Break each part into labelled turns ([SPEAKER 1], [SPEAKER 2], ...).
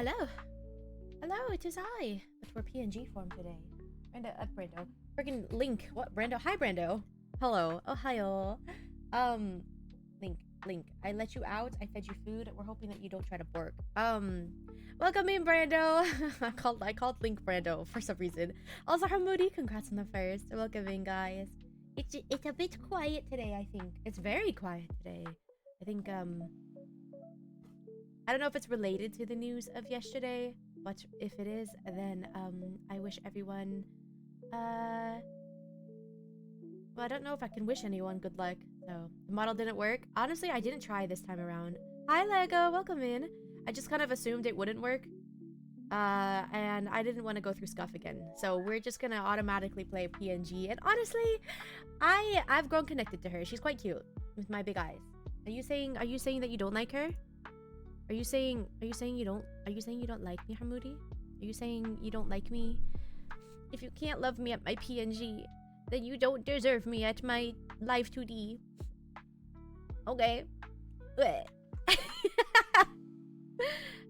[SPEAKER 1] hello. Hello, it is I. But we're PNG form today. Brando. Freaking Link. What? Brando? Hi, Brando. Hello. Oh, hi-oh. Link. I let you out. I fed you food. We're hoping that you don't try to bork. Welcome in, Brando. I called Link Brando for some reason. Also, Hamoudi, congrats on the first. Welcome in, guys. It's a bit quiet today, I think. It's very quiet today. I think, I don't know if it's related to the news of yesterday, but if it is, then, I wish everyone, well, I don't know if I can wish anyone good luck. So, the model didn't work. Honestly, I didn't try this time around. Hi, Lego. Welcome in. I just kind of assumed it wouldn't work. And I didn't want to go through scuff again. So, we're just gonna automatically play PNG. And honestly, I've grown connected to her. She's quite cute with my big eyes. Are you saying that you don't like her? Are you saying you don't like me, Hamoudi? Are you saying you don't like me? If you can't love me at my PNG, then you don't deserve me at my live 2D. Okay.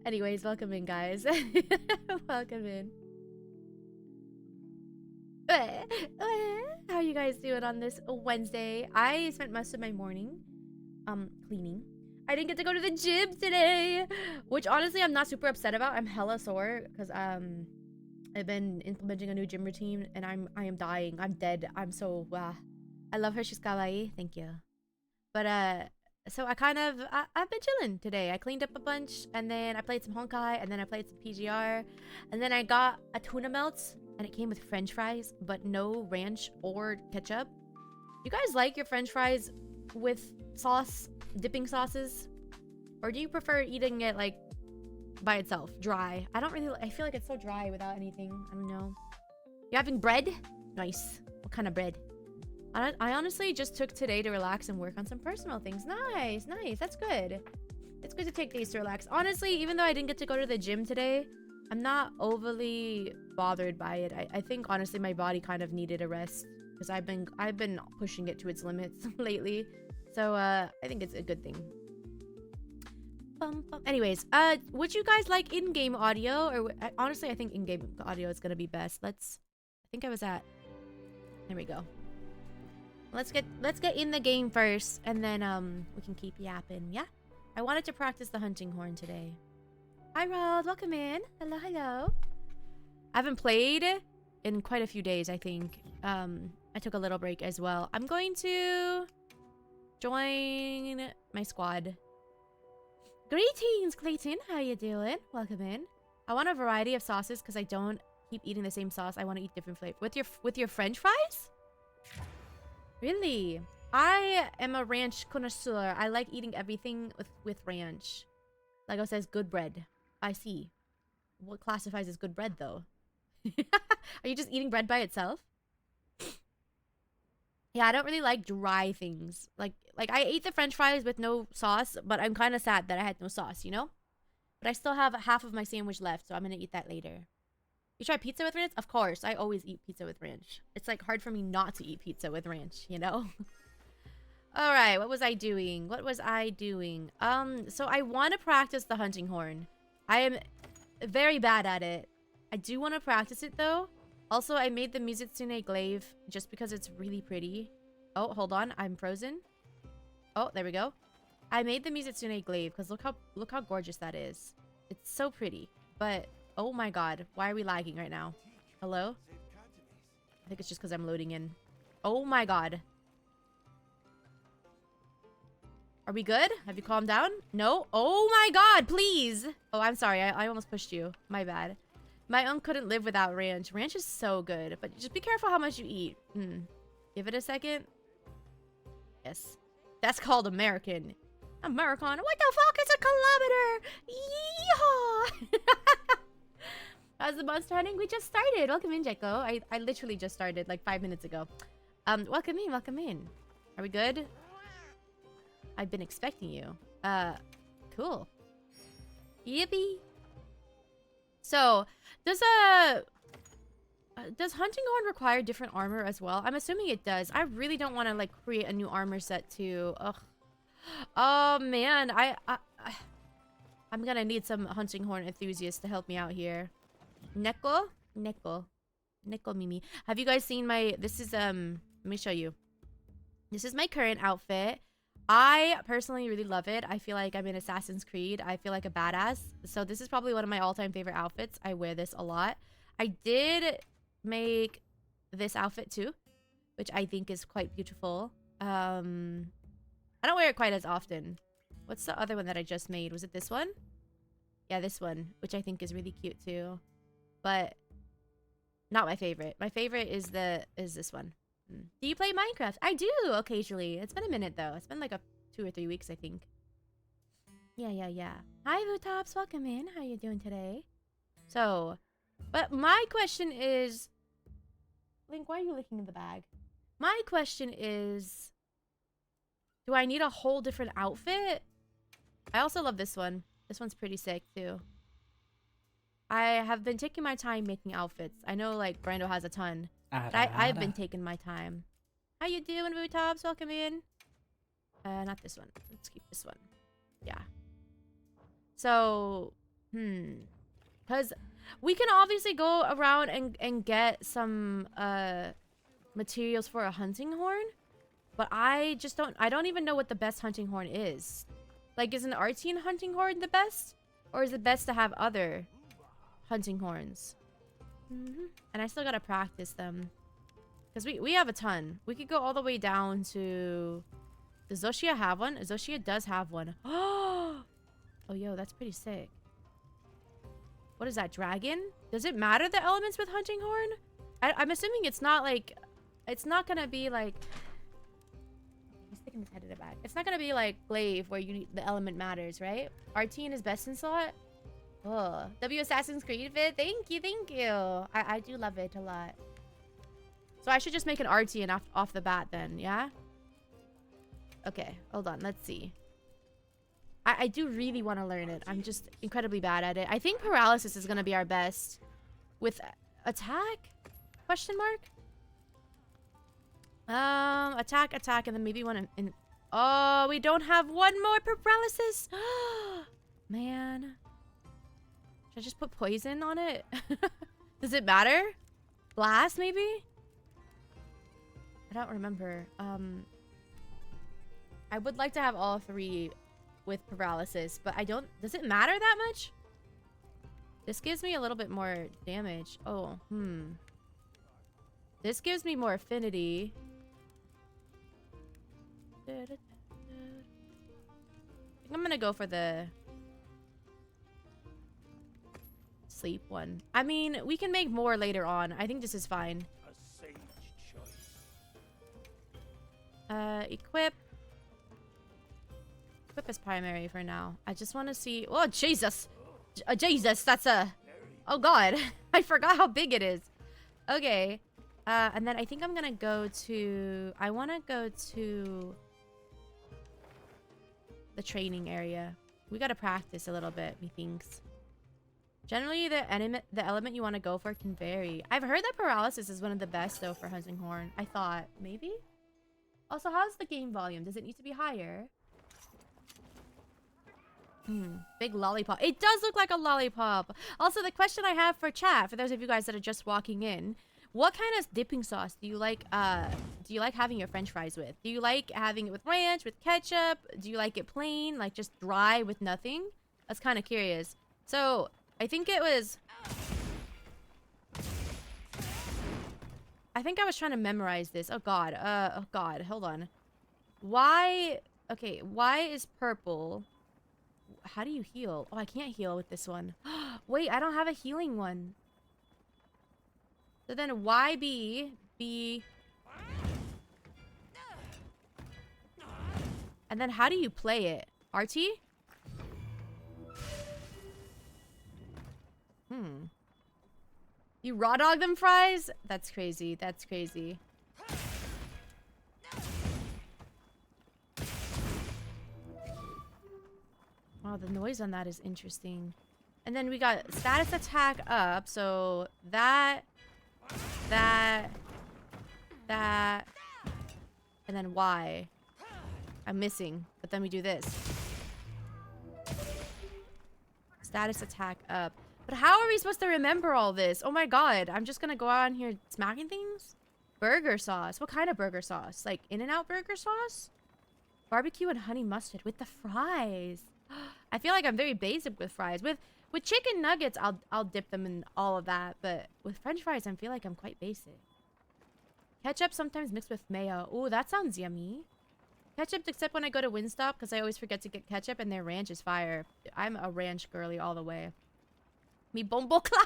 [SPEAKER 1] Anyways, welcome in, guys. Welcome in. How are you guys doing on this Wednesday? I spent most of my morning cleaning. I didn't get to go to the gym today, which honestly I'm not super upset about. I'm hella sore because I've been implementing a new gym routine and I am dying. I'm dead. I'm so I love her. She's kawaii. Thank you. But so I've been chilling today. I cleaned up a bunch and then I played some Honkai and then I played some PGR and then I got a tuna melt and it came with French fries but no ranch or ketchup. You guys like your French fries with sauce, dipping sauces, or do you prefer eating it like by itself, dry? I feel like it's so dry without anything. I don't know. You having bread? Nice. What kind of bread? I honestly just took today to relax and work on some personal things. Nice. That's good. It's good to take days to relax. Honestly, even though I didn't get to go to the gym today, I'm not overly bothered by it. I think honestly my body kind of needed a rest because I've been pushing it to its limits lately. So I think it's a good thing. Anyways, would you guys like in-game audio? Or honestly, I think in-game audio is gonna be best. I think I was at. There we go. Let's get in the game first, and then we can keep yapping. Yeah. I wanted to practice the hunting horn today. Hi, Rod. Welcome in. Hello. I haven't played in quite a few days. I think. I took a little break as well. I'm going to join my squad. Greetings, Clayton. How you doing? Welcome in. I want a variety of sauces because I don't keep eating the same sauce. I want to eat different flavors. With your French fries? Really? I am a ranch connoisseur. I like eating everything with ranch. Lego says good bread. I see. What classifies as good bread though? Are you just eating bread by itself? Yeah, I don't really like dry things. Like I ate the French fries with no sauce, but I'm kind of sad that I had no sauce, you know? But I still have half of my sandwich left, so I'm gonna eat that later. You try pizza with ranch? Of course, I always eat pizza with ranch. It's like hard for me not to eat pizza with ranch, you know? All right, what was I doing? So I want to practice the hunting horn. I am very bad at it. I do want to practice it though. Also, I made the Mizutsune glaive just because it's really pretty. Oh, hold on. I'm frozen. Oh, there we go. I made the Mizutsune glaive because look how gorgeous that is. It's so pretty. But, oh my god. Why are we lagging right now? Hello? I think it's just because I'm loading in. Oh my god. Are we good? Have you calmed down? No? Oh my god, please! Oh, I'm sorry. I almost pushed you. My bad. My own couldn't live without ranch. Ranch is so good, but just be careful how much you eat. Give it a second. Yes. That's called American. American. What the fuck is a kilometer? Yeehaw! How's the monster hunting? We just started. Welcome in, Jeko. I literally just started like 5 minutes ago. Welcome in. Are we good? I've been expecting you. Cool. Yippee. So, does hunting horn require different armor as well? I'm assuming it does. I really don't want to like create a new armor set too. Ugh. Oh man, I'm gonna need some hunting horn enthusiasts to help me out here. Neko? Neko. Neko Mimi. Have you guys seen my... This is, let me show you. This is my current outfit. I personally really love it. I feel like I'm in Assassin's Creed. I feel like a badass. So this is probably one of my all-time favorite outfits. I wear this a lot. I did make this outfit too, which I think is quite beautiful. I don't wear it quite as often. What's the other one that I just made? Was it this one? Yeah, this one, which I think is really cute too. But not my favorite. My favorite is this one. Do you play Minecraft? I do occasionally. It's been a minute though. It's been like 2 or 3 weeks, I think. Yeah. Hi, Vutops. Welcome in. How you doing today? So, but my question is, Link, why are you licking in the bag? My question is, do I need a whole different outfit? I also love this one. This one's pretty sick too. I have been taking my time making outfits. I know like Brando has a ton. But I've been taking my time. How you doing, Vutops? Welcome in. Not this one. Let's keep this one. Yeah. So, because we can obviously go around and get some materials for a hunting horn, but I don't even know what the best hunting horn is. Like, is an Artine hunting horn the best, or is it best to have other hunting horns? And I still gotta practice them, because we have a ton. We could go all the way down to... Does Zoshia have one? Zoshia does have one. Oh, yo, that's pretty sick. What is that, dragon? Does it matter the elements with hunting horn? I'm assuming it's not like... It's not gonna be like... He's sticking his head in the back. It's not gonna be like Glaive, where the element matters, right? Artine is best in slot. Oh, W Assassin's Creed fit. Thank you. I do love it a lot. So I should just make an Artine off the bat then, yeah? Okay, hold on. Let's see. I do really want to learn it. I'm just incredibly bad at it. I think paralysis is gonna be our best. With attack? Question mark? Attack, and then maybe one in... Oh, we don't have one more paralysis. Man. Should I just put poison on it? Does it matter? Blast, maybe? I don't remember. I would like to have all 3 with paralysis, but I don't... Does it matter that much? This gives me a little bit more damage. Oh, This gives me more affinity. I think I'm gonna go for the... sleep one. I mean, we can make more later on. I think this is fine.
[SPEAKER 2] A sage choice.
[SPEAKER 1] Equip. Equip is primary for now. I just want to see... Oh, Jesus! Jesus, that's a... Oh, God. I forgot how big it is. Okay. And then I think I'm gonna go to... I want to go to... the training area. We gotta practice a little bit, methinks. Generally, the element you want to go for can vary. I've heard that paralysis is one of the best, though, for hunting horn. I thought. Maybe? Also, how's the game volume? Does it need to be higher? Big lollipop. It does look like a lollipop. Also, the question I have for chat, for those of you guys that are just walking in, what kind of dipping sauce do you like having your french fries with? Do you like having it with ranch, with ketchup? Do you like it plain, like just dry with nothing? That's kind of curious. So... I think it was... I think I was trying to memorize this. Oh god. Hold on. Why... Okay, why is purple... How do you heal? Oh, I can't heal with this one. Wait, I don't have a healing one. So then why B... And then how do you play it? RT? You raw dog them fries? That's crazy. That's crazy. Wow, the noise on that is interesting. And then we got status attack up. So that, and then Y. I'm missing. But then we do this. Status attack up. But how are we supposed to remember all this? Oh my god, I'm just gonna go out on here smacking things? Burger sauce. What kind of burger sauce? Like In-N-Out burger sauce? Barbecue and honey mustard with the fries. I feel like I'm very basic with fries. With chicken nuggets, I'll dip them in all of that. But with french fries, I feel like I'm quite basic. Ketchup sometimes mixed with mayo. Ooh, that sounds yummy. Ketchup, except when I go to Wingstop, because I always forget to get ketchup, and their ranch is fire. I'm a ranch girly all the way. Me bombo cla.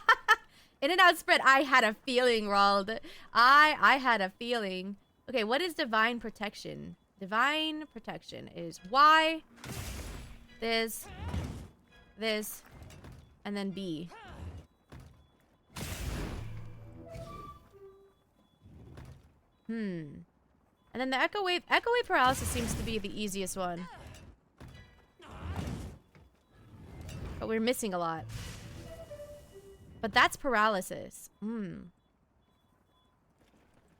[SPEAKER 1] In-N-Out spread. I had a feeling, Rald. I had a feeling. Okay, what is divine protection? Divine protection is Y, this, and then B. And then the echo wave paralysis seems to be the easiest one. But we're missing a lot. But that's paralysis.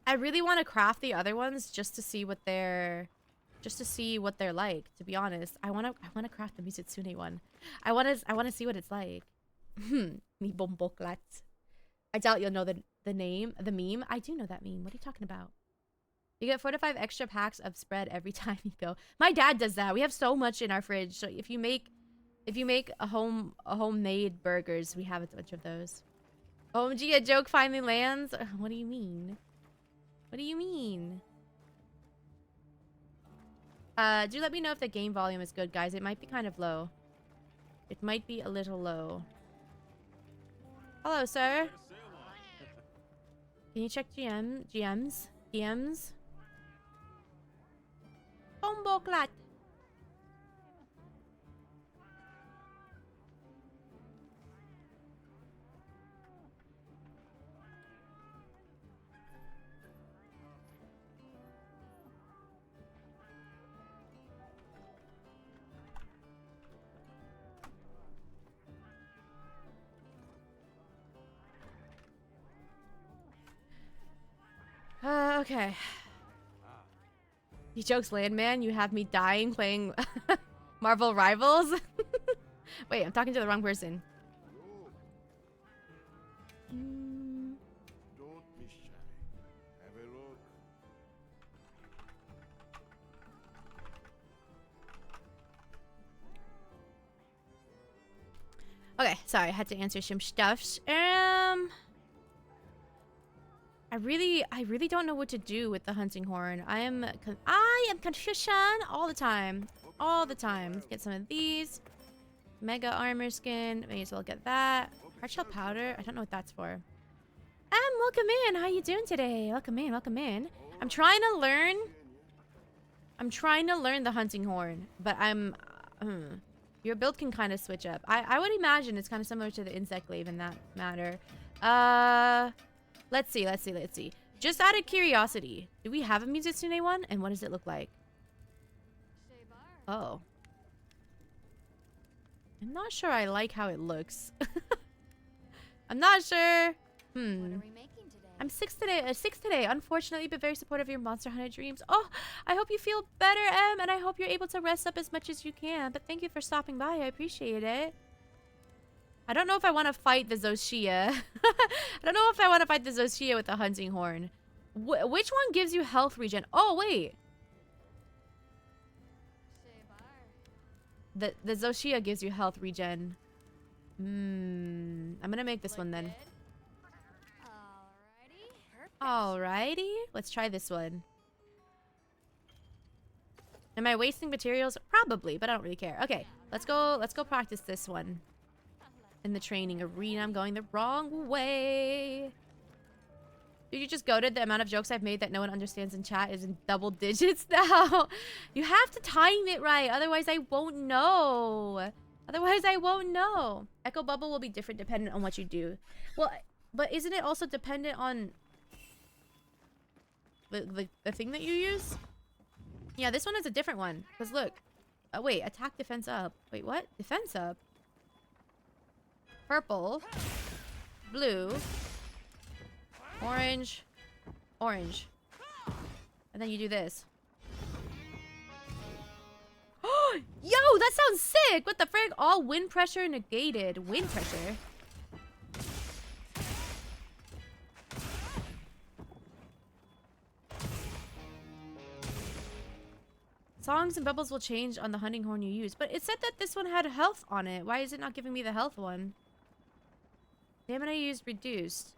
[SPEAKER 1] I really want to craft the other ones just to see what they're like, to be honest. I want to craft the Mizitsune one. I want to see what it's like. Mi bomboklat. I doubt you'll know the meme. I do know that meme. What are you talking about? You get 4 to 5 extra packs of spread every time you go. My dad does that. We have so much in our fridge. So if you make a homemade burgers, we have a bunch of those. OMG, a joke finally lands. What do you mean? What do you mean? Do let me know if the game volume is good, guys. It might be kind of low. It might be a little low. Hello, sir. Can you check GMs? Bomboklat. Okay. You jokes land, man. You have me dying playing Marvel Rivals. Wait, I'm talking to the wrong person.
[SPEAKER 2] Don't be shy. Have a look.
[SPEAKER 1] Okay, sorry, I had to answer some stuffs. I really don't know what to do with the hunting horn. I am confusion all the time. All the time. Let's get some of these. Mega armor skin. May as well get that. Hardshell powder. I don't know what that's for. Welcome in. How you doing today? Welcome in. Welcome in. I'm trying to learn the hunting horn, but your build can kind of switch up. I would imagine it's kind of similar to the insect glaive in that matter. Let's see. Just out of curiosity, do we have a Mizitsune one? And what does it look like? Oh. I'm not sure I like how it looks. I'm not sure.
[SPEAKER 3] What are we making today?
[SPEAKER 1] I'm six today. Unfortunately, but very supportive of your Monster Hunter dreams. Oh, I hope you feel better, Em, and I hope you're able to rest up as much as you can. But thank you for stopping by. I appreciate it. I don't know if I want to fight the Zoshia. I don't know if I want to fight the Zoshia with the hunting horn. Which one gives you health regen? Oh, wait. The Zoshia gives you health regen. I'm gonna make this one then. Alrighty. Let's try this one. Am I wasting materials? Probably, but I don't really care. Okay, let's go practice this one. In the training arena, I'm going the wrong way. Dude, you just goated the amount of jokes I've made that no one understands in chat is in double digits now. You have to time it right, otherwise I won't know. Echo bubble will be different dependent on what you do. Well, but isn't it also dependent on the thing that you use? Yeah, this one is a different one. Because look. Oh, wait, attack defense up. Wait, what? Defense up? Purple, blue, orange, orange. And then you do this. Yo, that sounds sick! What the frick? All wind pressure negated. Wind pressure? Songs and bubbles will change on the hunting horn you use. But it said that this one had health on it. Why is it not giving me the health one? Damn it, I used reduced.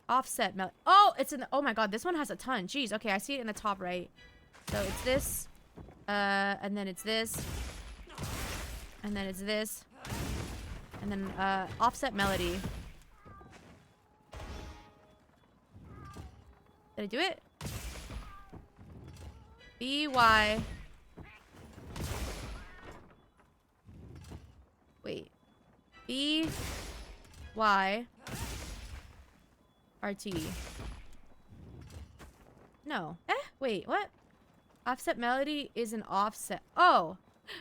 [SPEAKER 1] Offset melt. Oh, it's in the... Oh my god, this one has a ton. Jeez, okay, I see it in the top right. So it's this. And then it's this. And then it's this. And then, offset melody. Did I do it? B-Y. Wait. B-Y. RT. No. Wait, what? Offset melody is an offset. Oh!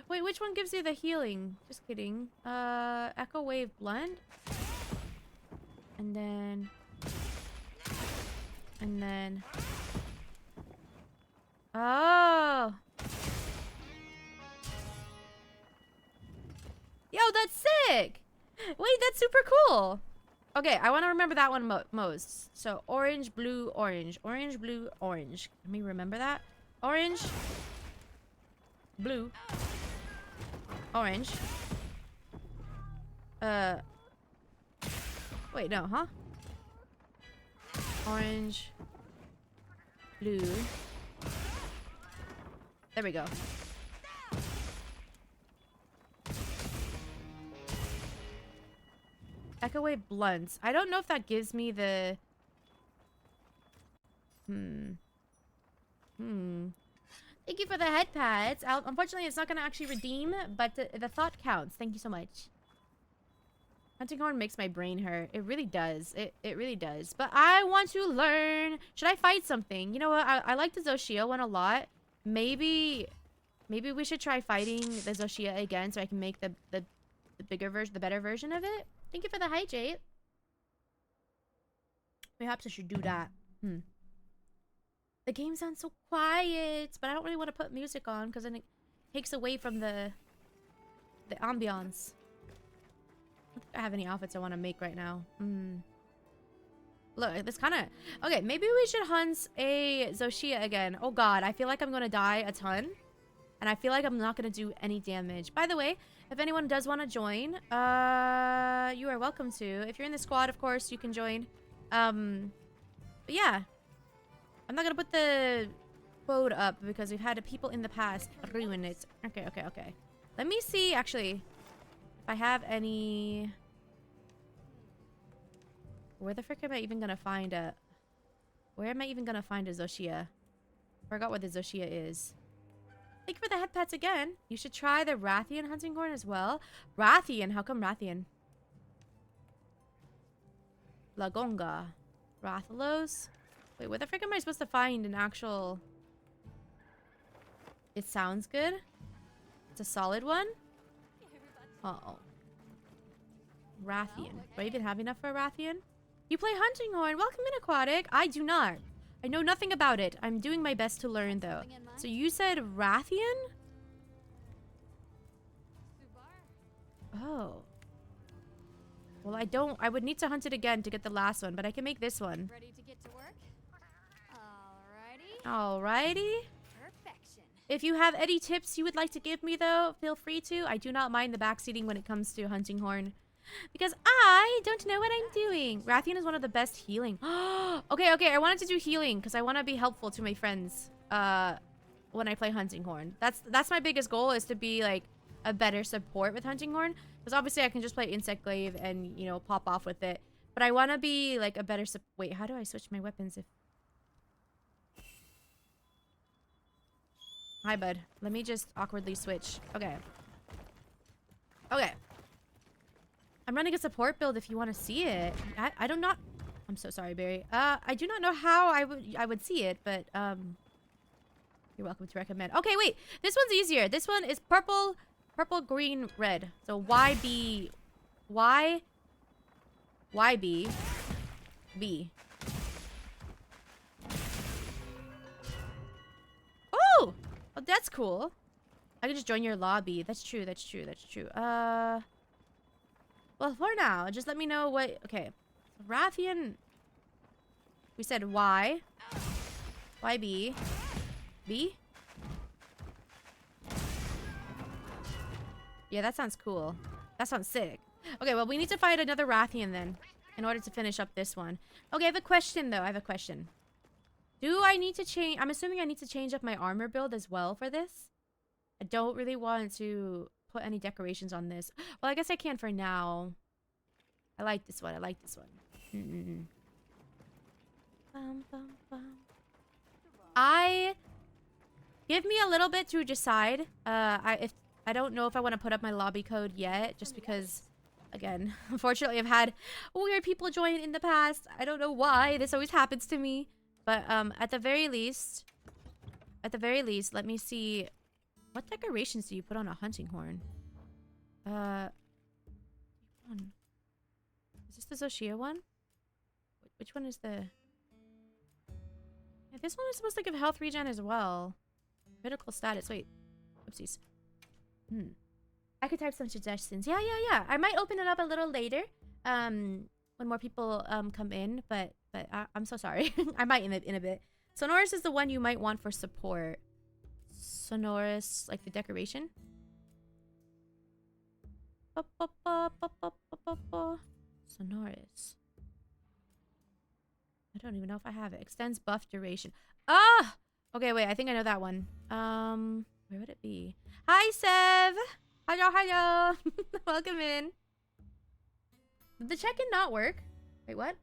[SPEAKER 1] Wait, which one gives you the healing? Just kidding. Echo wave blend? And then... Oh! Yo, that's sick! Wait, that's super cool! Okay, I want to remember that one most. So, orange, blue, orange. Orange, blue, orange. Let me remember that. Orange. Blue. Orange. Wait, no, huh? Orange. Blue. There we go. Echo wave blunts. I don't know if that gives me the... Thank you for the head pads. Unfortunately, it's not going to actually redeem, but the thought counts. Thank you so much. Hunting horn makes my brain hurt. It really does. It really does. But I want to learn. Should I fight something? You know what? I like the Zoshia one a lot. Maybe we should try fighting the Zoshia again so I can make the bigger version, the better version of it. Thank you for the hi, Jade. Perhaps I should do that. The game sounds so quiet, but I don't really want to put music on because then it takes away from the ambiance. I don't think I have any outfits I want to make right now. Look, this kind of... Okay, maybe we should hunt a Zoshia again. Oh god, I feel like I'm going to die a ton. And I feel like I'm not going to do any damage. By the way, if anyone does want to join, you are welcome to. If you're in the squad, of course, you can join. But yeah. I'm not going to put the quote up because we've had people in the past ruin it. Okay. Let me see, actually, if I have any... Where the frick am I even going to find a... Where am I even going to find a Zoshia? Forgot what the Zoshia is. Thank you for the head pats again. You should try the Rathian hunting horn as well. Rathian? How come Rathian? Lagonga. Rathalos? Wait, where the frick am I supposed to find an actual... It sounds good. It's a solid one. Uh-oh. Rathian. Do I even have enough for a Rathian? You play hunting horn. Welcome in, Aquatic. I do not. I know nothing about it. I'm doing my best to learn, though. So you said Rathian? Oh. Well, I would need to hunt it again to get the last one, but I can make this one.
[SPEAKER 3] Ready to get to work? Alrighty.
[SPEAKER 1] Alrighty.
[SPEAKER 3] Perfection.
[SPEAKER 1] If you have any tips you would like to give me, though, feel free to. I do not mind the backseating when it comes to hunting horn. Because I don't know what I'm doing. Rathian is one of the best healing. Okay. I wanted to do healing because I want to be helpful to my friends when I play hunting horn. That's my biggest goal, is to be like a better support with hunting horn. Because obviously I can just play insect glaive and, you know, pop off with it. But I want to be like a better wait, how do I switch my weapons if... Hi, bud. Let me just awkwardly switch. Okay. I'm running a support build if you want to see it. I do not... I'm so sorry, Barry. I do not know how I would see it, but, you're welcome to recommend. Okay, wait. This one's easier. This one is purple, green, red. So YB... YB... B. Oh! Oh, that's cool. I can just join your lobby. That's true. That's true. That's true. Well, for now, just let me know what. Okay, Rathian. We said Y. Y B. B. Yeah, that sounds cool. That sounds sick. Okay, well, we need to fight another Rathian then in order to finish up this one. Okay, I have a question though. I have a question. Do I need to change? I'm assuming I need to change up my armor build as well for this. I don't really want to put any decorations on this. Well, I guess I can for now. I like this one. I like this one. Give me a little bit to decide. I don't know if I want to put up my lobby code yet, just because, again, unfortunately, I've had weird people join in the past. I don't know why this always happens to me, but at the very least, let me see. What decorations do you put on a hunting horn? Is this the Zoshia one? Which one is the? Yeah, this one is supposed to give health regen as well. Critical status. Wait. Oopsies. I could type some suggestions. Yeah. I might open it up a little later. When more people come in, but I'm so sorry. I might in a bit. Sonorous is the one you might want for support. Sonorous, like the decoration. Sonorous. I don't even know if I have it. Extends buff duration. Ah! Okay, wait. I think I know that one. Where would it be? Hi, Sev! Hello. Welcome in. Did the check-in not work? Wait, what?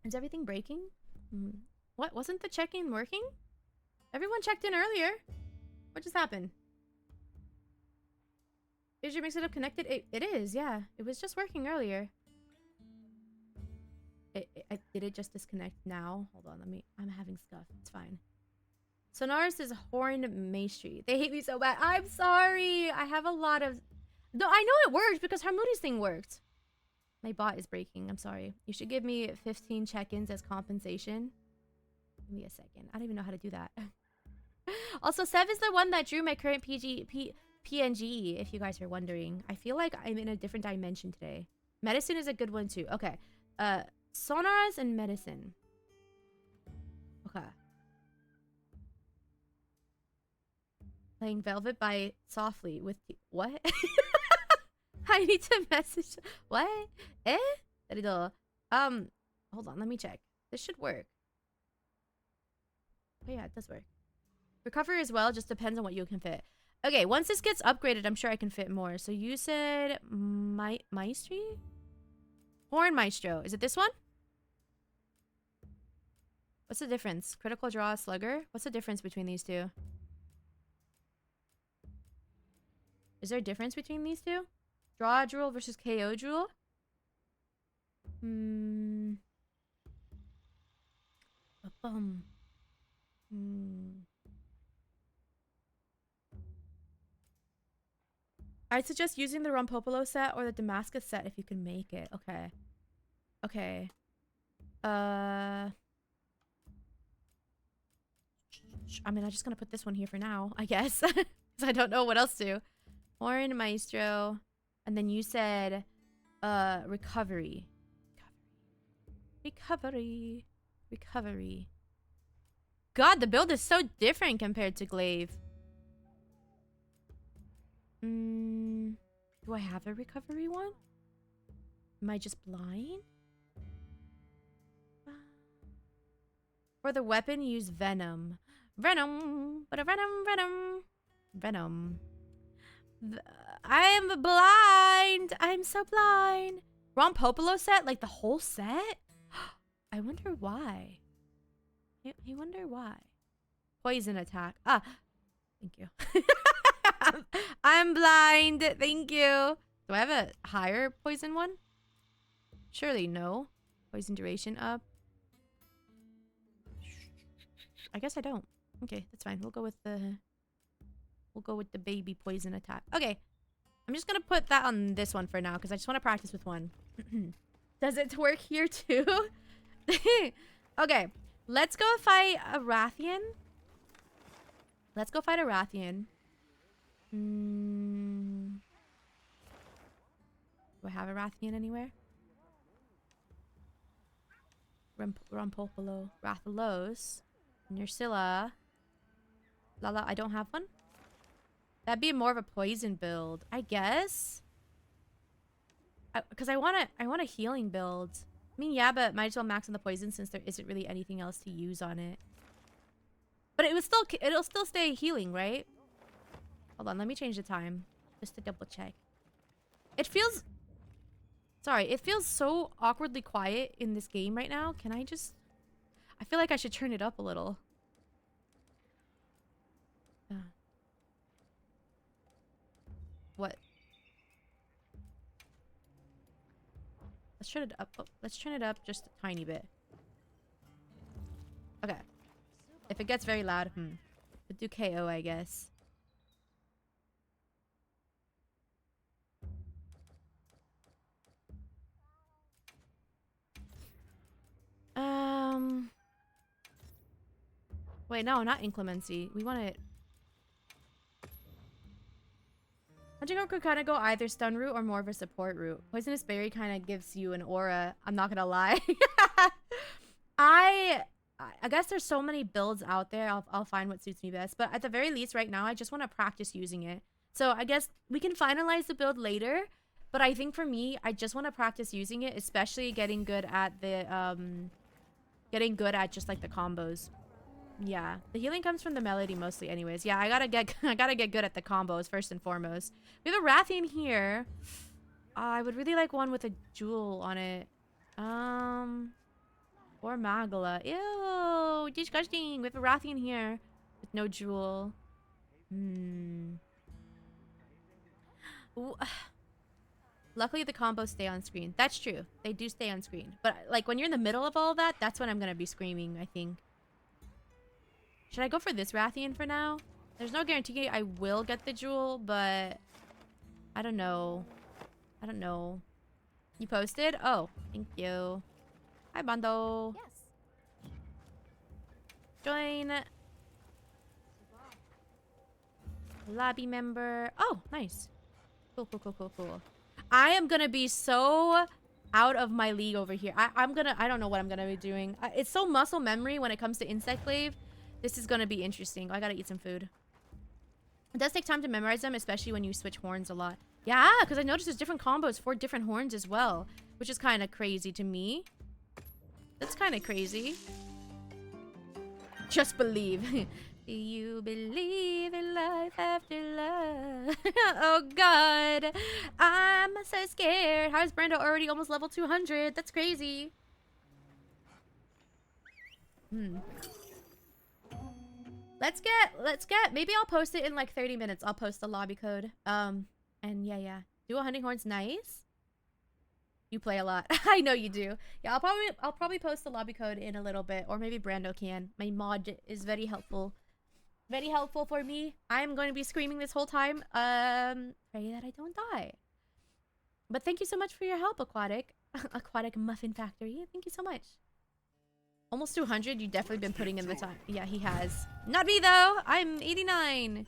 [SPEAKER 1] Is everything breaking? What? Wasn't the check-in working? Everyone checked in earlier. What just happened? Is your mix setup connected? It is, yeah. It was just working earlier. Did it just disconnect now? Hold on, I'm having scuff. It's fine. Sonorous is Horn Maestri. They hate me so bad. I'm sorry. I have a lot of... No, I know it worked because Harmuti's thing worked. My bot is breaking. I'm sorry. You should give me 15 check-ins as compensation. Give me a second. I don't even know how to do that. Also, Sev is the one that drew my current PNG, if you guys are wondering. I feel like I'm in a different dimension today. Medicine is a good one too. Okay. Sonorous and medicine. Okay. Playing Velvet by Softly with... What? I need to message... What? Eh? Hold on. Let me check. This should work. Oh yeah, it does work. Recover as well, just depends on what you can fit. Okay, once this gets upgraded, I'm sure I can fit more. So you said Maestri? Horn Maestro. Is it this one? What's the difference? Critical draw, slugger? What's the difference between these two? Is there a difference between these two? Draw Drool versus KO Drool? I'd suggest using the Rompopolo set or the Damascus set if you can make it. Okay. Okay. I mean, I'm just gonna put this one here for now, I guess. Because I don't know what else to. Horn Maestro. And then you said, recovery. Recovery. God, the build is so different compared to Glaive. Do I have a recovery one? Am I just blind? For the weapon, use Venom. Venom. I am blind. I'm so blind. Rompopolo set? Like the whole set? I wonder why. I wonder why. Poison attack. Ah. Thank you. I'm blind. Thank you. Do I have a higher poison one? Surely no. Poison duration up. I guess I don't. Okay, that's fine. We'll go with the baby poison attack. Okay. I'm just gonna put that on this one for now because I just want to practice with one. Does it work here too? Okay. Let's go fight a Rathian. Let's go fight a Rathian. Do I have a Rathian anywhere? Rumpopolo. Rathalos. Nursilla. Lala, I don't have one? That'd be more of a poison build, I guess. Because I want a healing build. I mean, yeah, but might as well max on the poison since there isn't really anything else to use on it. But it'll still stay healing, right? Hold on, let me change the time just to double check. It feels so awkwardly quiet in this game right now. Can I just... I feel like I should turn it up a little. What? Let's turn it up. Oh, let's turn it up just a tiny bit. Okay. If it gets very loud, we'll do KO, I guess. Wait, no, not inclemency. We want it. Hunting could kind of go either stun route or more of a support route. Poisonous Berry kind of gives you an aura. I'm not gonna lie. I guess there's so many builds out there. I'll find what suits me best. But at the very least, right now, I just want to practice using it. So I guess we can finalize the build later. But I think for me, I just want to practice using it, especially getting good at the just like the combos. Yeah, the healing comes from the melody mostly anyways. Yeah, I gotta get good at the combos first and foremost. We have a Rathian here. I would really like one with a jewel on it. Or Magala. Ew, disgusting. We have a Rathian here with no jewel. Ooh. Luckily, the combos stay on screen. That's true. They do stay on screen. But like when you're in the middle of all of that, that's when I'm gonna be screaming, I think. Should I go for this Rathian for now? There's no guarantee I will get the jewel, but I don't know. I don't know. You posted? Oh, thank you. Hi, Bando.
[SPEAKER 3] Yes.
[SPEAKER 1] Join. Lobby member. Oh, nice. Cool, cool, cool, cool, cool. I am gonna be so out of my league over here. I don't know what I'm gonna be doing. It's so muscle memory when it comes to Insect Glaive. This is gonna be interesting. I gotta eat some food. It does take time to memorize them, especially when you switch horns a lot. Yeah, because I noticed there's different combos for different horns as well, which is kind of crazy to me. That's kind of crazy. Just believe. Do you believe in life after love? Oh god, I'm so scared. How is Brando already almost level 200? That's crazy. Let's get, maybe I'll post it in like 30 minutes. I'll post the lobby code. And yeah. Dual hunting horn's nice. You play a lot. I know you do. Yeah, I'll probably post the lobby code in a little bit, or maybe Brando can. My mod is very helpful. Very helpful for me. I'm going to be screaming this whole time. Pray that I don't die. But thank you so much for your help, Aquatic. Aquatic Muffin Factory. Thank you so much. Almost 200. You've definitely been putting in the time. Yeah, he has. Not me, though. I'm 89.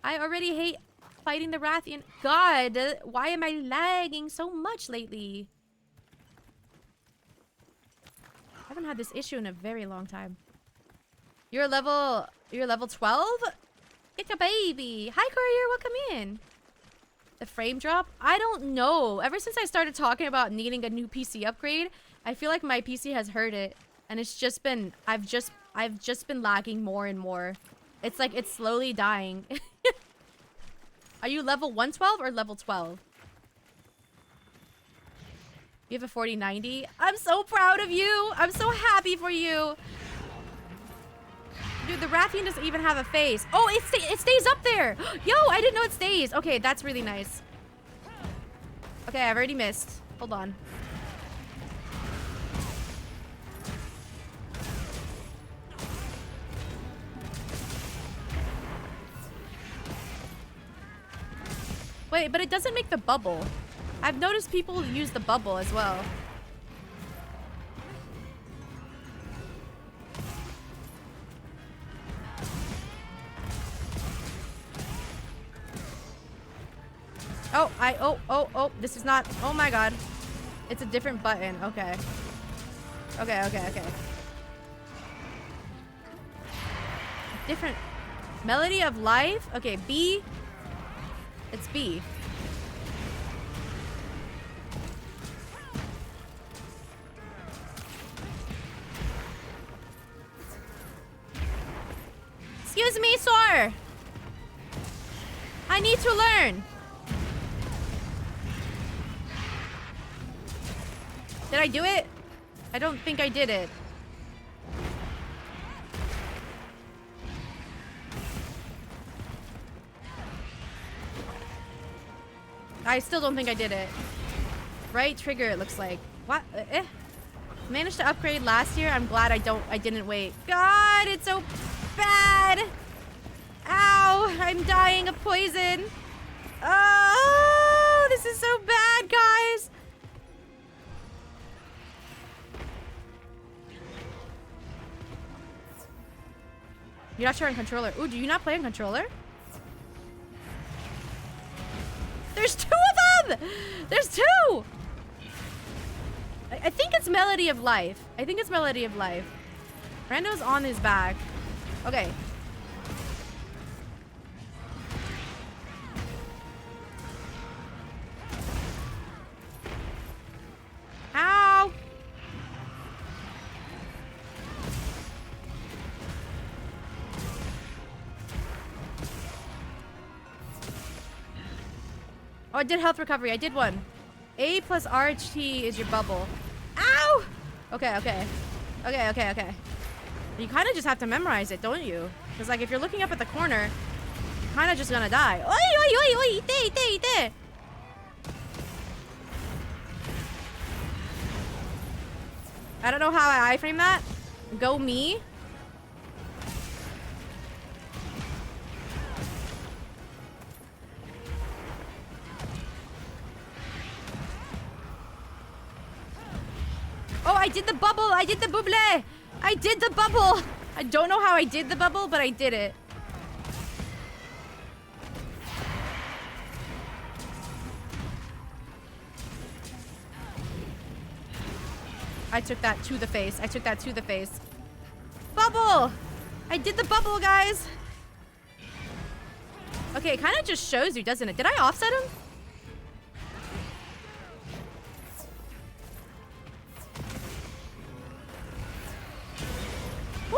[SPEAKER 1] I already hate fighting the Rathian. God, why am I lagging so much lately? I haven't had this issue in a very long time. You're level 12? It's a baby. Hi, Courier. Welcome in. The frame drop? I don't know. Ever since I started talking about needing a new PC upgrade, I feel like my PC has heard it. And it's just been, I've just been lagging more and more. It's like it's slowly dying. Are you level 112 or level 12? You have a 4090? I'm so proud of you. I'm so happy for you. Dude, the Rathian doesn't even have a face. Oh, it stays up there. Yo, I didn't know it stays. Okay, that's really nice. Okay, I've already missed. Hold on. Wait, but it doesn't make the bubble. I've noticed people use the bubble as well. Oh, oh, this is not, oh my god. It's a different button, okay. Okay. Different, Melody of Life? Okay, B. It's B. Excuse me, sir. I need to learn. Did I do it? I don't think I did it. I still don't think I did it. Right trigger, it looks like. What? Managed to upgrade last year. I'm glad I didn't wait. God, it's so bad. Ow, I'm dying of poison. Oh, this is so bad, guys. You're not sure on controller. Ooh, do you not play on controller? There's two of them! There's two! I think it's Melody of Life. I think it's Melody of Life. Rando's on his back. Okay. Ow! Oh, I did health recovery. I did one. A plus RHT is your bubble. Ow! Okay. You kind of just have to memorize it, don't you? Because, like, if you're looking up at the corner, you're kind of just gonna die. Oi, oi, oi, oi! Ite! I don't know how I iframe that. Go me. Oh, I did the bubble. I did the bubble. I did the bubble. I don't know how I did the bubble, but I did it. I took that to the face. Bubble! I did the bubble, guys. Okay, it kind of just shows you, doesn't it? Did I offset him? Woo!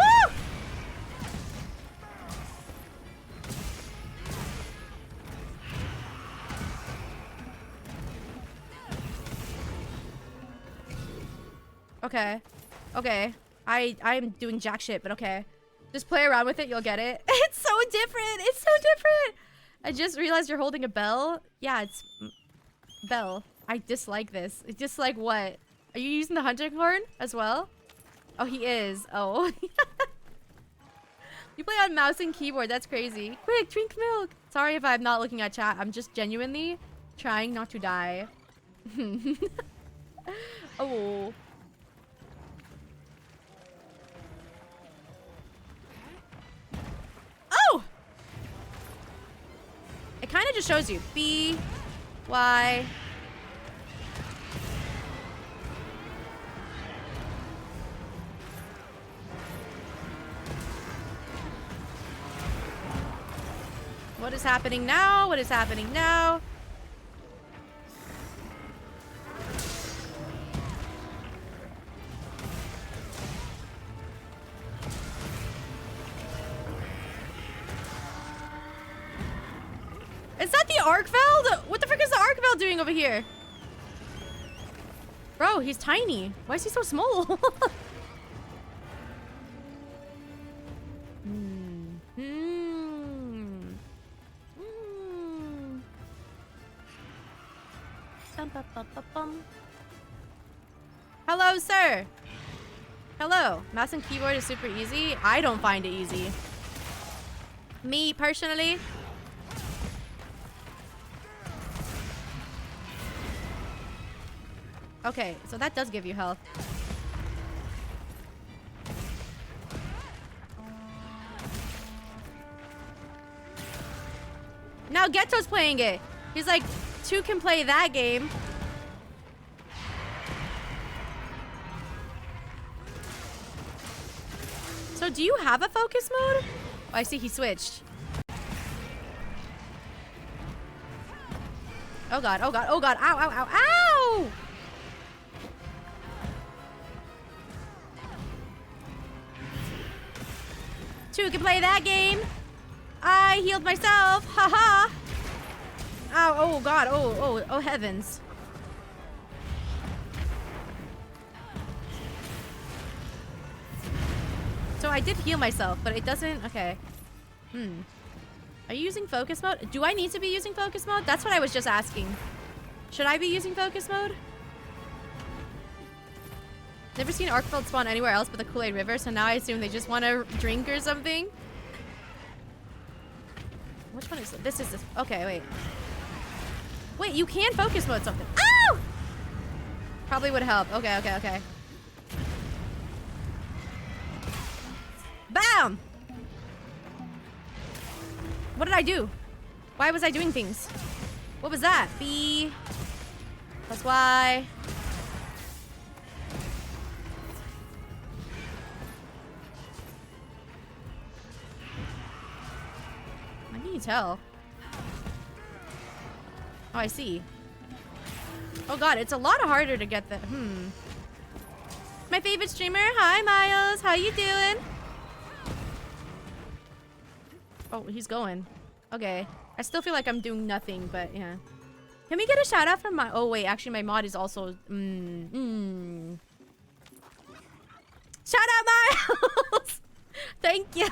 [SPEAKER 1] Okay. I'm doing jack shit, but okay. Just play around with it, you'll get it. It's so different. I just realized you're holding a bell. Yeah, it's bell. I dislike this. Dislike what? Are you using the hunting horn as well? Oh, he is. Oh. You play on mouse and keyboard. That's crazy. Quick, drink milk. Sorry if I'm not looking at chat. I'm just genuinely trying not to die. Oh. Oh! It kind of just shows you. B, Y. What is happening now? What is happening now? Is that the Arkveld? What the frick is the Arkveld doing over here? Bro, he's tiny. Why is he so small? Hello, sir. Hello. Mouse and keyboard is super easy. I don't find it easy. Me, personally. Okay, so that does give you health. Now Ghetto's playing it. He's like, 2 can play that game. So do you have a focus mode? Oh, I see he switched. Oh god, oh god, oh god. Ow, ow, ow, ow! 2 can play that game. I healed myself. Haha. Ow, oh god, oh heavens. So I did heal myself, but it doesn't, okay. Are you using focus mode? Do I need to be using focus mode? That's what I was just asking. Should I be using focus mode? Never seen Arkfeld spawn anywhere else but the Kool-Aid River, so now I assume they just want to drink or something. Which one is this? This is this. Okay, wait. Wait, you can focus mode something. Ow! Probably would help. Okay, okay, okay. Bam! What did I do? Why was I doing things? What was that? B plus Y. I can you tell? Oh, I see. Oh god, it's a lot harder to get that. My favorite streamer. Hi, Miles. How you doing? Oh, he's going. Okay. I still feel like I'm doing nothing, but yeah. Can we get a shout out from my... Oh, wait. Actually, my mod is also... Shout out, Miles! Thank you.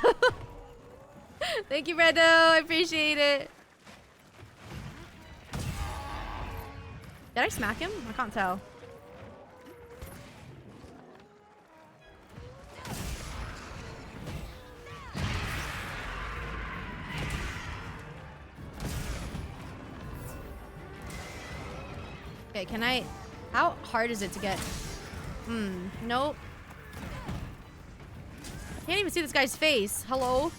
[SPEAKER 1] Thank you, Redo. I appreciate it. Did I smack him? I can't tell. Okay, can I... How hard is it to get... Nope. Can't even see this guy's face. Hello?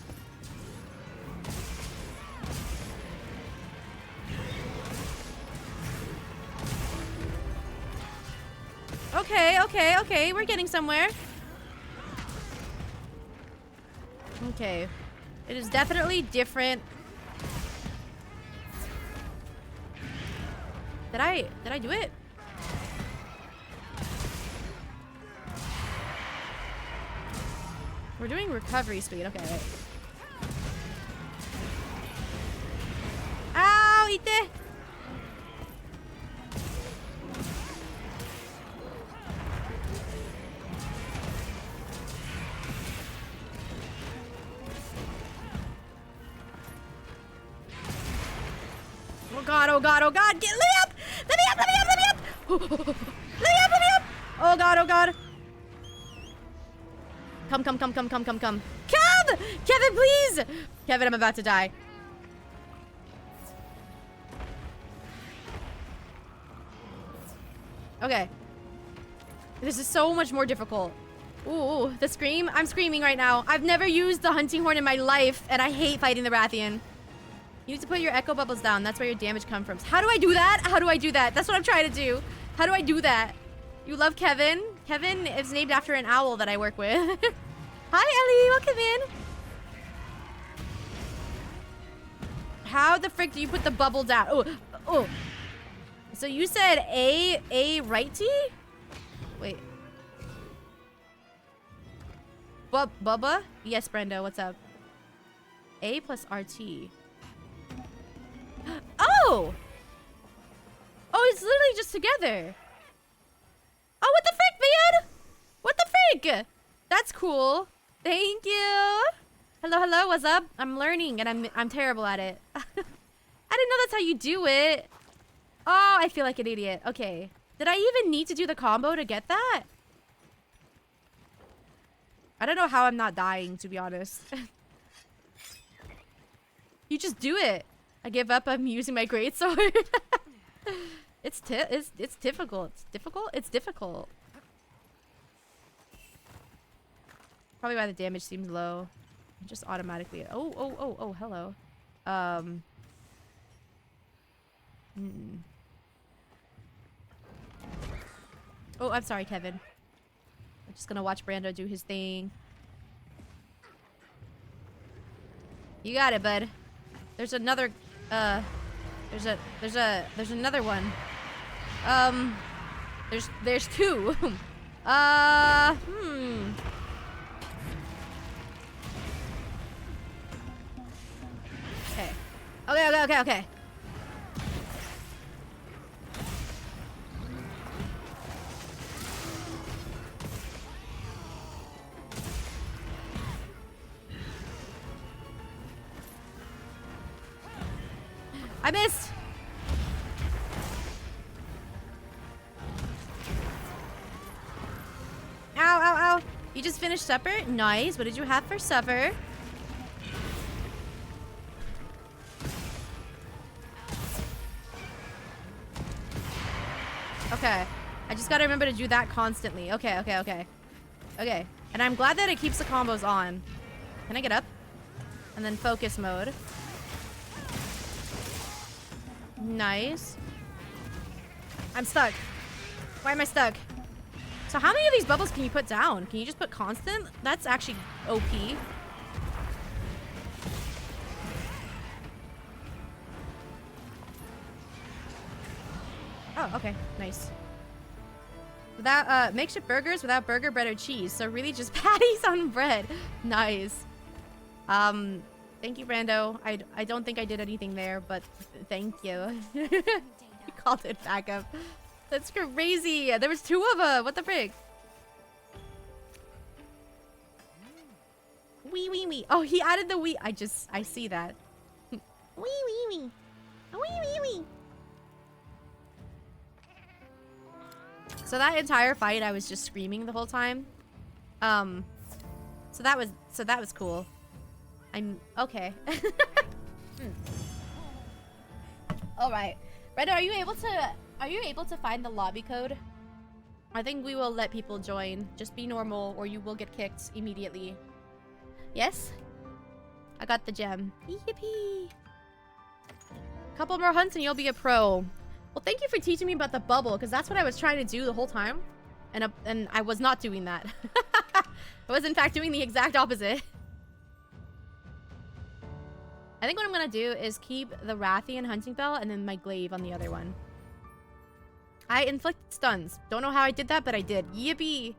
[SPEAKER 1] Okay, okay, okay. We're getting somewhere. Okay. It is definitely different. Did I do it? We're doing recovery speed. Okay, wait. Ow, ite! Oh god, oh god, oh god! Let me up! Let me up, let me up, let me up! Let me up, let me up! Oh god, oh god! Come, come, come, come, come, come, come. Come! Kevin, please! Kevin, I'm about to die. Okay. This is so much more difficult. Ooh, the scream. I'm screaming right now. I've never used the hunting horn in my life, and I hate fighting the Rathian. You need to put your echo bubbles down. That's where your damage comes from. How do I do that? How do I do that? That's what I'm trying to do. How do I do that? You love Kevin? Kevin is named after an owl that I work with. Hi, Ellie. Welcome in. How the frick do you put the bubble down? Oh, oh. So you said A righty? Wait. Bubba? Yes, Brenda. What's up? A plus RT. Oh! Oh, it's literally just together. Oh, what the frick, man? What the frick? That's cool. Thank you. Hello, hello. What's up? I'm learning, and I'm terrible at it. I didn't know that's how you do it. Oh, I feel like an idiot. Okay. Did I even need to do the combo to get that? I don't know how I'm not dying, to be honest. You just do it. I give up. I'm using my greatsword. It's difficult. It's difficult? It's difficult. Probably why the damage seems low. Just automatically. Oh, hello. Mm-mm. Oh, I'm sorry, Kevin. I'm just gonna watch Brando do his thing. You got it, bud. There's another, there's another one. There's two. Okay. Okay. I missed. Ow. You just finished supper? Nice. What did you have for supper? Okay. I just gotta remember to do that constantly. Okay. Okay. And I'm glad that it keeps the combos on. Can I get up? And then focus mode. Nice. I'm stuck. Why am I stuck? So how many of these bubbles can you put down? Can you just put constant? That's actually OP. Oh, okay. Nice. Without, makeshift burgers without burger bread or cheese. So really just patties on bread. Nice. Thank you, Brando. I don't think I did anything there, but thank you. You called it backup. That's crazy. There was two of them. What the frick? Wee. Oh, he added the wee. I see that. Wee. Wee. So that entire fight, I was just screaming the whole time. So that was cool. I'm okay. All right, Brenda, are you able to find the lobby code? I think we will let people join. Just be normal, or you will get kicked immediately. Yes, I got the gem. Yippee! Couple more hunts and you'll be a pro. Well, thank you for teaching me about the bubble, because that's what I was trying to do the whole time, and I was not doing that. I was in fact doing the exact opposite. I think what I'm gonna do is keep the Rathian hunting bell and then my glaive on the other one. I inflicted stuns. Don't know how I did that, but I did. Yippee!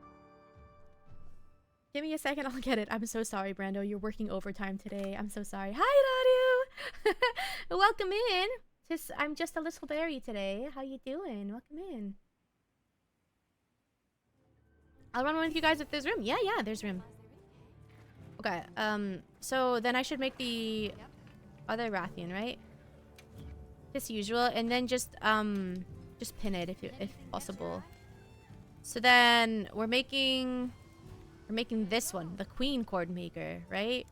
[SPEAKER 1] Give me a second, I'll get it. I'm so sorry, Brando. You're working overtime today. I'm so sorry. Hi, Dario! Welcome in. I'm just a little berry today. How you doing? Welcome in. I'll run with you guys if there's room. Yeah, there's room. Okay, so then I should make the other Rathian, right? As usual, and then just pin it if possible. So then we're making this one, the Queen Cord Maker, right?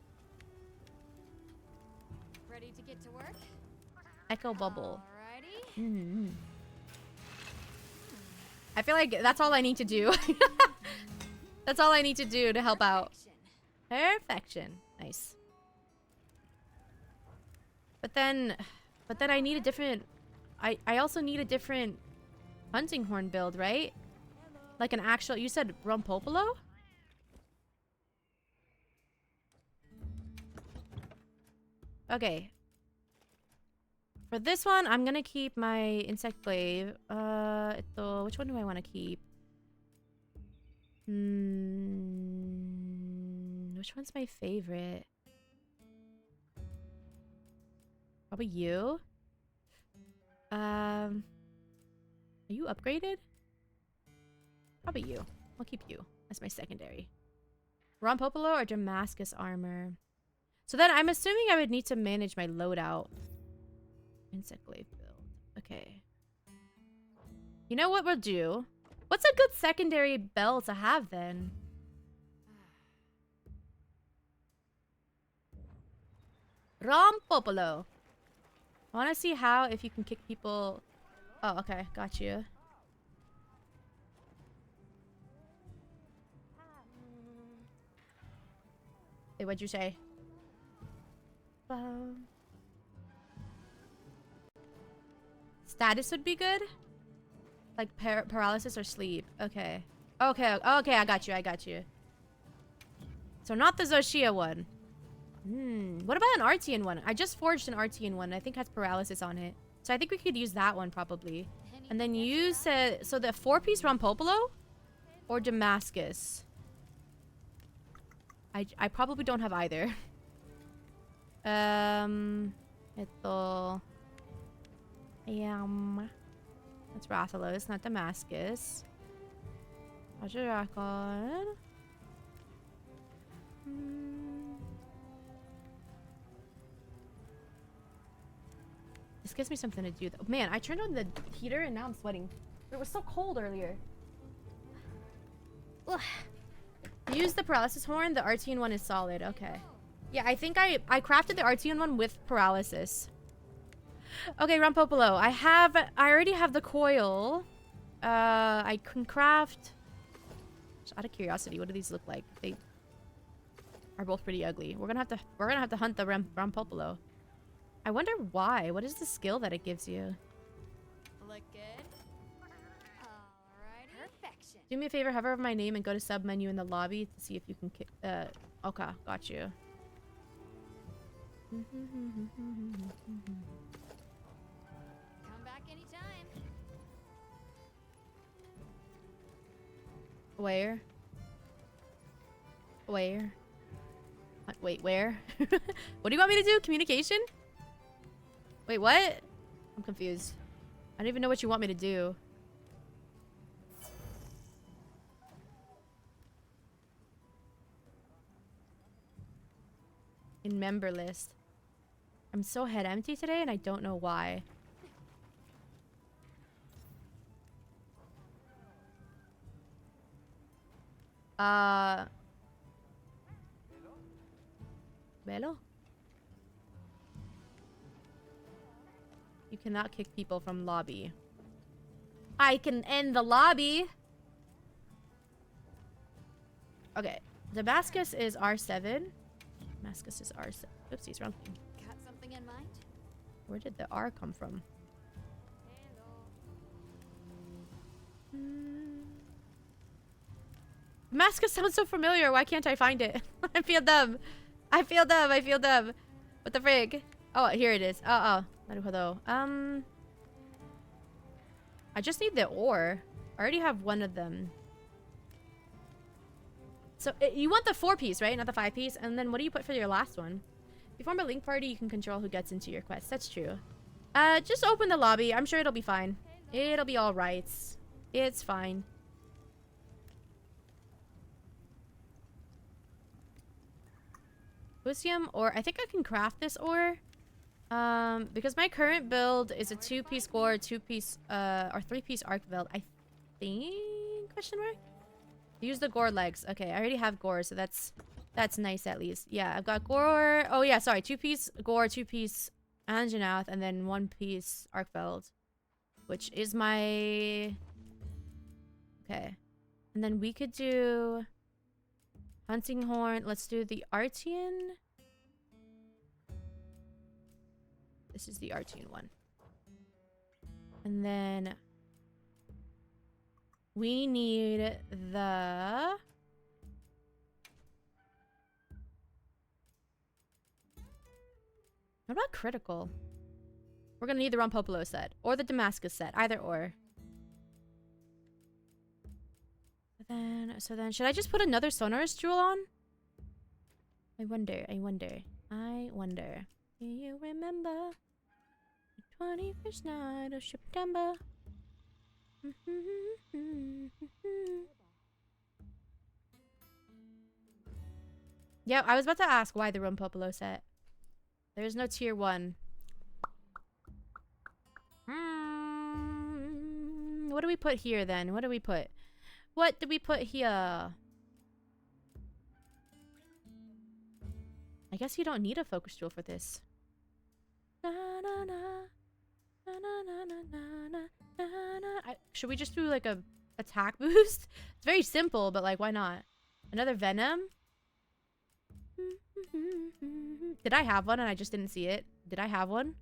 [SPEAKER 3] Ready to get to work?
[SPEAKER 1] Echo Bubble.
[SPEAKER 3] Alrighty.
[SPEAKER 1] I feel like that's all I need to do. That's all I need to do to help out. Perfection. Nice. But then I need a different... I also need a different hunting horn build, right? Like an actual... You said Rompopolo? Okay. For this one, I'm gonna keep my insect glaive. Which one do I want to keep? Which one's my favorite? Probably you. Are you upgraded? Probably you. I'll keep you as my secondary. Rompopolo or Damascus armor? So then I'm assuming I would need to manage my loadout. Insect glaive build. Okay. You know what we'll do? What's a good secondary bell to have then? Rompopolo. I want to see if you can kick people. Oh, okay. Got you. Hey, what'd you say? status would be good? Like paralysis or sleep. Okay. Okay, okay, I got you, I got you. So not the Zoshia one. What about an Artian one? I just forged an Artian one. I think has paralysis on it. So I think we could use that one probably. And then use so the 4-piece Rompopolo or Damascus. I probably don't have either. Ito. That's Rathalos, not Damascus. Roger Rakon. This gives me something to do though. Man, I turned on the heater and now I'm sweating. It was so cold earlier. Ugh. Use the paralysis horn. The Artian one is solid. Okay. Yeah, I think I crafted the Artian one with paralysis. Okay, Rompopolo. I already have the coil. I can craft. Just out of curiosity, what do these look like? They are both pretty ugly. We're gonna have to hunt the Rompopolo. I wonder why. What is the skill that it gives you?
[SPEAKER 3] Look good. Alright. Perfection.
[SPEAKER 1] Do me a favor, hover over my name and go to sub menu in the lobby to see if you can. Okay, got you.
[SPEAKER 3] Come back anytime.
[SPEAKER 1] Where? Where? Wait, where? What do you want me to do? Communication? Wait, what? I'm confused. I don't even know what you want me to do. In member list. I'm so head empty today and I don't know why. Velo? You cannot kick people from lobby. I can end the lobby. Okay. Damascus is R7. Damascus is R7. Oopsies, wrong thing.
[SPEAKER 3] Got something in mind?
[SPEAKER 1] Where did the R come from? Damascus sounds so familiar. Why can't I find it? I feel dumb. I feel dumb. I feel dumb. What the frig? Oh, here it is. Naruhodo. I just need the ore. I already have one of them. So you want the 4-piece, right? Not the 5-piece. And then what do you put for your last one? If you form a link party, you can control who gets into your quest. That's true. Just open the lobby. I'm sure it'll be fine. It'll be all right. It's fine. Pusium ore. I think I can craft this ore. Because my current build is a 2-piece gore, 2-piece, or 3-piece arc build. I think? Question mark? Use the gore legs. Okay, I already have gore, so that's nice at least. Yeah, I've got gore. Oh yeah, sorry. 2-piece gore, 2-piece Anjanath, and then 1-piece arc build, which is my. Okay, and then we could do hunting horn. Let's do the Artian. This is the Artian one. And then we need the what about critical? We're gonna need the Rompopolo set or the Damascus set, either or. So then should I just put another Sonorous Jewel on? I wonder. Do you remember the 21st night of September? Yeah, I was about to ask why the Rompopolo set. There's no tier 1. What do we put here then? What do we put? What do we put here? I guess you don't need a focus jewel for this. Should we just do like a attack boost? It's very simple, but like, why not? Another Venom? Did I have one and I just didn't see it? Did I have one?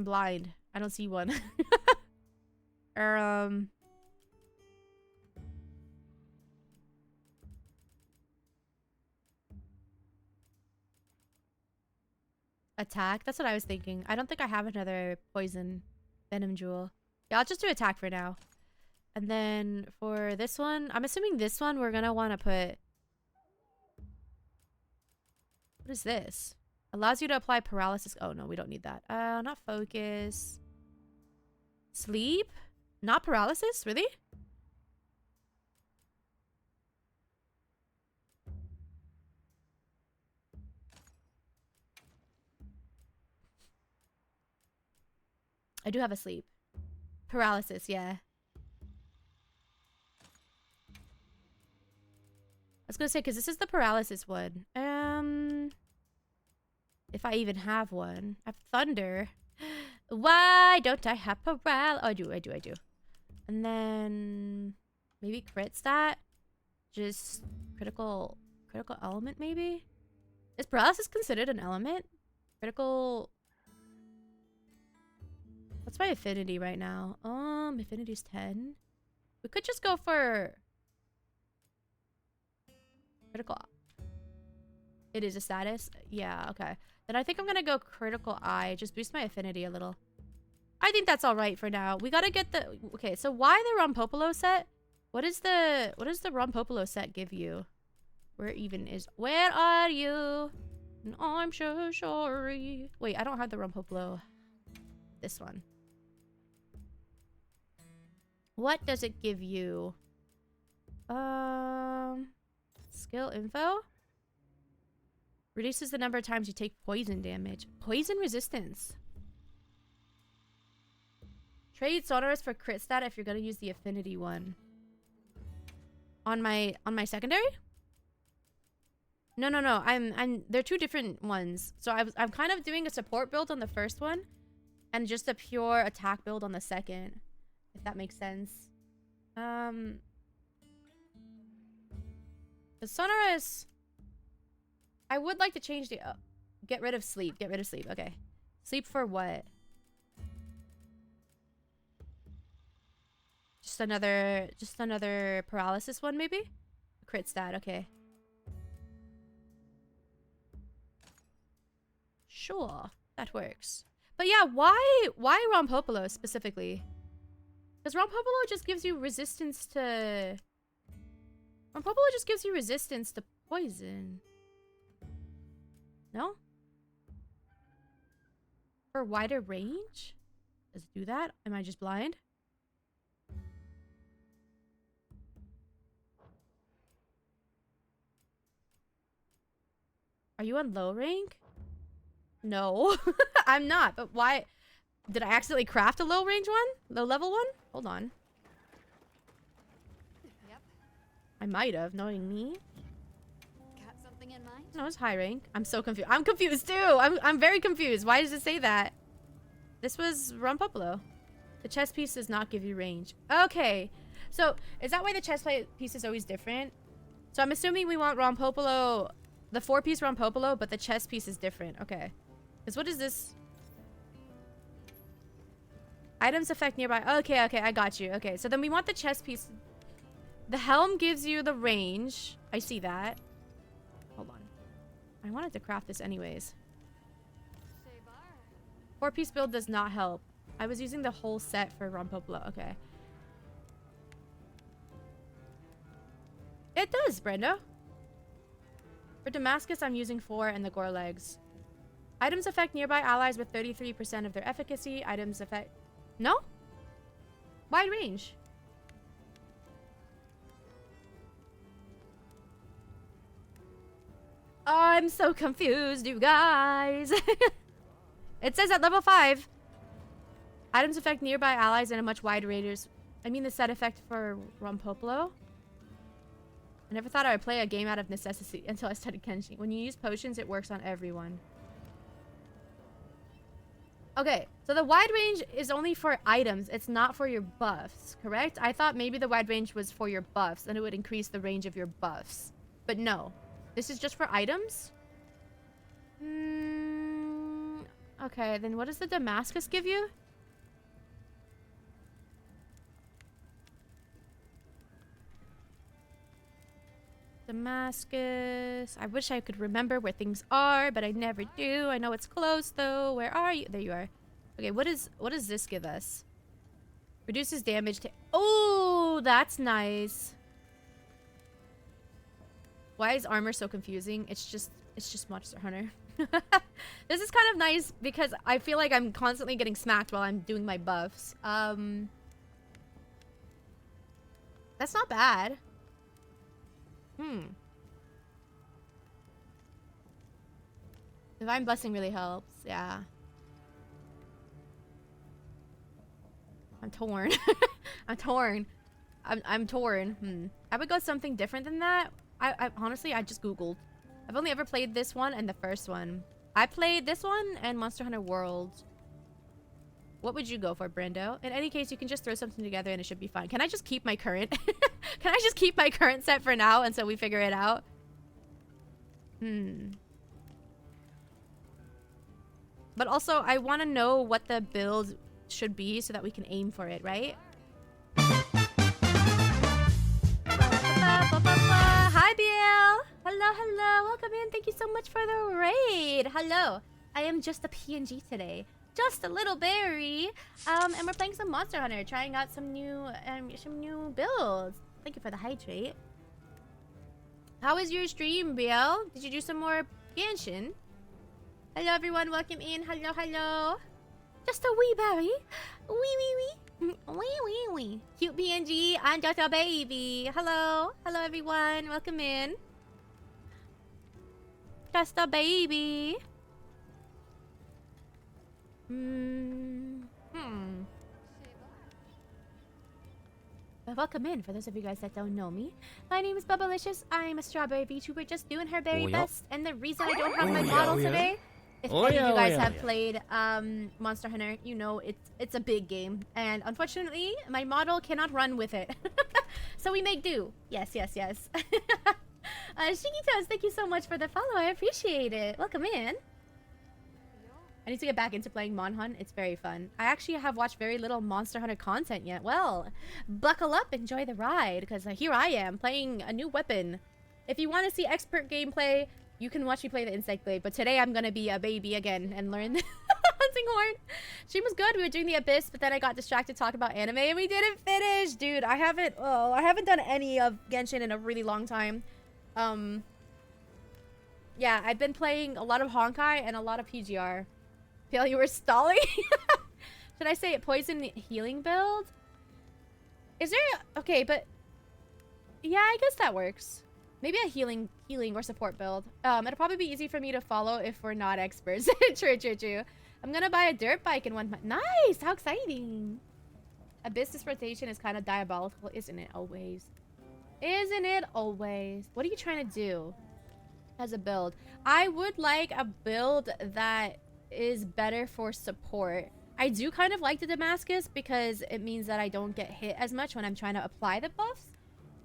[SPEAKER 1] I'm blind. I don't see one. um. Attack? That's what I was thinking. I don't think I have another poison venom jewel. Yeah, I'll just do attack for now. And then for this one, I'm assuming this one we're gonna want to put... What is this? Allows you to apply paralysis. Oh, no, we don't need that. Not focus. Sleep? Not paralysis? Really? I do have a sleep. Paralysis, yeah. I was gonna say, because this is the paralysis one. If I even have one. I have thunder. Why don't I have paralysis? Oh, I do. And then maybe crit stat. Just critical element, maybe? Is paralysis considered an element? Critical... What's my affinity right now? Affinity's 10. We could just go for critical. It is a status? Yeah, okay. Then I think I'm gonna go critical eye. Just boost my affinity a little. I think that's alright for now. We gotta get the... Okay, so why the Rompopolo set? What does the Rompopolo set give you? Where even is... Where are you? And I'm so sorry. Wait, I don't have the Rompopolo. This one. What does it give you? Skill info? Reduces the number of times you take poison damage. Poison resistance. Trade Sonorous for crit stat if you're gonna use the affinity one. On my secondary? No. They're two different ones. So I'm kind of doing a support build on the first one and just a pure attack build on the second. If that makes sense. The Sonorous... I would like to change the... get rid of sleep. Get rid of sleep. Okay. Sleep for what? Just another paralysis one, maybe? Crit stat. Okay. Sure. That works. But yeah, why Rompopolo specifically? Because Rompopolo just gives you resistance to... Rompopolo just gives you resistance to poison. No? For wider range? Does it do that? Am I just blind? Are you on low rank? No. I'm not, but why? Did I accidentally craft a low range one? Low level one? Hold on.
[SPEAKER 3] Yep.
[SPEAKER 1] I might have, knowing me.
[SPEAKER 3] Got something in mind?
[SPEAKER 1] No, it's high rank. I'm so confused. I'm confused too. I'm very confused. Why does it say that? This was Rompopolo. The chest piece does not give you range. Okay. So, is that why the chest piece is always different? So I'm assuming we want Rompopolo, the 4-piece Rompopolo, but the chest piece is different. Okay. Because what is this? Items affect nearby. Okay, I got you. Okay, so then we want the chest piece. The helm gives you the range. I see that. Hold on. I wanted to craft this anyways. 4-piece build does not help. I was using the whole set for Rompopolo. Okay. It does, Brendo. For Damascus, I'm using 4 and the gore legs. Items affect nearby allies with 33% of their efficacy. Items affect... No? Wide range. I'm so confused, you guys. It says at level 5. Items affect nearby allies in a much wider radius. I mean the set effect for Rompopolo. I never thought I would play a game out of necessity until I studied Kenshin. When you use potions, it works on everyone. Okay, so the wide range is only for items. It's not for your buffs, correct? I thought maybe the wide range was for your buffs and it would increase the range of your buffs. But no. This is just for items? Okay, then what does the Damascus give you? Damascus. I wish I could remember where things are, but I never do. I know it's close though. Where are you? There you are. Okay, what does this give us? Reduces damage to... Oh, that's nice. Why is armor so confusing? It's just Monster Hunter. This is kind of nice because I feel like I'm constantly getting smacked while I'm doing my buffs. That's not bad. Divine Blessing really helps, yeah. I'm torn. I'm torn. I'm torn. I would go something different than that. I honestly, I just Googled. I've only ever played this one and the first one. I played this one and Monster Hunter World. What would you go for, Brando? In any case, you can just throw something together and it should be fine. Can I just keep my current? Can I just keep my current set for now until we figure it out? But also, I want to know what the build should be so that we can aim for it, right? Hi, BL! Hello, hello. Welcome in. Thank you so much for the raid. Hello. I am just a PNG today. Just a little berry. And we're playing some Monster Hunter, trying out some new builds. Thank you for the hydrate. How was your stream, BL? Did you do some more Genshin? Hello, everyone. Welcome in. Hello, hello. Just a wee berry. Wee. Cute PNG. I'm just a baby. Hello. Hello, everyone. Welcome in. Just a baby. Welcome in, for those of you guys that don't know me. My name is Bubblicious. I'm a strawberry VTuber just doing her very best. And the reason I don't have my model today, if any of you guys have played Monster Hunter, you know it's a big game. And unfortunately, my model cannot run with it. So we make do. Yes. Shikitos, thank you so much for the follow. I appreciate it. Welcome in. I need to get back into playing Mon Hun. It's very fun. I actually have watched very little Monster Hunter content yet. Well, buckle up, enjoy the ride, because here I am playing a new weapon. If you want to see expert gameplay, you can watch me play the Insect Blade. But today I'm gonna be a baby again and learn the Hunting Horn. Stream was good. We were doing the Abyss, but then I got distracted talking about anime and we didn't finish, dude. I haven't done any of Genshin in a really long time. Yeah, I've been playing a lot of Honkai and a lot of PGR. Feel you were stalling? Should I say poison healing build? Is there okay, but yeah, I guess that works. Maybe a healing or support build. It'll probably be easy for me to follow if we're not experts. True. I'm gonna buy a dirt bike in 1 month. Nice! How exciting! Abyss rotation is kind of diabolical, isn't it? Always. Isn't it always? What are you trying to do as a build? I would like a build that is better for support. I do kind of like the Damascus because it means that I don't get hit as much when I'm trying to apply the buffs.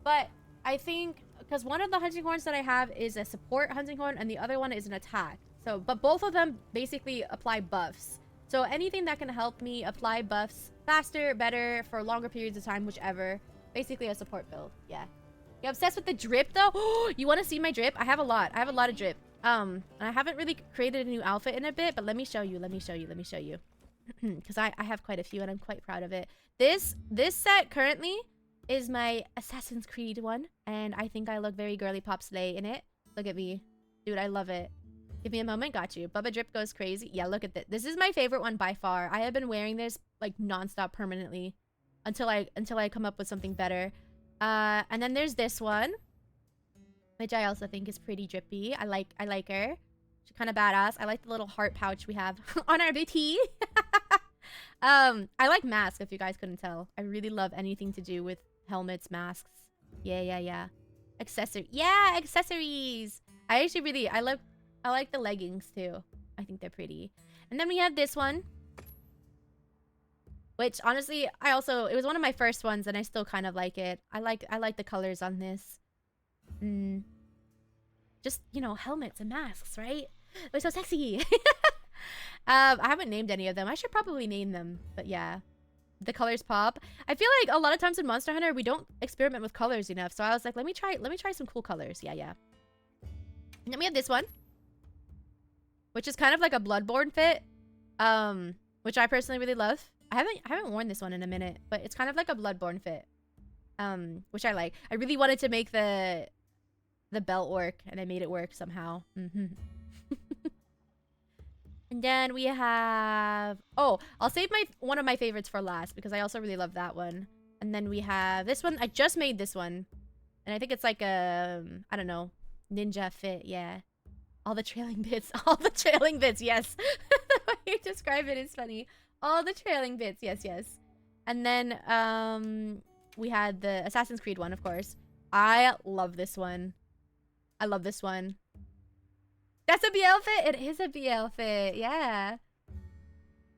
[SPEAKER 1] But I think because one of the hunting horns that I have is a support hunting horn and the other one is an attack. So, but both of them basically apply buffs. So anything that can help me apply buffs faster, better, for longer periods of time, whichever. Basically a support build. Yeah. You obsessed with the drip though? You want to see my drip? I have a lot of drip. And I haven't really created a new outfit in a bit, but let me show you. Because I have quite a few and I'm quite proud of it. This set currently is my Assassin's Creed one, and I think I look very girly pop slay in it. Look at me. Dude, I love it. Give me a moment, got you. Bubba Drip goes crazy. Yeah, look at this. This is my favorite one by far. I have been wearing this like nonstop permanently until I come up with something better. And then there's this one, which I also think is pretty drippy. I like her. She's kind of badass. I like the little heart pouch we have on our booty. I like masks, if you guys couldn't tell. I really love anything to do with helmets, masks. Yeah. Accessories. I like the leggings too. I think they're pretty. And then we have this one, which honestly, it was one of my first ones and I still kind of like it. I like the colors on this. Just, you know, helmets and masks, right? They're so sexy. I haven't named any of them. I should probably name them, but yeah. The colors pop. I feel like a lot of times in Monster Hunter, we don't experiment with colors enough. So I was like, let me try some cool colors. Yeah, yeah. And then we have this one, which is kind of like a Bloodborne fit, which I personally really love. I haven't worn this one in a minute, but it's kind of like a Bloodborne fit, which I like. I really wanted to make the belt work, and I made it work somehow. And then we have... Oh, I'll save one of my favorites for last because I also really love that one. And then we have this one. I just made this one. And I think it's like a... I don't know. Ninja fit, yeah. All the trailing bits. All the trailing bits, yes. The way you describe it is funny. All the trailing bits, yes, yes. And then we had the Assassin's Creed one, of course. I love this one. I love this one. That's a BL fit? It is a BL fit, yeah.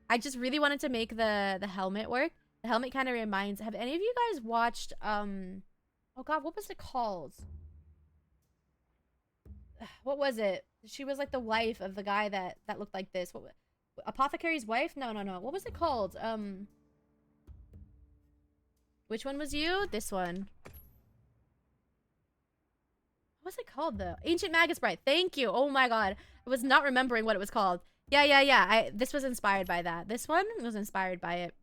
[SPEAKER 1] I just really wanted to make the helmet work. The helmet kind of reminds... Have any of you guys watched, oh god, what was it called? What was it? She was like the wife of the guy that looked like this. What, Apothecary's wife? No, no, no. What was it called? Which one was you? This one. What's it called though? Ancient Magus Bride. Thank you. Oh my god. I was not remembering what it was called. Yeah, yeah, yeah. This was inspired by that. This one was inspired by it.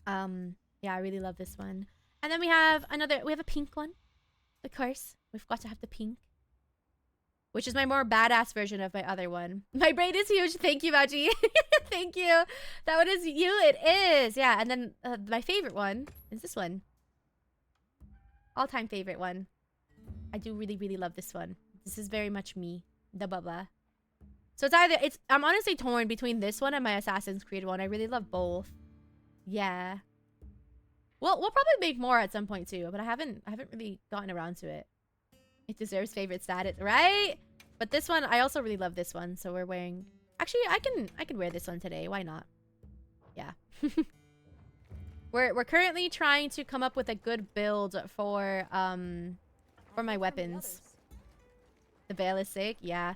[SPEAKER 1] Yeah, I really love this one. And then we have a pink one. Of course. We've got to have the pink. Which is my more badass version of my other one. My brain is huge. Thank you, Maji. Thank you. That one is you. It is. Yeah, and then my favorite one is this one. All-time favorite one. I do really, really love this one. This is very much me. The Bubba. So I'm honestly torn between this one and my Assassin's Creed one. I really love both. Yeah. Well, we'll probably make more at some point too, but I haven't really gotten around to it. It deserves favorite status, right? But this one, I also really love this one. So we're wearing... Actually, I can wear this one today. Why not? Yeah. We're currently trying to come up with a good build for my weapons. The veil is sick, yeah.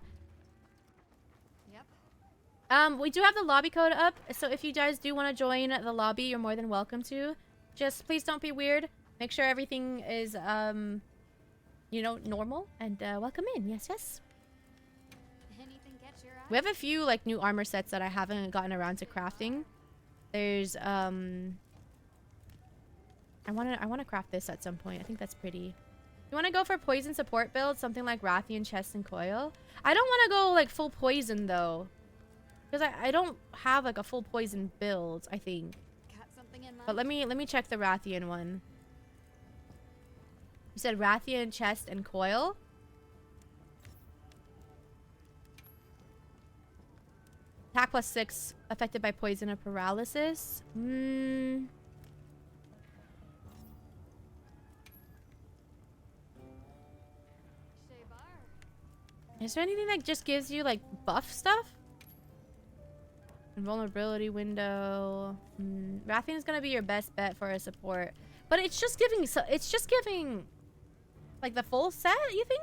[SPEAKER 3] Yep.
[SPEAKER 1] We do have the lobby code up, so if you guys do want to join the lobby, you're more than welcome to. Just please don't be weird. Make sure everything is you know, normal, and welcome in. Yes, yes.
[SPEAKER 3] Anything catch your eye?
[SPEAKER 1] We have a few like new armor sets that I haven't gotten around to crafting. There's I want to craft this at some point. I think that's pretty. You want to go for poison support build, something like Rathian chest and coil? I don't want to go like full poison though, because I don't have like a full poison build, I think.
[SPEAKER 3] Got something in mind?
[SPEAKER 1] But let me check the Rathian one. You said Rathian chest and coil? Attack +6 affected by poison or paralysis. Is there anything that just gives you like buff stuff? Invulnerability window. Rathian is gonna be your best bet for a support, but it's just giving like the full set, you think?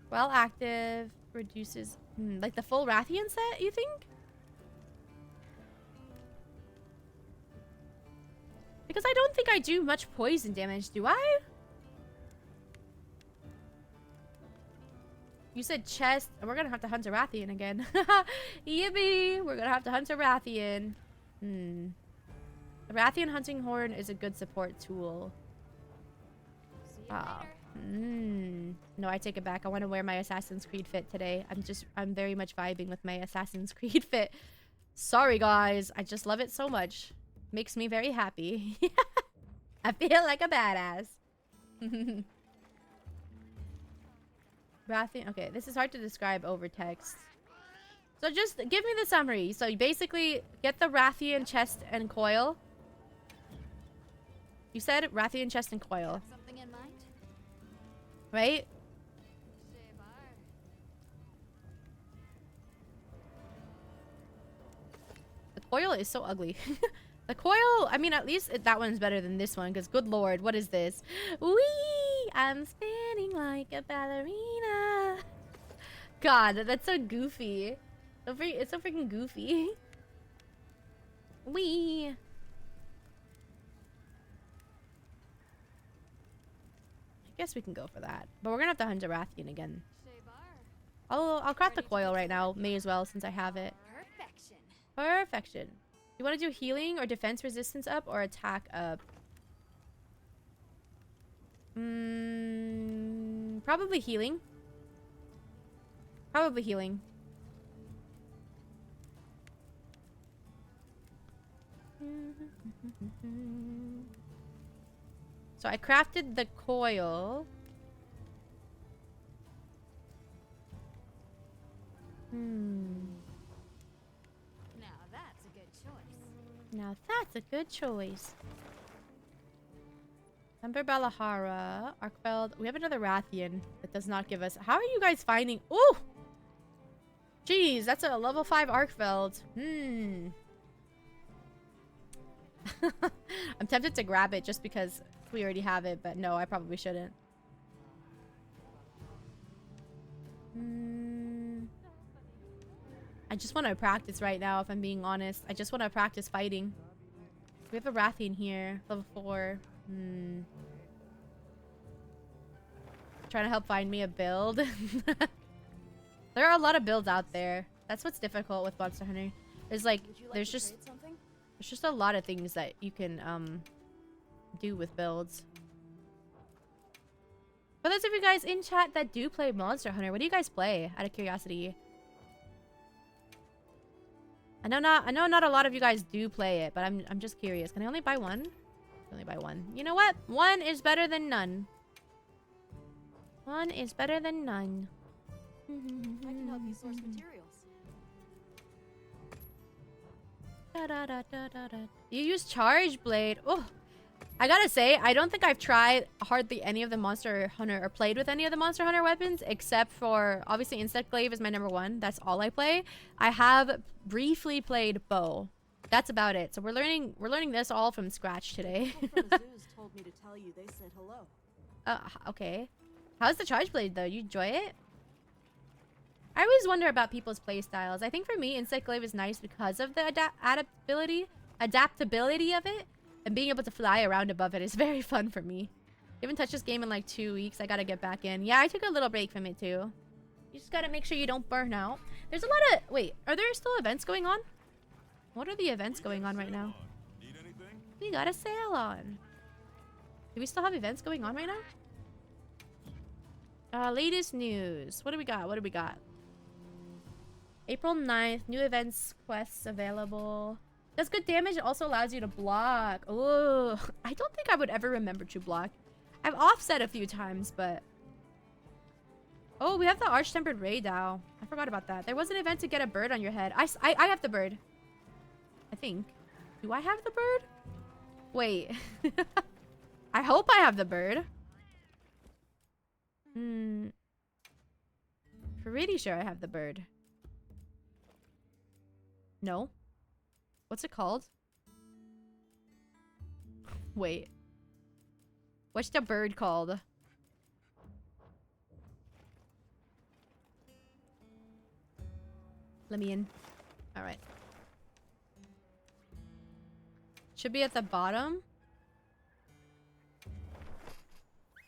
[SPEAKER 1] Well, active reduces like the full Rathian set, you think? Because I don't think I do much poison damage, do I? You said chest. We're gonna have to hunt a Rathian again. Yippee! We're gonna have to hunt a Rathian. The Rathian hunting horn is a good support tool.
[SPEAKER 3] See you later.
[SPEAKER 1] No, I take it back. I want to wear my Assassin's Creed fit today. I'm very much vibing with my Assassin's Creed fit. Sorry, guys. I just love it so much. Makes me very happy. I feel like a badass. Rathian. Okay, this is hard to describe over text. So just give me the summary. So you basically get the Rathian chest and coil. You said Rathian chest and coil,
[SPEAKER 3] Got something in mind?
[SPEAKER 1] right? The coil is so ugly. The coil, I mean, at least that one's better than this one, because good lord, what is this? Wee! I'm spinning like a ballerina. God, that's so goofy. It's so freaking goofy. Wee. I guess we can go for that. But we're gonna have to hunt a Rathian again. I'll craft the coil right now. May as well since I have it.
[SPEAKER 3] Perfection.
[SPEAKER 1] Perfection. You want to do healing or defense resistance up or attack up? Probably healing. Probably healing. So I crafted the coil.
[SPEAKER 3] Now that's a good choice.
[SPEAKER 1] Now that's a good choice. Ember Balahara, Arkfeld. We have another Rathian that does not give us. How are you guys finding? Ooh! Jeez, that's a level 5 Arkfeld. I'm tempted to grab it just because we already have it, but no, I probably shouldn't. I just want to practice right now, if I'm being honest. I just want to practice fighting. We have a Rathian here, level 4. Trying to help find me a build. There are a lot of builds out there. That's what's difficult with Monster Hunter. There's like, there's just a lot of things that you can do with builds. For those of you guys in chat that do play Monster Hunter, what do you guys play? Out of curiosity. I know not a lot of you guys do play it, but I'm just curious. Can I only buy one? Only buy one. You know what? One is better than none. One is better than none.
[SPEAKER 4] I can help you source materials.
[SPEAKER 1] You use Charge Blade. Oh, I gotta say, I don't think I've tried hardly any of the Monster Hunter or played with any of the Monster Hunter weapons except for obviously Insect Glaive is my #1. That's all I play. I have briefly played Bow. That's about it. So we're learning this all from scratch today.
[SPEAKER 4] People from the zoos told me to tell you they said hello.
[SPEAKER 1] Okay. How's the Charge Blade though? You enjoy it? I always wonder about people's play styles. I think for me, Insect Glaive is nice because of the adaptability of it, and being able to fly around above it is very fun for me. I haven't touched this game in like 2 weeks. I gotta get back in. Yeah, I took a little break from it too. You just gotta make sure you don't burn out. There's a lot of... Wait, are there still events going on? What are the events going on right now?
[SPEAKER 2] Need anything?
[SPEAKER 1] We got a sale on. Do we still have events going on right now? Latest news. What do we got? What do we got? April 9th. New events, quests available. Does good damage. It also allows you to block. Oh, I don't think I would ever remember to block. I've offset a few times, but... Oh, we have the Arch-Tempered Ray Dow. I forgot about that. There was an event to get a bird on your head. I have the bird. I think. Do I have the bird? Wait. I hope I have the bird. Pretty sure I have the bird. No. What's it called? Wait. What's the bird called? Let me in. Alright. Should be at the bottom.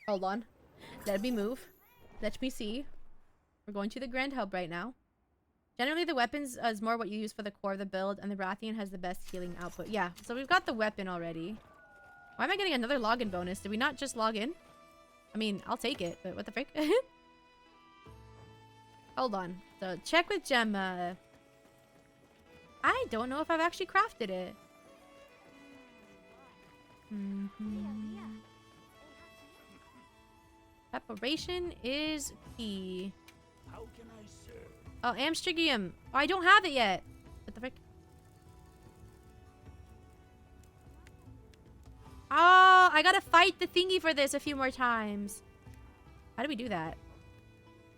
[SPEAKER 1] Hold on. Let me move. Let me see. We're going to the Grand Hub right now. Generally, the weapons is more what you use for the core of the build, and the Rathian has the best healing output. Yeah, so we've got the weapon already. Why am I getting another login bonus? Did we not just log in? I mean, I'll take it, but what the frick? Hold on. So, check with Gemma. I don't know if I've actually crafted it. Preparation is key.
[SPEAKER 2] How can I serve?
[SPEAKER 1] Oh, Amstrigium. Oh, I don't have it yet. What the frick? Oh, I gotta fight the thingy for this a few more times. How do we do that?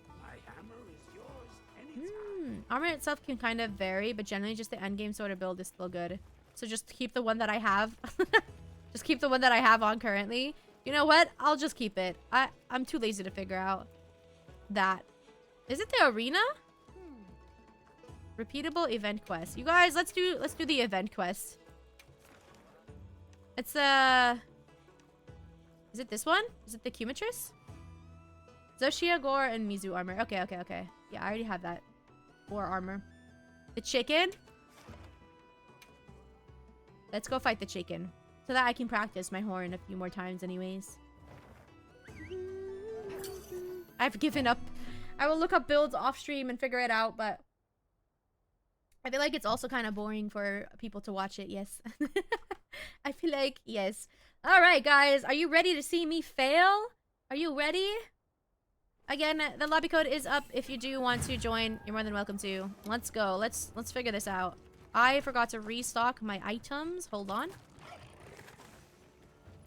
[SPEAKER 2] My hammer is yours anytime.
[SPEAKER 1] Armor itself can kind of vary, but generally just the endgame sort of build is still good. So just keep the one that I have. Just keep the one that I have on currently. You know what? I'll just keep it. I'm too lazy to figure out that. Is it the arena? Repeatable event quest. You guys, let's do the event quest. It's is it this one? Is it the Cumatrice? Zoshia, Gore, and Mizu armor. Okay, okay, okay. Yeah, I already have that. Gore armor. The chicken. Let's go fight the chicken. So that I can practice my horn a few more times anyways. I've given up. I will look up builds off stream and figure it out, but I feel like it's also kind of boring for people to watch it, yes. I feel like, yes. Alright, guys. Are you ready to see me fail? Are you ready? Again, the lobby code is up. If you do want to join, you're more than welcome to. Let's go. Let's figure this out. I forgot to restock my items. Hold on.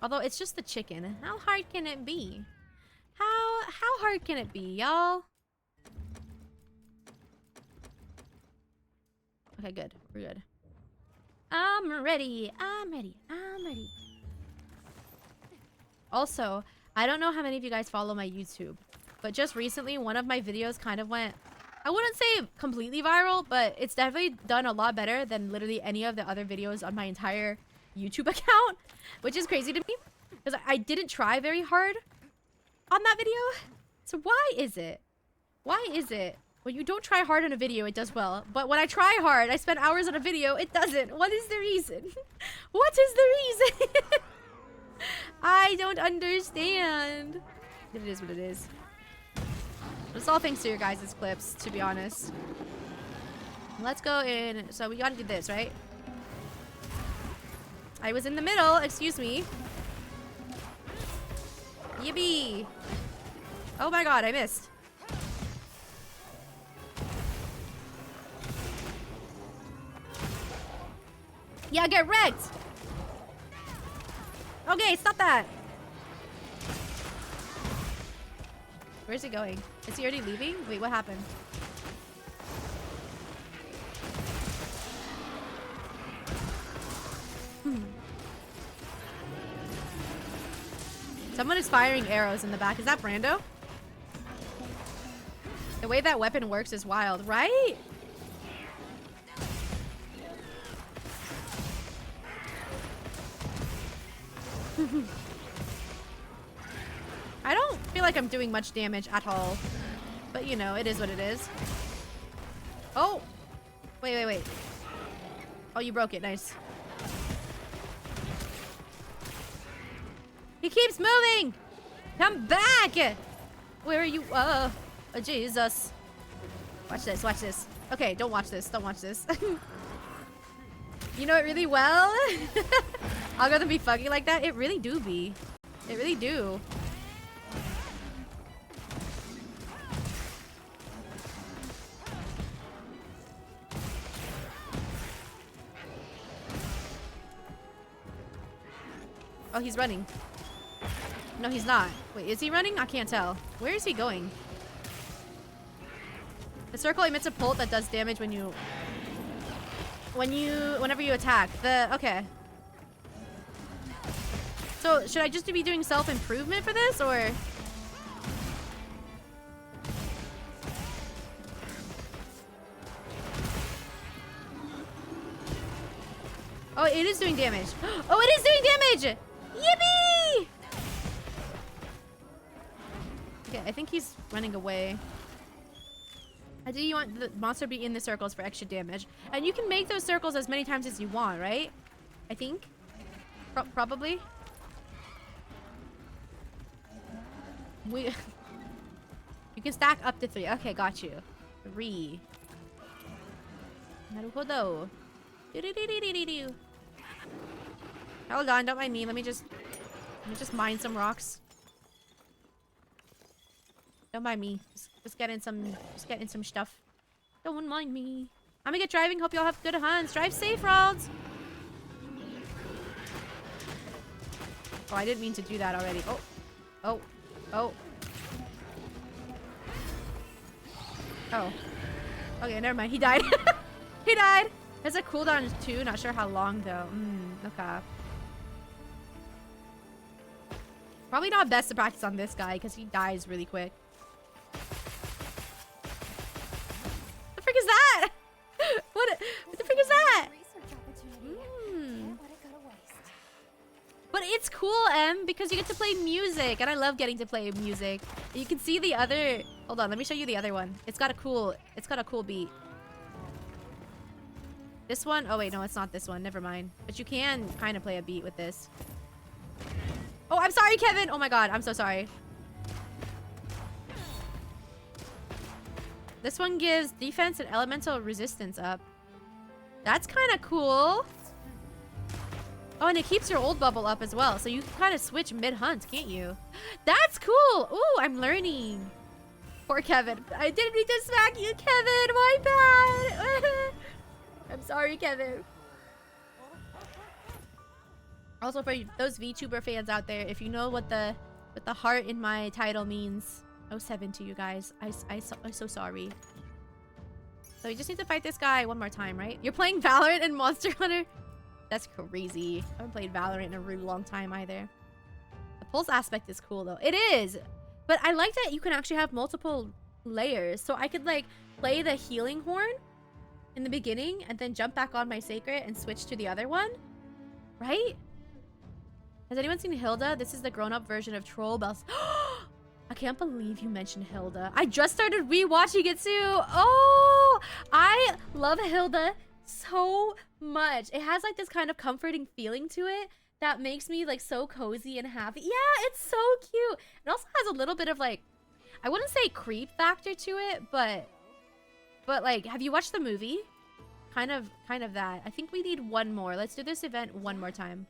[SPEAKER 1] Although, it's just the chicken. How hard can it be? How hard can it be, y'all? Okay, good. We're good. I'm ready. I'm ready. I'm ready. Also, I don't know how many of you guys follow my YouTube, but just recently, one of my videos kind of went, I wouldn't say completely viral, but it's definitely done a lot better than literally any of the other videos on my entire YouTube account, which is crazy to me, because I didn't try very hard on that video. So why is it? Why is it? When you don't try hard on a video, it does well. But when I try hard, I spend hours on a video, it doesn't. What is the reason? What is the reason? I don't understand. It is what it is. It's all thanks to your guys' clips, to be honest. Let's go in. So we gotta do this, right? I was in the middle, excuse me. Yippee. Oh my god, I missed. Yeah, get wrecked! Okay, stop that! Where's he going? Is he already leaving? Wait, what happened? Someone is firing arrows in the back. Is that Brando? The way that weapon works is wild, right? I don't feel like I'm doing much damage at all. But you know, it is what it is. Oh! Wait, wait, wait. Oh, you broke it. Nice. He keeps moving! Come back! Where are you? Oh, Jesus. Watch this, watch this. Okay, don't watch this. Don't watch this. You know it really well? Algorithm be fucking like that? It really do be. It really do. Oh, he's running. No, he's not. Wait, is he running? I can't tell. Where is he going? The circle emits a pulse that does damage whenever you attack. Okay. So, should I just be doing self-improvement for this, or? Oh, it is doing damage. Oh, it is doing damage! Yippee! Okay, I think he's running away. Do you want the monster to be in the circles for extra damage? And you can make those circles as many times as you want, right? I think. Probably. You can stack up to 3. Okay, got you. 3. Naruhodo. Do-do-do-do-do-do. Hold on, don't mind me. Let me just mine some rocks. Don't mind me. Just get in some stuff. Don't mind me. I'm gonna get driving. Hope y'all have good hunts. Drive safe, Ralds. Oh, I didn't mean to do that already. Oh. Oh. Oh. Oh. Okay, never mind. He died. He died. There's a cooldown too. Not sure how long though. Okay. Probably not best to practice on this guy because he dies really quick. cool, Em, because you get to play music, and I love getting to play music. You can see the other. Hold on, let me show you the other one. It's got a cool beat. This one? Oh wait, no, it's not this one. Never mind. But you can kind of play a beat with this. Oh, I'm sorry, Kevin. Oh my god, I'm so sorry. This one gives defense and elemental resistance up. That's kind of cool. Oh, and it keeps your old bubble up as well. So you can kind of switch mid-hunt, can't you? That's cool. Ooh, I'm learning. Poor Kevin. I didn't mean to smack you, Kevin. My bad. I'm sorry, Kevin. Also, for those VTuber fans out there, if you know what the heart in my title means, 07 to you guys. I'm so sorry. So we just need to fight this guy one more time, right? You're playing Valorant and Monster Hunter? That's crazy. I haven't played Valorant in a really long time either. The pulse aspect is cool though. It is! But I like that you can actually have multiple layers. So I could like play the healing horn in the beginning and then jump back on my sacred and switch to the other one. Right? Has anyone seen Hilda? This is the grown-up version of Troll Bells. I can't believe you mentioned Hilda. I just started rewatching it too. Oh, I love Hilda so much. It has like this kind of comforting feeling to it that makes me like so cozy and happy. Yeah, it's so cute. It also has a little bit of like, I wouldn't say creep factor to it, but like, have you watched the movie? Kind of that. I think we need one more. Let's do this event one more time.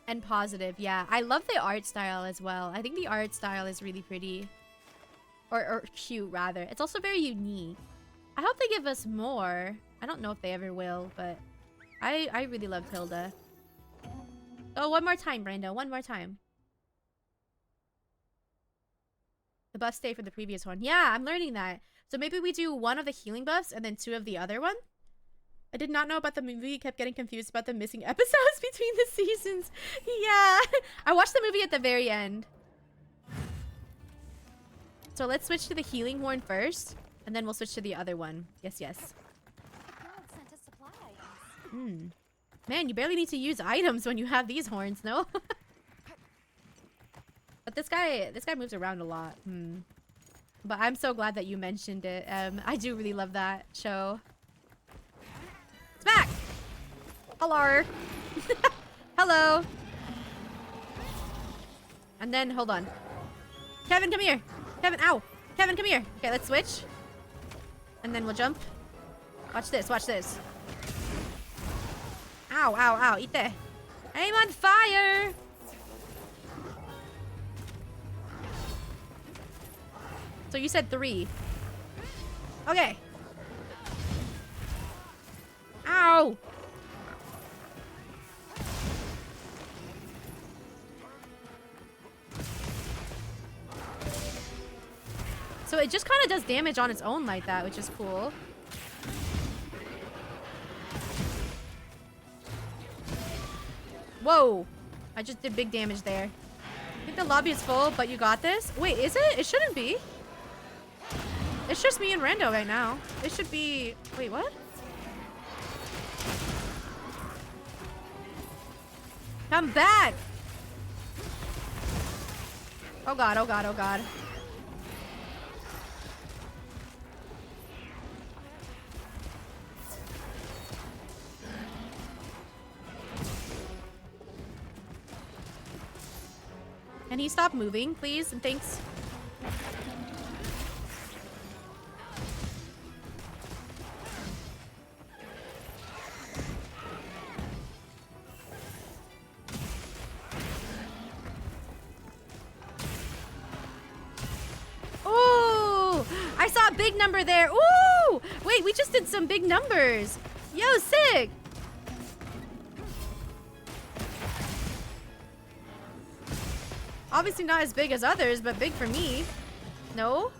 [SPEAKER 1] And positive, yeah. I love the art style as well. I think the art style is really pretty. Or cute, rather. It's also very unique. I hope they give us more. I don't know if they ever will, but I really loved Hilda. Oh, one more time, Brando. One more time. The buff stay for the previous one. Yeah, I'm learning that. So maybe we do one of the healing buffs and then two of the other one? I did not know about the movie. Kept getting confused about the missing episodes between the seasons. Yeah. I watched the movie at the very end. So let's switch to the healing horn first. And then we'll switch to the other one. Yes, yes. Man, you barely need to use items when you have these horns, no? But this guy moves around a lot. But I'm so glad that you mentioned it. I do really love that show. Smack! Hello. Hello. And then, hold on. Kevin, come here. Kevin, ow. Kevin, come here. Okay, let's switch. And then we'll jump. Watch this, watch this. Ow, ow, ow. Eat that. I'm on fire. So you said 3. Okay. Ow! So it just kind of does damage on its own like that, which is cool. Whoa! I just did big damage there. I think the lobby is full, but you got this? Wait, is it? It shouldn't be. It's just me and Rando right now. It should be... Wait, what? Come back! Oh god, oh god, oh god. Can he stop moving, please? And thanks. Big number there. Ooh! Wait, we just did some big numbers. Yo, sick! Obviously not as big as others, but big for me. No?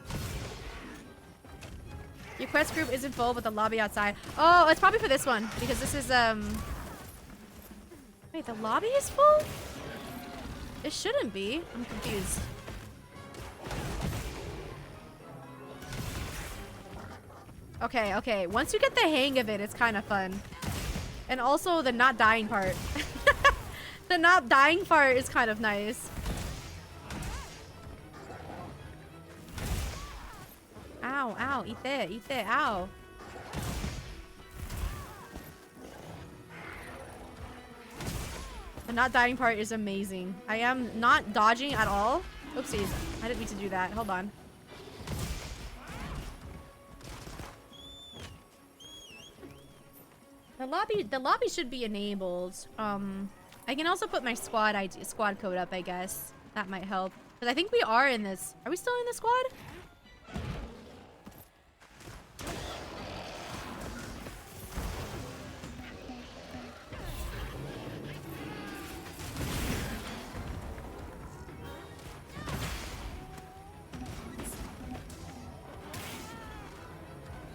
[SPEAKER 1] Your quest group isn't full, but the lobby outside. Oh, it's probably for this one. Because this is, Wait, the lobby is full? It shouldn't be. I'm confused. Okay, okay. Once you get the hang of it, it's kind of fun. And also the not dying part. The not dying part is kind of nice. Ow, ow, eat that, ow. The not dying part is amazing. I am not dodging at all. Oopsies, I didn't mean to do that. Hold on. The lobby should be enabled. I can also put my squad code up, I guess. That might help. Because I think we are in this. Are we still in the squad?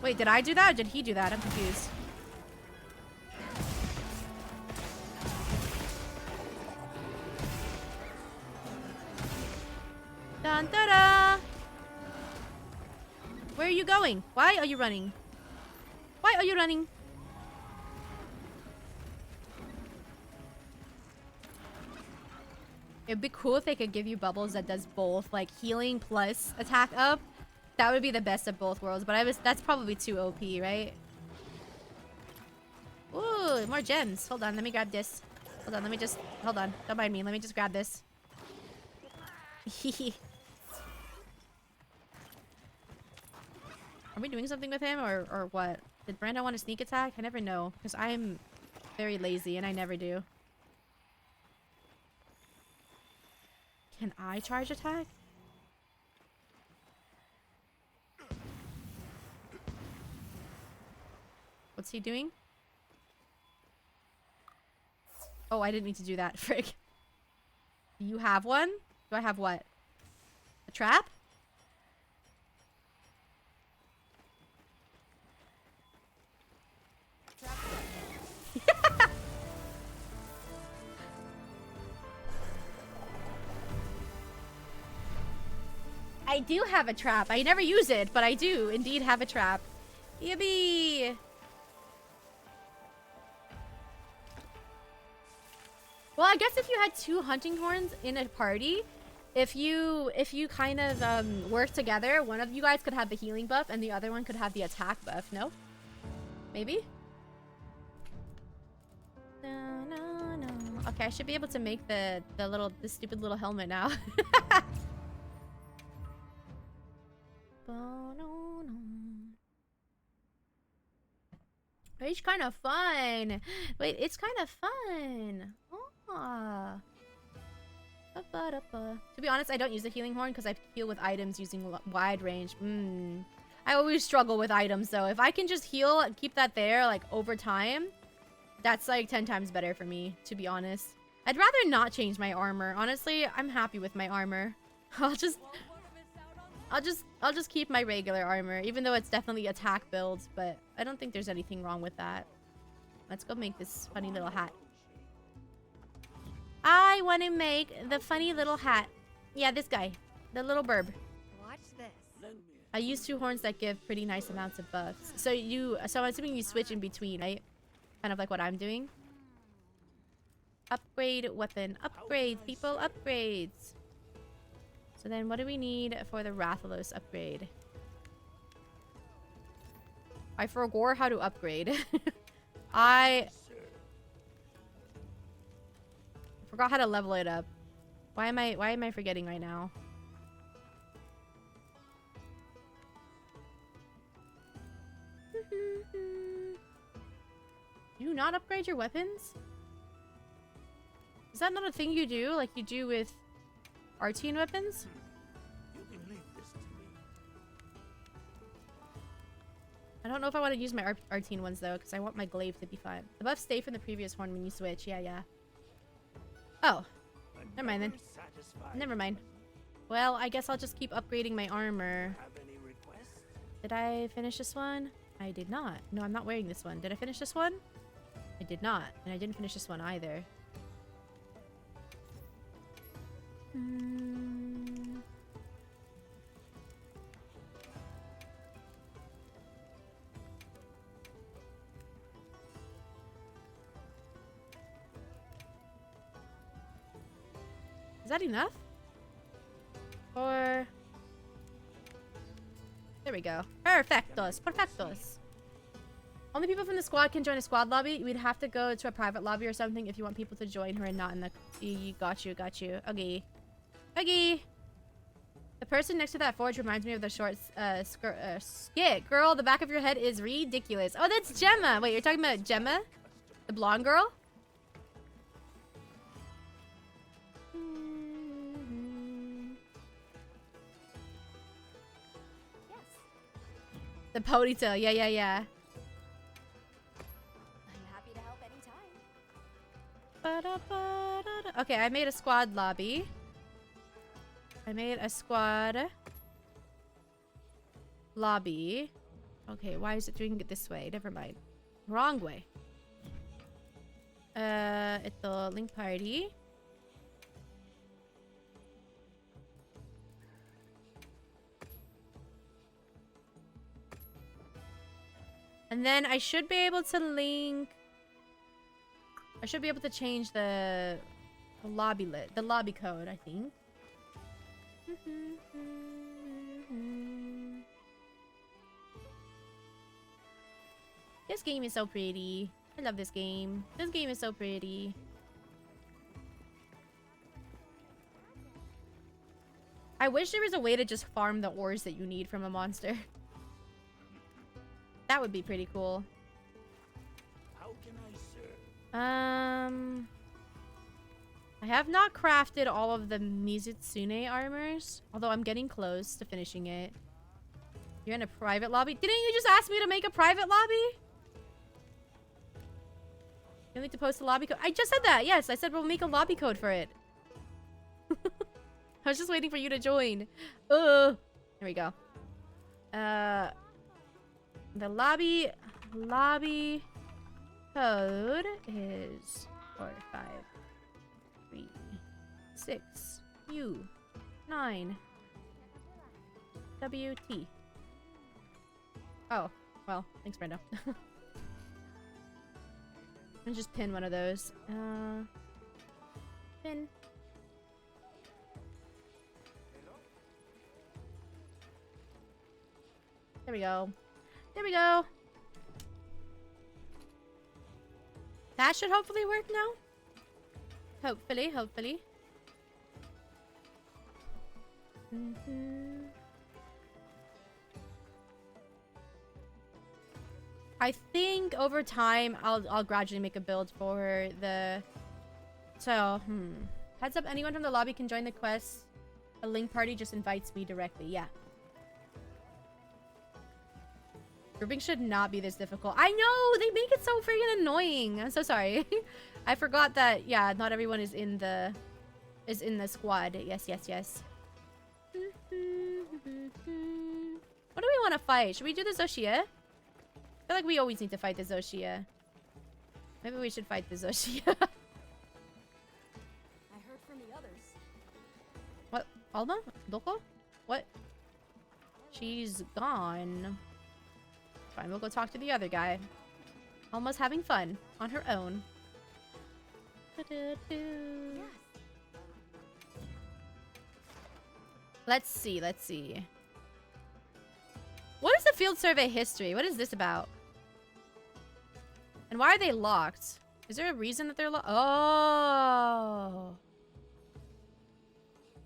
[SPEAKER 1] Wait, did I do that or did he do that? I'm confused. Dun da da! Where are you going? Why are you running? Why are you running? It'd be cool if they could give you bubbles that does both, like healing plus attack up. That would be the best of both worlds, but that's probably too OP, right? Ooh, more gems. Hold on, let me grab this. Hold on, hold on. Don't mind me. Let me just grab this. Are we doing something with him or what? Did Brando want a sneak attack? I never know, because I'm very lazy and I never do. Can I charge attack? What's he doing? Oh, I didn't need to do that. Frick. Do you have one? Do I have what? A trap? I do have a trap. I never use it, but I do indeed have a trap. Yippee! Well, I guess if you had 2 hunting horns in a party, if you kind of work together, one of you guys could have the healing buff and the other one could have the attack buff. No? Maybe? No, no, no. Okay, I should be able to make the stupid little helmet now. It's kind of fun. Wait, it's kind of fun. Ah. To be honest, I don't use the healing horn because I heal with items using wide range. I always struggle with items, though. If I can just heal and keep that there, like, over time, that's, like, 10 times better for me, to be honest. I'd rather not change my armor. Honestly, I'm happy with my armor. I'll just keep my regular armor, even though it's definitely attack builds, but I don't think there's anything wrong with that. Let's go make this funny little hat. I want to make the funny little hat. Yeah, this guy. The little burb.
[SPEAKER 3] Watch this.
[SPEAKER 1] I use 2 horns that give pretty nice amounts of buffs. So I'm assuming you switch in between, right? Kind of like what I'm doing. Upgrade weapon. Upgrades, people. Upgrades. So then what do we need for the Rathalos upgrade? I forgot how to upgrade. I forgot how to level it up. Why am I forgetting right now? Do you not upgrade your weapons? Is that not a thing you do, like you do with Artine weapons?
[SPEAKER 2] You can leave this to me.
[SPEAKER 1] I don't know if I want to use my Artine ones though, because I want my glaive to be fine. The buffs stay from the previous horn when you switch. Yeah. Oh. Never mind then. Never mind. Well, I guess I'll just keep upgrading my armor.
[SPEAKER 2] Have any requests?
[SPEAKER 1] Did I finish this one? I did not. No, I'm not wearing this one. Did I finish this one? I did not. And I didn't finish this one either. that enough? Or... There we go. Perfectos. Perfectos. Only people from the squad can join a squad lobby. We'd have to go to a private lobby or something if you want people to join who are not in the... Got you. Okay. Okay. The person next to that forge reminds me of the short skit. Girl, the back of your head is ridiculous. Oh, that's Gemma. Wait, you're talking about Gemma? The blonde girl?
[SPEAKER 3] Yes.
[SPEAKER 1] The ponytail. Yeah.
[SPEAKER 3] I'm happy to help anytime.
[SPEAKER 1] Ba-da-ba-da-da. Okay, I made a squad lobby. I made a squad lobby. Okay, why is it doing it this way? Never mind. Wrong way. Ito, link party. And then I should be able to link... I should be able to change the lobby code, I think. This game is so pretty. I love this game. This game is so pretty. I wish there was a way to just farm the ores that you need from a monster. That would be pretty cool.
[SPEAKER 2] How can I serve?
[SPEAKER 1] I have not crafted all of the Mizutsune armors, although I'm getting close to finishing it. You're in a private lobby? Didn't you just ask me to make a private lobby? You need to post a lobby code. I just said that. Yes, I said we'll make a lobby code for it. I was just waiting for you to join. There we go. The lobby code is 453 6U9 WT. Oh, well, thanks, Brenda. And just pin one of those. Pin. There we go. There we go. That should hopefully work now. Hopefully. I think over time I'll gradually make a build for the... So, heads up, anyone from the lobby can join the quest. A link party just invites me directly. Yeah. Grouping should not be this difficult. I know! They make it so freaking annoying. I'm so sorry. I forgot that, yeah, not everyone is in the squad. Yes. What do we want to fight? Should we do the Zoshia? I feel like we always need to fight the Zoshia. Maybe we should fight the Zoshia.
[SPEAKER 4] I heard from the others.
[SPEAKER 1] What? Alma? Doko? What? She's gone. Fine, we'll go talk to the other guy. Alma's having fun on her own.
[SPEAKER 3] Yes.
[SPEAKER 1] Let's see. What is the field survey history? What is this about? And why are they locked? Is there a reason that they're locked? Oh.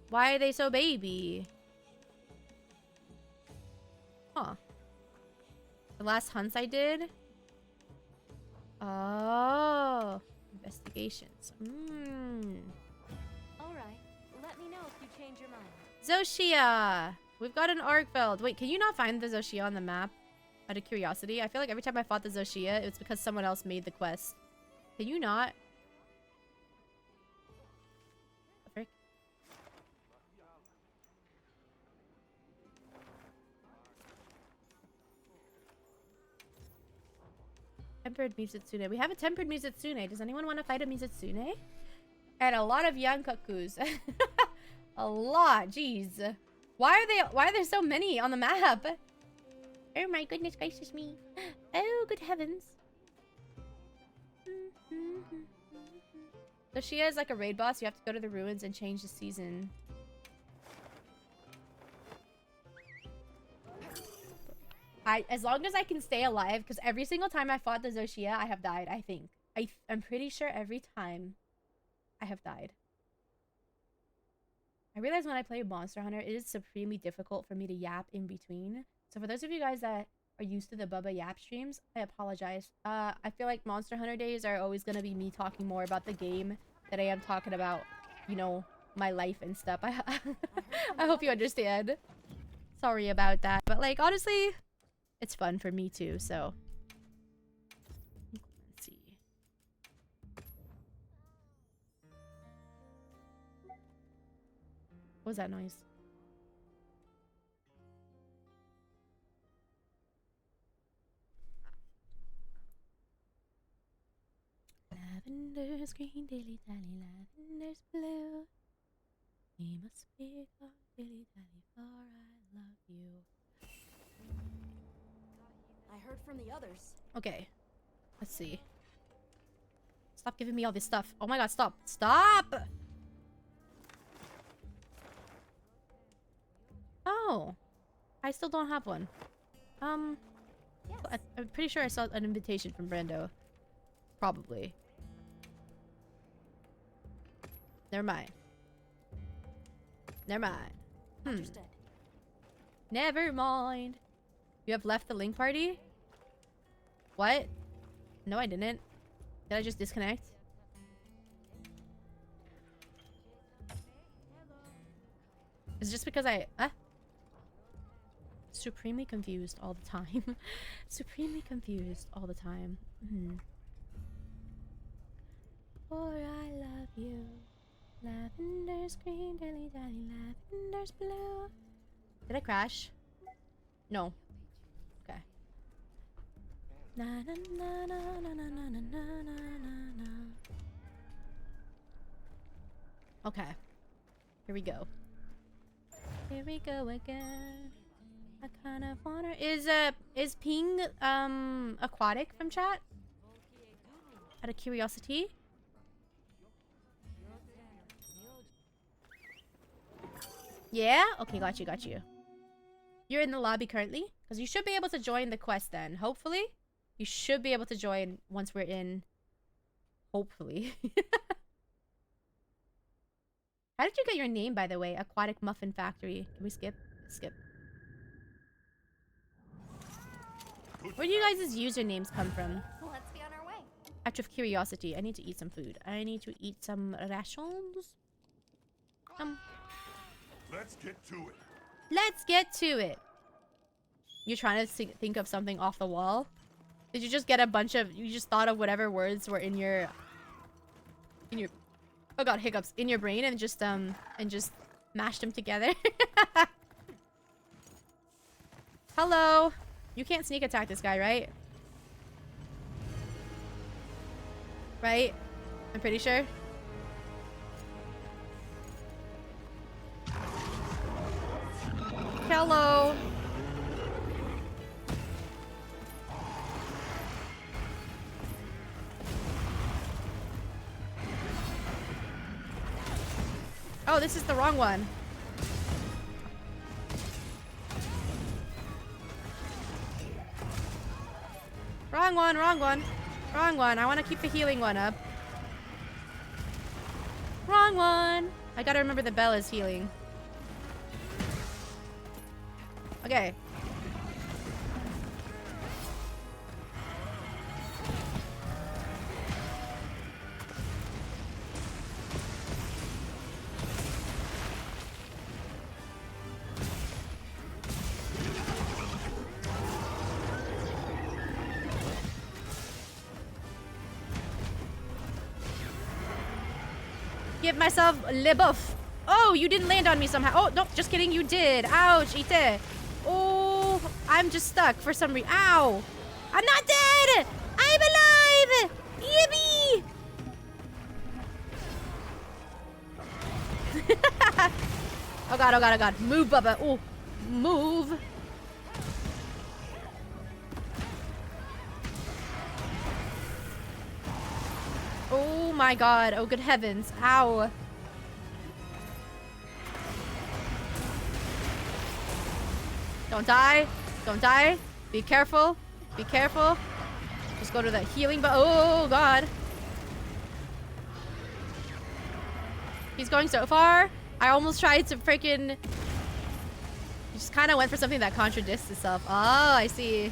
[SPEAKER 1] Why are they so baby? Huh. The last hunts I did? Oh. Investigations.
[SPEAKER 3] Alright. Let me know if you change your mind.
[SPEAKER 1] Zoshia! We've got an Arkfeld. Wait, can you not find the Zoshia on the map? Out of curiosity? I feel like every time I fought the Zoshia, it was because someone else made the quest. Can you not? The frick? Tempered Mizutsune. We have a tempered Mizutsune. Does anyone want to fight a Mizutsune? And a lot of Yankakus. A lot. Jeez. Why are there so many on the map? Oh my goodness gracious me. Oh, good heavens. Zoshia is like a raid boss. You have to go to the ruins and change the season. As long as I can stay alive, because every single time I fought the Zoshia, I have died, I think. I'm pretty sure every time I have died. I realize when I play Monster Hunter, it is supremely difficult for me to yap in between. So for those of you guys that are used to the Bubba Yap streams, I apologize. I feel like Monster Hunter days are always gonna be me talking more about the game than I am talking about, you know, my life and stuff. I hope you understand. Sorry about that. But like, honestly, it's fun for me too, so. Let's see. What was that noise? Lavender's green, dilly dally, lavender's blue. We must speak of dilly dally, for I love you.
[SPEAKER 4] I heard from the others.
[SPEAKER 1] Okay, let's see. Stop giving me all this stuff. Oh my god, stop. Stop! Oh, I still don't have one.
[SPEAKER 3] Yes.
[SPEAKER 1] I'm pretty sure I saw an invitation from Brando. Probably. Never mind. Never mind.
[SPEAKER 4] Understood.
[SPEAKER 1] Never mind. You have left the Link party? What? No, I didn't. Did I just disconnect? It's just because I... Supremely confused all the time. Supremely confused all the time. For I love you. Lavender's green, dilly dally, lavender's blue. Did I crash? No. Okay. Na na na na na na na na na na. Okay. Here we go. Here we go again. I kind of wanna. Is Ping aquatic from chat? Out of curiosity. Yeah? Okay, got you, got you. You're in the lobby currently? Because you should be able to join the quest then. Hopefully. You should be able to join once we're in. Hopefully. How did you get your name, by the way? Aquatic Muffin Factory. Can we skip? Skip. Where do you guys' usernames come from?
[SPEAKER 3] Let's be on our way.
[SPEAKER 1] Out of curiosity, I need to eat some food. I need to eat some rations.
[SPEAKER 2] Let's get to it.
[SPEAKER 1] Let's get to it. You're trying to think of something off the wall? Did you just get a bunch of... You just thought of whatever words were in your... Oh god, hiccups. In your brain and just mashed them together? Hello. You can't sneak attack this guy, right? Right? I'm pretty sure. Hello. Oh, this is the wrong one. Wrong one, wrong one. Wrong one. I want to keep the healing one up. Wrong one. I gotta remember the bell is healing. Okay. Give myself le buff. Oh, you didn't land on me somehow. Oh, no, just kidding. You did. Ouch, ite. Oh, I'm just stuck for some reason. Ow. I'm not dead. I'm alive. Yippee. Oh, God, oh, God, oh, God. Move, Bubba. Oh, move. Oh, my god. Oh, good heavens. Ow. Don't die. Don't die. Be careful. Be careful. Just go to the healing oh god. He's going so far. I almost tried to freaking... He just kind of went for something that contradicts itself. Oh, I see.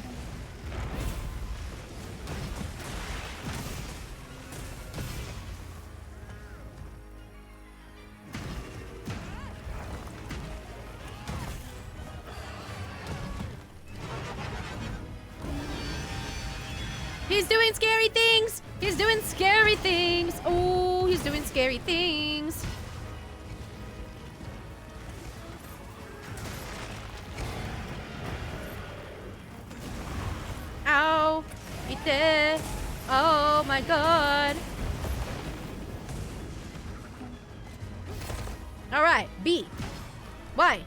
[SPEAKER 1] He's doing scary things! He's doing scary things! Oh, he's doing scary things! Ow! Ite! Oh my god! Alright, B. Y.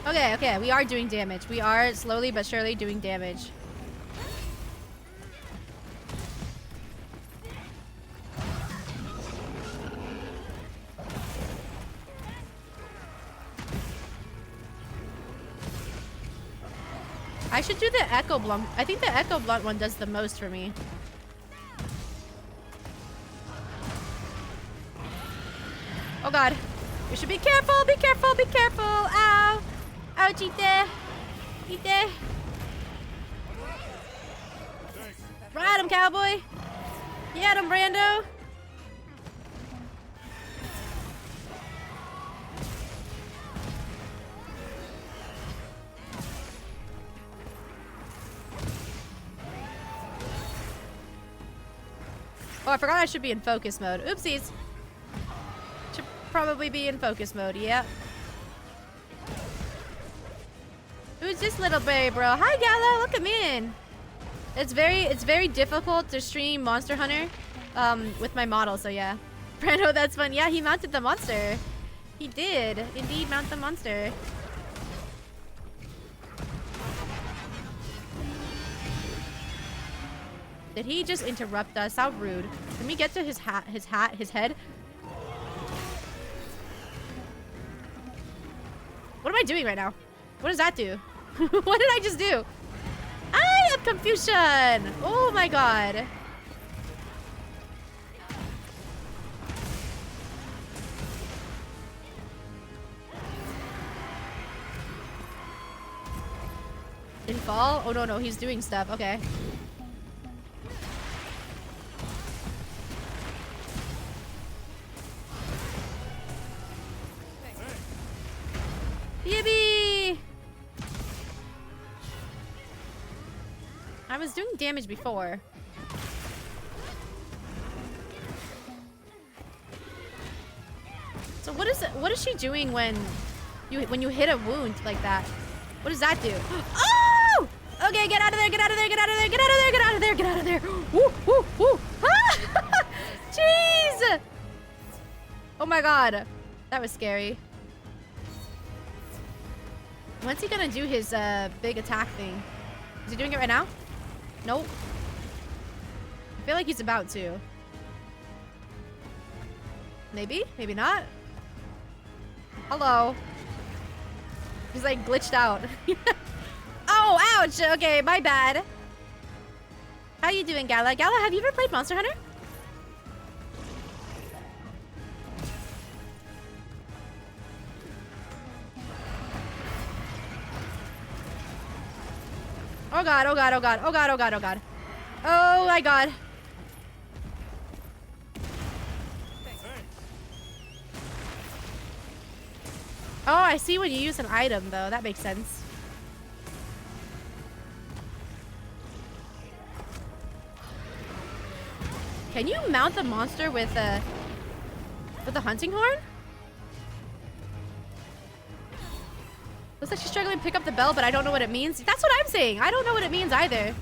[SPEAKER 1] Okay, okay, we are doing damage. We are slowly but surely doing damage. I should do the Echo Blunt. I think the Echo Blunt one does the most for me. Oh god. We should be careful, be careful, be careful. Ow. Ouch, Ite. Ite. Ride him, cowboy. Get him, Brando. Oh, I forgot I should be in focus mode. Oopsies. Should probably be in focus mode, yeah. Who's this little baby, bro? Hi, Gala. Welcome in. It's very difficult to stream Monster Hunter with my model, so yeah. Brando, that's fun. Yeah, he mounted the monster. He did indeed mount the monster. Did he just interrupt us? How rude. Can we get to his head? What am I doing right now? What does that do? What did I just do? I have confusion. Oh my god. Did he fall? Oh no, he's doing stuff. Okay. Yippee! I was doing damage before. So what is she doing when you hit a wound like that? What does that do? Oh! Okay, get out of there, get out of there, get out of there, get out of there, get out of there, get out of there. Woo, woo, woo. Ah! Jeez! Oh my god. That was scary. When's he gonna do his big attack thing? Is he doing it right now? Nope. I feel like he's about to. Maybe? Maybe not? Hello. He's like glitched out. Oh, ouch! Okay, my bad. How you doing, Gala? Gala, have you ever played Monster Hunter? Oh god, oh god, oh god, oh god, oh god, oh god. Oh my god. Oh, I see when you use an item though. That makes sense. Can you mount the monster with a hunting horn? Looks like she's struggling to pick up the bell, but I don't know what it means. That's what I'm saying. I don't know what it means either.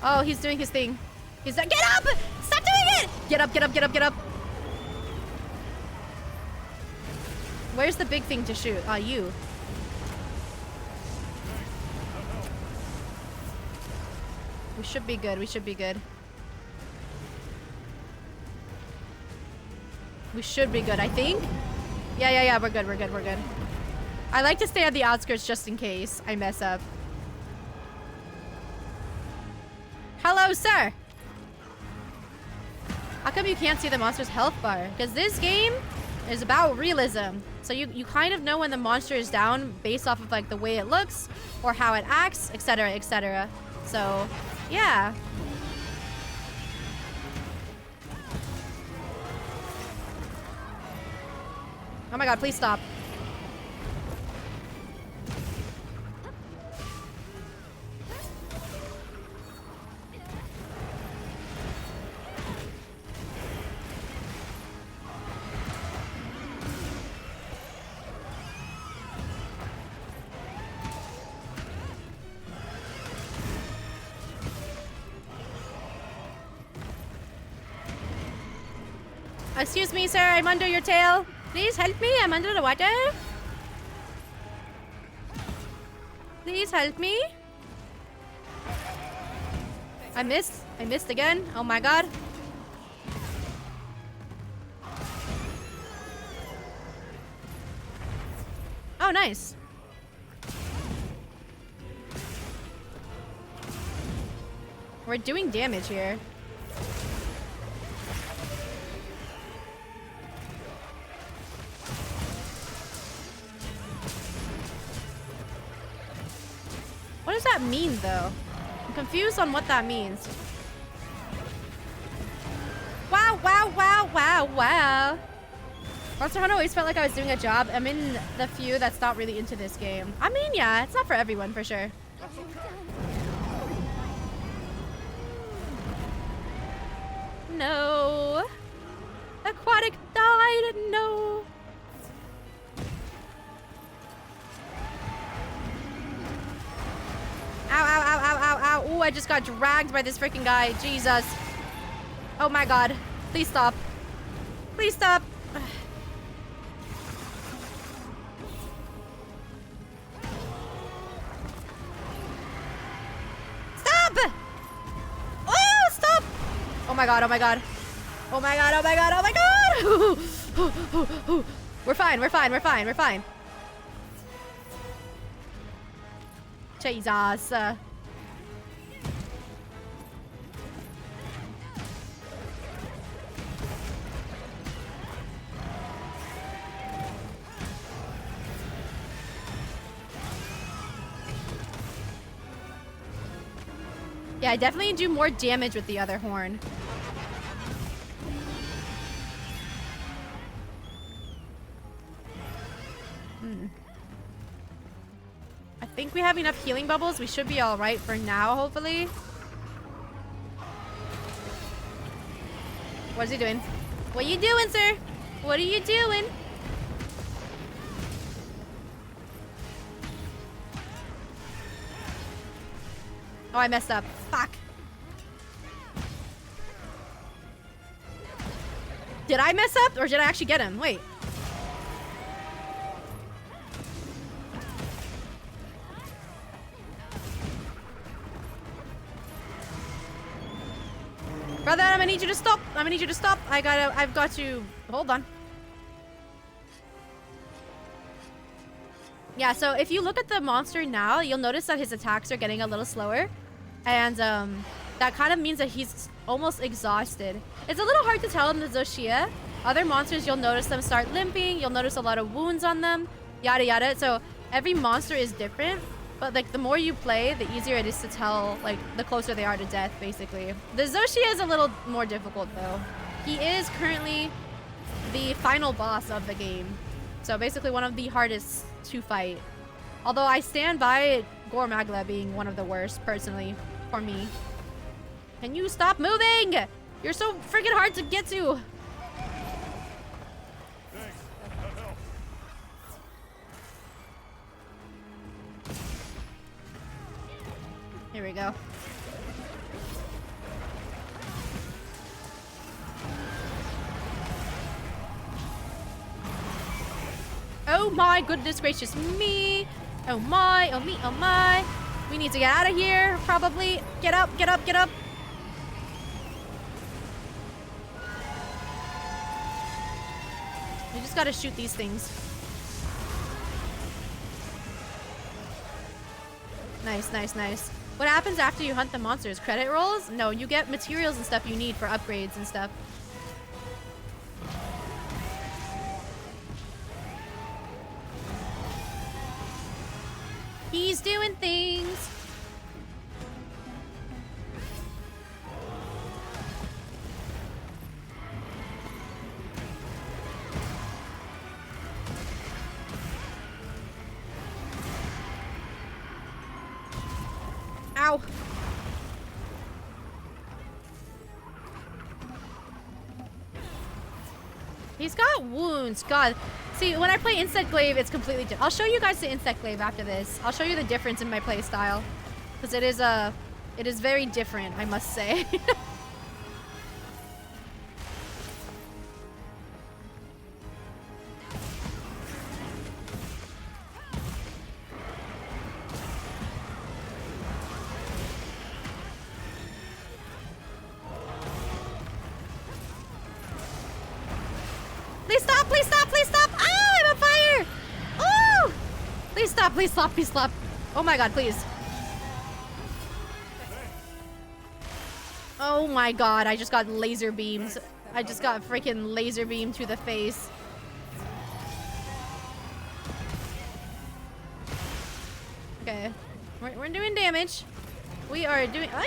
[SPEAKER 1] Oh, he's doing his thing. He's like, get up! Stop doing it! Get up, get up, get up, get up. Where's the big thing to shoot? Ah, you. We should be good. We should be good. We should be good, I think. Yeah. We're good. We're good. We're good. I like to stay at the outskirts just in case I mess up. Hello, sir. How come you can't see the monster's health bar? Because this game is about realism. So you kind of know when the monster is down based off of like the way it looks or how it acts, etc., etc. So, yeah. Oh my god, please stop. Excuse me, sir. I'm under your tail. Please help me. I'm under the water. Please help me. I missed. I missed again. Oh my god. Oh, nice. We're doing damage here. What does that mean, though? I'm confused on what that means. Wow, wow, wow, wow, wow. Monster Hunter always felt like I was doing a job. I'm in the few that's not really into this game. I mean, yeah, it's not for everyone, for sure. No. Aquatic died, no. Ow, ow, ow, ow, ow, ow. Ooh, I just got dragged by this freaking guy. Jesus. Oh my god. Please stop. Please stop. Stop! Oh, stop! Oh my god, oh my god. Oh my god, oh my god, oh my god! We're fine, we're fine, we're fine, we're fine. Jesus. Yeah, I definitely do more damage with the other horn. I think we have enough healing bubbles. We should be all right for now, hopefully. What is he doing? What are you doing, sir? What are you doing? Oh, I messed up. Fuck. Did I mess up or did I actually get him? Wait. Brother, I'm gonna need you to stop. I'm gonna need you to stop. I've got to, hold on. Yeah, so if you look at the monster now, you'll notice that his attacks are getting a little slower. And that kind of means that he's almost exhausted. It's a little hard to tell in the Zoshia. Other monsters, you'll notice them start limping. You'll notice a lot of wounds on them. Yada yada. So every monster is different. But like the more you play, the easier it is to tell, like the closer they are to death, basically. The Zoshia is a little more difficult though. He is currently the final boss of the game. So basically one of the hardest to fight. Although I stand by Gore Magla being one of the worst, personally, for me. Can you stop moving? You're so freaking hard to get to. Here we go. Oh my goodness gracious me. Oh my, oh me, oh my. We need to get out of here, probably. Get up, get up, get up. We just gotta shoot these things. Nice, nice, nice. What happens after you hunt the monsters? Credit rolls? No, you get materials and stuff you need for upgrades and stuff. He's doing things. Ow. He's got wounds. God. See, when I play Insect Glaive, it's completely different. I'll show you guys the Insect Glaive after this. I'll show you the difference in my play style. Because it is very different, I must say. Please stop, please stop, please stop! Ah, I'm on fire! Oh! Please stop, please stop, please stop. Oh my god, please. Oh my god, I just got laser beams. I just got freaking laser beam to the face. Okay. We're doing damage. We are doing... Ay,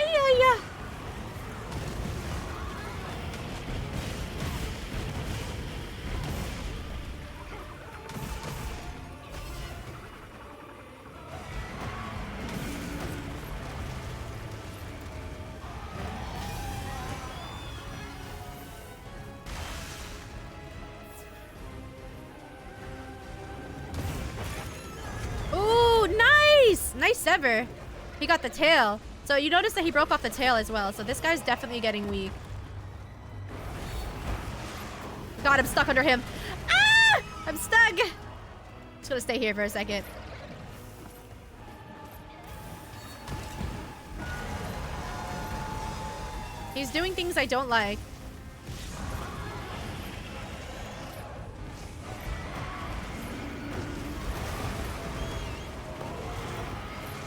[SPEAKER 1] nice sever. He got the tail. So you notice that he broke off the tail as well. So this guy's definitely getting weak. God, I'm stuck under him. Ah! I'm stuck. Just gonna stay here for a second. He's doing things I don't like.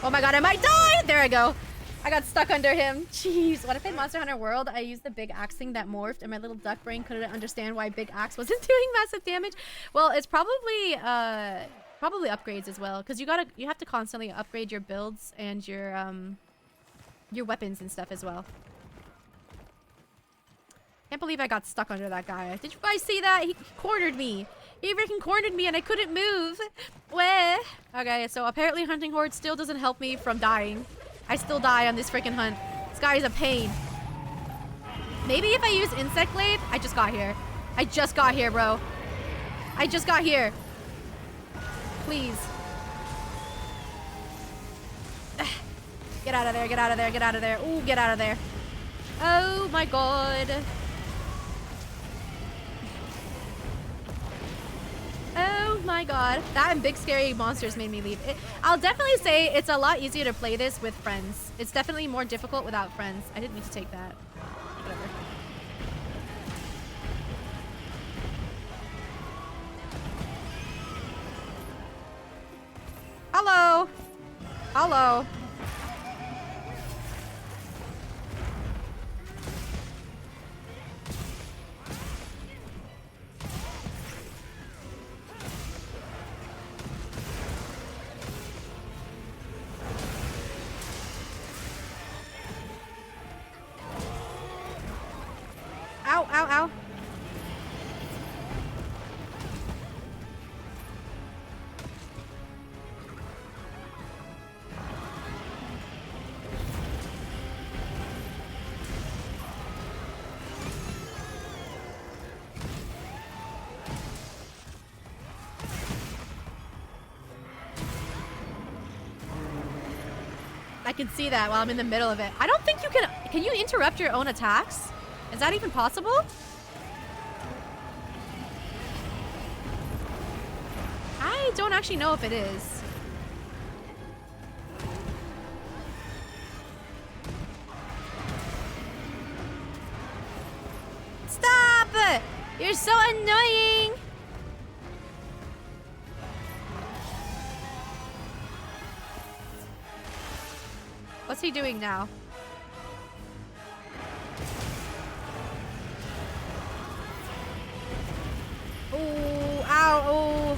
[SPEAKER 1] Oh my god, I might die! There I go. I got stuck under him. Jeez. When I played Monster Hunter World, I used the big axe thing that morphed, and my little duck brain couldn't understand why big axe wasn't doing massive damage. Well, it's probably upgrades as well, because you have to constantly upgrade your builds and your weapons and stuff as well. Can't believe I got stuck under that guy. Did you guys see that? He cornered me. He freaking cornered me and I couldn't move. Where? Okay, so apparently hunting horde still doesn't help me from dying. I still die on this freaking hunt. This guy is a pain. Maybe if I use Insect Glaive. I just got here. I just got here, bro. I just got here. Please. Get out of there, get out of there, get out of there. Ooh, get out of there. Oh my god. Oh my god. That and big scary monsters made me leave. I'll definitely say it's a lot easier to play this with friends. It's definitely more difficult without friends. I didn't mean to take that. Whatever. Hello. Hello. Ow, ow, ow. I can see that while I'm in the middle of it. I don't think you can you interrupt your own attacks? Is that even possible? I don't actually know if it is. Stop! You're so annoying! What's he doing now? Oh, ow, oh.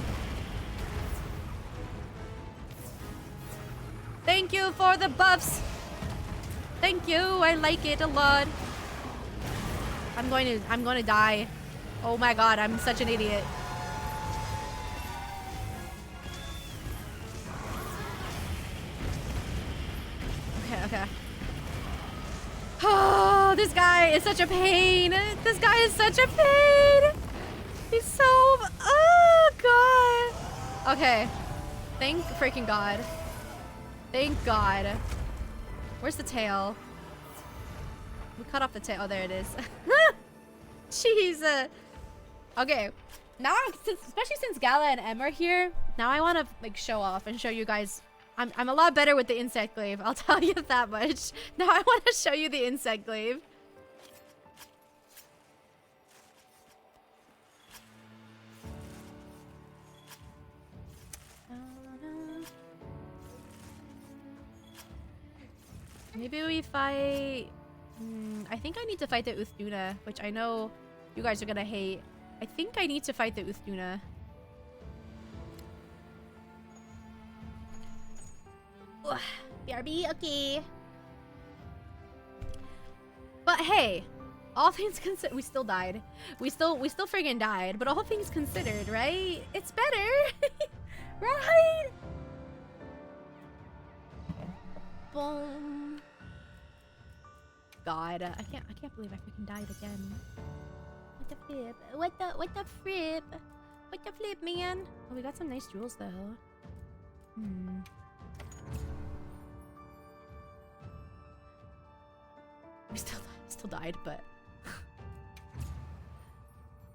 [SPEAKER 1] Thank you for the buffs. Thank you, I like it a lot. I'm going to die. Oh my god, I'm such an idiot. Okay. Oh, this guy is such a pain. This guy is such a pain. He's so... Oh, God. Okay. Thank freaking God. Thank God. Where's the tail? We cut off the tail. Oh, there it is. Jeez. Okay. Now, especially since Gala and Em are here, now I want to like show off and show you guys. I'm a lot better with the insect glaive. I'll tell you that much. Now I want to show you the insect glaive. Maybe we fight... I think I need to fight the Uthduna, which I know you guys are gonna hate. I think I need to fight the Uthduna. BRB, okay. But hey, all things considered, we still died. We still friggin' died. But all things considered, right? It's better, right? Boom. God, I can't believe I freaking died again. What the flip? What the flip? What the flip, man? Oh, we got some nice jewels though. We still died, but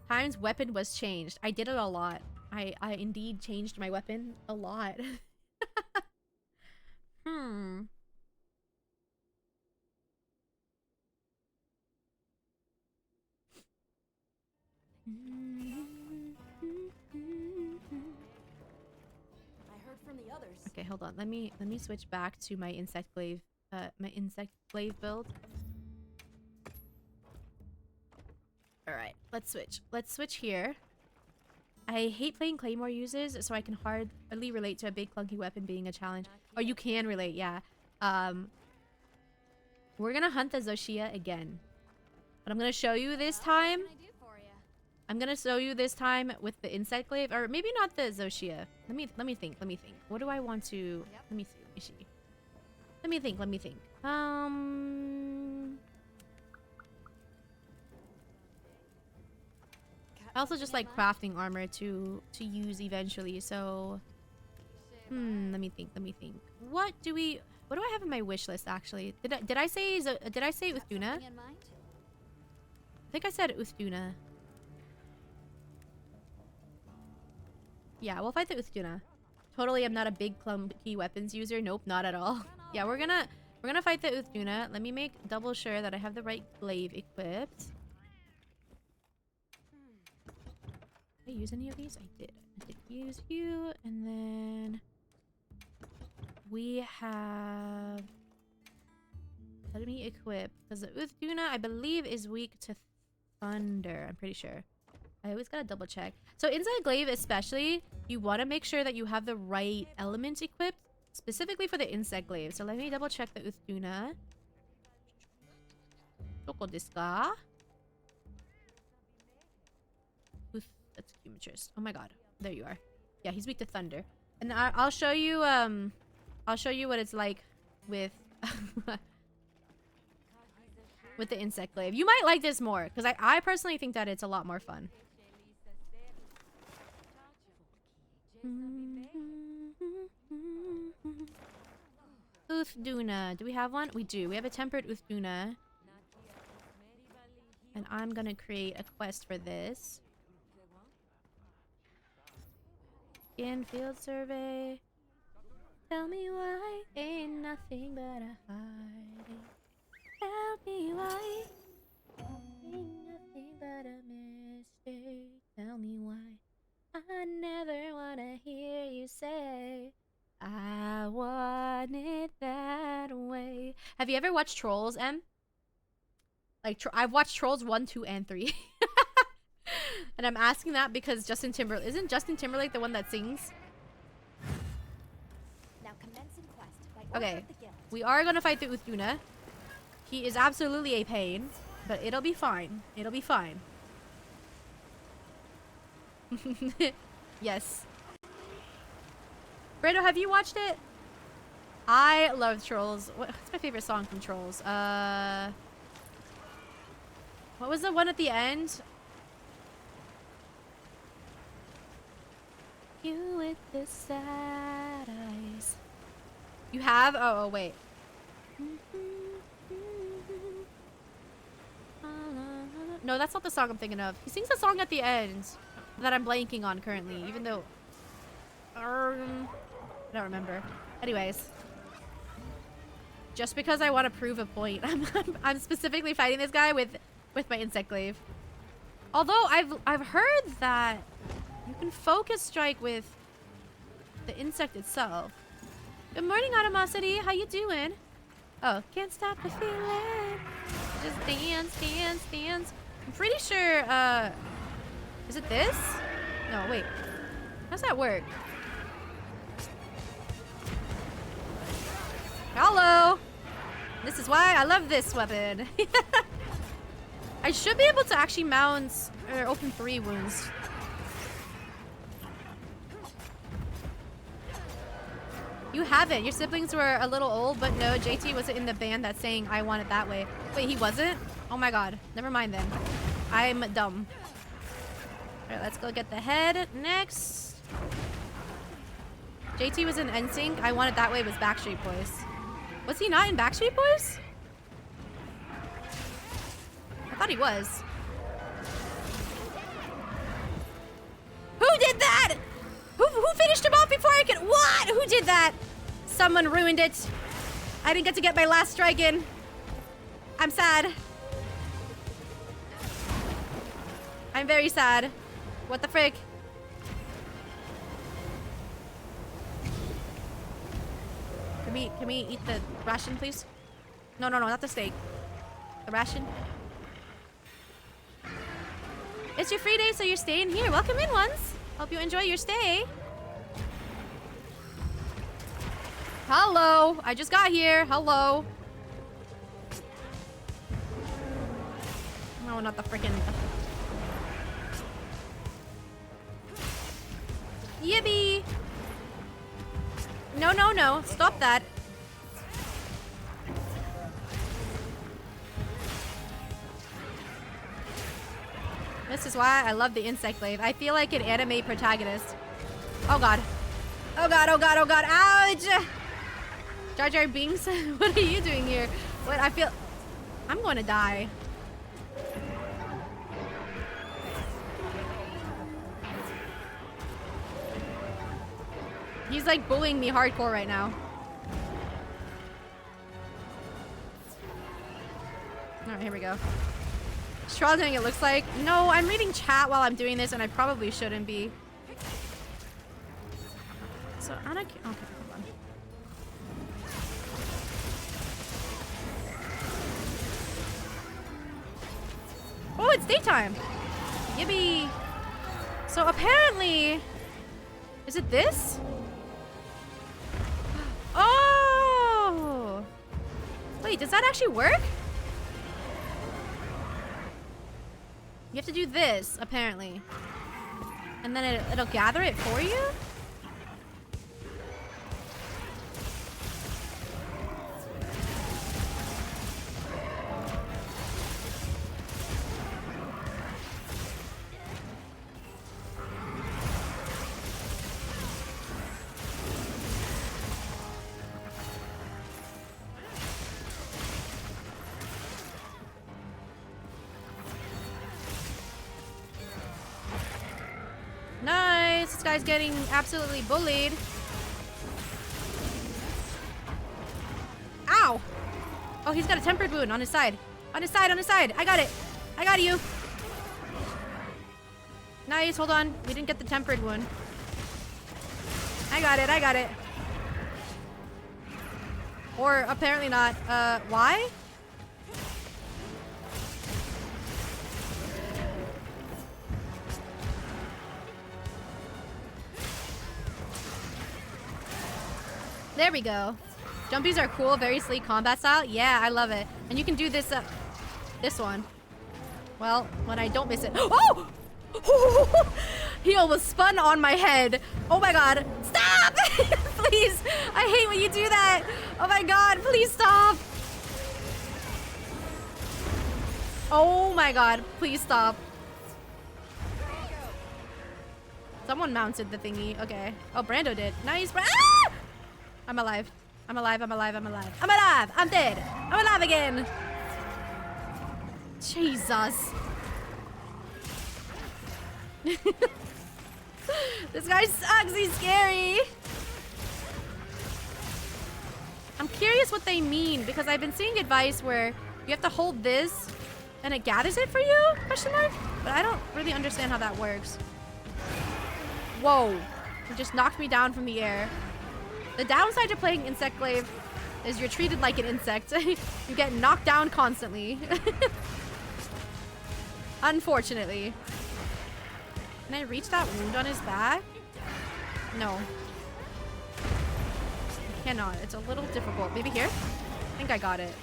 [SPEAKER 1] Time's weapon was changed. I did it a lot. I indeed changed my weapon a lot.
[SPEAKER 4] I heard from the others.
[SPEAKER 1] Okay, hold on. Let me switch back to my insect glaive build. Alright, let's switch. Let's switch here. I hate playing Claymore uses, so I can hardly relate to a big clunky weapon being a challenge. Or you can relate, yeah. We're gonna hunt the Zoshia again. But I'm gonna show you this time. I'm gonna show you this time with the insect glaive, or maybe not the Zoshia. Let me think. What do I want to? Let me see. Let me think. I also just like crafting armor to use eventually. So, let me think. What do I have in my wish list actually? Did I say Uthduna? I think I said Uthduna. Yeah, we'll fight the Uthduna. Totally, I'm not a big clunky weapons user. Nope, not at all. Yeah, we're gonna fight the Uthduna. Let me make double sure that I have the right glaive equipped. Did I use any of these? I did use you, and then we have enemy equipped because the Uthduna I believe is weak to thunder. I'm pretty sure. I always gotta double check. So inside glaive especially, you want to make sure that you have the right elements equipped specifically for the insect glaive. So let me double check the Uthduna. Doko desu ka? That's Humatrist. Oh my god. There you are. Yeah, he's weak to thunder. And I'll show you what it's like with with the insect glaive. You might like this more because I personally think that it's a lot more fun. Uthduna. Do we have one? We do. We have a tempered Uthduna. And I'm gonna create a quest for this. in field survey. Tell me why ain't nothing but a heartache. Tell me why ain't nothing but a mistake. Tell me why I never wanna hear you say I want it that way. Have you ever watched Trolls, Em? Like, I've watched Trolls 1, 2, and 3. And I'm asking that because Justin Timberlake... Isn't Justin Timberlake the one that sings?
[SPEAKER 3] Now commencing quest by order
[SPEAKER 1] Okay.
[SPEAKER 3] of the guild.
[SPEAKER 1] We are gonna fight the Uthuna. He is absolutely a pain. But it'll be fine. It'll be fine. Yes. Brando, have you watched it? I love Trolls. What's my favorite song from Trolls? What was the one at the end? You with the sad eyes. You have? Oh, wait. No, that's not the song I'm thinking of. He sings a song at the end that I'm blanking on currently, even though... I don't remember. Anyways. Just because I want to prove a point, I'm specifically fighting this guy with my insect glaive. Although I've heard that you can focus strike with the insect itself. Good morning, Animosity. How you doing? Oh, can't stop the feeling. Just dance, dance, dance. I'm pretty sure, is it this? No, wait. How's that work? Hello! This is why I love this weapon. I should be able to actually mount or open 3 wounds. You haven't. Your siblings were a little old, but no, JT wasn't in the band that's saying I want it that way. Wait, he wasn't? Oh my god. Never mind then. I'm dumb. Alright, let's go get the head next. JT was in NSYNC. I Want It That Way was Backstreet Boys. Was he not in Backstreet Boys? I thought he was. Who did that? Who finished him off before I could... What? Who did that? Someone ruined it. I didn't get to get my last strike in. I'm sad. I'm very sad. What the frick? Can we eat the ration, please? No, not the steak. The ration. It's your free day, so you're staying here. Welcome in, ones. Hope you enjoy your stay. Hello. I just got here. Hello. No, not the freaking... Yippee! No. Stop that. This is why I love the insect glaive. I feel like an anime protagonist. Oh god. Oh god. Ouch! Jar Jar Binks, what are you doing here? What? I feel... I'm going to die. He's like bullying me hardcore right now. Alright, here we go. Struggling, it looks like. No, I'm reading chat while I'm doing this, and I probably shouldn't be. So, Anna... Okay, hold on. Oh, it's daytime! Yippee! So, apparently... Is it this? Oh! Wait, does that actually work? You have to do this, apparently. And then it'll gather it for you? Nice! goodness, this guy's getting absolutely bullied. Ow! Oh, he's got a tempered wound on his side. On his side, on his side. I got it. I got you. Nice, hold on. We didn't get the tempered wound. I got it, I got it. Or apparently not. Why? There we go. Jumpies are cool, very sleek combat style. Yeah, I love it. And you can do this, this one. Well, when I don't miss it. Oh! He almost spun on my head. Oh my god. Stop! Please. I hate when you do that. Oh my god, please stop. Oh my god, please stop. Someone mounted the thingy. Okay. Oh, Brando did. Nice. Ah! I'm alive. I'm alive. I'm alive. I'm alive. I'm alive. I'm dead. I'm alive again. Jesus. This guy sucks. He's scary. I'm curious what they mean because I've been seeing advice where you have to hold this and it gathers it for you? Question mark? But I don't really understand how that works. Whoa. It just knocked me down from the air. The downside to playing Insect Glaive is you're treated like an insect. You get knocked down constantly. Unfortunately. Can I reach that wound on his back? No. I cannot. It's a little difficult. Maybe here? I think I got it.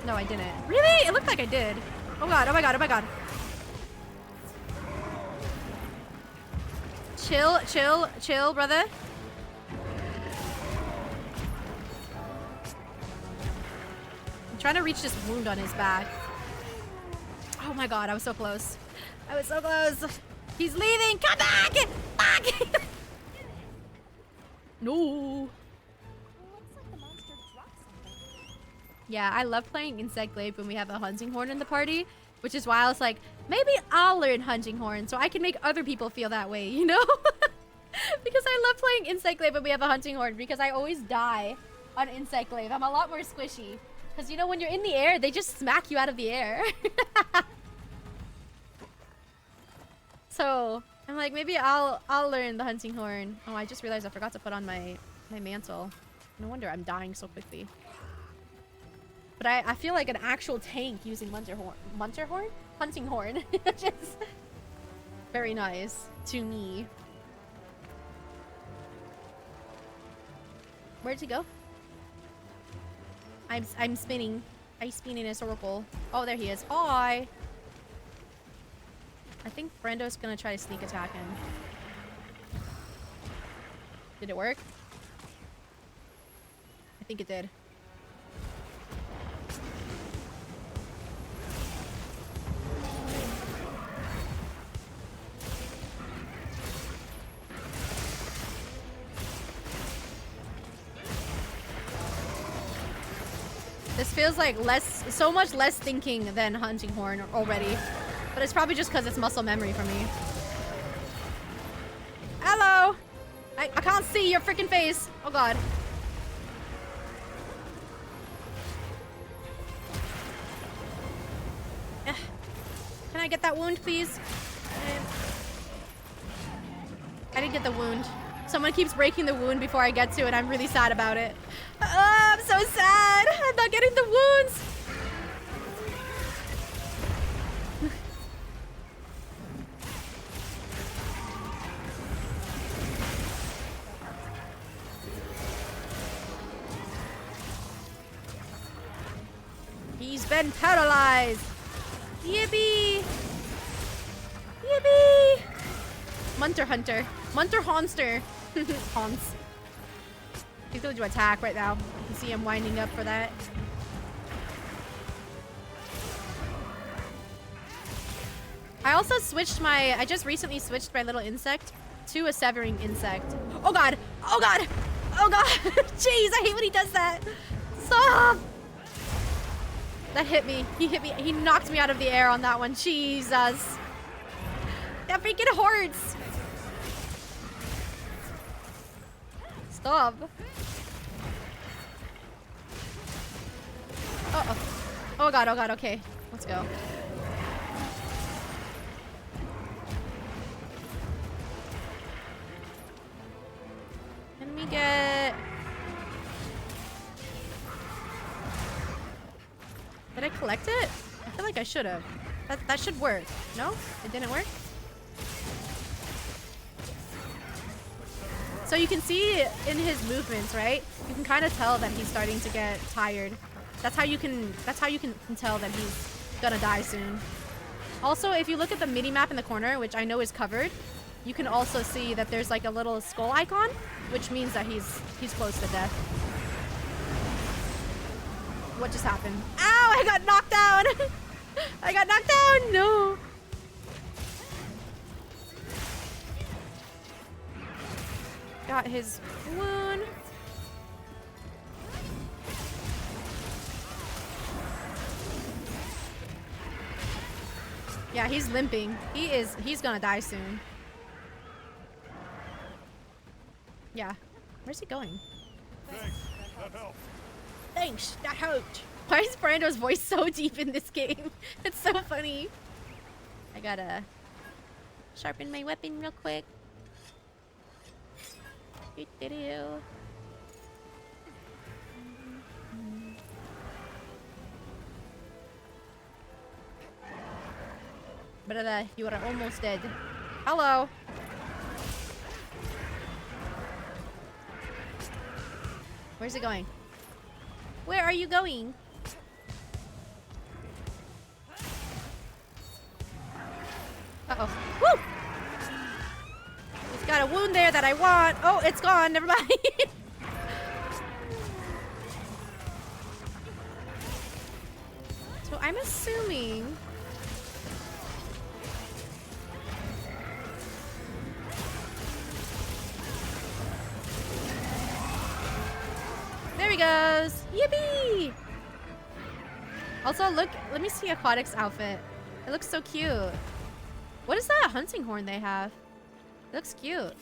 [SPEAKER 1] No, I didn't. Really? It looked like I did. Oh god, oh my god, oh my god. Chill, chill, chill, brother. I'm trying to reach this wound on his back. Oh my god, I was so close. I was so close. He's leaving. Come back! Back! No.
[SPEAKER 3] Looks like the monster dropped something.
[SPEAKER 1] Yeah, I love playing Insect Glaive when we have a hunting horn in the party, which is why I was like, maybe I'll learn hunting horn so I can make other people feel that way, you know? Because I love playing Insect Glaive when we have a hunting horn because I always die on Insect Glaive. I'm a lot more squishy. Because, you know, when you're in the air, they just smack you out of the air. So, I'm like, maybe I'll learn the hunting horn. Oh, I just realized I forgot to put on my mantle. No wonder I'm dying so quickly. But I feel like an actual tank using hunting horn, which is very nice to me. Where'd he go? I'm spinning. I spin in a circle. Oh, there he is. Hi. I think Brando's gonna try to sneak attack him. Did it work? I think it did. This feels like so much less thinking than hunting horn already. But it's probably just because it's muscle memory for me. Hello! I can't see your freaking face. Oh god. Can I get that wound, please? I didn't get the wound. Someone keeps breaking the wound before I get to it. I'm really sad about it. Oh, I'm so sad. I'm not getting the wounds. He's been paralyzed. Yippee! Yippee! Munter Hunter. Munter Honster. Hans. He's going to attack right now. You can see him winding up for that. I just recently switched my little insect to a severing insect. Oh god! Oh god! Oh god! Jeez, I hate when he does that! Stop! That hit me. He hit me. He knocked me out of the air on that one. Jesus. That freaking hurts. Stop. Uh-oh. Oh god, okay. Let's go. Can we get... Did I collect it? I feel like I should have. That should work. No? It didn't work? So you can see in his movements, right? You can kind of tell that he's starting to get tired. That's how you can tell that he's gonna die soon. Also, if you look at the mini map in the corner, which I know is covered, you can also see that there's like a little skull icon, which means that he's close to death. What just happened? Ow! I got knocked down! I got knocked down! No! Got his wound. Yeah, he's limping. He's gonna die soon. Yeah. Where's he going?
[SPEAKER 2] Thanks. That helped.
[SPEAKER 1] Thanks, that helped. Why is Brando's voice so deep in this game? It's so funny. I gotta sharpen my weapon real quick. Brother, you are almost dead. Hello. Where's it going? Where are you going? Uh-oh. Woo! He's got a wound there that I want. Oh, it's gone. Never mind. So I'm assuming... There he goes. Yippee! Also, look. Let me see Aquatic's outfit. It looks so cute. What is that hunting horn they have? It looks cute.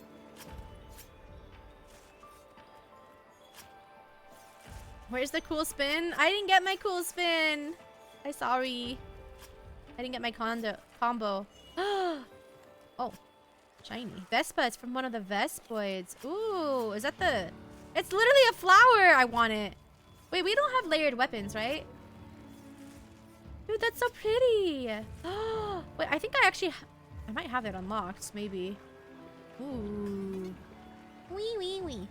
[SPEAKER 1] Where's the cool spin? I didn't get my cool spin. I'm sorry. I didn't get my combo. Oh, shiny. Vespa. It's from one of the Vespoids. Ooh, is that the... It's literally a flower. I want it. Wait, we don't have layered weapons, right? Dude, that's so pretty. Wait, I think I might have it unlocked, maybe. Ooh. Wee, wee, wee.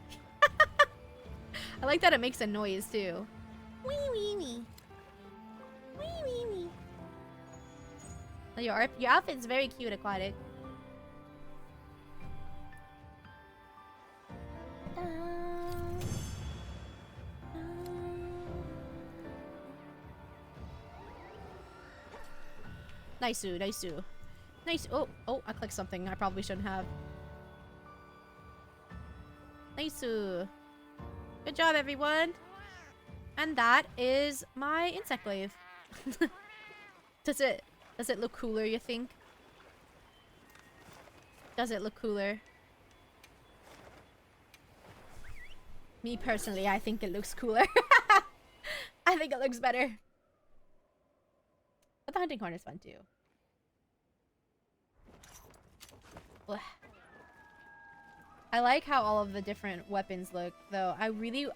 [SPEAKER 1] I like that it makes a noise, too. Wee, wee, wee. Wee, wee, wee. Oh, your outfit's very cute, Aquatic. Nice-oo, nice-oo. Nice. Oh, I clicked something I probably shouldn't have. Nice-oo. Good job, everyone. And that is my insect glaive. Does it look cooler, you think? Does it look cooler? Me personally, I think it looks cooler. I think it looks better. But the hunting horn is fun too. Ugh. I like how all of the different weapons look, though. I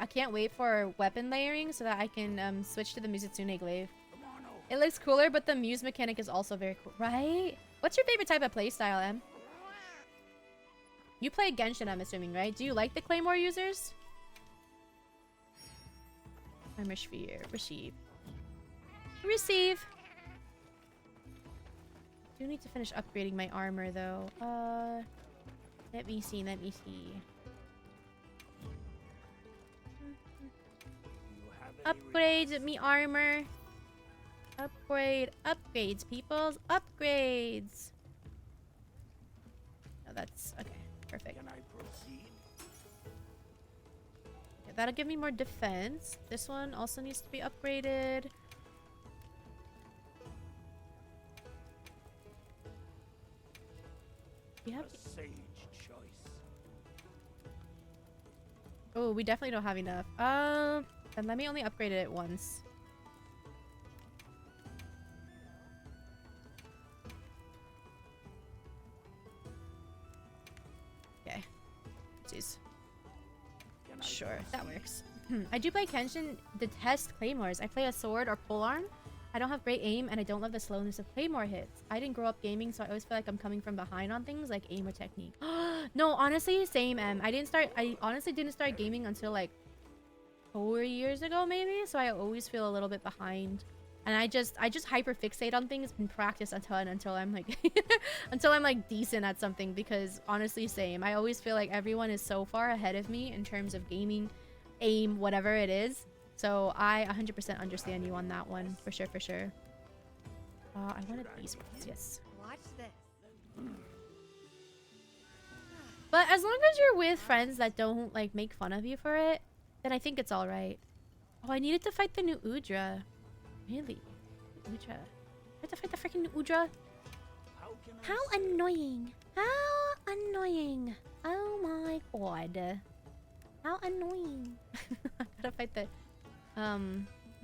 [SPEAKER 1] can't wait for weapon layering so that I can switch to the Muzitsune glaive. It looks cooler, but the Muse mechanic is also very cool, right? What's your favorite type of playstyle, Em? You play Genshin, I'm assuming, right? Do you like the Claymore users? Armor sphere. Receive. Receive. I do need to finish upgrading my armor, though. Let me see. Upgrade me armor. Upgrades, peoples. Upgrades. Oh, that's okay. Perfect.
[SPEAKER 2] Can I proceed?
[SPEAKER 1] Okay, that'll give me more defense. This one also needs to be upgraded. Yep.
[SPEAKER 2] A sage choice.
[SPEAKER 1] Oh, we definitely don't have enough. Then let me only upgrade it once. Okay. Jeez. Sure, that works. I do play Kenshin, detest claymores. I play a sword or polearm. I don't have great aim, and I don't love the slowness of claymore hits. I didn't grow up gaming, so I always feel like I'm coming from behind on things like aim or technique. No, honestly, same, Em. I honestly didn't start gaming until like 4 years ago, maybe. So I always feel a little bit behind. And I just hyper fixate on things and practice until I'm like until I'm like decent at something, because honestly, same. I always feel like everyone is so far ahead of me in terms of gaming, aim, whatever it is. So I 100% understand you on that one, for sure, for sure. I wanted these ones, yes.
[SPEAKER 3] Watch this.
[SPEAKER 1] But as long as you're with friends that don't like make fun of you for it, then I think it's all right. Oh, I needed to fight the new Udra. Really? Udra? I have to fight the freaking new Udra? How annoying. How annoying. Oh my god. How annoying. I gotta fight the... well,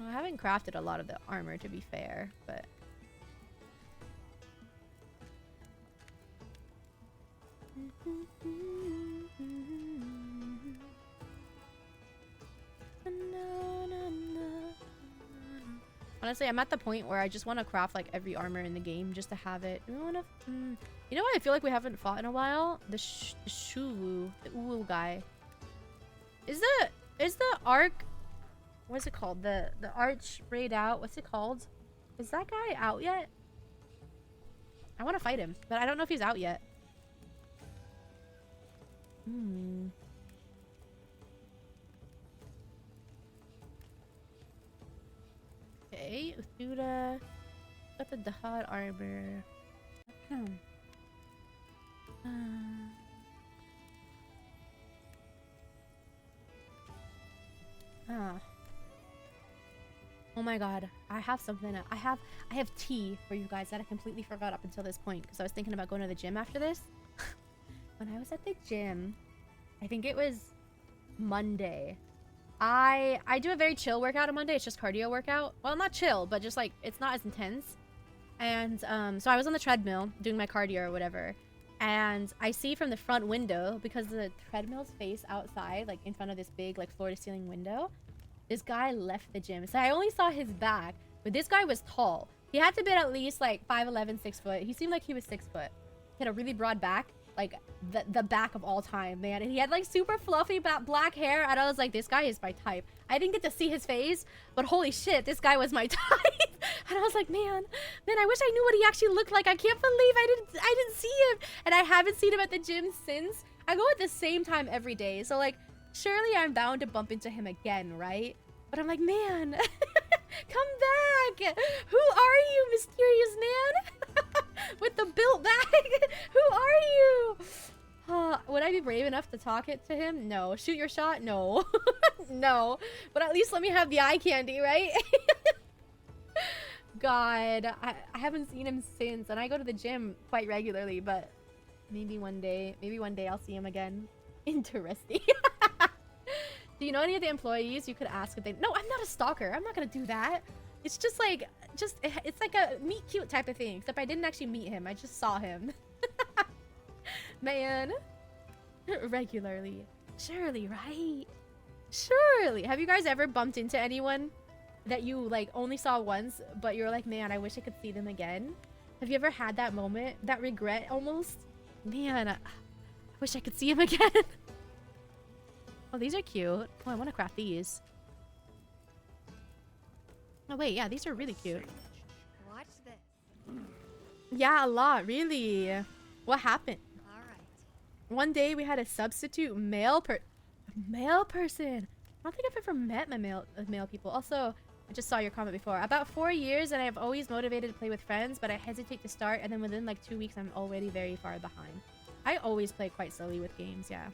[SPEAKER 1] I haven't crafted a lot of the armor, to be fair, but... Honestly, I'm at the point where I just want to craft like every armor in the game just to have it. You know what I feel like we haven't fought in a while? The Shuwu, the Uwu guy. Is the arc, what's it called? The arch raid out? What's it called? Is that guy out yet? I want to fight him, but I don't know if he's out yet. Okay, Uthuda. Got the Dahad armor. Oh my god, I have something. I have tea for you guys that I completely forgot up until this point, because I was thinking about going to the gym after this. When I was at the gym, I think it was Monday. I do a very chill workout on Monday. It's just cardio workout. Well, not chill, but just like it's not as intense. And so I was on the treadmill doing my cardio or whatever, and I see from the front window, because the treadmill's face outside, like in front of this big like floor to ceiling window, this guy left the gym. So I only saw his back, but this guy was tall. He had to be at least like 5'11", 6 foot. He seemed like he was 6 foot. He had a really broad back, like the back of all time, man. And he had like super fluffy black hair, and I was like, this guy is my type. I didn't get to see his face, but holy shit, this guy was my type. And I was like, man, I wish I knew what he actually looked like. I can't believe I didn't see him, and I haven't seen him at the gym since. I go at the same time every day, so like surely I'm bound to bump into him again, right? But I'm like, man, come back. Who are you, mysterious man? With the built bag. Who are you? Would I be brave enough to talk it to him? No. Shoot your shot? No. No. But at least let me have the eye candy, right? God, I haven't seen him since, and I go to the gym quite regularly, but maybe one day I'll see him again. Interesting. Do you know any of the employees you could ask if they... No, I'm not a stalker. I'm not gonna do that. It's just like... It's like a meet cute type of thing. Except I didn't actually meet him. I just saw him. Man. Regularly. Surely, right? Surely. Have you guys ever bumped into anyone that you like only saw once, but you're like, man, I wish I could see them again? Have you ever had that moment? That regret almost? Man, I wish I could see him again. Oh, these are cute. Oh, I want to craft these. Oh, wait. Yeah, these are really cute.
[SPEAKER 3] Watch this.
[SPEAKER 1] Yeah, a lot. Really. What happened?
[SPEAKER 3] All right.
[SPEAKER 1] One day we had a substitute male person. I don't think I've ever met my male people. Also, I just saw your comment before. About 4 years, and I've always motivated to play with friends, but I hesitate to start, and then within like 2 weeks, I'm already very far behind. I always play quite slowly with games, yeah.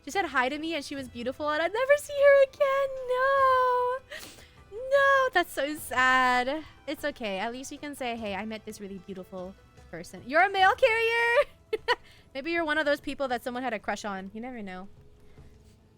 [SPEAKER 1] She said hi to me and she was beautiful and I'd never see her again. No. No, that's so sad. It's okay. At least you can say, hey, I met this really beautiful person. You're a mail carrier? Maybe you're one of those people that someone had a crush on. You never know.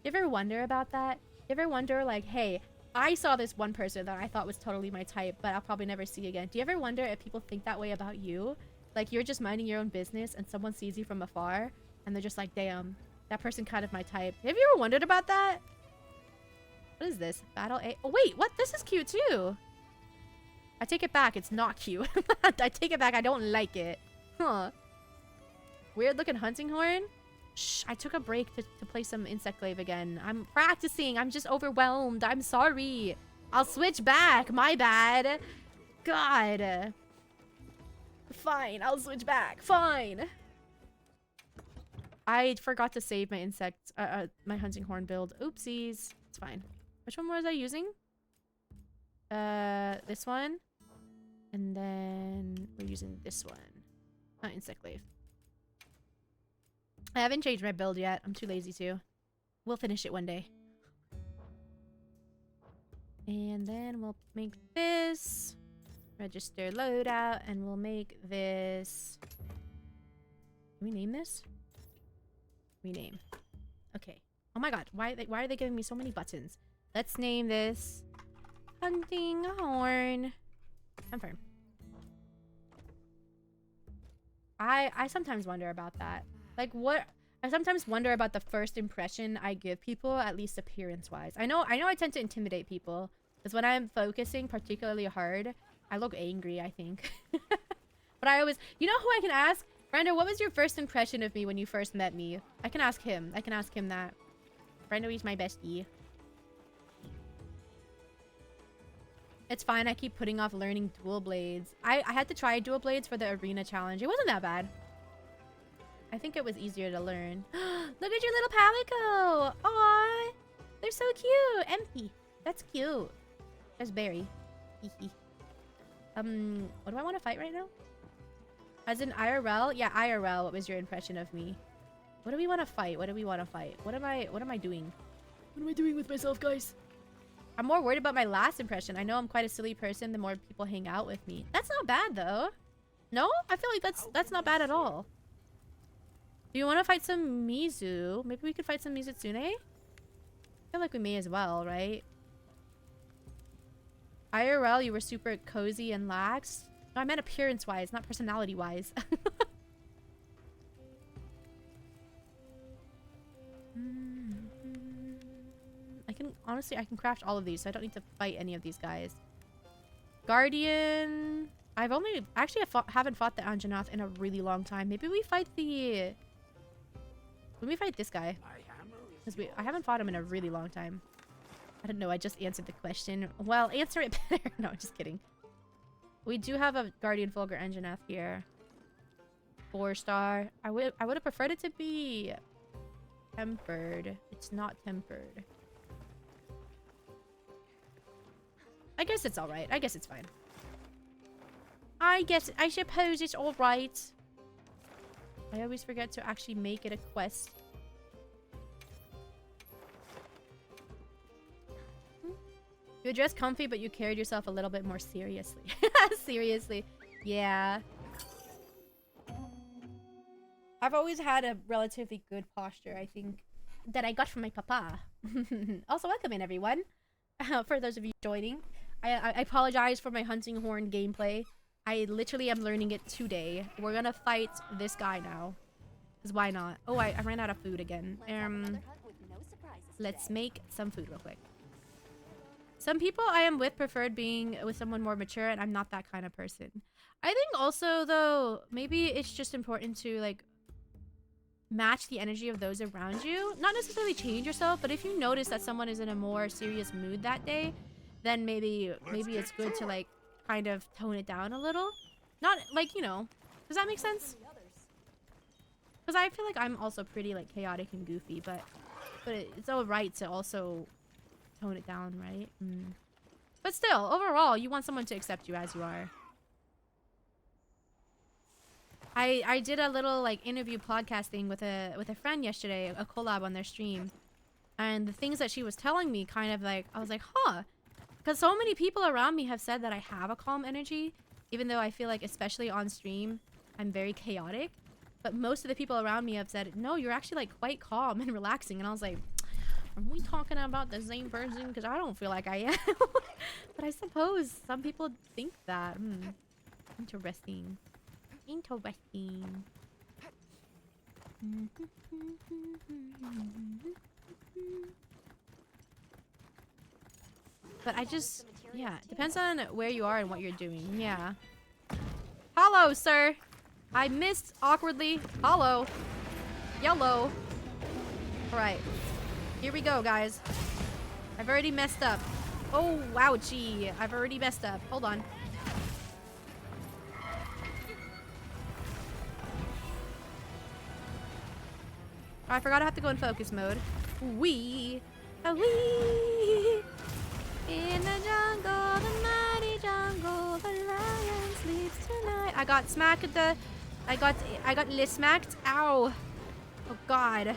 [SPEAKER 1] You ever wonder about that? You ever wonder like, hey, I saw this one person that I thought was totally my type, but I'll probably never see again. Do you ever wonder if people think that way about you? Like you're just minding your own business and someone sees you from afar and they're just like, damn, that person kind of my type. Have you ever wondered about that? What is this? Battle A. Oh, wait, what? This is cute too. I take it back. It's not cute. I take it back. I don't like it. Huh. Weird looking hunting horn. Shh, I took a break to play some Insectglaive again. I'm practicing. I'm just overwhelmed. I'm sorry. I'll switch back. My bad. God. Fine, I'll switch back. Fine. I forgot to save my my hunting horn build. Oopsies. It's fine. Which one was I using? This one. And then we're using this one. Insectglaive. I haven't changed my build yet. I'm too lazy to. We'll finish it one day. And then we'll make this. Register loadout. And we'll make this. Can we name this? Rename. Okay. Oh my god. Why are they giving me so many buttons? Let's name this Hunting Horn. Confirm. I sometimes wonder about that. Like what I sometimes wonder about the first impression I give people, at least appearance-wise. I know I tend to intimidate people because when I'm focusing particularly hard, I look angry, I think. But I always, you know who I can ask? Brando, what was your first impression of me when you first met me? I can ask him. I can ask him that. Brando, he's my bestie. It's fine. I keep putting off learning dual blades. I had to try dual blades for the arena challenge. It wasn't that bad. I think it was easier to learn. Look at your little Palico. Aww. They're so cute. Empty. That's cute. There's Barry. What do I want to fight right now? As in IRL? Yeah, IRL. What was your impression of me? What do we want to fight? What do we want to fight? What am I doing? What am I doing with myself, guys? I'm more worried about my last impression. I know I'm quite a silly person the more people hang out with me. That's not bad though. No? I feel like that's not bad at all. Do you want to fight some Mizu? Maybe we could fight some Mizutsune? I feel like we may as well, right? IRL, you were super cozy and lax. No, I meant appearance-wise, not personality-wise. Honestly, I can craft all of these, so I don't need to fight any of these guys. Guardian. Haven't fought the Anjanath in a really long time. Maybe we fight the... When we fight this guy. Because I haven't fought him in a really long time. I don't know, I just answered the question. Well, answer it better. No, just kidding. We do have a Guardian Fulgur Anjanath here. 4-star. I would have preferred it to be tempered. It's not tempered. I guess it's alright. I guess it's fine. I suppose it's alright. I always forget to actually make it a quest. You dress comfy, but you carried yourself a little bit more seriously. Seriously. Yeah. I've always had a relatively good posture, I think, that I got from my papa. Also, welcome in, everyone. For those of you joining. I apologize for my hunting horn gameplay. I literally am learning it today. We're gonna fight this guy now. Because why not? Oh, I ran out of food again. Let's make some food real quick. Some people I am with preferred being with someone more mature, and I'm not that kind of person. I think also, though, maybe it's just important to, like, match the energy of those around you. Not necessarily change yourself, but if you notice that someone is in a more serious mood that day, then maybe it's good to, like, kind of tone it down a little. Not, like, you know, does that make sense? Because I feel like I'm also pretty, like, chaotic and goofy, but it's alright to also tone it down, right? But still, overall, you want someone to accept you as you are. I did a little, like, interview podcast thing with a friend yesterday, a collab on their stream. And the things that she was telling me kind of, like, I was like, huh. Because so many people around me have said that I have a calm energy, even though I feel like, especially on stream, I'm very chaotic. But most of the people around me have said, no, you're actually, like, quite calm and relaxing. And I was like, Are we talking about the same person? Because I don't feel like I am. But I suppose some people think that. Interesting. Interesting. But I just... Yeah, it depends on where you are and what you're doing. Yeah. Hollow, sir! I missed awkwardly. Hollow. Yellow. Alright. Here we go, guys. I've already messed up. Oh, wouchie. I've already messed up. Hold on. Oh, I forgot I have to go in focus mode. Wee. A wee. In the jungle, the mighty jungle, the lion sleeps tonight. I got smacked at the... I got smacked. Ow. Oh, God.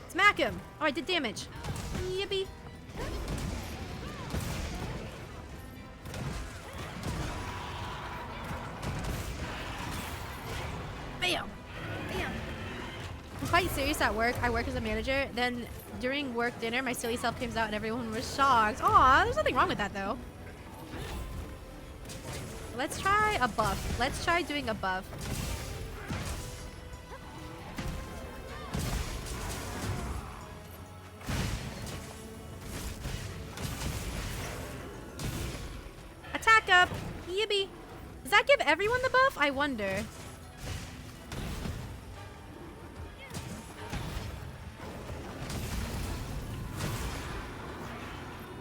[SPEAKER 1] Smack him. Oh, I did damage. Yippee. Bam. Bam. I'm quite serious at work. I work as a manager. Then during work dinner, my silly self comes out and everyone was shocked. Aw, there's nothing wrong with that though. Let's try a buff. Let's try doing a buff. Attack up! Yippee! Does that give everyone the buff? I wonder.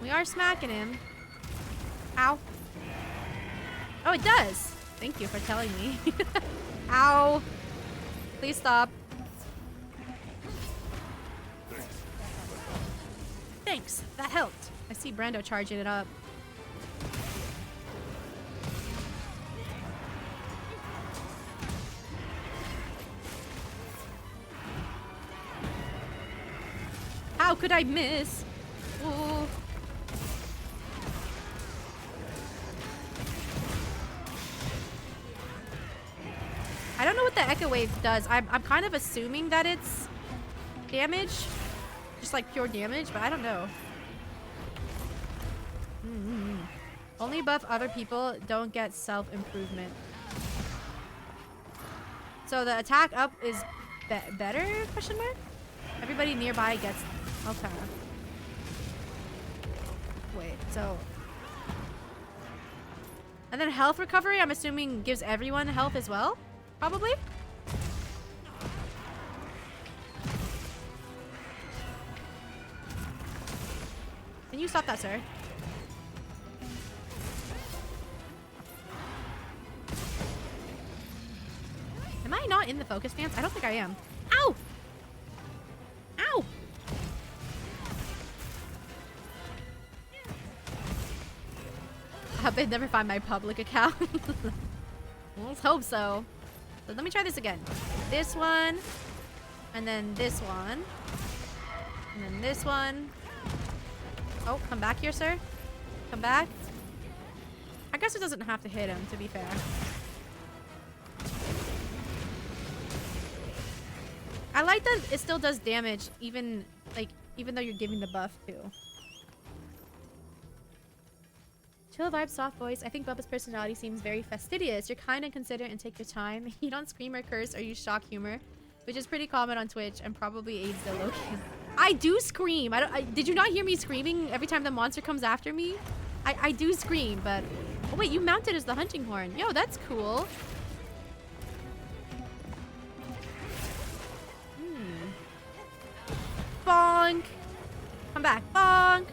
[SPEAKER 1] We are smacking him. Ow. Oh, it does. Thank you for telling me. Ow. Please stop. Thanks. That helped. I see Brando charging it up. How could I miss? Ooh. I don't know what the Echo Wave does. I'm kind of assuming that it's damage. Just like pure damage, but I don't know. Only buff other people, don't get self-improvement. So the attack up is better? Question mark? Everybody nearby gets... Okay. Wait, so... And then health recovery, I'm assuming gives everyone health as well? Probably? Can you stop that, sir? Am I not in the focus stance? I don't think I am. Ow! Ow! I hope they never find my public account. Let's hope so. So let me try this again. This one. And then this one. And then this one. Oh, come back here, sir. Come back. I guess it doesn't have to hit him, to be fair. I like that it still does damage, even though you're giving the buff too. Chill vibe, soft voice. I think Bubba's personality seems very fastidious. You're kind and considerate and take your time. You don't scream or curse or use shock humor, which is pretty common on Twitch and probably aids the Loki. I do scream. Did you not hear me screaming every time the monster comes after me? I do scream, but... Oh wait, you mounted as the hunting horn. Yo, that's cool. Bonk. Come back. Bonk.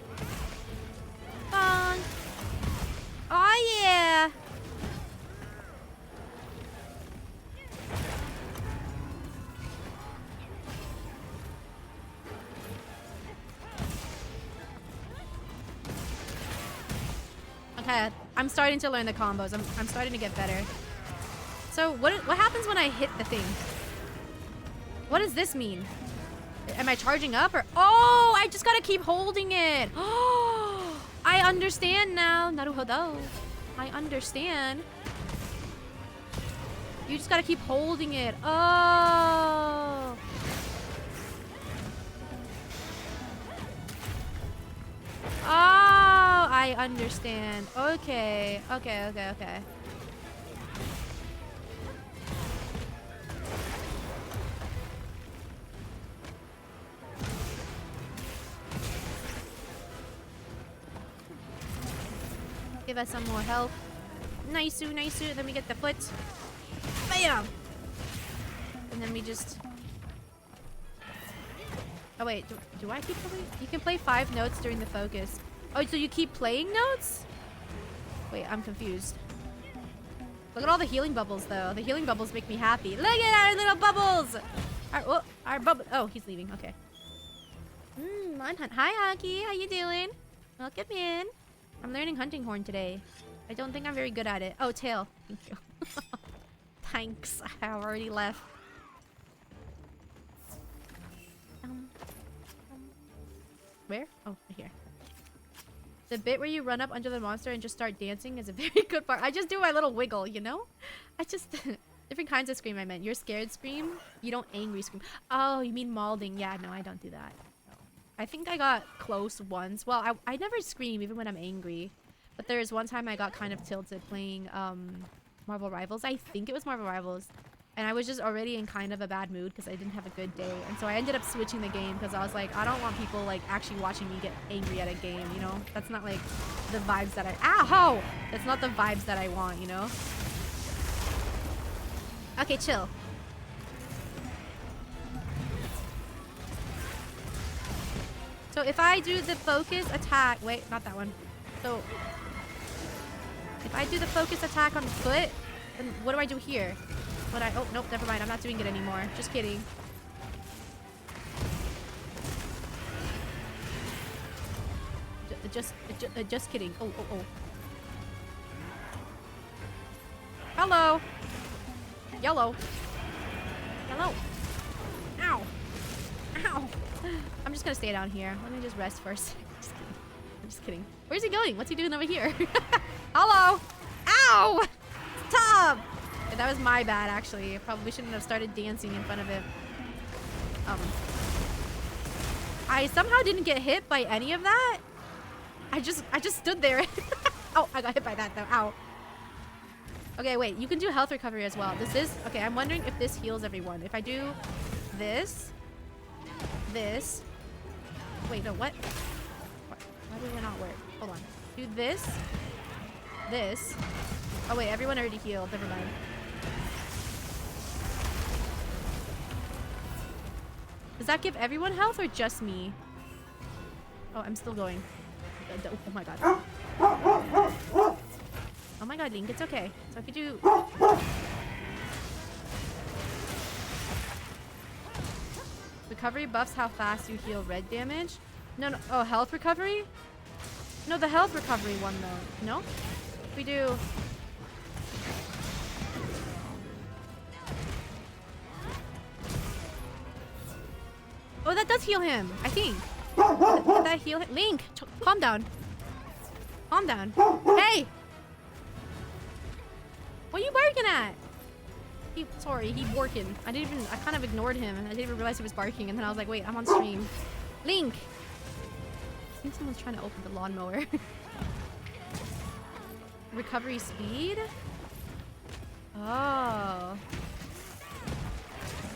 [SPEAKER 1] Bonk. Oh yeah. Okay, I'm starting to learn the combos. I'm starting to get better. So what happens when I hit the thing? What does this mean? Am I charging up or... Oh, I just gotta keep holding it. Oh, I understand now. Naruhodo. I understand. You just gotta keep holding it. Oh. I understand. Okay. Okay, okay, okay. Give us some more health. Nice, nice. Then we get the foot. Bam! And then we just... Oh wait, do I keep playing? You can play 5 notes during the focus. Oh, so you keep playing notes? Wait, I'm confused. Look at all the healing bubbles though. The healing bubbles make me happy. Look at our little bubbles! Our bubble. Oh, he's leaving. Okay. Hi, Aki. How you doing? Welcome in. I'm learning hunting horn today. I don't think I'm very good at it. Oh, tail. Thank you. Thanks. I already left. Where? Oh, right here. The bit where you run up under the monster and just start dancing is a very good part. I just do my little wiggle, you know? I just... Different kinds of scream I meant. Your scared scream? You don't angry scream. Oh, you mean mauling. Yeah, no, I don't do that. No. I think I got close once. Well, I never scream even when I'm angry. But there's one time I got kind of tilted playing Marvel Rivals. I think it was Marvel Rivals. And I was just already in kind of a bad mood because I didn't have a good day. And so I ended up switching the game because I was like, I don't want people like actually watching me get angry at a game, you know? That's not like the vibes that I... Ow! That's not the vibes that I want, you know? Okay, chill. So if I do the focus attack... Wait, not that one. So... If I do the focus attack on the foot, then what do I do here? Oh, nope, never mind. I'm not doing it anymore. Just kidding. Just kidding. Oh. Hello. Yellow. Hello. Ow. Ow. I'm just gonna stay down here. Let me just rest first. I'm just kidding. Where's he going? What's he doing over here? Hello. Ow. Stop. Yeah, that was my bad, actually. I probably shouldn't have started dancing in front of it. I somehow didn't get hit by any of that. I just stood there. Oh, I got hit by that though. Ow. Okay, wait. You can do health recovery as well. This is... Okay, I'm wondering if this heals everyone. If I do this... This... Wait, no, what? Why did it not work? Hold on. Do this... This... Oh, wait. Everyone already healed. Never mind. Does that give everyone health or just me? Oh, I'm still going. Oh my god. Oh my god, Link, it's okay. So if you do... Recovery buffs how fast you heal red damage? No. Oh, health recovery? No, the health recovery one though. No? If we do... Oh, that does heal him, I think. Did that heal him? Link, calm down. Calm down. Hey! What are you barking at? Sorry, he barking. I kind of ignored him and I didn't even realize he was barking and then I was like, wait, I'm on stream. Link! I think someone's trying to open the lawnmower. Recovery speed? Oh.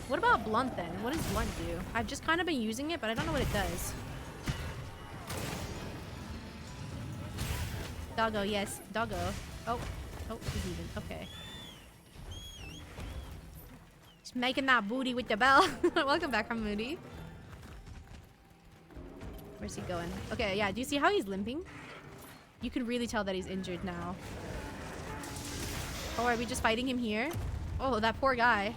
[SPEAKER 1] What about blunt then? What does blunt do? I've just kind of been using it, but I don't know what it does. Doggo, yes. Doggo. Oh, he's even. Okay. Just making that booty with the bell. Welcome back from Moody. Where's he going? Okay, yeah. Do you see how he's limping? You can really tell that he's injured now. Oh, are we just fighting him here? Oh, that poor guy.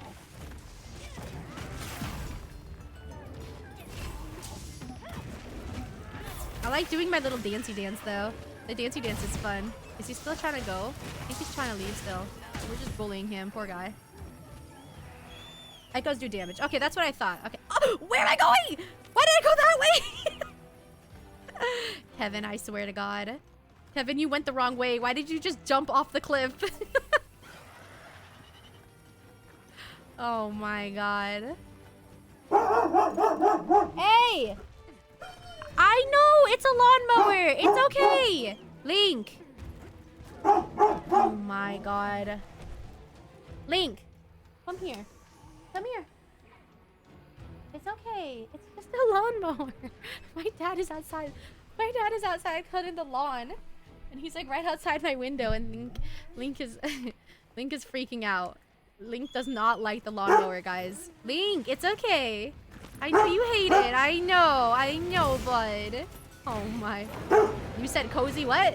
[SPEAKER 1] I like doing my little dancey dance though. The dancey dance is fun. Is he still trying to go? I think he's trying to leave still. We're just bullying him, poor guy. Echoes do damage. Okay, that's what I thought. Okay. Oh, where am I going? Why did I go that way? Kevin, I swear to God. Kevin, you went the wrong way. Why did you just jump off the cliff? Oh my God. Hey! I know! It's a lawnmower! It's okay! Link! Oh my god. Link! Come here. Come here. It's okay. It's just a lawnmower. My dad is outside. My dad is outside cutting the lawn. And he's like right outside my window and Link is Link is freaking out. Link does not like the lawnmower, guys. Link, it's okay. I know you hate it. I know, bud. Oh my. You said cozy what?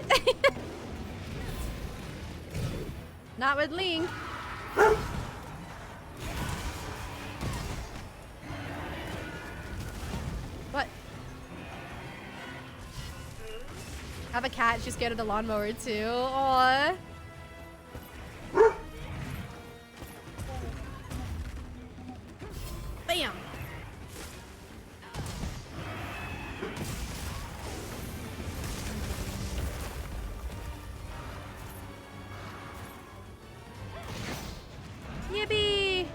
[SPEAKER 1] Not with Link. What? I have a cat. She's scared of the lawnmower too. Aww. Bam. Yippee!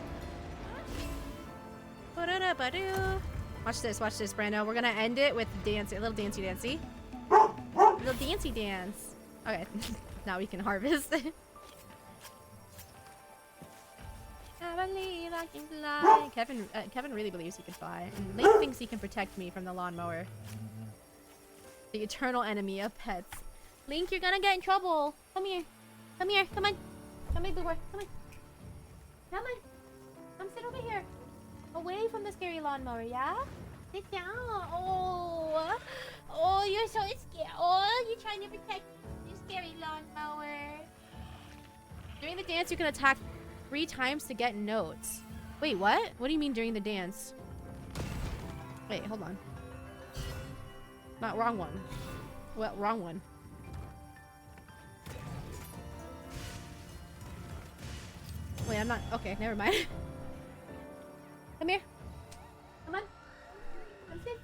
[SPEAKER 1] Ba-da-da-ba-doo. Watch this, Brando. We're gonna end it with dance, a little dancey. Little dancey dance. Okay, now we can harvest. I believe I can fly. Kevin really believes he can fly. And Link thinks he can protect me from the lawnmower. The eternal enemy of pets. Link, you're gonna get in trouble. Come here. Come here. Come on. Come here, boo boy. Come on. Come on. Come sit over here. Away from the scary lawnmower, yeah? Sit down. Oh. Oh, you're so scared. Oh, you're trying to protect the scary lawnmower. During the dance, you can attack 3 times to get notes. Wait, what? What do you mean during the dance? Wait, hold on. Not wrong one. Well, wrong one. Wait, I'm not. Okay, never mind. Come here. Come on. Come sit.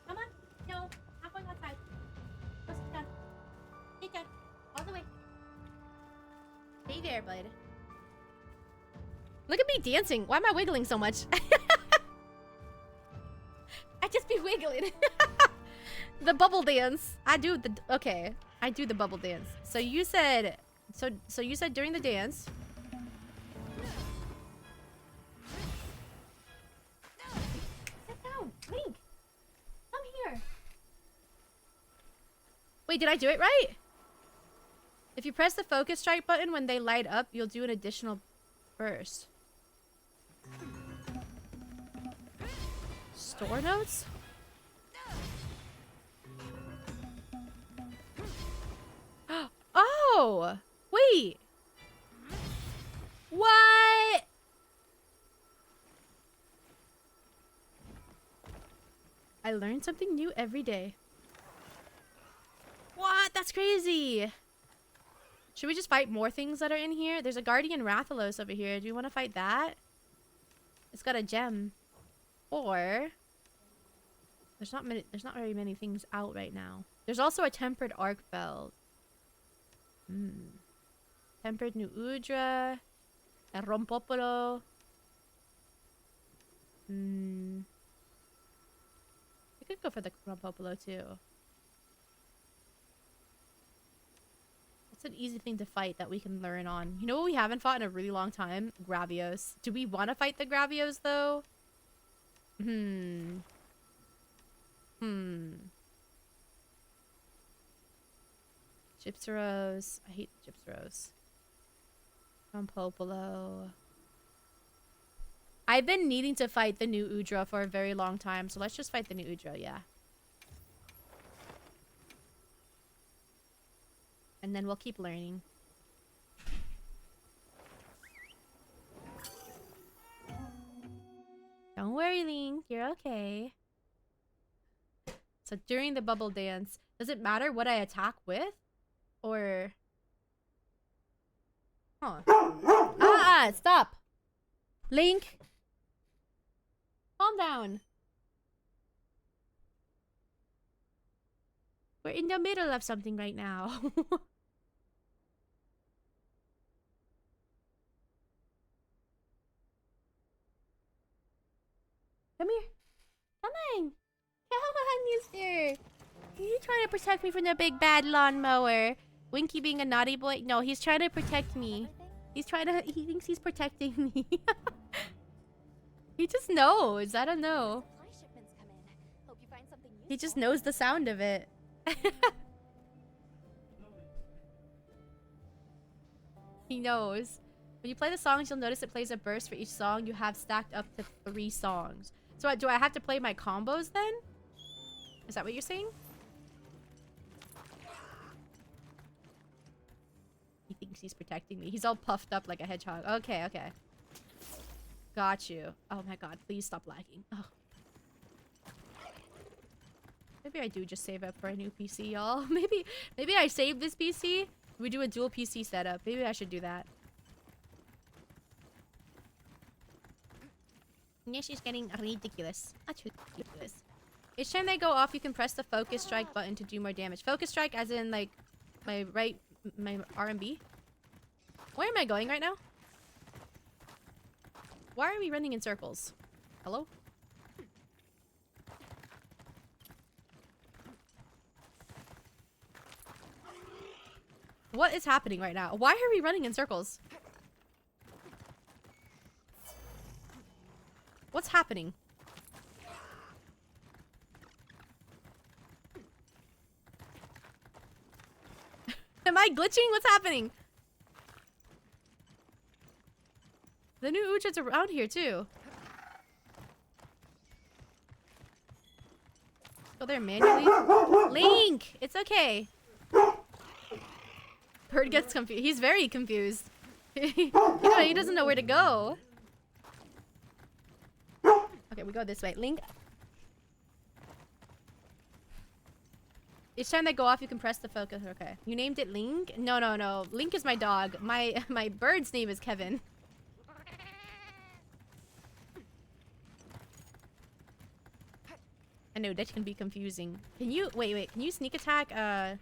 [SPEAKER 1] Come on. No, not going outside. Go sit down. Sit down. All the way. Stay there, bud. Look at me dancing. Why am I wiggling so much? I just be wiggling. The bubble dance. I do the okay. I do the bubble dance. So you said so you said during the dance. Sit down. Link. Come here. Wait, did I do it right? If you press the focus strike button when they light up, you'll do an additional burst. Store notes? Oh! Wait! What? I learn something new every day. What? That's crazy! Should we just fight more things that are in here? There's a Guardian Rathalos over here. Do you want to fight that? It's got a gem. Or there's not very many things out right now. There's also a Tempered Arc Belt. Tempered New Udra. A Rompopolo. I could go for the Rompopolo too. It's an easy thing to fight that we can learn on. You know what we haven't fought in a really long time? Gravios. Do we want to fight the Gravios though? Gypsaros. I hate Gypsaros. Rompopolo. I've been needing to fight the new Udra for a very long time, so let's just fight the new Udra, yeah. And then we'll keep learning. Don't worry, Link. You're okay. So during the bubble dance, does it matter what I attack with? Or... Huh. Stop! Link! Calm down. We're in the middle of something right now. Come here. Come on. Come on, mister. You trying to protect me from the big bad lawnmower? Winky being a naughty boy? No, he's trying to protect me. He's trying to. He thinks he's protecting me. He just knows. I don't know.
[SPEAKER 3] Supply shipments come in. Hope you find something useful.
[SPEAKER 1] He just knows the sound of it. He knows. When you play the songs, you'll notice it plays a burst for each song. You have stacked up to 3 songs. So do I have to play my combos then? Is that what you're saying? He thinks he's protecting me. He's all puffed up like a hedgehog. Okay, okay. Got you. Oh my god, please stop lagging. Oh. Maybe I do just save up for a new PC, y'all. Maybe I save this PC. We do a dual PC setup. Maybe I should do that. Yeah, she's getting ridiculous. That's ridiculous. Each time they go off, you can press the focus strike button to do more damage. Focus strike as in, like, my RMB? Where am I going right now? Why are we running in circles? Hello? What is happening right now? Why are we running in circles? What's happening? Am I glitching? What's happening? The new Uchi's around here too. Go there manually. Link! It's okay. Bird gets confused. He's very confused. He doesn't know where to go. Okay, we go this way. Link. Each time they go off, you can press the focus. Okay. You named it Link? No, no, no. Link is my dog. My bird's name is Kevin. I know, that can be confusing. Can you... Wait. Can you sneak attack? No.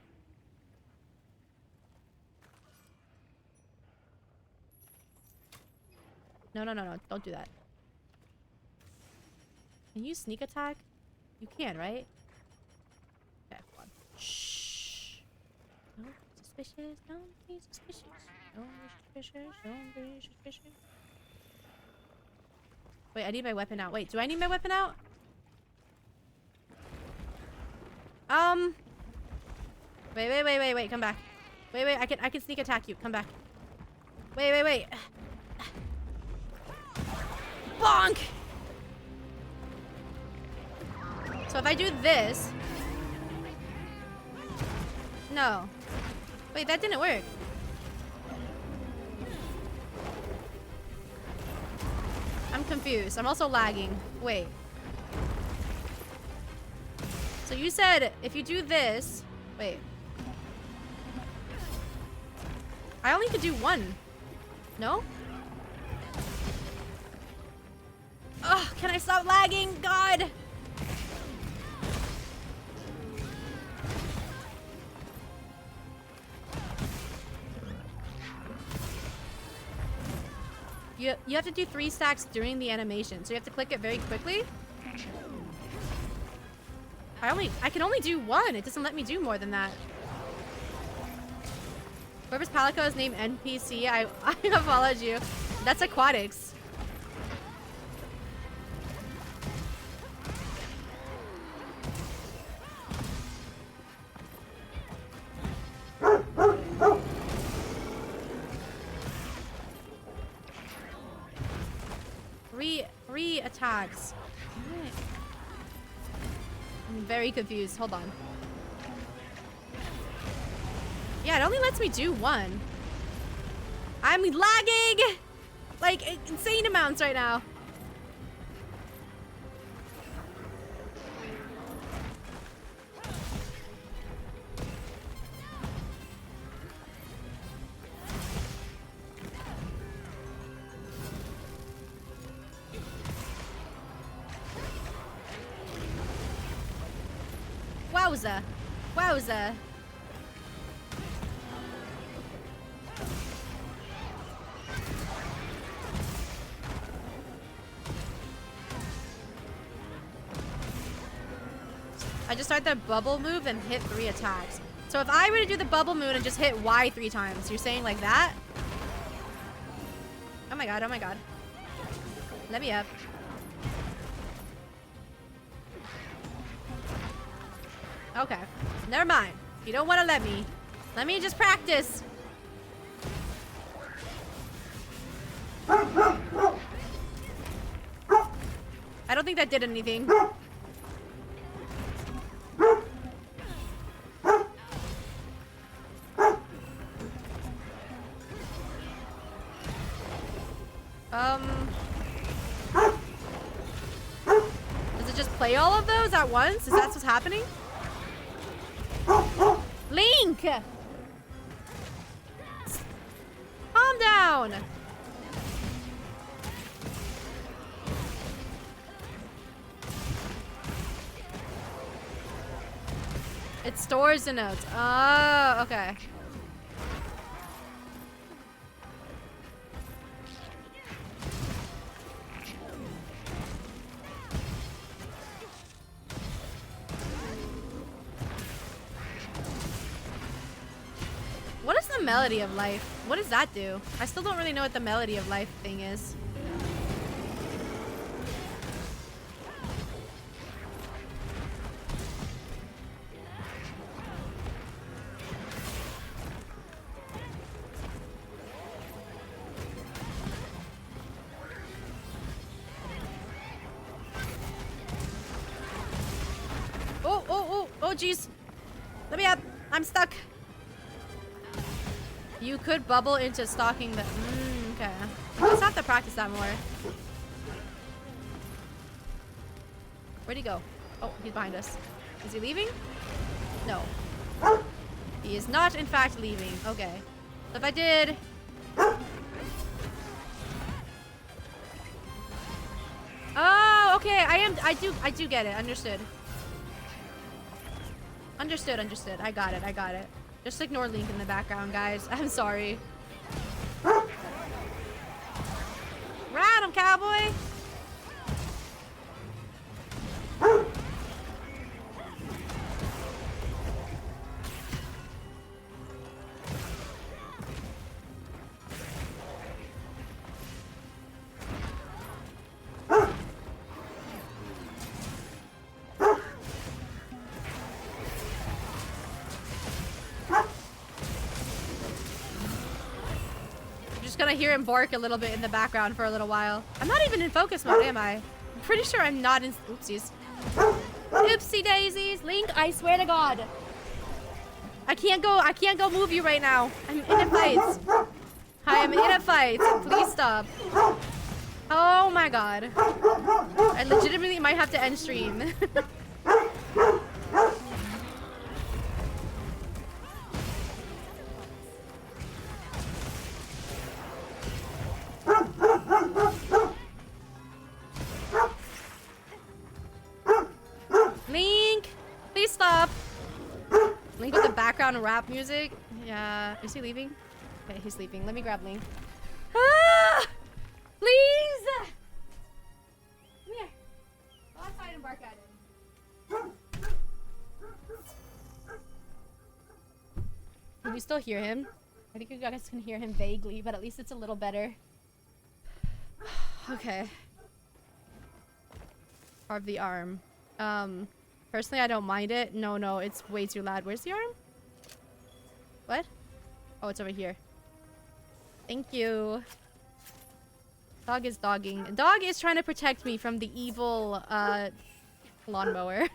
[SPEAKER 1] Don't do that. Can you sneak attack? You can, right? Okay, hold on. Shh. Don't be suspicious. Don't be suspicious. Don't be suspicious. Don't be suspicious. Wait, I need my weapon out. Wait, do I need my weapon out? Wait. Come back. Wait. I can sneak attack you. Come back. Wait. Bonk! So if I do this... No. Wait, that didn't work. I'm confused. I'm also lagging. Wait. So you said if you do this... Wait. I only could do one. No? Ugh, can I stop lagging? God! You have to do 3 stacks during the animation, so you have to click it very quickly. I can only do 1. It doesn't let me do more than that. Whoever's Palico is named NPC, I followed you. That's Aquatics. Three attacks. I'm very confused. Hold on. Yeah, it only lets me do 1. I'm lagging! Like, insane amounts right now. Wowza. I just start the bubble move and hit 3 attacks. So if I were to do the bubble move and just hit Y 3 times, you're saying like that? Oh my god, oh my god. Let me up. Okay, never mind. You don't want to let me. Let me just practice. I don't think that did anything. Does it just play all of those at once? Is that what's happening? Link! Calm down! It stores the notes. Oh, okay. What is the melody of life? What does that do? I still don't really know what the melody of life thing is. Oh, jeez. Let me up. I'm stuck. You could bubble into stalking the... okay. I'll just have to practice that more. Where'd he go? Oh, he's behind us. Is he leaving? No. He is not, in fact, leaving. Okay. So if I did... Oh, okay. I do get it. Understood. Understood. I got it. Just ignore Link in the background, guys. I'm sorry. Ride him, cowboy! Gonna hear him bark a little bit in the background for a little while. I'm not even in focus mode, am I? I'm pretty sure I'm not in... Oopsies. Oopsie daisies. Link, I swear to God. I can't go move you right now. I'm in a fight. I am in a fight. Please stop. Oh my God. I legitimately might have to end stream. Link! Please stop! Link with the background rap music. Yeah. Is he leaving? Okay, he's leaving. Let me grab Link. Ah! Please! Come here. Go outside and bark at him. Can you still hear him? I think you guys can hear him vaguely, but at least it's a little better. Okay. Carve the arm. Personally, I don't mind it. No, it's way too loud. Where's the arm? What? Oh, it's over here. Thank you. Dog is dogging. Dog is trying to protect me from the evil, lawnmower.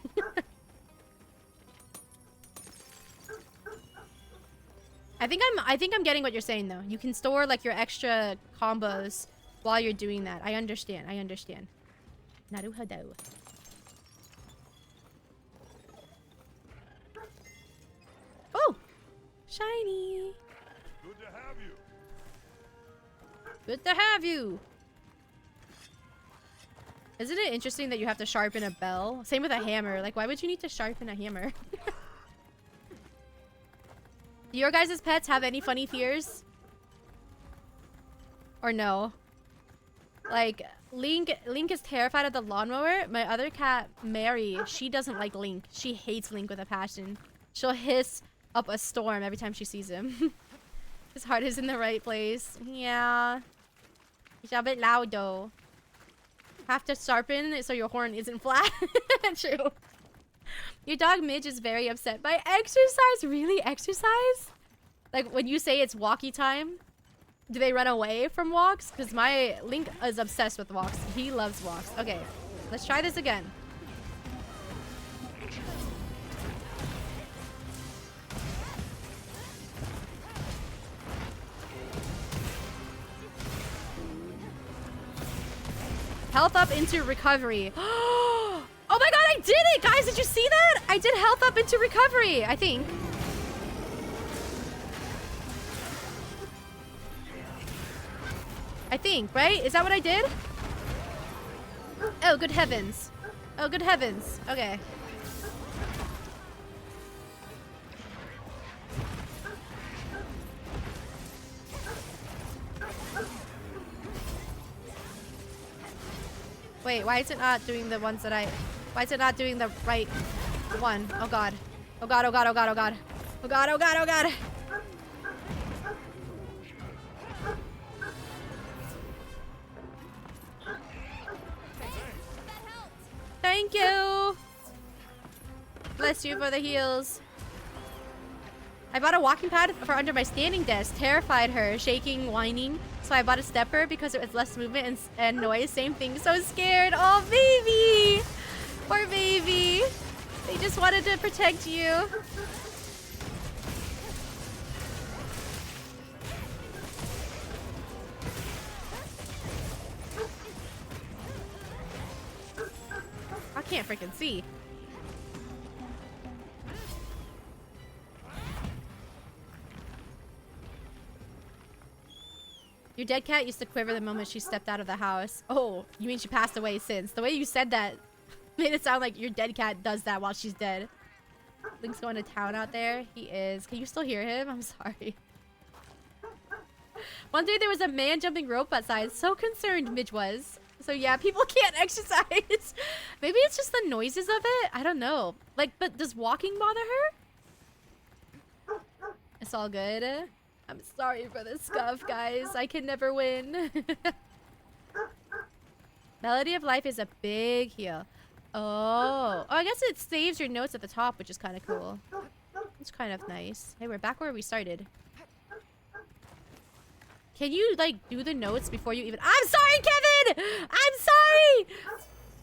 [SPEAKER 1] I think I'm getting what you're saying, though. You can store, like, your extra combos while you're doing that. I understand. Naruhodo. Oh! Shiny!
[SPEAKER 2] Good to have you.
[SPEAKER 1] Good to have you! Isn't it interesting that you have to sharpen a bell? Same with a hammer. Like, why would you need to sharpen a hammer? Do your guys' pets have any funny fears? Or no? Like, Link is terrified of the lawnmower. My other cat, Mary, she doesn't like Link. She hates Link with a passion. She'll hiss up a storm every time she sees him. His heart is in the right place. Yeah. He's a bit loud though. Have to sharpen so your horn isn't flat. True. Your dog Midge is very upset by exercise. Really? Exercise? Like when you say it's walkie time, do they run away from walks? Because my Link is obsessed with walks. He loves walks. Okay, let's try this again. Health up into recovery. Oh my god, I did it! Guys, did you see that? I did health up into recovery, I think. Right? Is that what I did? Oh, good heavens. Oh, good heavens. Okay. Wait, why is it not doing the ones that I... Why is it not doing the right one? Oh god. Oh god, oh god, oh god, oh god. Oh god, oh god, oh god. Thank you. Bless you for the heals. I bought a walking pad for under my standing desk. Terrified her, shaking, whining. So I bought a stepper because it was less movement and noise. Same thing. So scared. Oh, baby. Poor baby. They just wanted to protect you. I can't freaking see. Your dead cat used to quiver the moment she stepped out of the house. Oh, you mean she passed away since? The way you said that made it sound like your dead cat does that while she's dead. Link's going to town out there. He is. Can you still hear him? I'm sorry. One day there was a man jumping rope outside. So concerned Midge was. So yeah, people can't exercise. Maybe it's just the noises of it. I don't know. Like, but does walking bother her? It's all good. I'm sorry for the scuff, guys. I can never win. Melody of Life is a big heal. Oh, I guess it saves your notes at the top, which is kind of cool. It's kind of nice. Hey, we're back where we started. Can you, like, do the notes before you even... I'm sorry, Kevin! I'm sorry!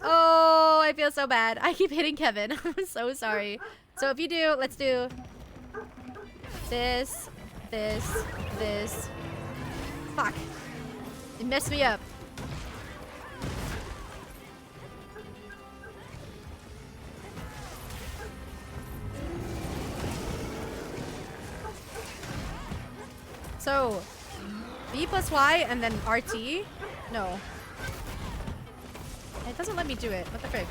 [SPEAKER 1] Oh, I feel so bad. I keep hitting Kevin. I'm so sorry. So if you do, let's do... This... This. Fuck. It messed me up. So, B plus Y and then RT? No. It doesn't let me do it. What the frick?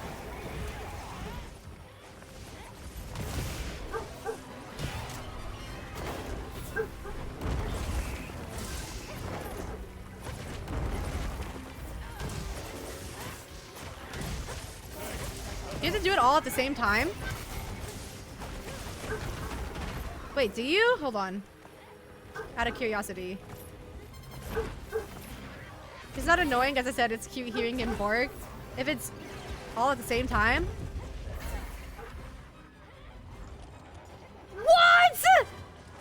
[SPEAKER 1] You have to do it all at the same time? Wait, do you? Hold on. Out of curiosity. It's not annoying, as I said, it's cute hearing him bark. If it's all at the same time. What?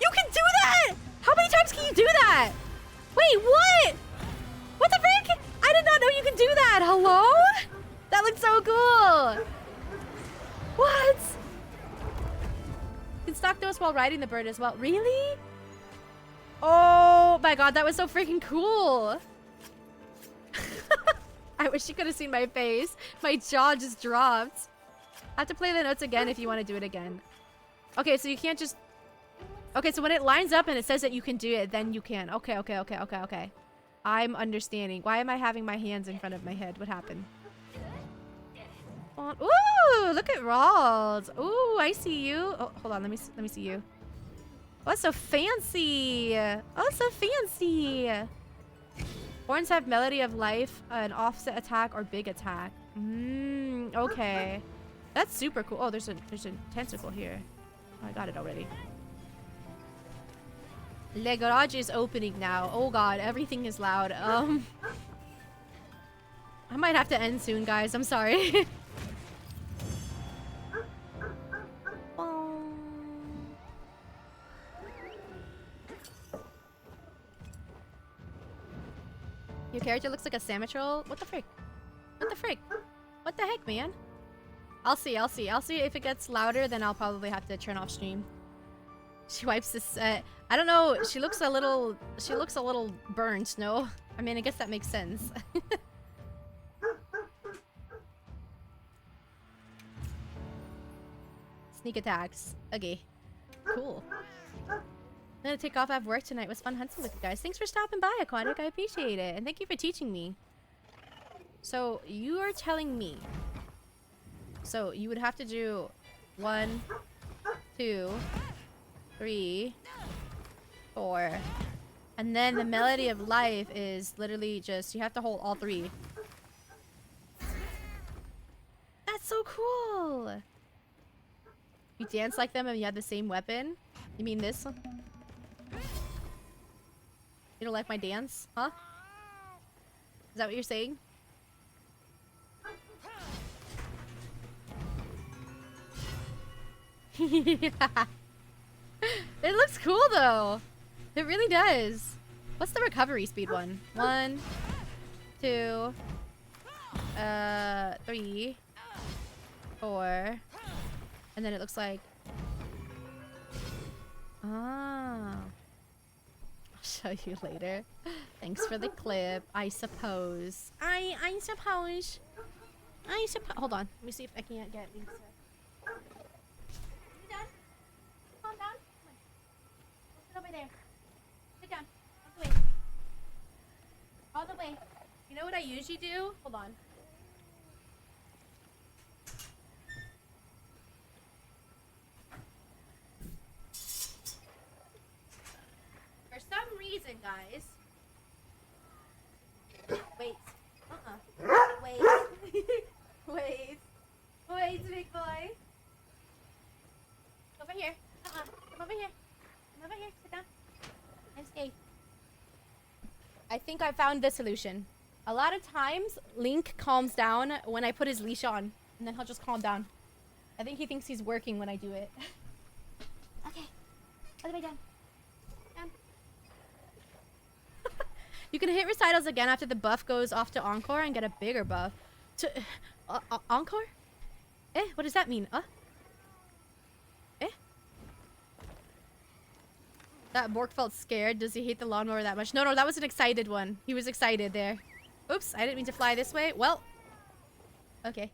[SPEAKER 1] You can do that? How many times can you do that? Wait, what? What the frick? I did not know you could do that. Hello? That looks so cool. What? You can stalk those while riding the bird as well. Really? Oh my god, that was so freaking cool. I wish you could have seen my face. My jaw just dropped. I have to play the notes again if you want to do it again. Okay, so you can't just... Okay, so when it lines up and it says that you can do it, then you can. Okay. I'm understanding. Why am I having my hands in front of my head? What happened? Ooh, look at Rawls. Ooh, I see you. Oh, hold on. Let me see you. Oh, it's so fancy. Oh, it's so fancy. Thorns have melody of life, an offset attack, or big attack. Okay. That's super cool. Oh, there's a tentacle here. Oh, I got it already. Le garage is opening now. Oh god, everything is loud. I might have to end soon, guys. I'm sorry. Your character looks like a Samatrol? What the frick? What the frick? What the heck, man? I'll see. I'll see if it gets louder, then I'll probably have to turn off stream. She wipes this. I don't know. She looks a little burnt. No, I mean, I guess that makes sense. Sneak attacks. Okay. Cool. I'm gonna take off. I have work tonight. It was fun hunting with you guys. Thanks for stopping by, Aquatic. I appreciate it, and thank you for teaching me. So you are telling me. So you would have to do 1, 2, 3, 4, and then the melody of life is literally just you have to hold all 3. That's so cool. You dance like them and you have the same weapon. You mean this? You don't like my dance, huh? Is that what you're saying? Yeah. It looks cool though. It really does. What's the recovery speed one? 1, 2, 3, 4, and then it looks like. Ah. I'll show you later. Thanks for the clip. I suppose. I suppose. Hold on. Let me see if I can't get Lisa. You done? Calm down. Come on. Sit over there. Sit down. All the way. All the way. You know what I usually do? Hold on. For some reason, guys. Wait. Wait. Wait. Wait, big boy. Over here. Come over here. Come over here. Sit down. And stay. I think I found the solution. A lot of times, Link calms down when I put his leash on. And then he'll just calm down. I think he thinks he's working when I do it. Okay. All the way down. Down. You can hit recitals again after the buff goes off to Encore and get a bigger buff. To Encore? Eh? What does that mean? Eh? That Bork felt scared. Does he hate the lawnmower that much? No, that was an excited one. He was excited there. Oops, I didn't mean to fly this way. Well. Okay.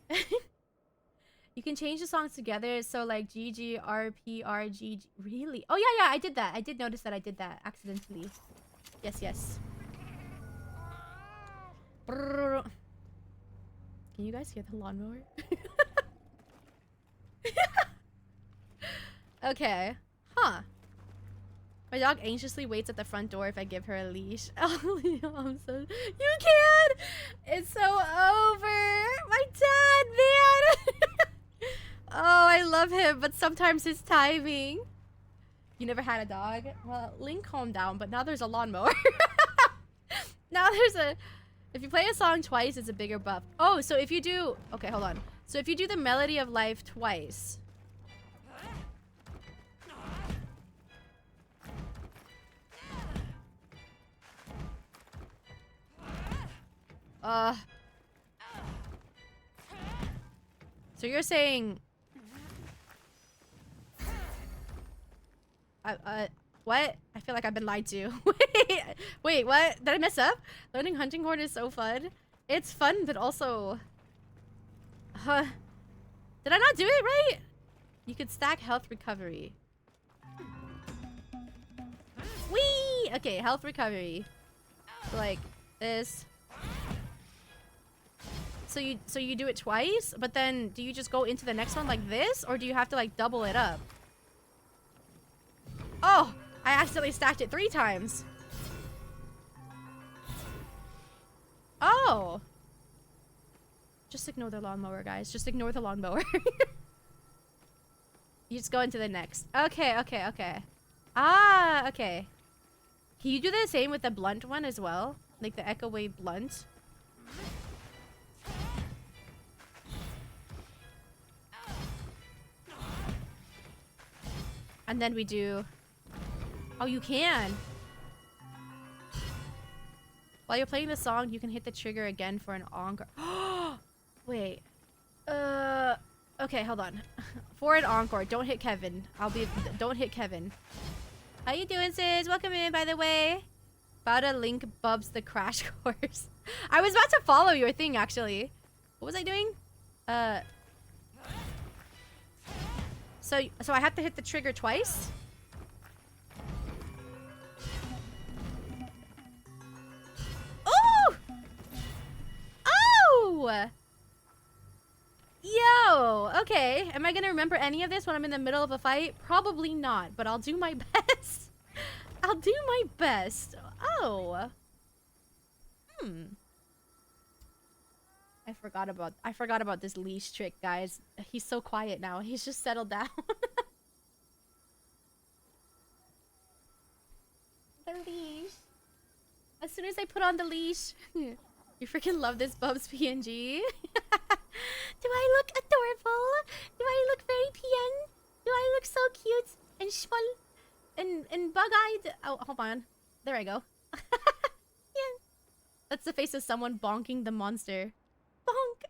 [SPEAKER 1] You can change the songs together. So like GG, RP, RGG. Really? Oh yeah, I did that. I did notice that I did that accidentally. Yes. Brrr. Can you guys hear the lawnmower? Okay. Huh. My dog anxiously waits at the front door if I give her a leash. Oh, I'm so... You can! It's so over! My dad, man! Oh, I love him, but sometimes his timing. You never had a dog? Well, Link calmed down, but now there's a lawnmower. Now there's a... If you play a song twice, it's a bigger buff. Oh, so if you do... Okay, hold on. So if you do the Melody of Life twice... So you're saying... What? I feel like I've been lied to. Wait, what? Did I mess up? Learning Hunting Horn is so fun. It's fun, but also... Did I not do it right? You could stack health recovery. Whee! Okay, health recovery. So like this. So you do it twice, but then do you just go into the next one like this? Or do you have to like double it up? Oh! I accidentally stacked it 3 times. Oh. Just ignore the lawnmower, guys. Just ignore the lawnmower. You just go into the next. Okay, okay, okay. Ah, okay. Can you do the same with the blunt one as well? Like the Echo Wave blunt? And then we do... Oh, you can! While you're playing the song, you can hit the trigger again for an encore. Wait. Okay, hold on. For an encore, don't hit Kevin. Don't hit Kevin. How you doing, sis? Welcome in, by the way. About to link Bubs the crash course. I was about to follow your thing, actually. What was I doing? So I have to hit the trigger twice? Oh! Oh! Yo! Okay. Am I gonna remember any of this when I'm in the middle of a fight? Probably not, but I'll do my best. I'll do my best. Oh. I forgot about this leash trick, guys. He's so quiet now. He's just settled down. The leash. As soon as I put on the leash. You freaking love this Bubs PNG. Do I look adorable? Do I look very PN? Do I look so cute and small and bug-eyed? Oh, hold on. There I go. Yeah. That's the face of someone bonking the monster. Bonk.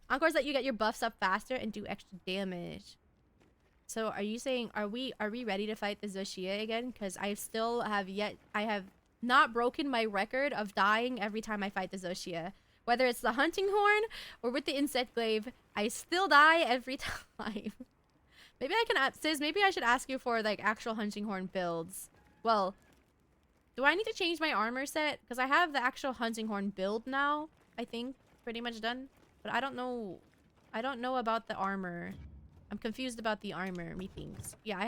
[SPEAKER 1] Encores let you get your buffs up faster and do extra damage. So are you saying are we ready to fight the Zoshia again? Because I have not broken my record of dying every time I fight the Zoshia. Whether it's the hunting horn or with the insect glaive, I still die every time. Maybe I can Sis, maybe I should ask you for like actual hunting horn builds. Well, do I need to change my armor set? Because I have the actual hunting horn build now, I think. Pretty much done. But I don't know about the armor. I'm confused about the armor, methinks. Yeah, I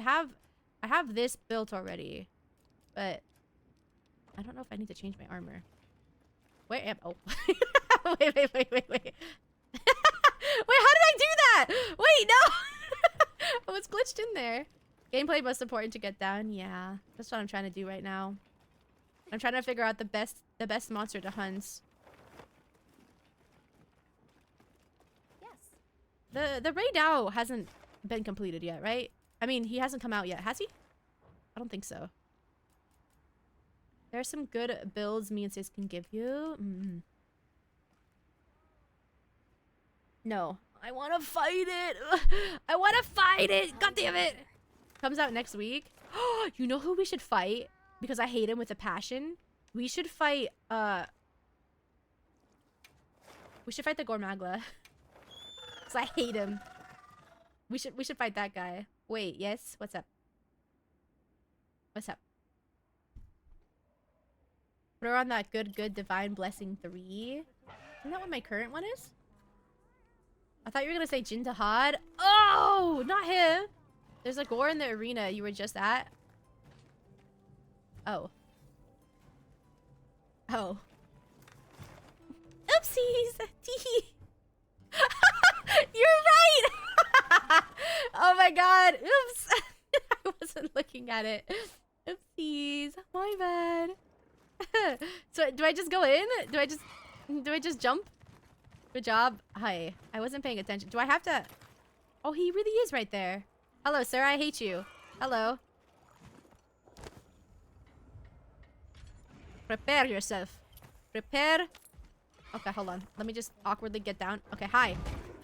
[SPEAKER 1] have this built already. But I don't know if I need to change my armor. Where am wait. Wait, how did I do that? Wait, no. I was glitched in there. Gameplay most important to get down. Yeah, that's what I'm trying to do right now. I'm trying to figure out the best monster to hunt. Yes. The Ray Dao hasn't been completed yet, right? I mean, he hasn't come out yet, has he? I don't think so. There are some good builds me and Sis can give you. No. I want to fight it. I want to fight it. God damn it. Comes out next week. You know who we should fight? Because I hate him with a passion. We should fight, the Gormagla. Because I hate him. We should fight that guy. Wait, yes? What's up? What's up? Put her on that good Divine Blessing 3. Isn't that what my current one is? I thought you were gonna say Jintahad. Oh, not him. There's a gore in the arena you were just at. Oh. Oh. Oopsies. You're right. Oh my god. Oops. I wasn't looking at it. Oopsies. My bad. So do I just go in? Do I just jump? Good job. Hi. I wasn't paying attention. Do I have to? Oh, he really is right there. Hello, sir. I hate you. Hello. Prepare yourself. Prepare. Okay, hold on. Let me just awkwardly get down. Okay, hi.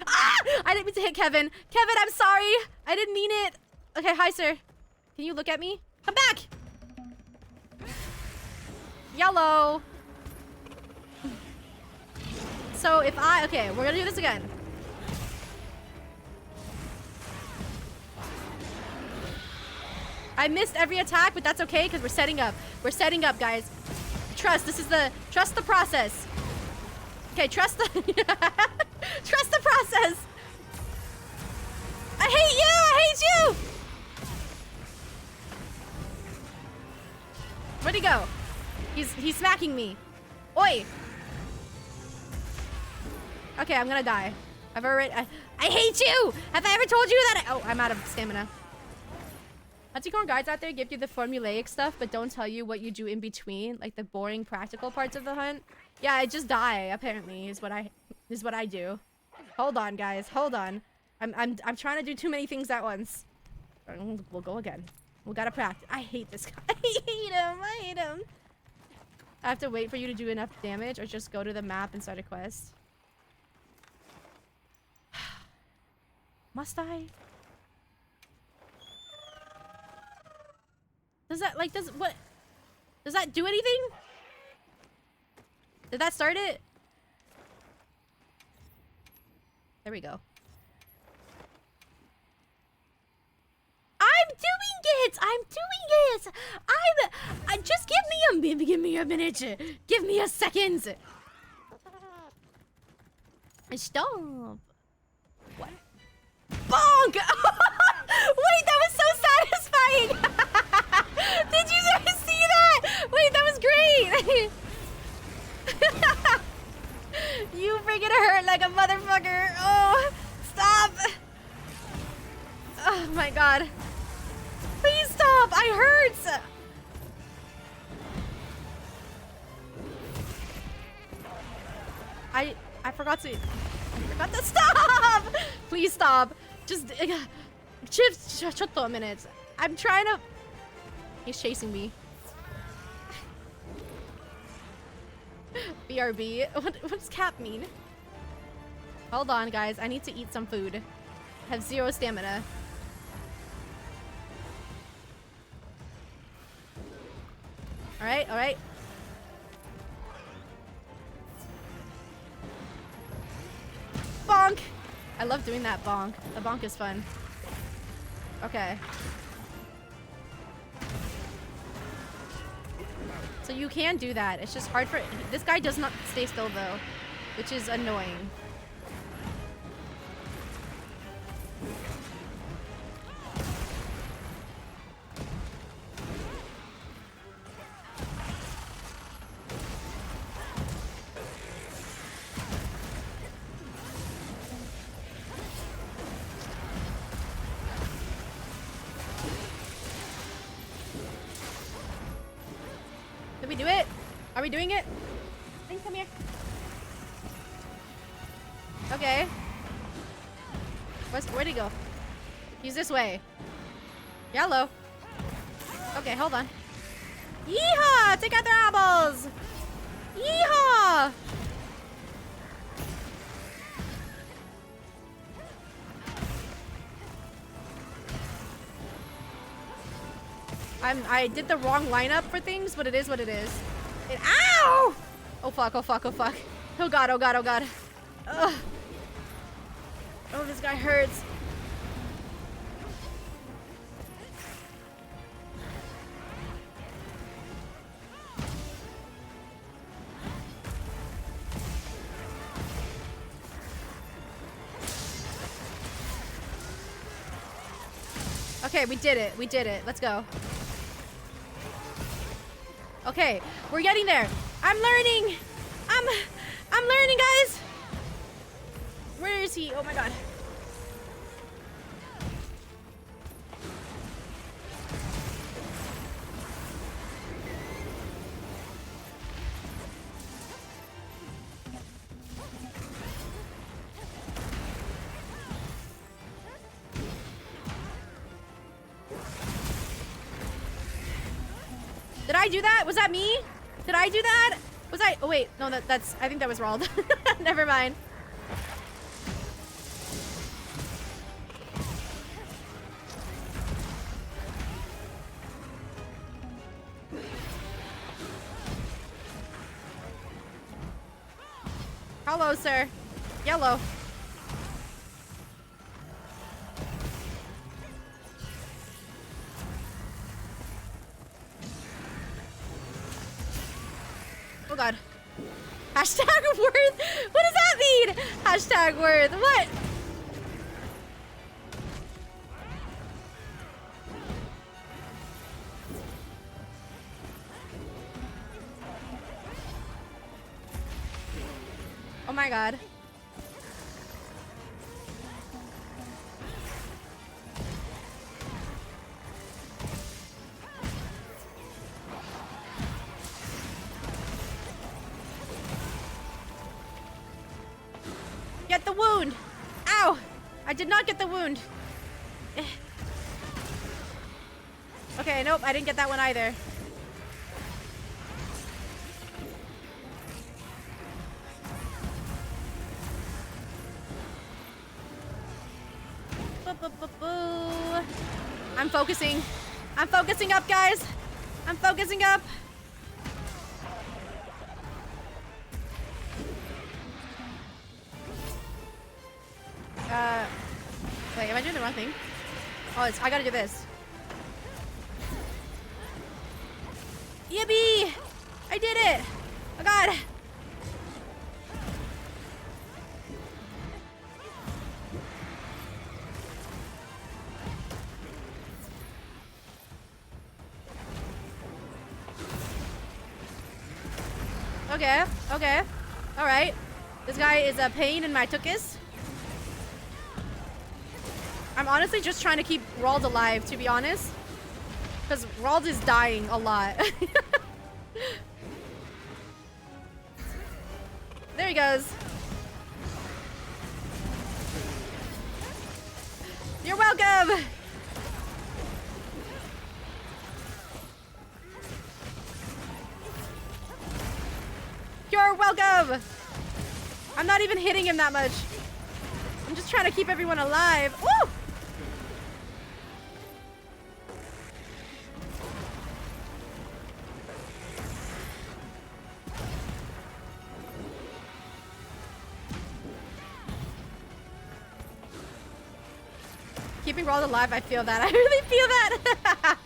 [SPEAKER 1] Ah! I didn't mean to hit Kevin. Kevin, I'm sorry. I didn't mean it. Okay, hi, sir. Can you look at me? Come back. Yellow. So if okay, we're gonna do this again. I missed every attack, but that's okay because we're setting up. We're setting up, guys. Trust the process. Okay, trust the process. I hate you. I hate you. Where'd he go? He's smacking me. Oi! Okay, I'm gonna die. I've already. I hate you! Have I ever told you that? Oh, I'm out of stamina. Hunticorn guides out there give you the formulaic stuff, but don't tell you what you do in between, like the boring practical parts of the hunt. Yeah, I just die. Apparently, is what I do. Hold on, guys. Hold on. I'm trying to do too many things at once. We'll go again. We gotta practice. I hate this guy. I hate him. I hate him. I have to wait for you to do enough damage, or just go to the map and start a quest. Must I? Does that, like, does that do anything? Did that start it? There we go. I'm doing it! I'm doing it! Just give me a minute. Give me a second. Stop. What? Bonk! Wait, that was so satisfying! Did you guys see that? Wait, that was great! You freaking hurt like a motherfucker. Oh, stop. Oh my god. Please stop. I hurt. I forgot to stop. Please stop. Just Chips, shut a minute. I'm trying to. He's chasing me. BRB. What does cap mean? Hold on, guys. I need to eat some food. I have 0 stamina. Alright, alright. Bonk! I love doing that bonk. The bonk is fun. Okay. So you can do that. It's just hard for... This guy does not stay still, though. Which is annoying. Did we do it? Are we doing it? Link, come here. Okay. Where'd he go? He's this way. Yellow. Okay, hold on. Yeehaw! Take out their eyeballs! Yeehaw! I did the wrong lineup for things, but it is what it is. Ow! Oh fuck, oh fuck, oh fuck. Oh god, oh god, oh god. Ugh. Oh, this guy hurts. Okay, we did it. We did it. Let's go. Okay, we're getting there. I'm learning. I'm learning, guys. Where is he? Oh my god. Did I do that? Was that me? Did I do that? Was I? Oh wait, no, that's. I think that was Rald. Never mind. Hello, sir. Yellow. Oh god. Hashtag worth? What does that mean? Hashtag worth. What? Oh my god. Get the wound! Ow! I did not get the wound. Eh. Okay, nope, I didn't get that one either. Boo. I'm focusing. I'm focusing up, guys. I'm focusing up. Wait, am I doing the wrong thing? Oh, I gotta do this. Yippee! I did it! Oh god! Okay, okay. Alright. This guy is a pain in my tuchus. I'm honestly just trying to keep Rald alive, to be honest. Because Rald is dying a lot. There he goes. You're welcome! You're welcome! I'm not even hitting him that much. I'm just trying to keep everyone alive. Woo! Keeping Rald alive, I feel that. I really feel that.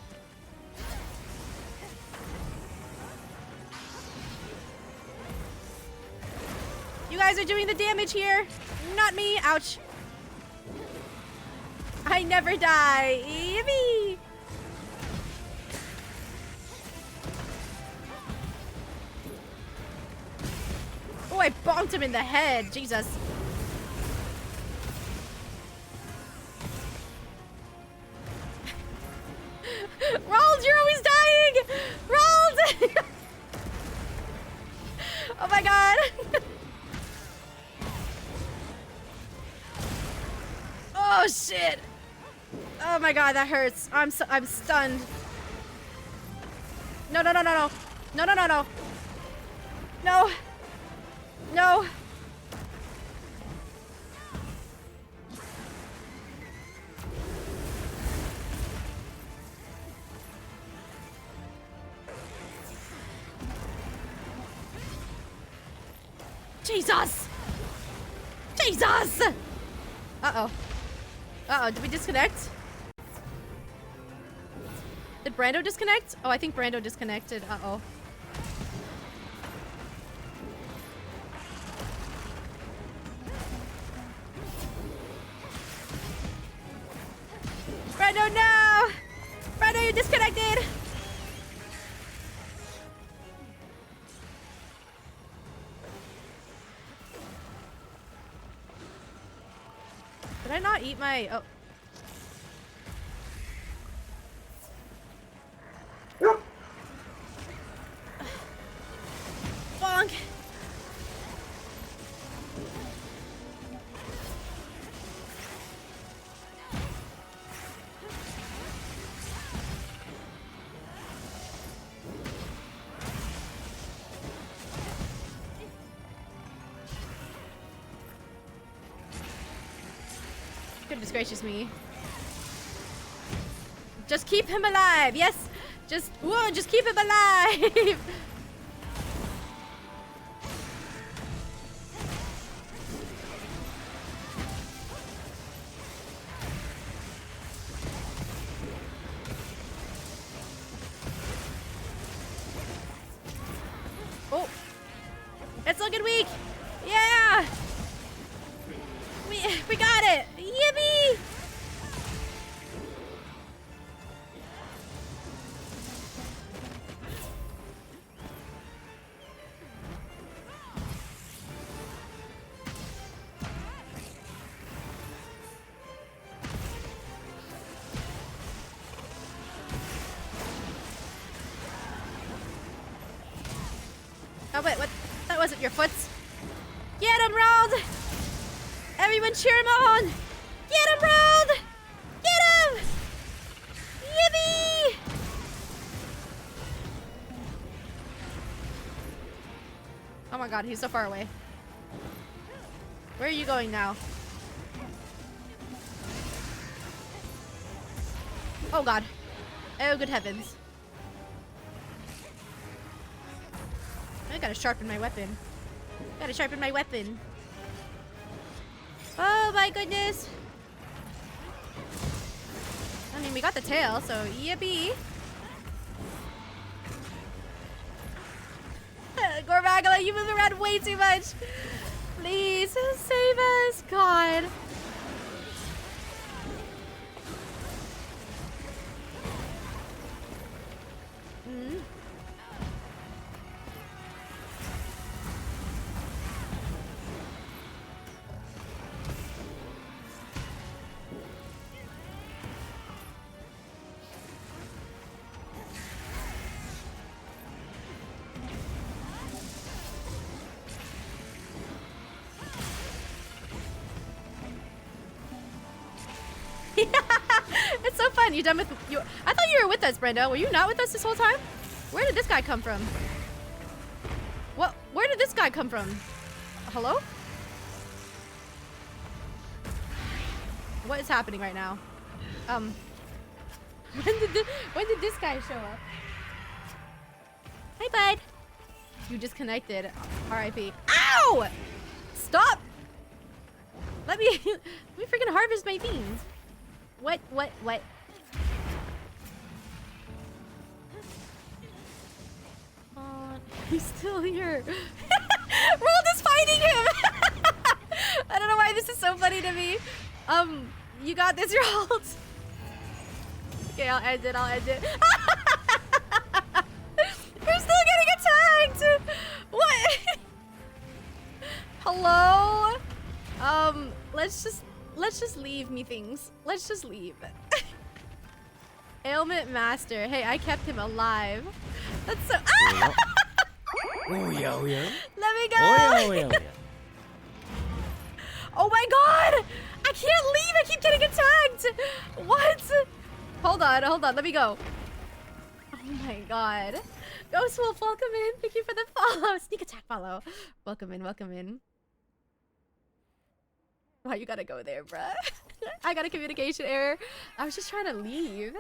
[SPEAKER 1] You guys are doing the damage here. Not me. Ouch. I never die. Yippee. Oh, I bonked him in the head. Jesus. Rald, you're always dying! Rald! Oh my god. Oh shit. Oh my god, that hurts. I'm stunned. No, no, no, no, no. No, no, no, no. No. No. Jesus! Jesus! Uh-oh. Uh-oh, did we disconnect? Did Brando disconnect? Oh, I think Brando disconnected. Uh-oh. Brando, no! Brando, you disconnected! Did I not eat my... Oh. Bonk! Goodness gracious me. Just keep him alive. Yes. Just keep him alive. Oh. It's looking weak. Yeah. We got it! Yippee! Oh wait, what? That wasn't your foot. Get him, Roald! Everyone cheer him on! Get him, Roald! Get him! Yippee! Oh my god, he's so far away. Where are you going now? Oh god. Oh good heavens. I gotta sharpen my weapon. Gotta sharpen my weapon. Oh my goodness. I mean, we got the tail, so yippee. Gormagala, you move around way too much. Please save us, God. Mm. It's so fun. You done with you? I thought you were with us, Brenda. Were you not with us this whole time? Where did this guy come from? What? Where did this guy come from? Hello? What is happening right now? When did this guy show up? Hi, bud. You disconnected. R.I.P. Ow! Stop! Let me freaking harvest my beans. What? He's still here. Roald is fighting him! I don't know why this is so funny to me. You got this, Roald. Okay, I'll end it. We're still getting attacked! What? Hello? Let's just leave, me things. Let's just leave. Ailment Master. Hey, I kept him alive. That's so. Ah!
[SPEAKER 5] Oh yeah, oh yeah.
[SPEAKER 1] Let me go.
[SPEAKER 5] Oh yeah, oh yeah, oh yeah.
[SPEAKER 1] Oh my god! I can't leave. I keep getting attacked. What? Hold on. Let me go. Oh my god. Ghost Wolf, welcome in. Thank you for the follow. Sneak attack follow. Welcome in. Why you gotta go there, bruh? I got a communication error. I was just trying to leave.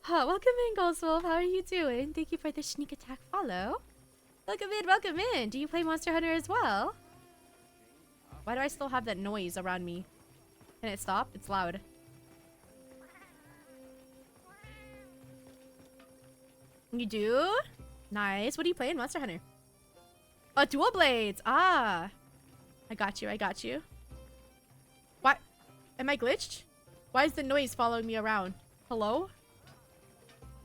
[SPEAKER 1] Huh, welcome in, Ghost Wolf. How are you doing? Thank you for the sneak attack follow. Welcome in. Do you play Monster Hunter as well? Why do I still have that noise around me? Can it stop? It's loud. You do? Nice. What are you playing, Monster Hunter? Oh, Dual Blades. Ah. I got you. What? Am I glitched? Why is the noise following me around? Hello?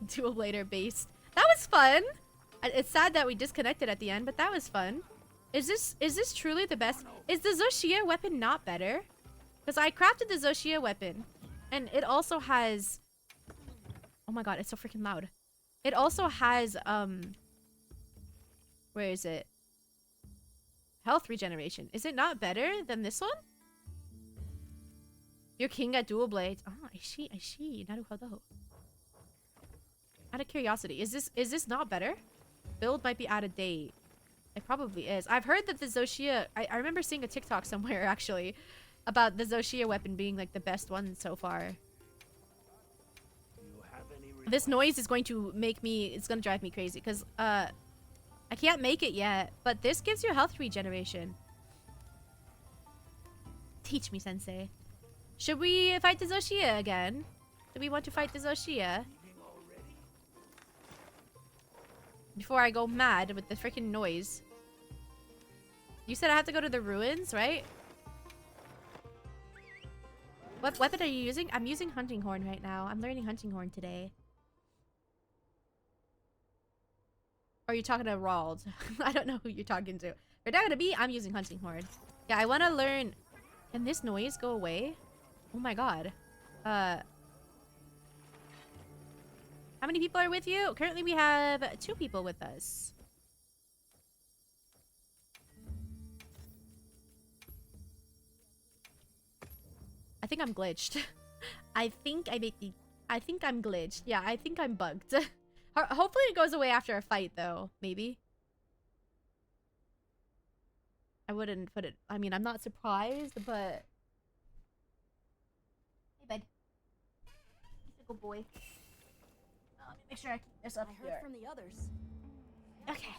[SPEAKER 1] Dual Blader based. That was fun. It's sad that we disconnected at the end, but that was fun. Is this truly the best? Is the Zoshia weapon not better? Because I crafted the Zoshia weapon, and it also has. Oh my god, it's so freaking loud. It also has where is it? Health regeneration. Is it not better than this one? You're king at dual blades. Ah, I see. Naruhodo. Out of curiosity, is this not better? Build might be out of date. It probably is. I've heard that the Zoshia. I remember seeing a TikTok somewhere actually about the Zoshia weapon being like the best one so far. This noise is going to make me. It's gonna drive me crazy because I can't make it yet. But this gives you health regeneration. Teach me, Sensei. Should we fight the Zoshia again? Do we want to fight the Zoshia? Before I go mad with the freaking noise. You said I have to go to the ruins, right? What weapon are you using? I'm using Hunting Horn right now. I'm learning Hunting Horn today. Or are you talking to Roald? I don't know who you're talking to. But not gonna be, I'm using Hunting Horn. Yeah, I want to learn. Can this noise go away? Oh my god. How many people are with you? Currently we have 2 people with us. think I'm glitched. I think I'm glitched. Yeah, I think I'm bugged. Hopefully it goes away after a fight, though. Maybe. I wouldn't put it... I mean, I'm not surprised, but... Hey, bud. He's a good boy. Oh, let me make sure I keep this up
[SPEAKER 4] I
[SPEAKER 1] here.
[SPEAKER 4] heard from the others.
[SPEAKER 1] Okay.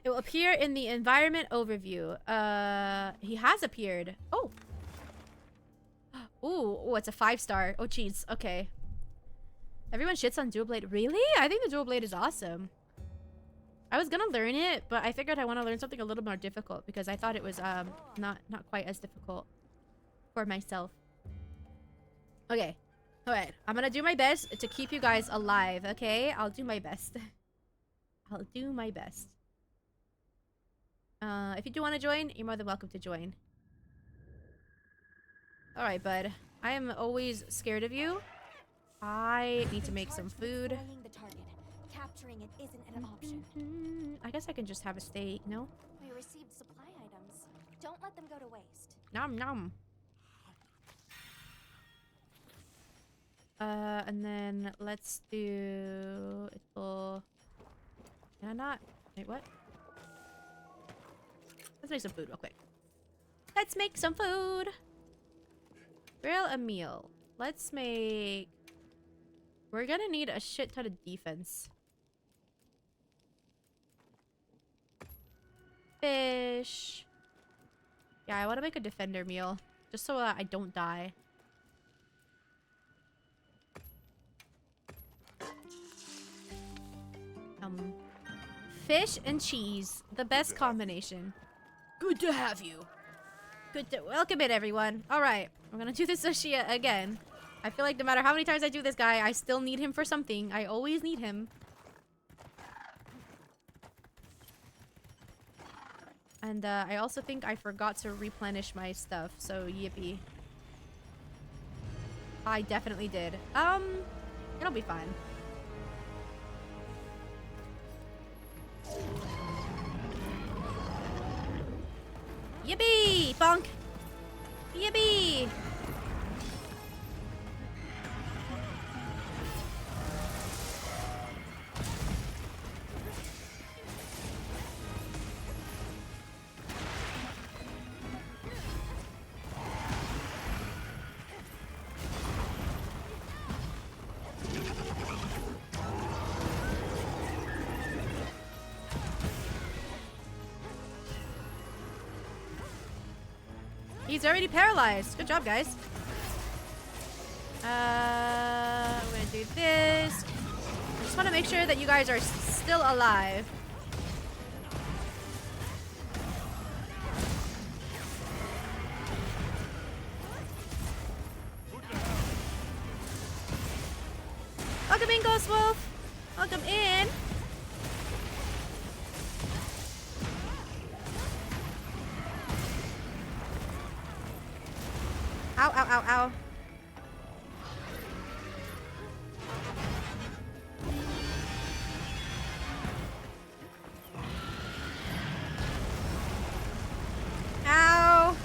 [SPEAKER 1] It will appear in the environment overview. He has appeared. Oh. Ooh, it's a 5-star. Oh, jeez. Okay. Everyone shits on Dual Blade. Really? I think the Dual Blade is awesome. I was gonna learn it, but I figured I want to learn something a little more difficult because I thought it was not quite as difficult for myself. Okay. All right. I'm gonna do my best to keep you guys alive. Okay. I'll do my best. I'll do my best. If you do want to join, you're more than welcome to join. Alright, bud. I am always scared of you. I need to make some food.
[SPEAKER 3] The target. Capturing it isn't an option.
[SPEAKER 1] I guess I can just have a steak, no?
[SPEAKER 3] We received supply items. Don't let them go to waste.
[SPEAKER 1] Nom nom. And then let's do... It'll... Can I not? Wait, what? Let's make some food real quick. Let's make some food! Grill a meal. Let's make... We're gonna need a shit ton of defense. Fish. Yeah, I want to make a defender meal. Just so that I don't die. Fish and cheese. The best combination. Good to have you. Good to... Welcome in, everyone. Alright. We're gonna do this sushi again. I feel like no matter how many times I do this guy, I still need him for something. I always need him. And I also think I forgot to replenish my stuff, so yippee. I definitely did. It'll be fine. Yippee! Bonk! Yippee! He's already paralyzed. Good job, guys. I'm gonna do this. I just want to make sure that you guys are still alive. Welcome in, Ghost Wolf. Welcome in. Ow, ow, ow, ow. Ow.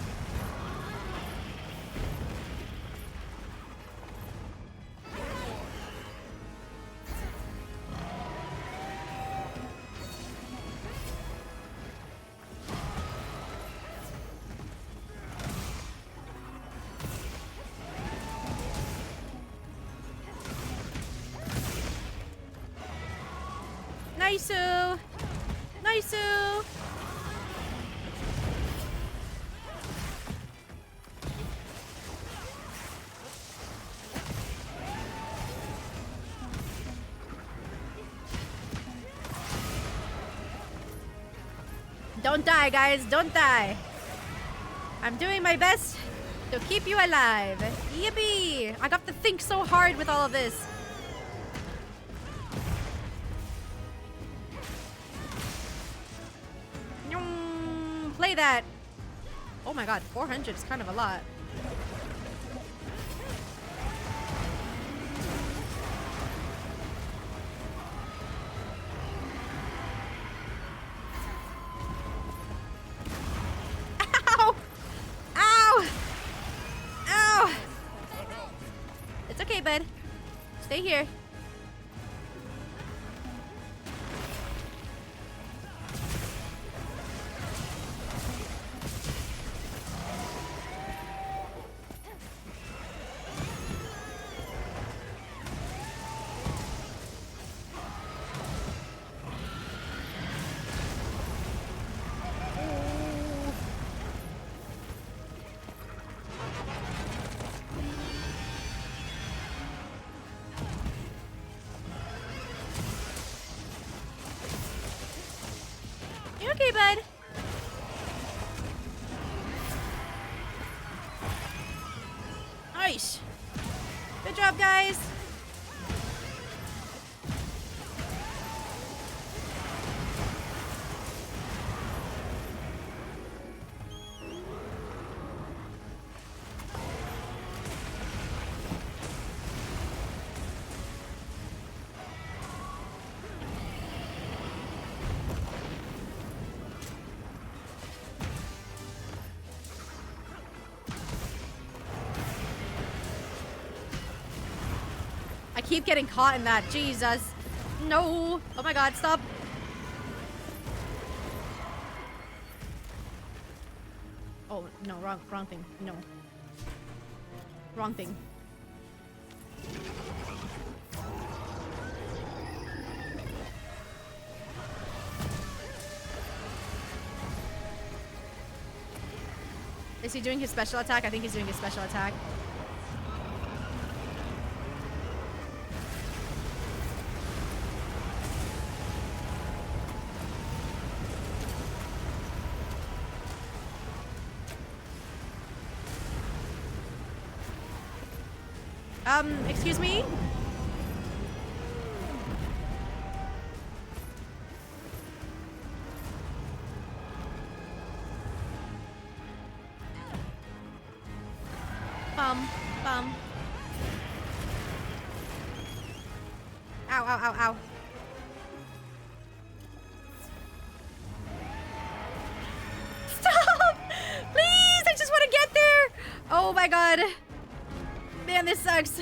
[SPEAKER 1] Nice-oo. Nice-oo. Don't die, guys. Don't die. I'm doing my best to keep you alive. Yippee! I got to think so hard with all of this. Play that. Oh my god, 400 is kind of a lot. Ow! Ow! Stay here. You okay, bud? Nice. Good job, guys. I keep getting caught in that. Jesus. No. Oh my god, stop. Oh, no, wrong thing. No. Wrong thing. Is he doing his special attack? I think he's doing his special attack. Excuse me? Bum. Ow, ow, ow, ow. Stop! Please, I just want to get there! Oh my god. Man, this sucks.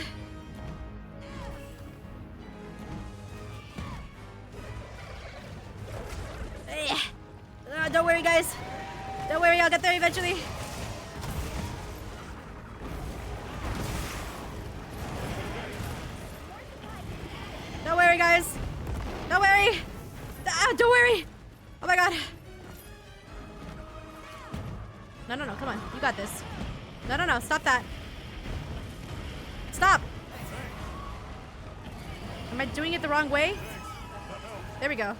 [SPEAKER 1] Don't worry, guys. Don't worry, I'll get there eventually. Don't worry, guys. Don't worry. Don't worry. Oh my god. No, come on. You got this. No, stop that. Stop. Am I doing it the wrong way? There we go.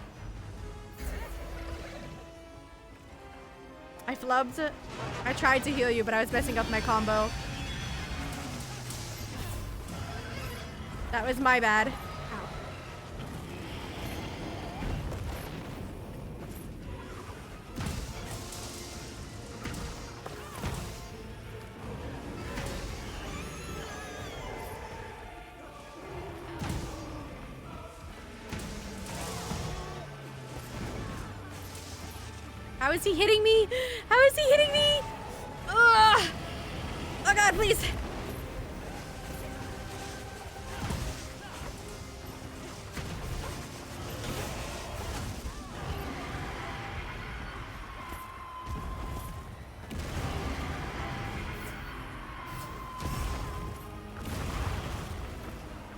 [SPEAKER 1] I flubbed. I tried to heal you, but I was messing up my combo. That was my bad. How is he hitting me? How is he hitting me? Ugh. Oh god, please.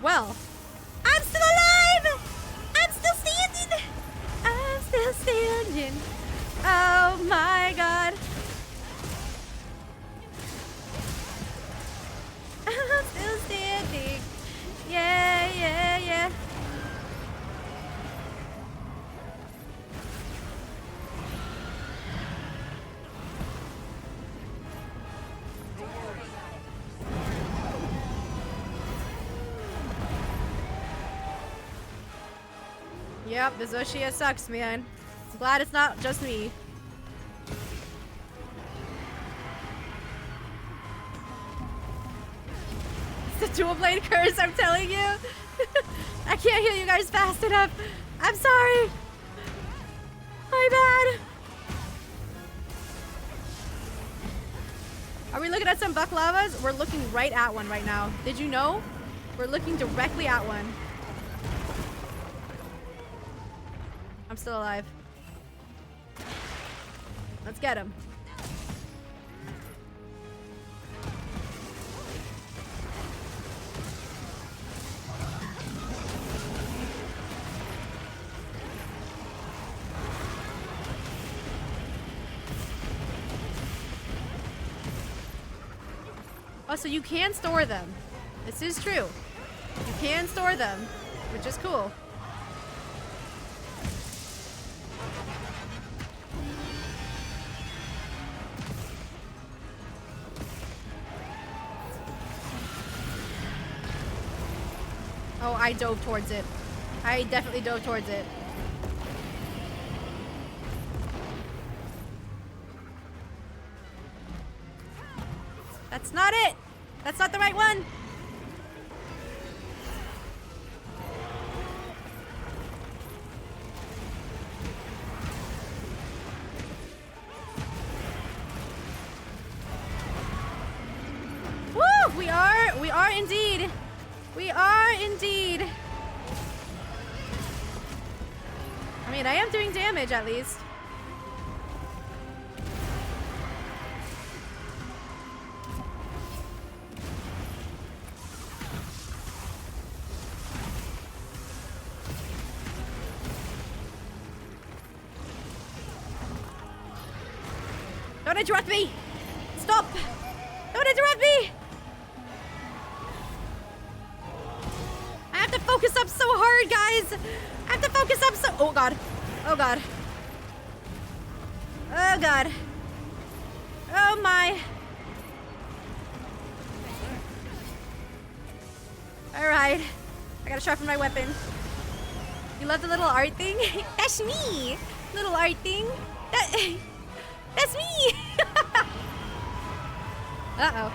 [SPEAKER 1] Well, I'm still alive! I'm still standing! I'm still standing. Oh my god. I'm still standing. Yeah. Yep, the Zoshia sucks, man. I'm glad it's not just me. It's the dual blade curse, I'm telling you. I can't heal you guys fast enough. I'm sorry. My bad. Are we looking at some baklavas? We're looking right at one right now. Did you know? We're looking directly at one. I'm still alive. Let's get him. Oh, so you can store them. This is true. You can store them, which is cool. Oh, I dove towards it. I definitely dove towards it. That's not it! That's not the right one! Woo! We are indeed. We are indeed. I mean, I am doing damage at least. Don't interrupt me! Stop! Don't interrupt me! I have to focus up so hard, guys! I have to focus up so— oh god. Oh god. Oh god. Oh my. Alright. I gotta sharpen my weapon. You love the little art thing? That's me! Little art thing. That's me! Uh-oh.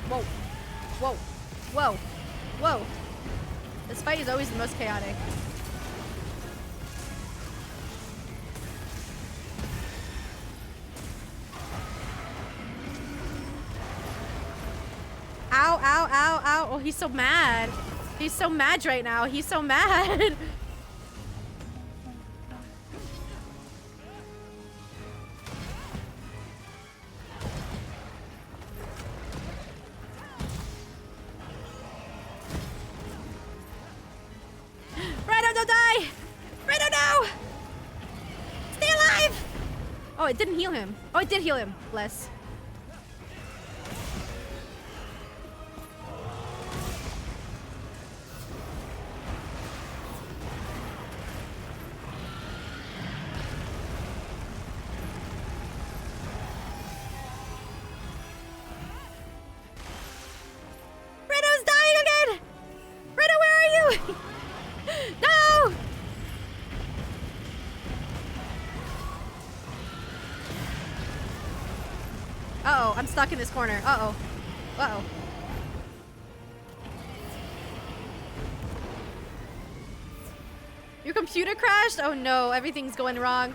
[SPEAKER 1] Whoa. Whoa. Whoa. Whoa. This fight is always the most chaotic. Ow, ow, ow, ow. Oh, he's so mad. He's so mad right now. He's so mad. Rhino, don't die! Rhino, no! Stay alive! Oh, it didn't heal him. Oh, it did heal him. Bless. Uh-oh, I'm stuck in this corner. Uh-oh. Uh-oh. Your computer crashed? Oh no, everything's going wrong.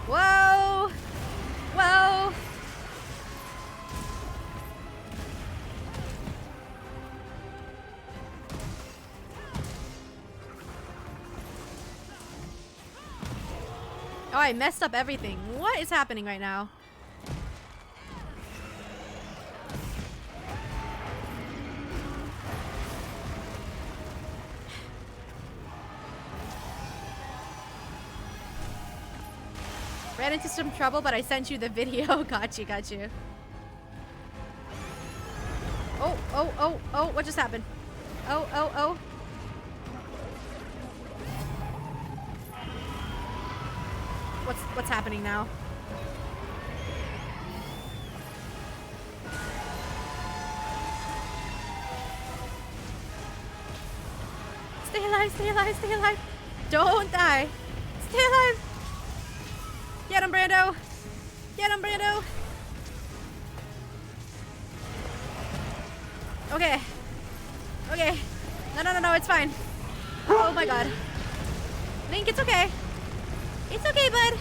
[SPEAKER 1] Whoa! Whoa! Oh, I messed up everything. What is happening right now? Ran into some trouble, but I sent you the video. Got you, got you. Oh, oh, oh, oh, what just happened? Oh, oh, oh. What's happening now? Stay alive, stay alive, stay alive. Don't die. Stay alive. Get him, Brando. Get him, Brando. Okay. Okay. No, it's fine. Oh my god. Link, it's okay. It's okay, bud.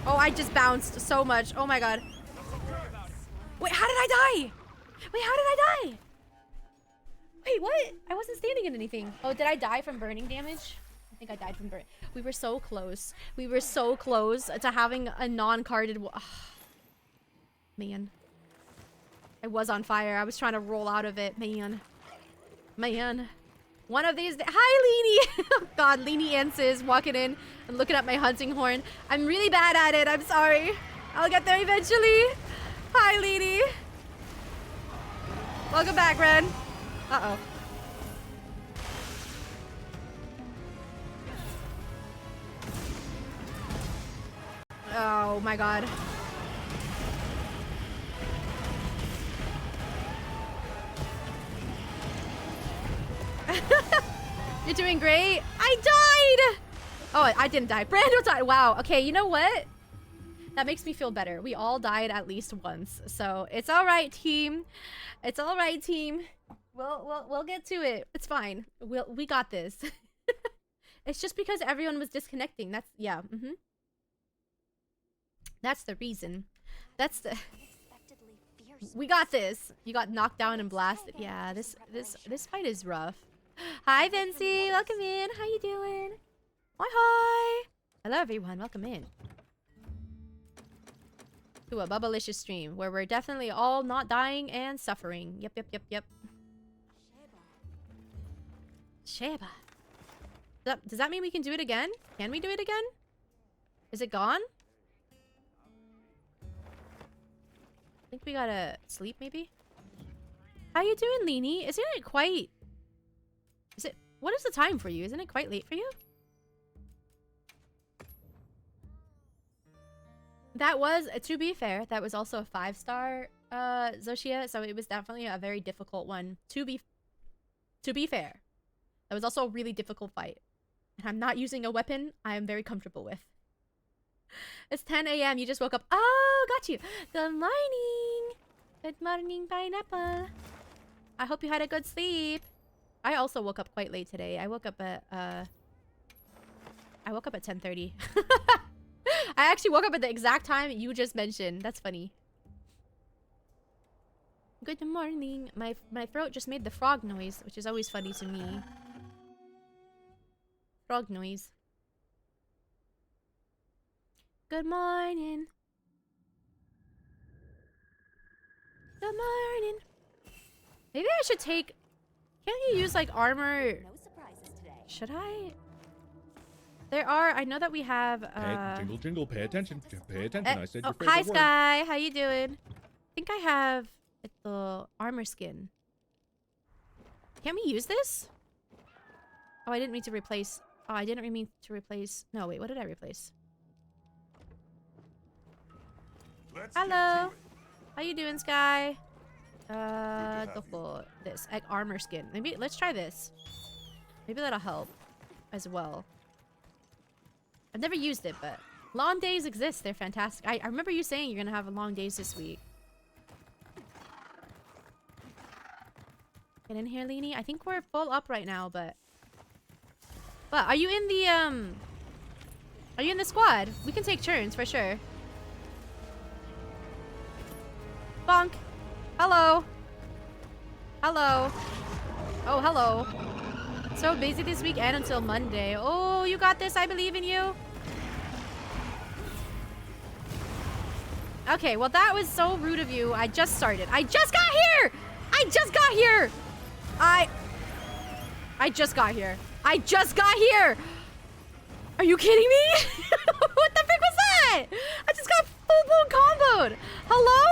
[SPEAKER 1] Oh, I just bounced so much. Oh my god. Wait, how did I die? Wait, how did I die? Wait, what? I wasn't standing in anything. Oh, did I die from burning damage? I think I died from burning. We were so close. We were so close to having a non-carded... Man. I was on fire. I was trying to roll out of it. Man. Man. One of these... Hi, Leanie! Oh god, Leanie Ansis walking in and looking at my hunting horn. I'm really bad at it. I'm sorry. I'll get there eventually. Hi, Leanie. Welcome back, Ren. Uh-oh. Oh my god. You're doing great. I died! Oh, I didn't die. Brando died. Wow. Okay, you know what? That makes me feel better. We all died at least once. So it's all right, team. It's all right, team. We'll get to it. It's fine. We got this. It's just because everyone was disconnecting. That's yeah. That's the reason. That's the. We got this. You got knocked down and blasted. Yeah, this fight is rough. Hi, Vinci. Welcome in. How you doing? Hi. Hello, everyone. Welcome in to a Bubblicious stream where we're definitely all not dying and suffering. Yep. Sheba. Does that mean we can do it again? Can we do it again? Is it gone? I think we gotta sleep, maybe? How you doing, Leanie? Isn't it quite... What is the time for you? Isn't it quite late for you? That was, to be fair, that was also a 5-star, Zoshia, so it was definitely a very difficult one. To be fair. That was also a really difficult fight. And I'm not using a weapon I am very comfortable with. It's 10 a.m. You just woke up. Oh, got you. Good morning. Good morning, Pineapple. I hope you had a good sleep. I also woke up quite late today. I woke up at 10:30. I actually woke up at the exact time you just mentioned. That's funny. Good morning. My throat just made the frog noise, which is always funny to me. Frog noise. Good morning. Good morning. Maybe I should take... Can't you use like armor?
[SPEAKER 4] No surprises today.
[SPEAKER 1] Should I? There are. I know that we have.
[SPEAKER 2] Jingle, jingle. Pay attention. Pay attention. I said your favorite
[SPEAKER 1] hi,
[SPEAKER 2] word.
[SPEAKER 1] Sky. How you doing? I think I have the armor skin. Can we use this? Oh, I didn't mean to replace. Oh, I didn't mean to replace. No, wait. What did I replace?
[SPEAKER 2] Let's
[SPEAKER 1] Hello.
[SPEAKER 2] get to it.
[SPEAKER 1] How you doing, Sky? Go for this egg armor skin. Maybe let's try this. Maybe that'll help as well. I've never used it, but long days exist. They're fantastic. I remember you saying you're gonna have long days this week. Get in here, Leanie. I think we're full up right now, but are you in the are you in the squad? We can take turns for sure. Bonk. Hello. Hello. Oh, hello. So busy this week and until Monday. Oh, you got this. I believe in you. Okay, well, that was so rude of you. I just started. I just got here! I just got here! I just got here. I just got here! Are you kidding me? What the frick was that? I just got full-blown comboed. Hello?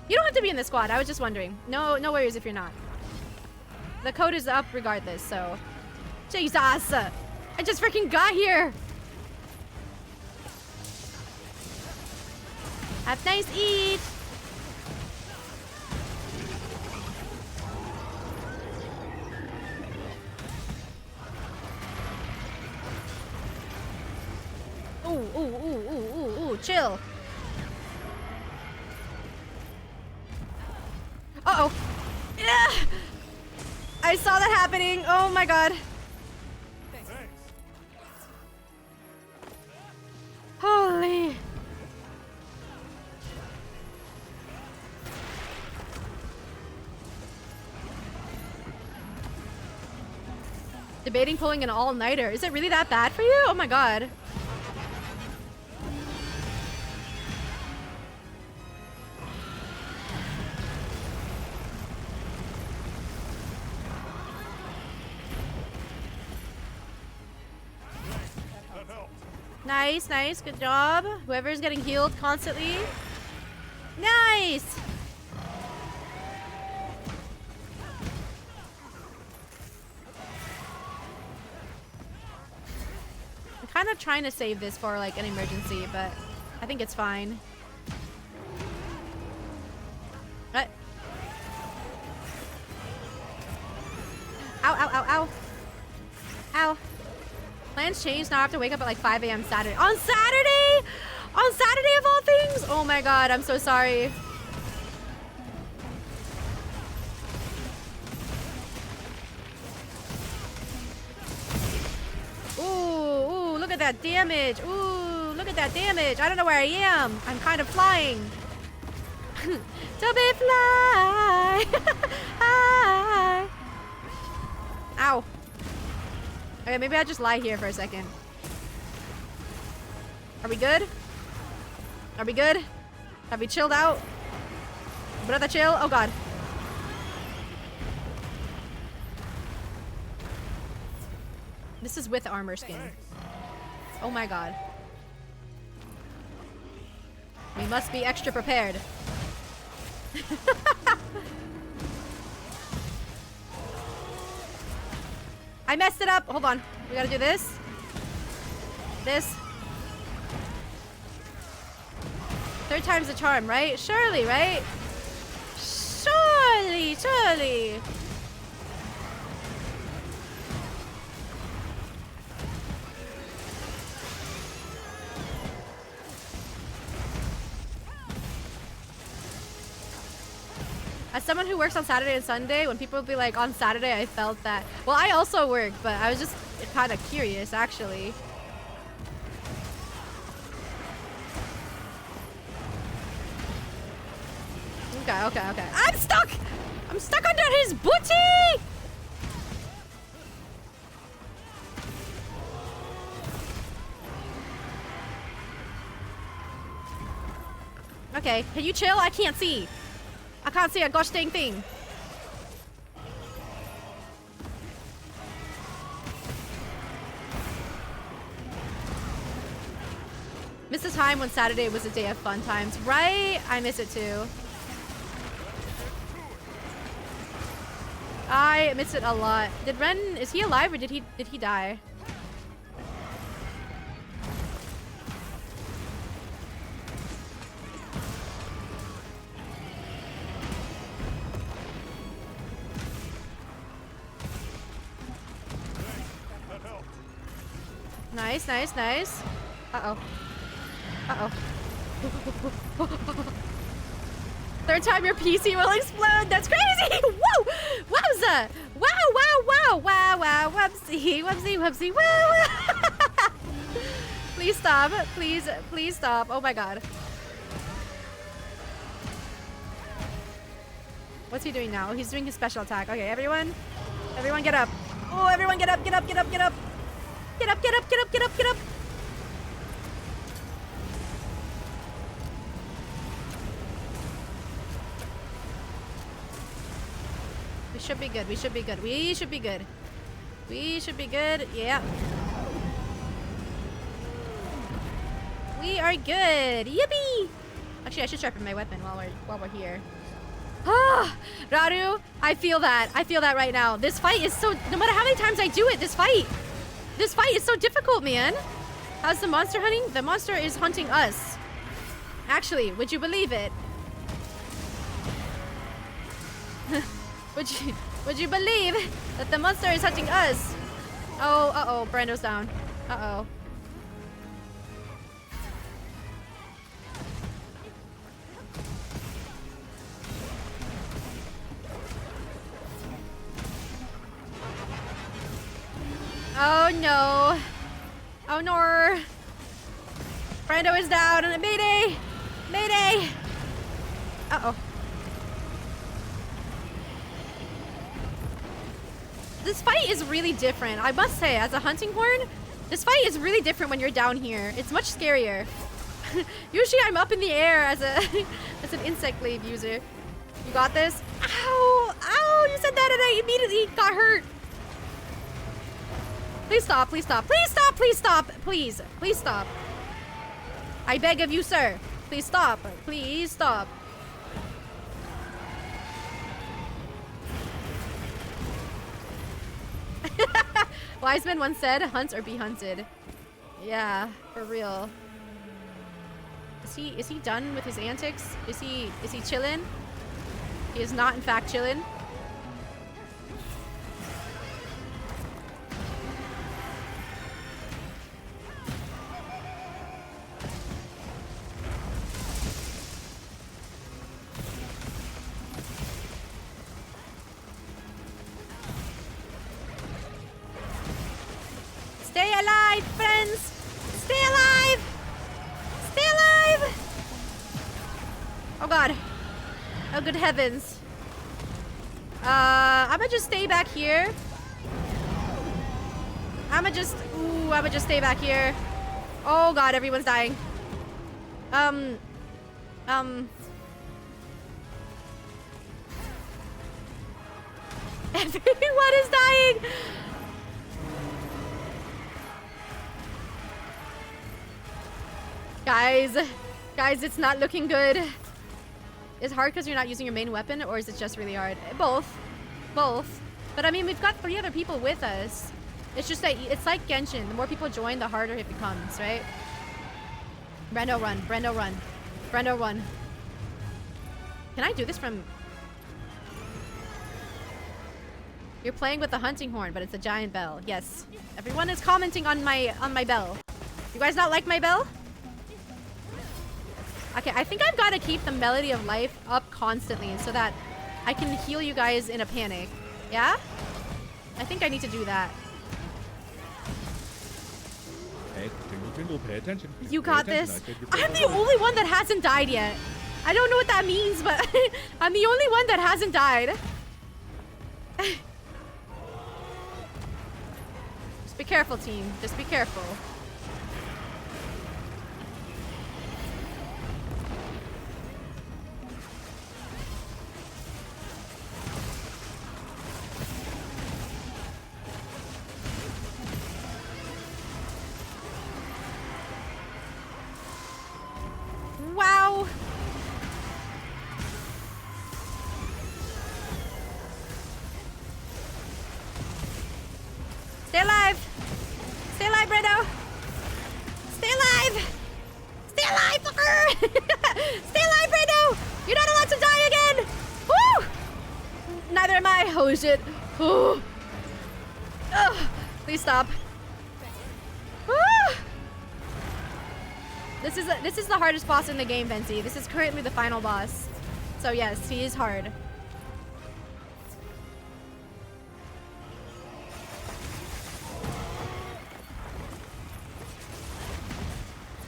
[SPEAKER 1] You don't have to be in the squad. I was just wondering. No worries if you're not. The code is up regardless, so... Jesus! I just freaking got here! Have nice eat! Ooh. chill. Uh-oh. Yeah. I saw that happening. Oh my god. Holy. Debating pulling an all-nighter. Is it really that bad for you? Oh my god. Nice, nice. Good job. Whoever's getting healed constantly. Nice! I'm kind of trying to save this for like an emergency, but I think it's fine. What? Ow, ow, ow, ow. Ow. Plans changed. Now I have to wake up at like 5 a.m. Saturday. On Saturday? On Saturday of all things? Oh my god, I'm so sorry. Ooh, look at that damage. Ooh, look at that damage. I don't know where I am. I'm kind of flying. To be fly. Hi. Ow. Okay, maybe I'll just lie here for a second. Are we good? Are we good? Have we chilled out? Brother chill? Oh god. This is with armor skin. Oh my god. We must be extra prepared. I messed it up. Hold on. We gotta do this. This. Third time's the charm, right? Surely, right? Surely, surely. As someone who works on Saturday and Sunday, when people will be like, on Saturday, I felt that. Well, I also work, but I was just kind of curious, actually. Okay, okay, okay. I'm stuck! I'm stuck under his booty! Okay, can you chill? I can't see. I can't see a gosh dang thing. Miss the time when Saturday was a day of fun times, right? I miss it too. I miss it a lot. Did Ren, is he alive or did he die? Nice, nice, nice. Uh-oh. Uh-oh. Third time your PC will explode. That's crazy! Woo! Wowza! Wow, wow, wow, wow, wow, whoopsie, whoopsie, whoopsie, wow! Please stop. Please, please stop. Oh my god. What's he doing now? He's doing his special attack. Okay, everyone. Everyone get up. Oh, everyone get up, get up, get up, get up. Get up, get up, get up, get up, get up. We should be good. We should be good. We should be good. We should be good. Yeah. We are good. Yippee! Actually, I should sharpen my weapon while we're here. Ah, Raru, I feel that. I feel that right now. This fight is so. No matter how many times I do it, this fight is so difficult, man. How's the monster hunting? The monster is hunting us. Actually, would you believe it? Would you believe that the monster is hunting us? Oh, uh-oh, Brando's down. Uh-oh. Oh no. Oh no. Brando is down. Mayday! Mayday! Uh-oh. This fight is really different. I must say, as a hunting horn, this fight is really different when you're down here. It's much scarier. Usually I'm up in the air as a as an insect glaive user. You got this? Ow! Ow! You said that and I immediately got hurt. Please stop, please stop. Please stop, please stop. Please. Please stop. I beg of you, sir. Please stop. Please stop. Wiseman once said, hunt or be hunted. Yeah, for real. Is he done with his antics? Is he chillin'? He is not in fact chillin'. Stay alive, friends! Stay alive! Stay alive! Oh god. Oh good heavens. I'ma just stay back here. I'ma just stay back here. Oh god, everyone's dying. Everyone is dying! Guys, it's not looking good. Is hard because you're not using your main weapon, or is it just really hard? Both. Both. But I mean, we've got 3 other people with us. It's just that it's like Genshin. The more people join, the harder it becomes, right? Brando, run. Brando, run. Brando, run. Can I do this from... You're playing with the hunting horn, but it's a giant bell. Yes. Everyone is commenting on my bell. You guys not like my bell? Okay, I think I've got to keep the melody of life up constantly so that I can heal you guys in a panic. Yeah? I think I need to do that.
[SPEAKER 2] Hey, jingle, jingle, pay attention.
[SPEAKER 1] You got
[SPEAKER 2] Pay
[SPEAKER 1] this.
[SPEAKER 2] attention.
[SPEAKER 1] I'm the only one that hasn't died yet. I don't know what that means, but I'm the only one that hasn't died. Just be careful, team. Just be careful. Wow. Stay alive. Stay alive, Brando. Stay alive. Stay alive, fucker. Stay alive, Brando. You're not allowed to die again. Woo. Neither am I. Oh, shit. Ooh. Ugh. Please stop. Woo. This is the hardest boss in the game, Venti. This is currently the final boss. So yes, he is hard.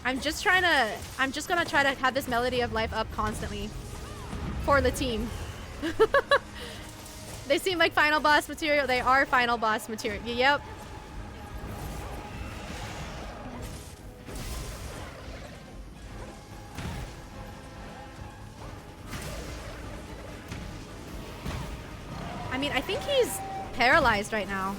[SPEAKER 1] I'm just gonna try to have this melody of life up constantly for the team. They seem like final boss material. They are final boss material. Yep. I mean, I think he's paralyzed right now.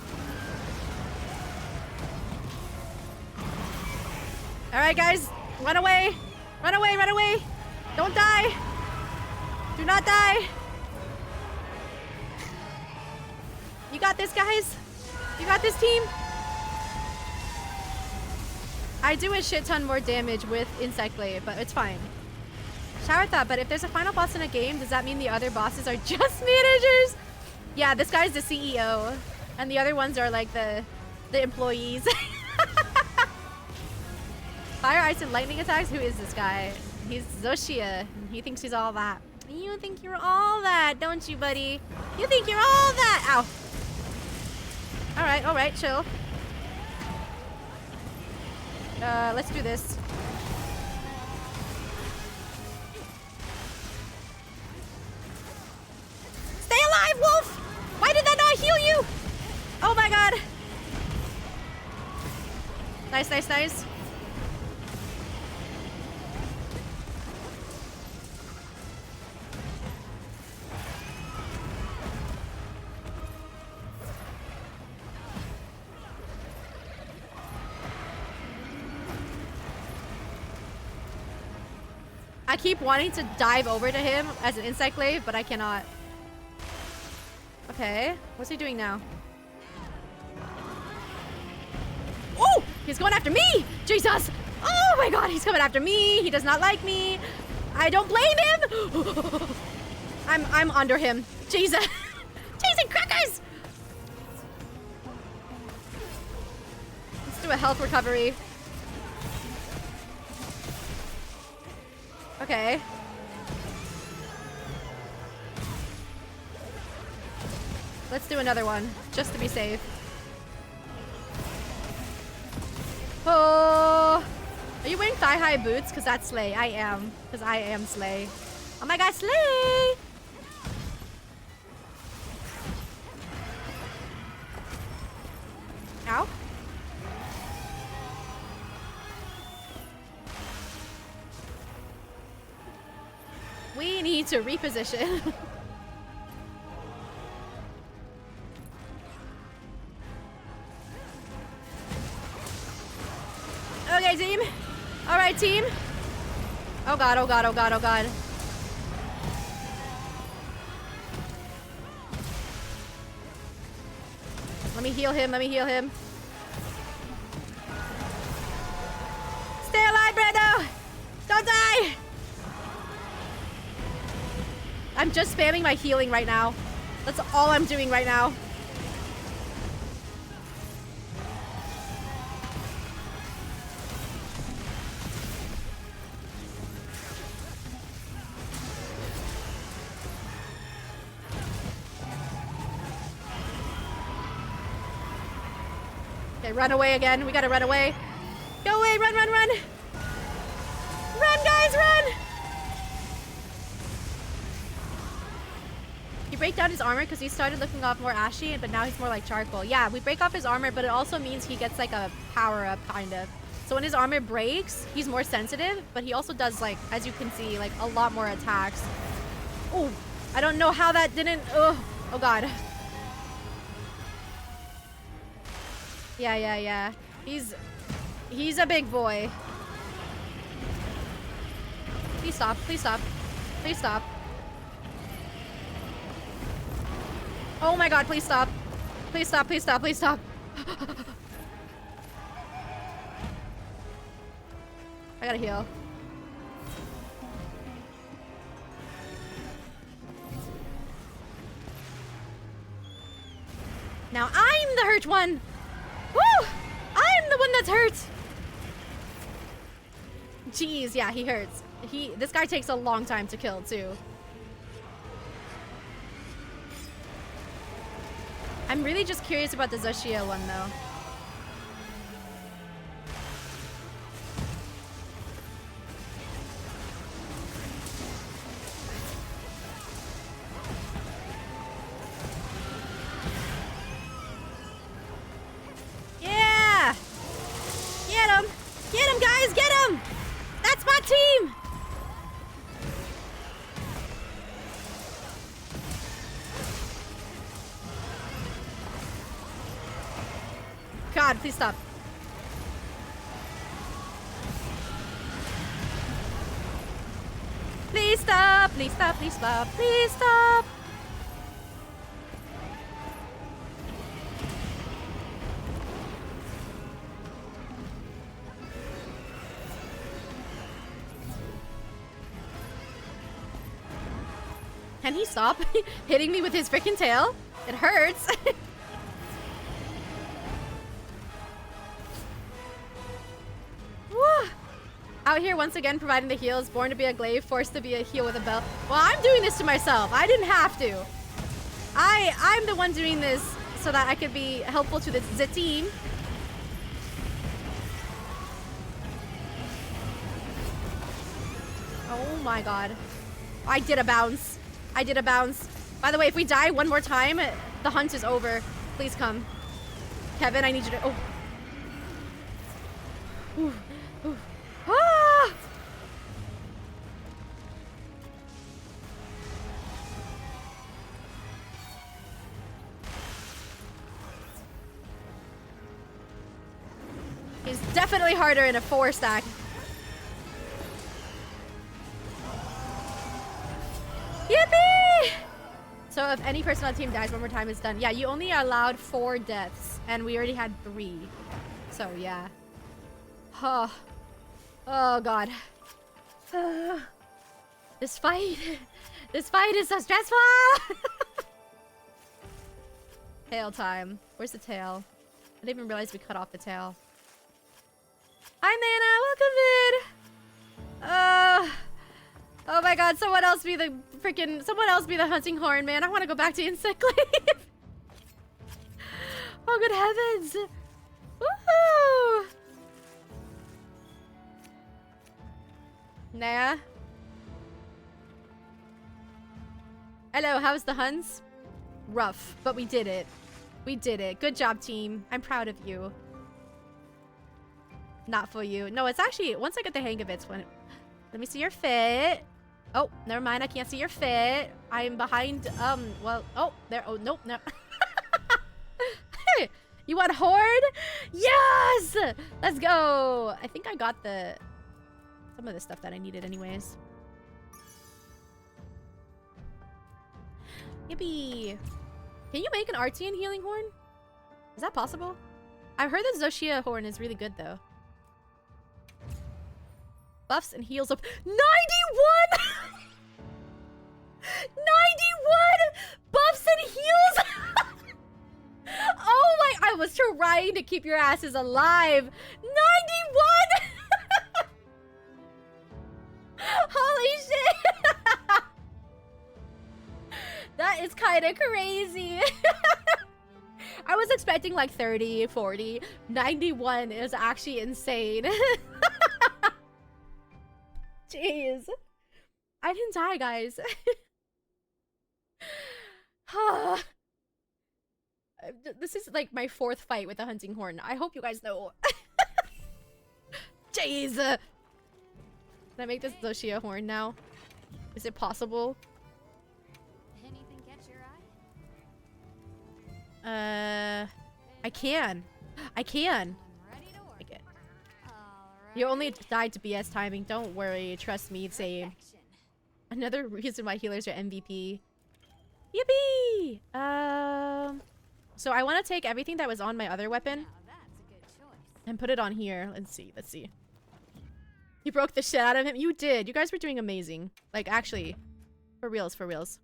[SPEAKER 1] All right, guys, run away. Run away, run away. Don't die. Do not die. You got this, guys. You got this, team. I do a shit ton more damage with Insect Glaive, but it's fine. Shower thought, but if there's a final boss in a game, does that mean the other bosses are just managers? Yeah, this guy's the CEO, and the other ones are like the employees. Fire, ice, and lightning attacks? Who is this guy? He's Zoshia. He thinks he's all that. You think you're all that, don't you, buddy? You think you're all that? Ow. All right, chill. Let's do this. Stay alive, Wolf! Why did that not heal you? Oh my god. Nice, nice, nice. I keep wanting to dive over to him as an insect glaive, but I cannot. Okay, what's he doing now? Oh, he's going after me! Jesus! Oh my god, he's coming after me. He does not like me. I don't blame him. I'm under him. Jesus. Chasing crackers! Let's do a health recovery. Okay. Let's do another one, just to be safe. Oh! Are you wearing thigh-high boots? Because that's Slay. I am. Because I am Slay. Oh my god, Slay! Ow. We need to reposition. Okay, team. All right, team. Oh god, oh god, oh god, oh god. Let me heal him, let me heal him. Stay alive, Brando! Don't die! I'm just spamming my healing right now. That's all I'm doing right now. Okay, run away again. We gotta run away. Go away, run, run, run! Run, guys, run! You break down his armor because he started looking off more ashy, but now he's more like charcoal. Yeah, we break off his armor, but it also means he gets like a power-up, kind of. So when his armor breaks, he's more sensitive, but he also does, like, as you can see, like, a lot more attacks. Oh, I don't know how that didn't... Oh god. Yeah. He's a big boy. Please stop, please stop. Please stop. Oh my god, please stop. Please stop, please stop, please stop. I gotta heal. Now I'm the hurt one! Woo! I'm the one that's hurt! Jeez, yeah, he hurts. This guy takes a long time to kill, too. I'm really just curious about the Zushia one, though. Yeah! Get him! Get him, guys! Get him! That's my team! God, please stop. Please stop, please stop, please stop, please stop. Can he stop hitting me with his freaking tail? It hurts. Out here once again providing the heals, born to be a glaive, forced to be a heal with a belt. Well, I'm doing this to myself. I didn't have to. I'm the one doing this so that I could be helpful to the team. Oh my god. I did a bounce. I did a bounce. By the way, if we die one more time, the hunt is over. Please come. Kevin, I need you to... Oh. Ooh. Ooh. Ah! He's definitely harder in a 4 stack. Yippee! So if any person on the team dies one more time, it's done. Yeah, you only allowed 4 deaths, and we already had 3. So yeah. Oh, oh god. This fight is so stressful. Tail time. Where's the tail? I didn't even realize we cut off the tail. Hi, Mana. Welcome in. Oh my god, someone else be the hunting horn, man. I want to go back to insect glaive. Oh, good heavens. Woohoo! Nah. Hello, how's the hunts? Rough, but we did it. We did it. Good job, team. I'm proud of you. Not for you. No, it's actually, once I get the hang of it, it's when... Let me see your fit. Oh, never mind. I can't see your fit. I'm behind, well, oh, there. Oh, nope, no. Hey, you want horde? Yes! Let's go. I think I got some of the stuff that I needed anyways. Yippee. Can you make an Artian healing horn? Is that possible? I've heard the Zoshia horn is really good though. Buffs and heals of 91! 91 buffs and heals! Oh my, I was trying to keep your asses alive. 91! Holy shit! That is kind of crazy. I was expecting like 30, 40. 91 is actually insane. Jeez. I didn't die, guys. This is like my 4th fight with the hunting horn. I hope you guys know. Jeez. Can I make this Zoshia horn now? Is it possible?
[SPEAKER 3] Anything catch your eye?
[SPEAKER 1] I can. I can.
[SPEAKER 3] I'm ready to work.
[SPEAKER 1] I get.
[SPEAKER 3] All
[SPEAKER 1] You
[SPEAKER 3] right.
[SPEAKER 1] only died to BS timing. Don't worry. Trust me. Same.
[SPEAKER 3] Perfection.
[SPEAKER 1] Another reason why healers are MVP. Yippee! So I want to take everything that was on my other weapon
[SPEAKER 3] Now that's a good choice.
[SPEAKER 1] and put it on here. Let's see. Let's see. You broke the shit out of him. You did. You guys were doing amazing. Like, actually. For reals. For reals.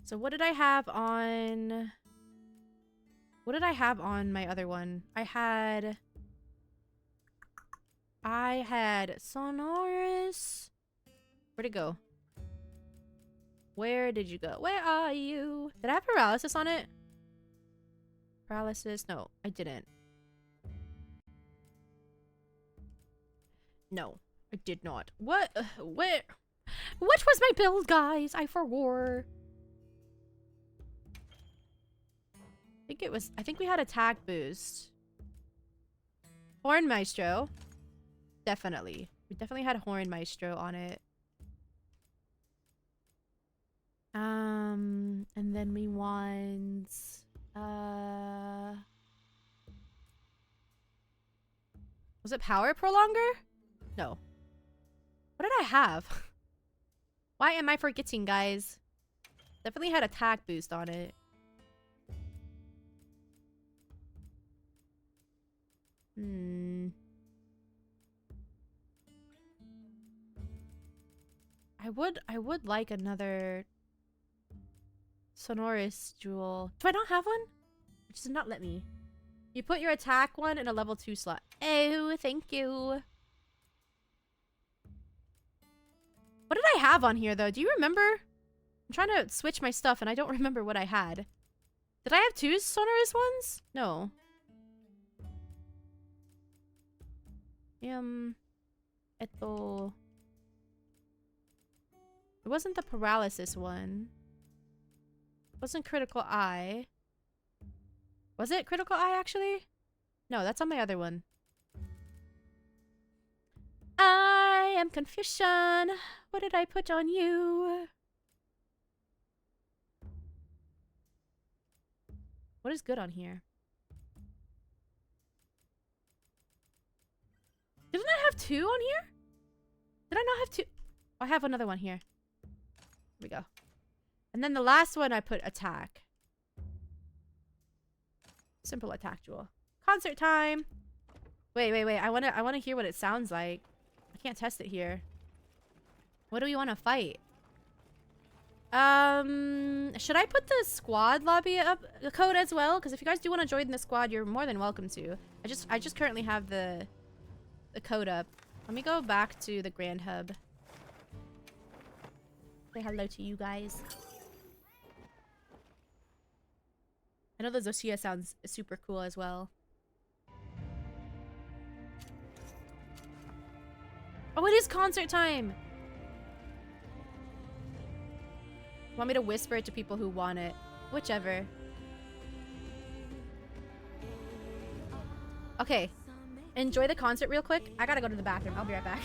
[SPEAKER 1] So what did I have on... What did I have on my other one? I had Sonorous. Where'd it go? Where did you go? Where are you? Did I have paralysis on it? Paralysis? No, I didn't. No, I did not. What? Where? What was my build, guys? I forwore. I think we had attack boost. Horn Maestro. Definitely. We definitely had Horn Maestro on it. And then we want was it Power Prolonger? No. What did I have? Why am I forgetting, guys? Definitely had attack boost on it. I would like another Sonorous Jewel. Do I not have one? It does not let me. You put your attack one in a level 2 slot. Oh, thank you. What did I have on here though? Do you remember? I'm trying to switch my stuff and I don't remember what I had. Did I have 2 Sonorous ones? No. Ito. It wasn't the paralysis one. It wasn't critical eye. Was it critical eye actually? No, that's on my other one. I am Confucian. What did I put on you? What is good on here? Didn't I have 2 on here? Did I not have 2? Oh, I have another one here. Here we go. And then the last one I put attack. Simple attack jewel. Concert time. Wait. I wanna hear what it sounds like. I can't test it here. What do we want to fight? Should I put the squad lobby up code as well? Because if you guys do want to join the squad, you're more than welcome to. I just currently have the code up. Let me go back to the Grand Hub. Say hello to you guys. I know the Zosia sounds super cool as well. Oh, it is concert time! Want me to whisper it to people who want it? Whichever. Okay. Enjoy the concert real quick. I gotta go to the bathroom. I'll be right back.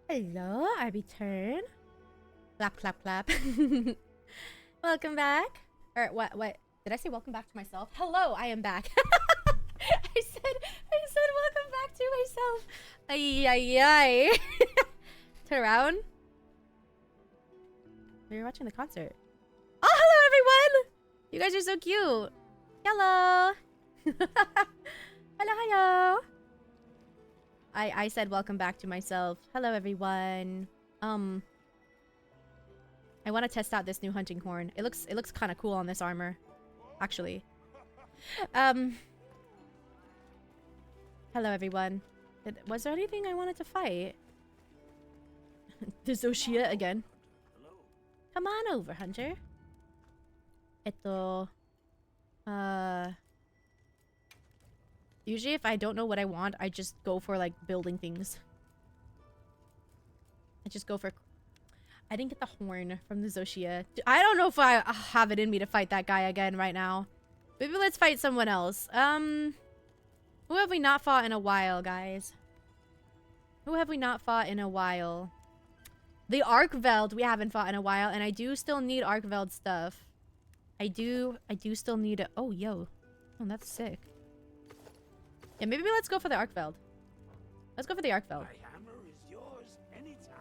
[SPEAKER 1] Hello, I return. Clap, clap, clap. Welcome back. Or what? Did I say welcome back to myself? Hello, I am back. I said welcome back to myself. Ay, ay, ay. Turn around. You're watching the concert. Oh, hello, everyone. You guys are so cute. Hello. Hello, hello. I said welcome back to myself. Hello, everyone. I want to test out this new hunting horn. It looks kind of cool on this armor, actually. Hello, everyone. Was there anything I wanted to fight? The Zosia again. Come on over, Hunter. Ito. Usually if I don't know what I want, I just go for like building things. I just go for... I didn't get the horn from the Zoshia. I don't know if I have it in me to fight that guy again right now. Maybe let's fight someone else. Who have we not fought in a while, guys? Who have we not fought in a while? The Arkveld we haven't fought in a while, and I do still need Arkveld stuff. I do still need it. Oh, yo. Oh, that's sick. Yeah, maybe let's go for the Arkveld. Let's go for the Arkveld.
[SPEAKER 5] My hammer is yours anytime.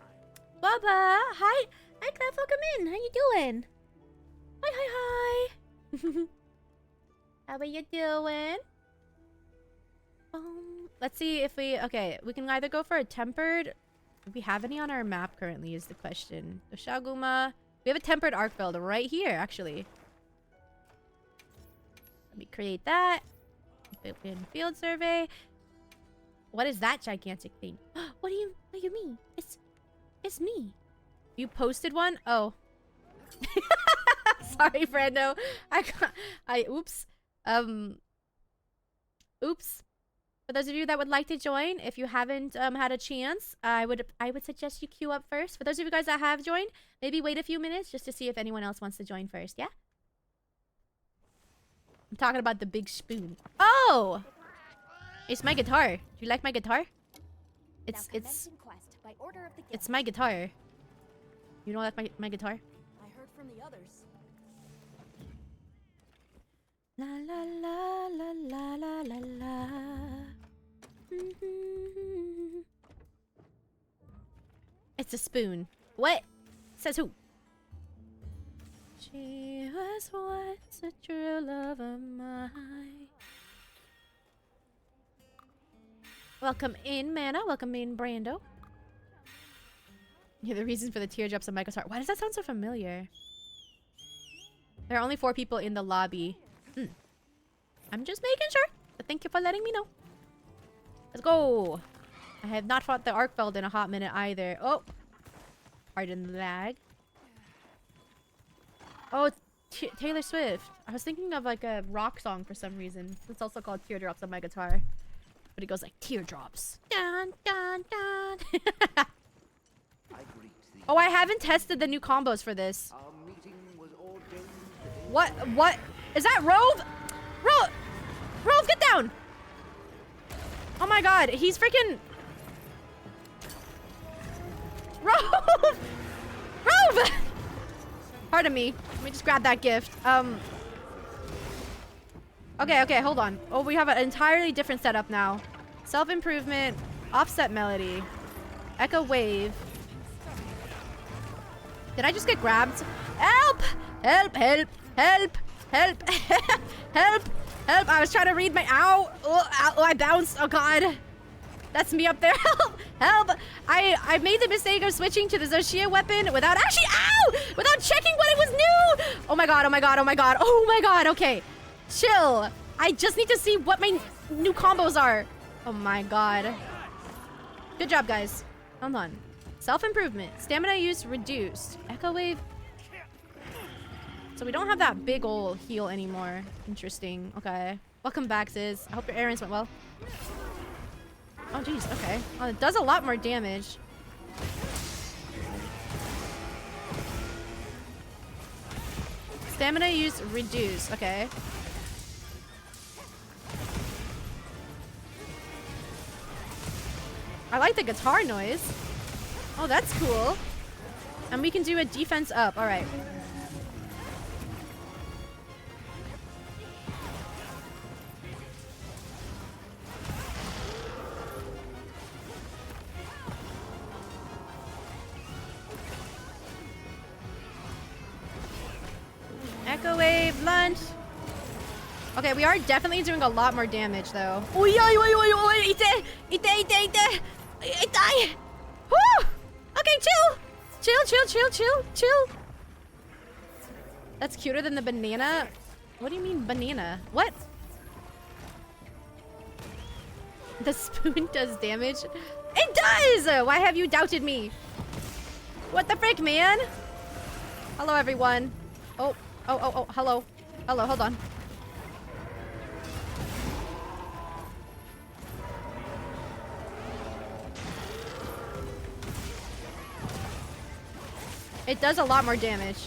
[SPEAKER 1] Baba! Hi! Hi, Clef, welcome in. How you doing? Hi, hi, hi! How are you doing? Let's see if we... Okay, we can either go for a tempered... Do we have any on our map currently is the question. The Shaguma... We have a tempered Arkveld right here, actually. Let me create that. Built-in field survey. What is that gigantic thing? What do you mean? It's me. You posted one? Oh. Sorry, Brando. Oops. Oops. For those of you that would like to join, if you haven't had a chance, I would suggest you queue up first. For those of you guys that have joined, maybe wait a few minutes just to see if anyone else wants to join first, yeah? I'm talking about the big spoon. Oh! It's my guitar. Do you like my guitar? It's my guitar. You don't like my guitar?
[SPEAKER 4] I heard from the others.
[SPEAKER 1] La la la la la la la la. It's a spoon. What? Says who? She was once a true love of mine. Welcome in, Mana. Welcome in, Brando. Yeah, the reason for the teardrops on Michael's heart. Why does that sound so familiar? There are only 4 people in the lobby. I'm just making sure. But thank you for letting me know. Let's go. I have not fought the Arkveld in a hot minute either. Oh. Pardon the lag. Oh, Taylor Swift. I was thinking of like a rock song for some reason. It's also called Teardrops on my guitar. But it goes like teardrops. Dun, dun, dun. Oh, I haven't tested the new combos for this. What? What? Is that Rove? Rove, get down! Oh my god, he's freaking... Rove! Rove! Pardon me. Let me just grab that gift. Okay, hold on. Oh, we have an entirely different setup now. Self-improvement, offset melody, echo wave. Did I just get grabbed? Help! Help, help, help, help, help, help. I was trying to read my... Ow! Oh, I bounced. Oh, God. That's me up there. Help! Help! I made the mistake of switching to the Zoshia weapon without actually... Ow! Without checking what it was new! Oh, my God. Oh, my God. Oh, my God. Oh, my God. Okay. Chill. I just need to see what my new combos are. Oh, my God. Good job, guys. Hold on. Self-improvement. Stamina use reduced. Echo wave. So we don't have that big ol' heal anymore. Interesting. Okay. Welcome back, Sis. I hope your errands went well. Oh, jeez. Okay. Oh, it does a lot more damage. Stamina use reduced. Okay. I like the guitar noise. Oh, that's cool. And we can do a defense up. All right. Echo wave, lunge. Okay, we are definitely doing a lot more damage, though. Oh, ite. Woo! Okay, chill. That's cuter than the banana. What do you mean banana? What? The spoon does damage? It does! Why have you doubted me? What the frick, man? Hello, everyone. Oh, hello. Hello, hold on. It does a lot more damage.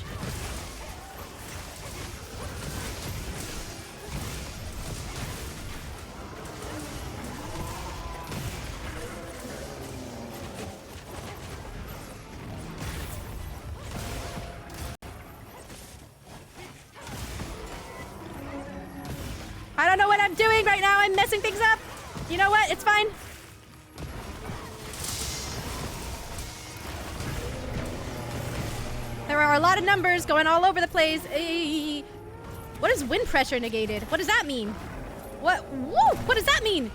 [SPEAKER 1] I don't know what I'm doing right now. I'm messing things up. You know what? It's fine. There are a lot of numbers going all over the place. Ay. What is wind pressure negated? What does that mean? What? Woo! What does that mean?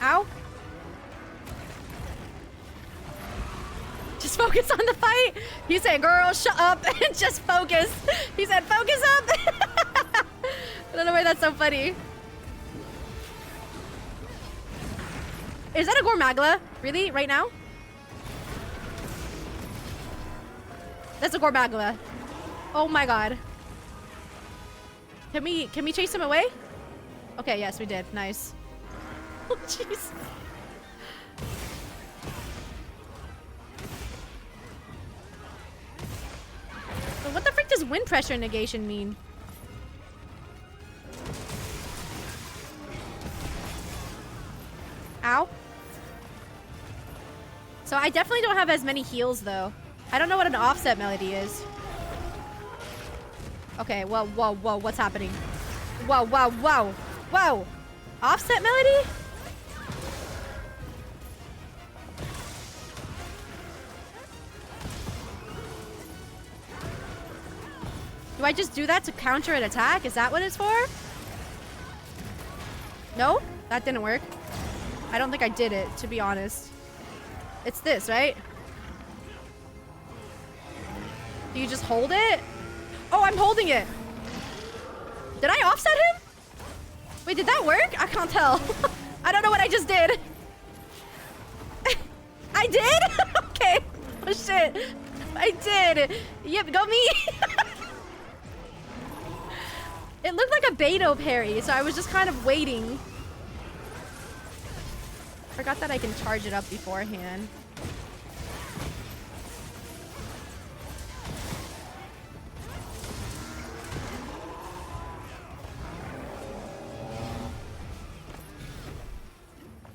[SPEAKER 1] Ow. Just focus on the fight. He said, girl, shut up and just focus. He said, focus up. I don't know why that's so funny. Is that a Gormagla? Really? Right now? That's a Gormagla. Oh my god. Can we chase him away? Okay, yes, we did. Nice. Oh, jeez. But what the frick does wind pressure negation mean? Ow. So I definitely don't have as many heals, though. I don't know what an offset melody is. Okay, whoa, whoa, whoa, what's happening? Whoa, whoa, whoa, whoa! Offset melody? Do I just do that to counter an attack? Is that what it's for? No? That didn't work. I don't think I did it, to be honest. It's this, right? Do you just hold it? Oh, I'm holding it. Did I offset him? Wait, did that work? I can't tell. I don't know what I just did. I did? Okay. Oh, shit. I did. Yep, go me. It looked like a Beto parry, so I was just kind of waiting. Forgot that I can charge it up beforehand.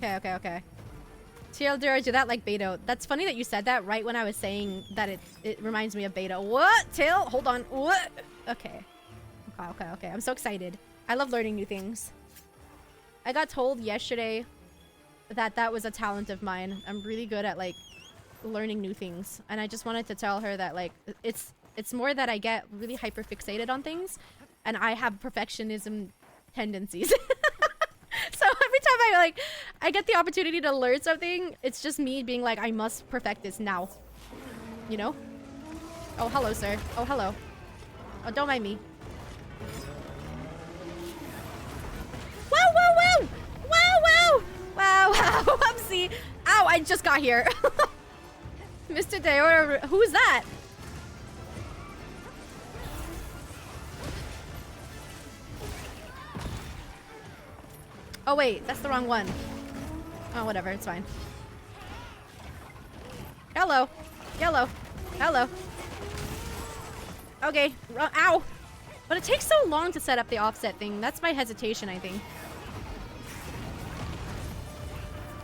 [SPEAKER 1] Okay. TLDR, do that like Beto. That's funny that you said that right when I was saying that it reminds me of Beto. What? Tail? Hold on. What? Okay. I'm so excited. I love learning new things. I got told yesterday that was a talent of mine. I'm really good at like learning new things, and I just wanted to tell her that like it's more that I get really hyper fixated on things, and I have perfectionism tendencies. So every time I get the opportunity to learn something, it's just me being like, I must perfect this now. You know? Oh, hello, sir. Oh, hello. Oh, don't mind me. Wow, wow, wow! Wow, wow! Wow, wow, whoopsie. Ow, I just got here. Mr. Deora, who's that? Oh, wait, that's the wrong one. Oh, whatever, it's fine. Hello. Yellow. Hello. Okay. Ow. But it takes so long to set up the offset thing. That's my hesitation, I think.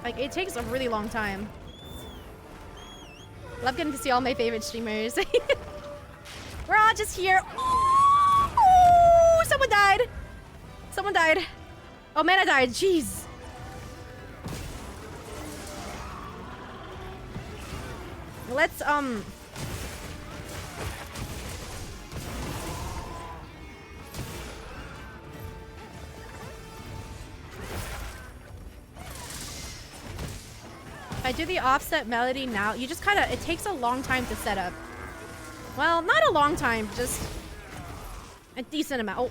[SPEAKER 1] Like, it takes a really long time. Love getting to see all my favorite streamers. We're all just here. Oh, someone died. Someone died. Oh, man, I died. Jeez. Let's, If I do the offset melody now, you just kind of, it takes a long time to set up. Well, not a long time, just a decent amount. Oh.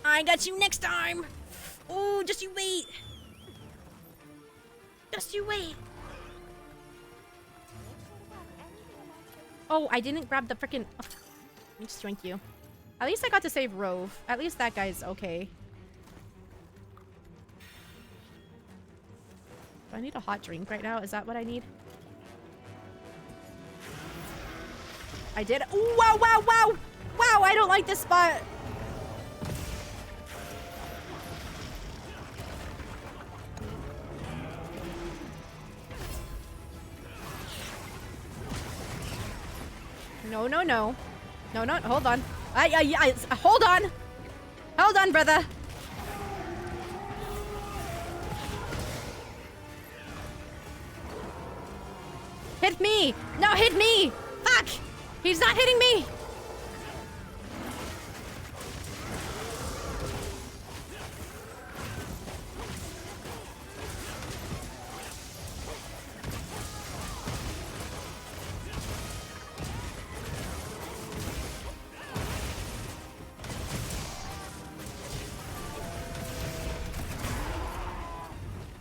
[SPEAKER 1] I got you next time. Oh, just you wait. Just you wait. Oh, I didn't grab the freaking. Oh, let me just drink you. At least I got to save Rove. At least that guy's okay. Do I need a hot drink right now? Is that what I need? I did. Ooh, wow, wow, wow! Wow, I don't like this spot. No, no, no. No, no, hold on. Hold on. Hold on, brother. Hit me! No, hit me! Fuck! He's not hitting me!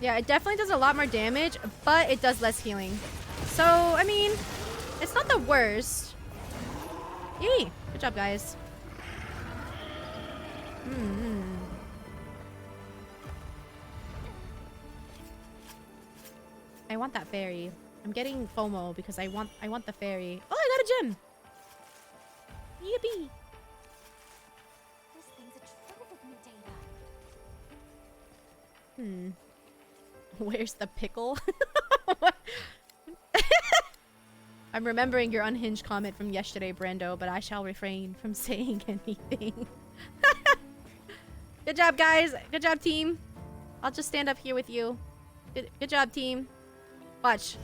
[SPEAKER 1] Yeah, it definitely does a lot more damage, but it does less healing. So, I mean, it's not the worst. Yee! Good job, guys. I want that fairy. I'm getting FOMO because I want the fairy. Oh, I got a gem! Yippee!
[SPEAKER 3] This thing's a trove of new data.
[SPEAKER 1] Where's the pickle? I'm remembering your unhinged comment from yesterday, Brando, but I shall refrain from saying anything. Good job, guys. Good job, team. I'll just stand up here with you. Good job, team. Watch.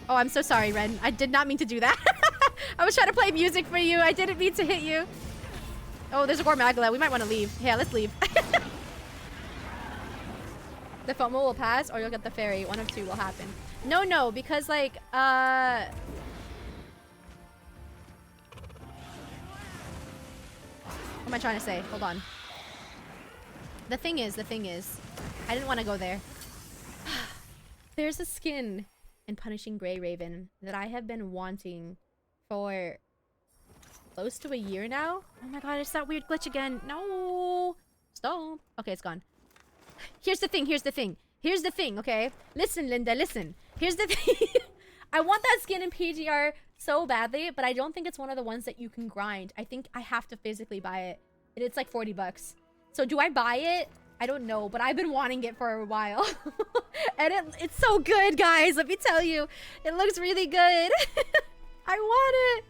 [SPEAKER 1] Oh, I'm so sorry, Ren. I did not mean to do that. I was trying to play music for you. I didn't mean to hit you. Oh, there's a Gormagala. We might want to leave. Yeah, let's leave. The FOMO will pass, or you'll get the fairy. One of two will happen. No, no, because, like, what am I trying to say? Hold on. The thing is, I didn't want to go there. There's a skin in Punishing Grey Raven that I have been wanting for close to a year now. Oh my god, it's that weird glitch again. No! Stop. Okay, it's gone. Here's the thing, okay? Listen, Linda, listen. Here's the thing. I want that skin in PGR so badly, but I don't think it's one of the ones that you can grind. I think I have to physically buy it. And it's like 40 bucks. So do I buy it? I don't know, but I've been wanting it for a while. And it's so good, guys. Let me tell you. It looks really good. I want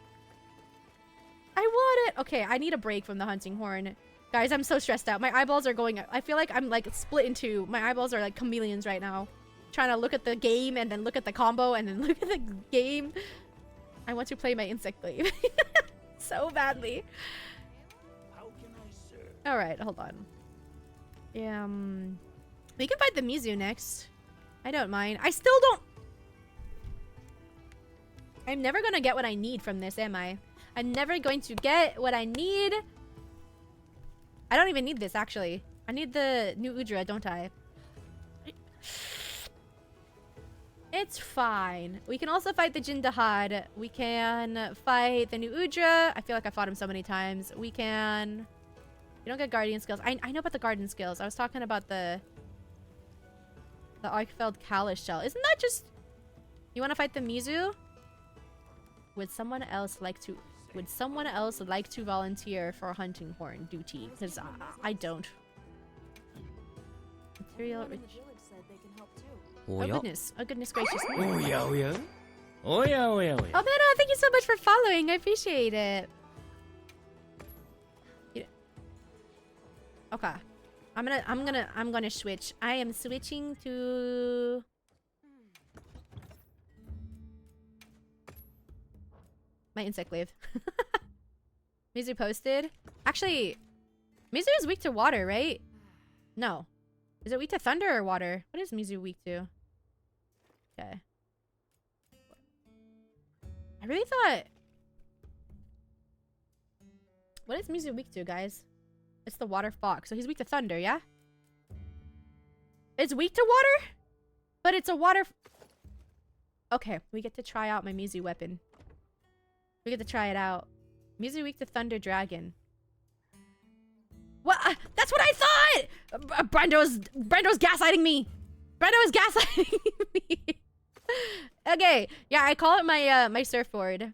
[SPEAKER 1] it. Okay, I need a break from the hunting horn. Guys, I'm so stressed out. My eyeballs are going... I feel like I'm, like, split in two. My eyeballs are, like, chameleons right now. Trying to look at the game and then look at the combo and then look at the game. I want to play my Insect Glaive. So badly.
[SPEAKER 5] How can I serve?
[SPEAKER 1] Alright, hold on. Yeah, we can fight the Mizu next. I don't mind. I still don't... I'm never gonna get what I need from this, am I? I'm never going to get what I need... I don't even need this, actually. I need the new Udra, don't I? It's fine. We can also fight the Jindahad. We can fight the new Udra. I feel like I fought him so many times. We can... You don't get Guardian skills. I know about the Guardian skills. I was talking about the Arkfeld Kalish shell. Isn't that just... You want to fight the Mizu? Would someone else like to... Would someone else like to volunteer for hunting horn duty? Because I don't. Material
[SPEAKER 4] Everyone in
[SPEAKER 1] rich.
[SPEAKER 4] the village said they can help too.
[SPEAKER 1] Oh goodness. Oh goodness gracious.
[SPEAKER 2] Oh yeah, oh yeah. Oh yeah, oh yeah, oh yeah.
[SPEAKER 1] Oh Mena, thank you so much for following. I appreciate it. Okay. I'm gonna switch. I am switching to my Insect Glaive. Mizu posted. Actually, Mizu is weak to water, right? No. Is it weak to thunder or water? What is Mizu weak to? Okay. I really thought... What is Mizu weak to, guys? It's the water fox. So he's weak to thunder, yeah? It's weak to water? But it's a water... Okay, we get to try out my Mizu weapon. We get to try it out. Mizu weak to thunder dragon. What? That's what I thought! Brando's gaslighting me! Brenda was gaslighting me. Okay, yeah, I call it my my surfboard.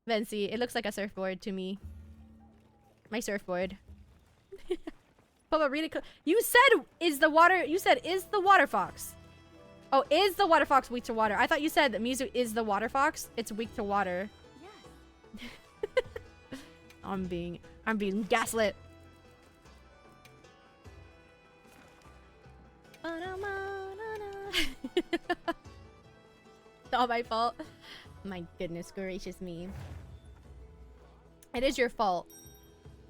[SPEAKER 1] Vency, it looks like a surfboard to me. My surfboard. Papa, read it. You said is the water. You said is the water fox. Oh, is the water fox weak to water? I thought you said that Mizu is the water fox. It's weak to water.
[SPEAKER 3] Yes.
[SPEAKER 1] I'm being gaslit. It's all my fault. My goodness gracious me. It is your fault.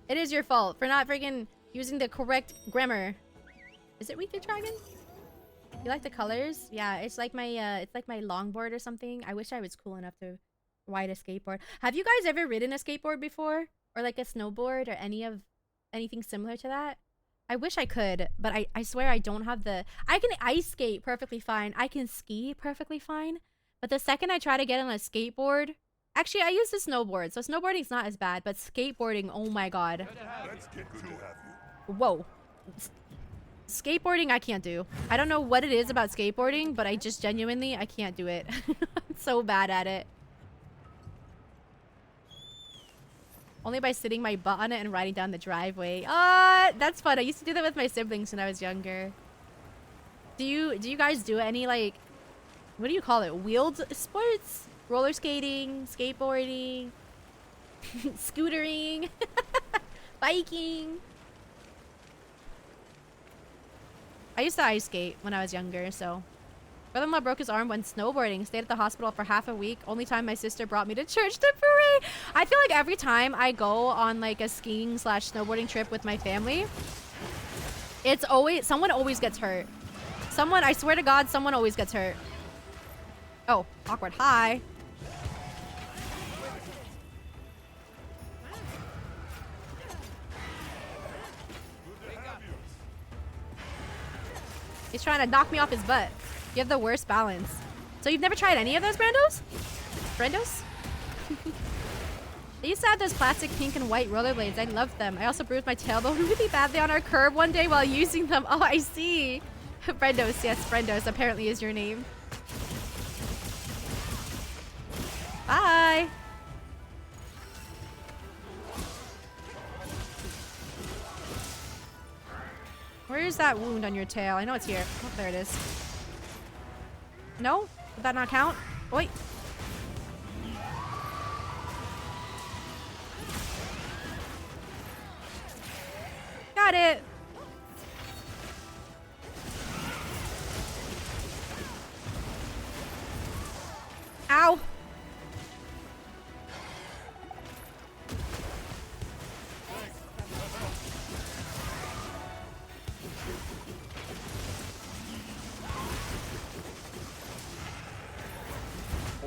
[SPEAKER 1] It is your fault for not freaking using the correct grammar. Is it weak to dragon? You like the colors? Yeah, it's like my longboard or something. I wish I was cool enough to ride a skateboard. Have you guys ever ridden a skateboard before? Or like a snowboard or anything similar to that? I wish I could, but I swear I don't have the... I can ice skate perfectly fine. I can ski perfectly fine. But the second I try to get on a skateboard... Actually, I use the snowboard, so snowboarding's not as bad. But skateboarding, oh my god. Whoa. Skateboarding, I can't do. I don't know what it is about skateboarding, but I just genuinely, I can't do it. I'm so bad at it. Only by sitting my butt on it and riding down the driveway. That's fun. I used to do that with my siblings when I was younger. Do you guys do any, like, what do you call it? Wheeled sports? Roller skating, skateboarding, scootering, biking. I used to ice skate when I was younger, so. Brother-in-law broke his arm when snowboarding. Stayed at the hospital for half a week. Only time my sister brought me to church to pray. I feel like every time I go on like a skiing / snowboarding trip with my family, it's always, someone always gets hurt. Someone, I swear to God, someone always gets hurt. Oh, awkward. Hi. He's trying to knock me off his butt. You have the worst balance. So you've never tried any of those Brandos? Brandos? They used to have those plastic pink and white rollerblades. I loved them. I also bruised my tailbone really badly on our curb one day while using them. Oh, I see. Brandos, yes, Brandos apparently is your name. Bye. Where's that wound on your tail? I know it's here. Oh, there it is. No? Did that not count? Wait. Got it. Ow.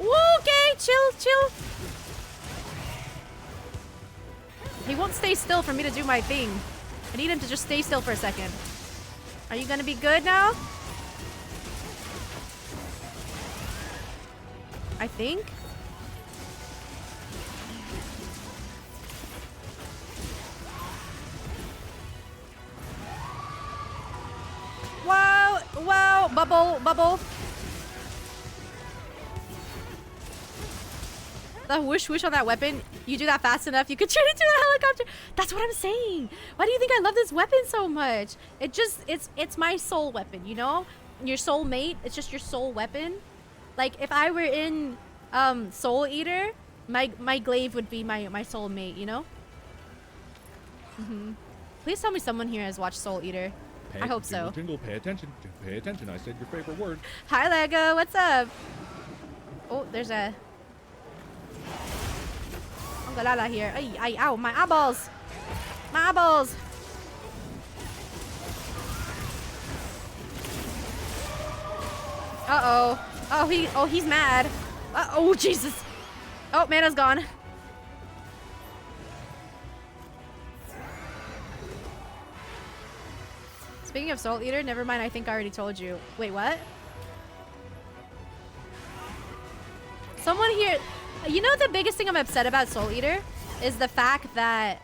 [SPEAKER 1] Okay, chill. He won't stay still for me to do my thing. I need him to just stay still for a second. Are you gonna be good now? I think. Wow, bubble. The whoosh on that weapon, you do that fast enough, you could turn into a helicopter. That's what I'm saying. Why do you think I love this weapon so much? It's my soul weapon, you know? Your soul mate, it's just your soul weapon. Like, if I were in Soul Eater, my glaive would be my soul mate, you know? Please tell me someone here has watched Soul Eater. I hope so.
[SPEAKER 6] Jingle, pay attention. Pay attention. I said your favorite word.
[SPEAKER 1] Hi, Lego. What's up? Oh, there's a... Angalala here. Ay, ow, my eyeballs. My eyeballs. Uh-oh. Oh, he's mad. Oh, Jesus. Oh, mana's gone. Speaking of Soul Eater, never mind, I think I already told you. Wait, what? Someone here... You know the biggest thing I'm upset about Soul Eater? Is the fact that...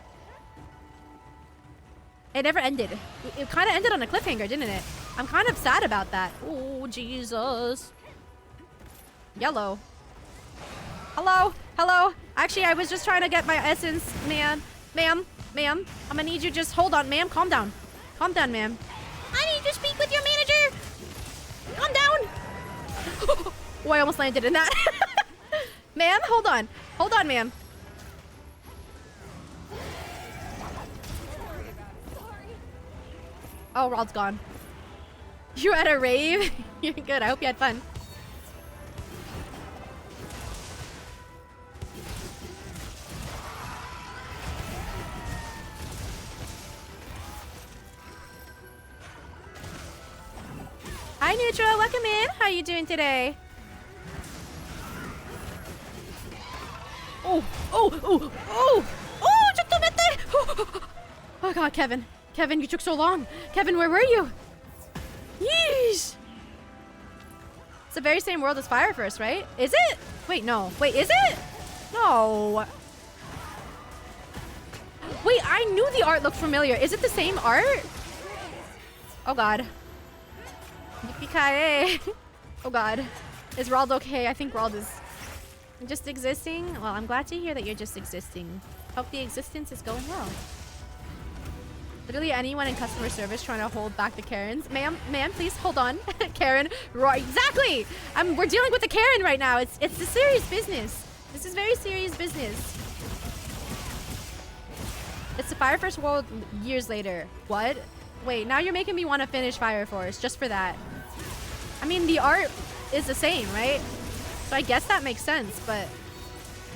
[SPEAKER 1] It never ended. It kind of ended on a cliffhanger, didn't it? I'm kind of sad about that. Oh, Jesus. Yellow. Hello? Hello? Actually, I was just trying to get my essence, ma'am. Ma'am? Ma'am? I'm gonna need you just hold on, ma'am. Calm down. Calm down, ma'am. I need to speak with your manager. Calm down. Oh, I almost landed in that. Ma'am, hold on. Hold on, ma'am. Oh, Rod's gone. You at a rave? You're good. I hope you had fun. Hi, Neutral. Welcome in. How are you doing today? Oh, oh, oh, oh, oh, justamente. Oh, God, Kevin. Kevin, you took so long. Kevin, where were you? Yeesh. It's the very same world as Fire First, right? Is it? Wait, no. Wait, is it? No. Wait, I knew the art looked familiar. Is it the same art? Oh, God. Yippee-ki-yay. Oh, God. Is Rald okay? I think Rald is just existing. Well, I'm glad to hear that you're just existing. Hope the existence is going well. Literally anyone in customer service trying to hold back the Karens. Ma'am, please hold on. Karen, right? Exactly. We're dealing with the Karen right now. It's a serious business. This is very serious business. It's the Fire First World years later. What? Wait, now you're making me want to finish Fire Force just for that. I mean, the art is the same, right? So I guess that makes sense, but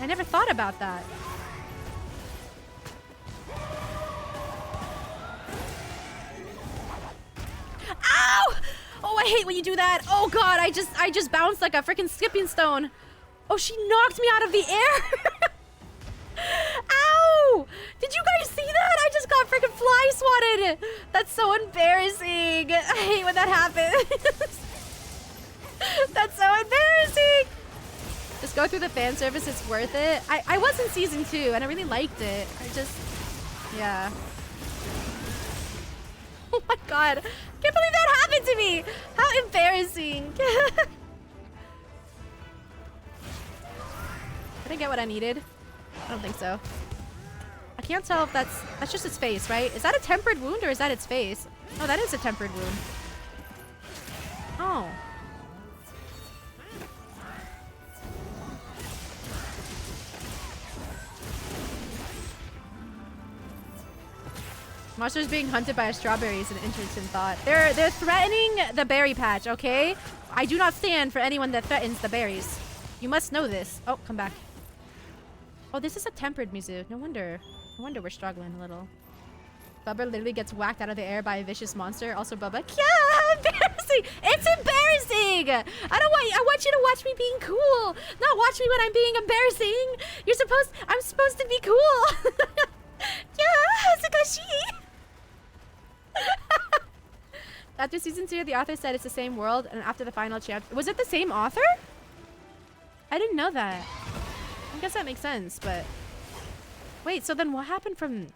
[SPEAKER 1] I never thought about that. Ow! Oh, I hate when you do that. Oh God, I just bounced like a freaking skipping stone. Oh, she knocked me out of the air. Ow! Did you guys see that? I just got freaking fly swatted. That's so embarrassing. I hate when that happens. That's so embarrassing. Just go through the fan service. It's worth it. I was in season 2 and I really liked it. Yeah. Oh my God. I can't believe that happened to me. How embarrassing. Did I get what I needed? I don't think so. I can't tell if that's just its face, right? Is that a tempered wound or is that its face? Oh, that is a tempered wound. Oh. Monsters being hunted by a strawberry is an interesting thought. They're threatening the berry patch, okay? I do not stand for anyone that threatens the berries. You must know this. Oh, come back. Oh, this is a tempered Mizu. No wonder we're struggling a little. Bubba literally gets whacked out of the air by a vicious monster. Also, Bubba. Yeah, how embarrassing! It's embarrassing! I want you to watch me being cool, not watch me when I'm being embarrassing. I'm supposed to be cool. Yeah, Sakashi. After season 2, the author said it's the same world, and after the final chapter, was it the same author? I didn't know that. I guess that makes sense, but wait, so then what happened from?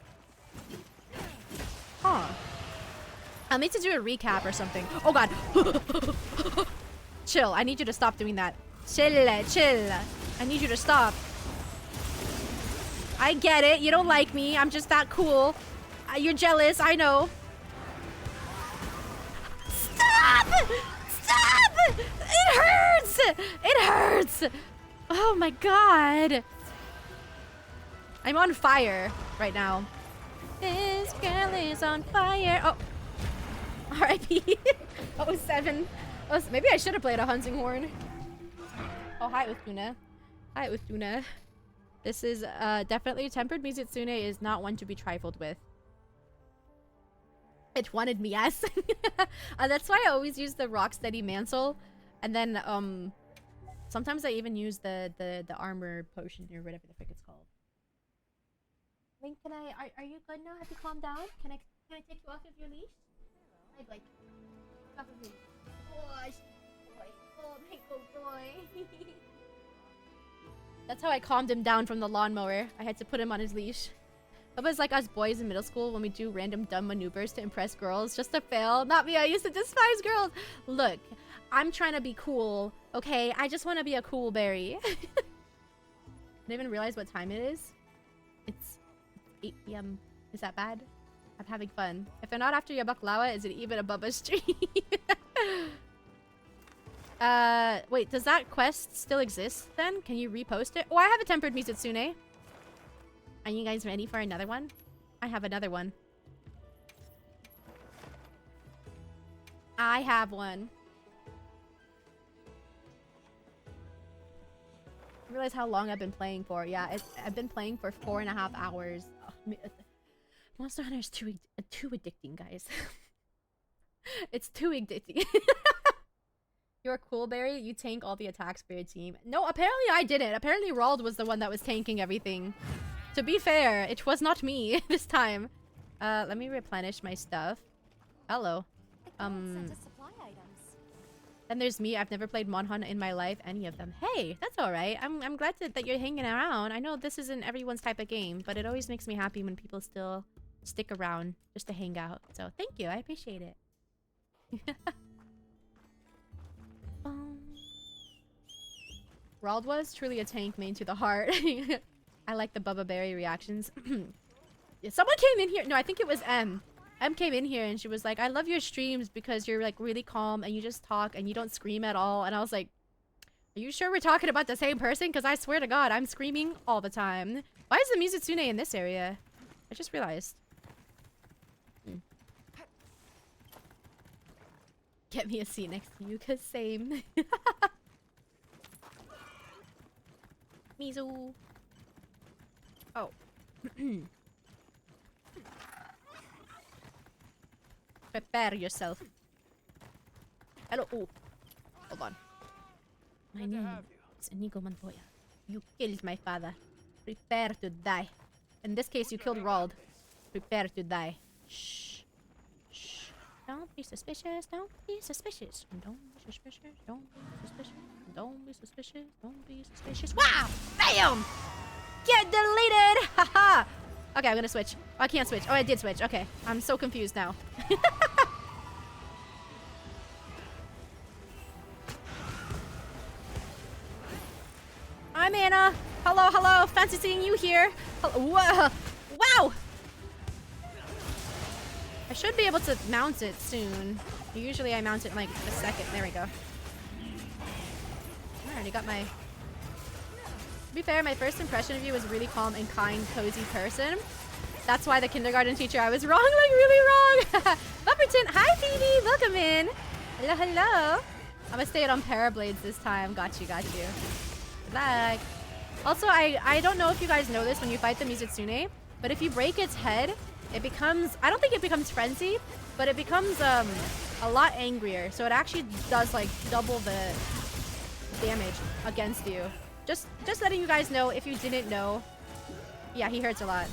[SPEAKER 1] Huh. I'll need to do a recap or something. Oh God. Chill. I need you to stop doing that. Chill. I need you to stop. I get it. You don't like me. I'm just that cool. You're jealous. I know. Stop! Stop! It hurts! It hurts! Oh my God. I'm on fire right now. This girl is on fire. Oh. R.I.P. 07. Oh, maybe I should have played a hunting horn. Oh, hi, Uthuna. Hi, Uthuna. This is definitely tempered Mizitsune is not one to be trifled with. It wanted me, yes. That's why I always use the Rocksteady Mantle. And then sometimes I even use the armor potion or whatever the frick it's called. Link, are you good now? Have you calmed down? Can I take you off of your leash? I'd like off of me. Oh, boy. Oh, my good boy. That's how I calmed him down from the lawnmower. I had to put him on his leash. Bubba's like us boys in middle school when we do random dumb maneuvers to impress girls just to fail. Not me, I used to despise girls. Look, I'm trying to be cool, okay? I just want to be a cool berry. I didn't even realize what time it is. It's 8 p.m. Is that bad? I'm having fun. If they're not after your baklawa, is it even a Bubba stream? Wait, does that quest still exist then? Can you repost it? Oh, I have a tempered Mizutsune. Are you guys ready for another one? I have another one. I have one. I realize how long I've been playing for. Yeah, I've been playing for 4.5 hours. Oh, Monster Hunter is too addicting, guys. It's too addicting. You're a cool berry. You tank all the attacks for your team. No, apparently I didn't. Apparently Rald was the one that was tanking everything. To be fair, it was not me this time. Let me replenish my stuff. Hello. Then there's me. I've never played Monhun in my life, any of them. Hey, that's all right. I'm glad that you're hanging around. I know this isn't everyone's type of game, but it always makes me happy when people still stick around just to hang out. So thank you. I appreciate it. Rald was truly a tank main to the heart. I like the Bubba Berry reactions. Someone came in here. No, I think it was M. M came in here and she was like, I love your streams because you're like really calm and you just talk and you don't scream at all. And I was like, are you sure we're talking about the same person? Because I swear to God, I'm screaming all the time. Why is the Mizutsune in this area? I just realized. Get me a seat next to you, cause same. Mizu. Oh. Prepare yourself. Hello. Oh. Hold on. My name is Inigo Montoya. You killed my father. Prepare to die. In this case, you killed Rald. Prepare to die. Shh. Shh. Don't be suspicious. Don't be suspicious. Don't be suspicious. Don't be suspicious. Don't be suspicious. Don't be suspicious. Wow! Bam! Get deleted! Haha! Okay, I'm gonna switch. Oh, I can't switch. Oh, I did switch. Okay. I'm so confused now. Hi, Mana. Hello, hello. Fancy seeing you here. Hello. Whoa. Wow! I should be able to mount it soon. Usually I mount it in like a second. There we go. I already got my... To be fair, my first impression of you was really calm and kind, cozy person. That's why the kindergarten teacher, I was wrong, like really wrong. Bumperton, hi Phoebe, welcome in. Hello, hello. I'm gonna stay it on Parablades this time. Got you, got you. Good luck. Also, I don't know if you guys know this when you fight the Mizutsune, but if you break its head, it becomes, I don't think it becomes frenzy, but it becomes a lot angrier. So it actually does like double the damage against you. Just letting you guys know if you didn't know. Yeah, he hurts a lot.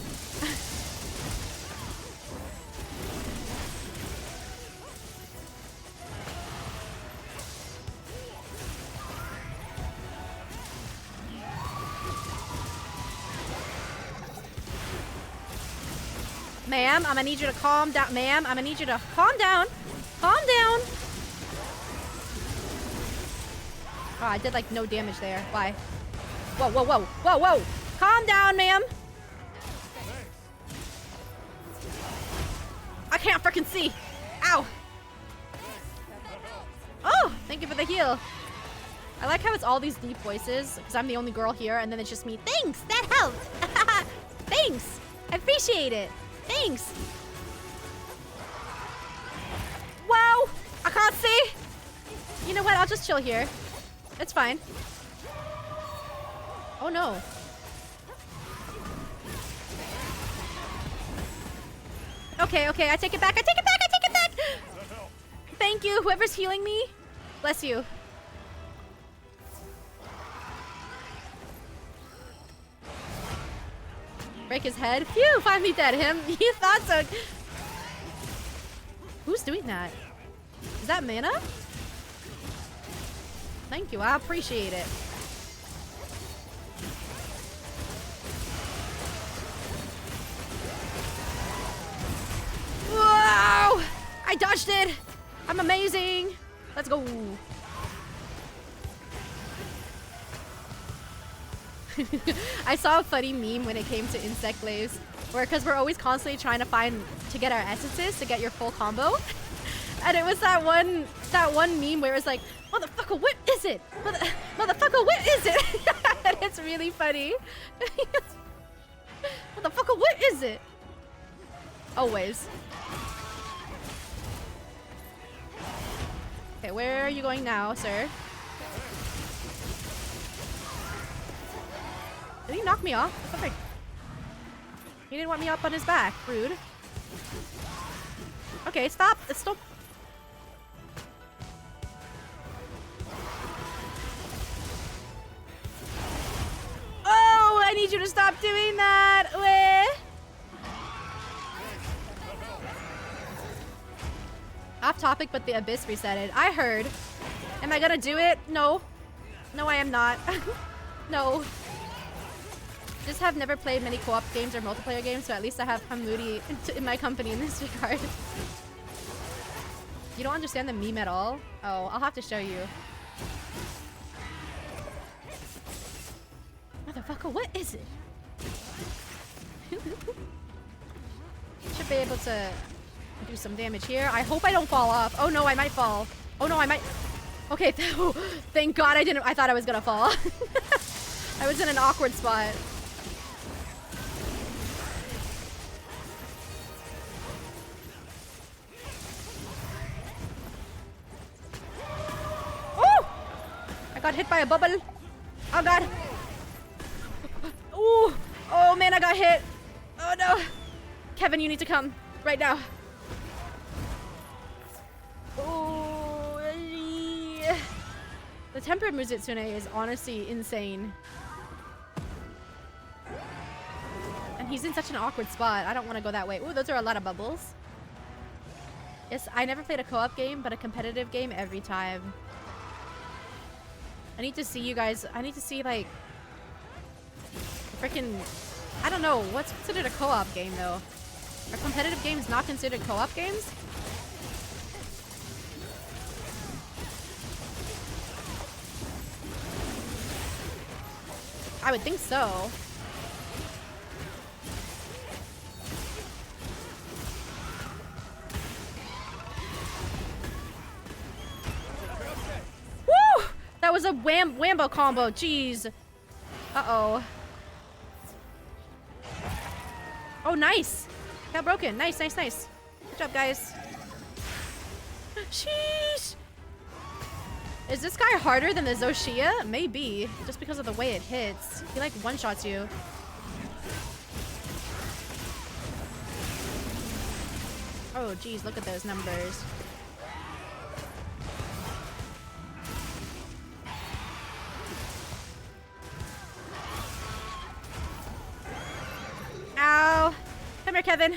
[SPEAKER 1] Ma'am, I'm gonna need you to calm down. Ma'am, I'm gonna need you to calm down. Calm down. Oh, I did like no damage there. Why? Whoa, whoa, whoa, whoa, whoa. Calm down, ma'am. I can't freaking see. Ow. Oh, thank you for the heal. I like how it's all these deep voices because I'm the only girl here and then it's just me. Thanks, that helped. Thanks. I appreciate it. Thanks. Wow. I can't see. You know what? I'll just chill here. It's fine. Oh no. Okay, okay, I take it back, I take it back, I take it back! Thank you, whoever's healing me. Bless you. Break his head. Phew, finally dead. Him. You thought so. Who's doing that? Is that Mana? Thank you, I appreciate it. dodged it! I'm amazing! Let's go! I saw a funny meme when it came to insect glaives, where because we're always constantly trying to get our essences to get your full combo, and it was that one meme where it's like, motherfucker, what is it? Motherfucker, what is it? And it's really funny. Motherfucker, what is it? Always. Okay, where are you going now, sir? Did he knock me off? What the frick? He didn't want me up on his back. Rude. Okay, stop. Stop. Oh, I need you to stop doing that. Weh. Off topic, but the Abyss resetted. I heard. Am I gonna do it? No. No, I am not. No. Just have never played many co-op games or multiplayer games, so at least I have Hammoudi in my company in this regard. You don't understand the meme at all? Oh, I'll have to show you. Motherfucker, what is it? Should be able to do some damage here. I hope I don't fall off. Oh no, I might fall. Oh no, I might. Okay, thank God I didn't. I thought I was gonna fall. I was in an awkward spot. Oh! I got hit by a bubble. Oh God. Ooh. Oh man, I got hit. Oh no. Kevin, you need to come right now. Oh, the tempered Muzitsune is honestly insane. And he's in such an awkward spot. I don't want to go that way. Ooh, those are a lot of bubbles. Yes, I never played a co-op game, but a competitive game every time. I need to see you guys. I need to see, like, freaking... I don't know. What's considered a co-op game, though? Are competitive games not considered co-op games? I would think so. Woo! That was a wambo combo. Jeez. Uh-oh. Oh, nice. Got broken. Nice, nice, nice. Good job, guys. Sheesh. Is this guy harder than the Zoshia? Maybe. Just because of the way it hits. He like one-shots you. Oh, geez. Look at those numbers. Ow. Come here, Kevin.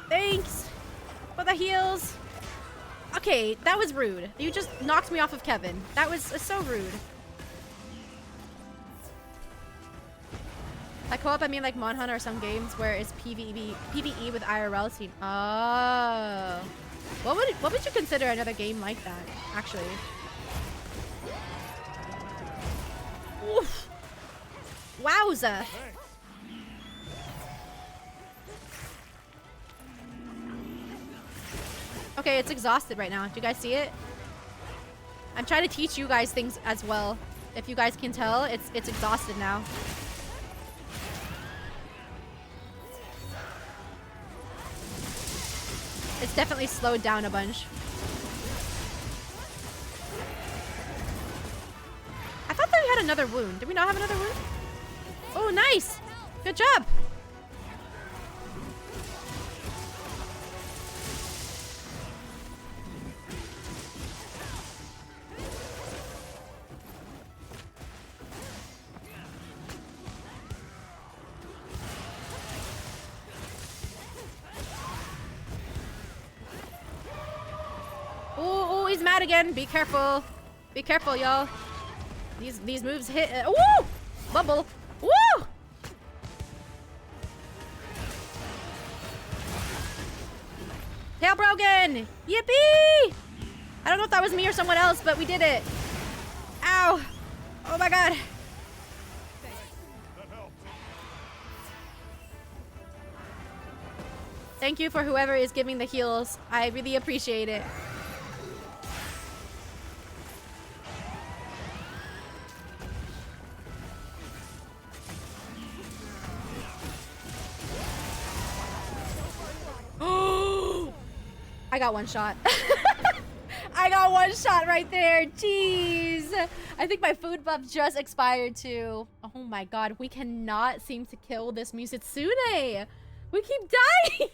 [SPEAKER 1] Thanks for the heals. Okay, that was rude. You just knocked me off of Kevin. That was so rude. By co-op, I mean like Monhun or some games where it's PvE with IRL team. Oh. What would you consider another game like that, actually? Oof. Wowza. Okay, it's exhausted right now. Do you guys see it? I'm trying to teach you guys things as well. If you guys can tell, it's exhausted now. It's definitely slowed down a bunch. I thought that we had another wound. Did we not have another wound? Oh, nice! Good job! Oh, he's mad again. Be careful. Be careful, y'all. These moves hit. Woo! Bubble. Woo! Tail broken! Yippee! I don't know if that was me or someone else, but we did it. Ow! Oh my god. Thank you for whoever is giving the heals. I really appreciate it. I got one shot. I got one shot right there. Jeez. I think my food buff just expired too. Oh my god, we cannot seem to kill this Mizitsune. We keep dying.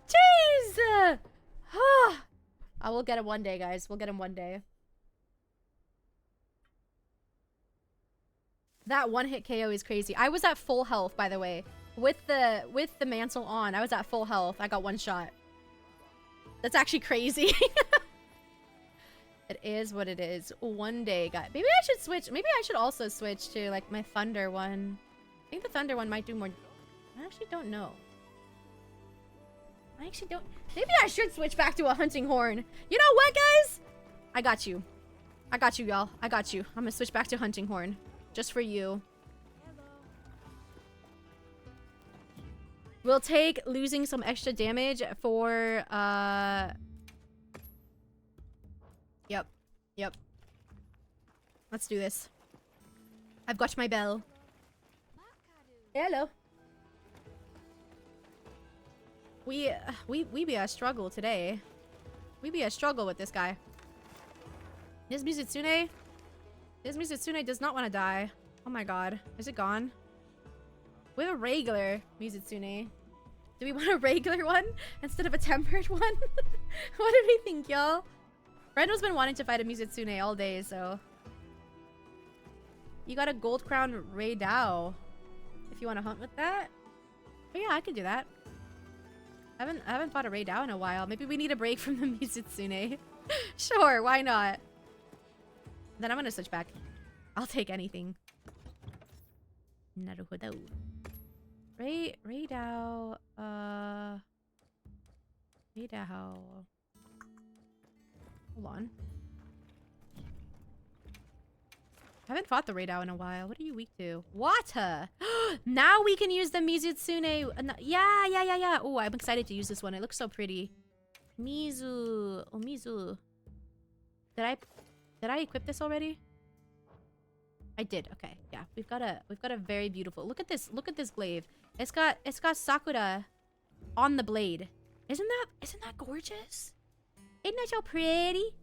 [SPEAKER 1] Jeez. I will get him one day, guys. We'll get him one day. That one hit KO is crazy. I was at full health, by the way. With the mantle on, I was at full health. I got one shot. That's actually crazy. It is what it is. One day, guys. Maybe I should switch. Maybe I should also switch to like my thunder one. I think the thunder one might do more. I actually don't know. I actually don't. Maybe I should switch back to a hunting horn. You know what, guys? I got you. I got you, y'all. I got you. I'm gonna switch back to hunting horn. Just for you. We'll take losing some extra damage for, Yep. Let's do this. I've got my bell. Hello. We be a struggle today. We be a struggle with this guy. This Mizitsune does not want to die. Oh my god. Is it gone? We have a regular Mizitsune. Do we want a regular one instead of a tempered one? What do we think, y'all? Rendo's been wanting to fight a Mizitsune all day, so... You got a gold crown Rei Dao. If you want to hunt with that. Oh yeah, I could do that. I haven't fought a Rei Dao in a while. Maybe we need a break from the Mizitsune. Sure, why not? Then I'm gonna switch back. I'll take anything. Naruhodo. Rei Dao. Rei Dao. Hold on. I haven't fought the Rei Dao in a while. What are you weak to? Water! Now we can use the Mizitsune. Yeah. Oh, I'm excited to use this one. It looks so pretty. Mizu. Oh, Mizu. Did I equip this already? I did. Okay. Yeah. We've got a very beautiful. Look at this glaive. It's got Sakura on the blade. Isn't that gorgeous? Isn't that so pretty?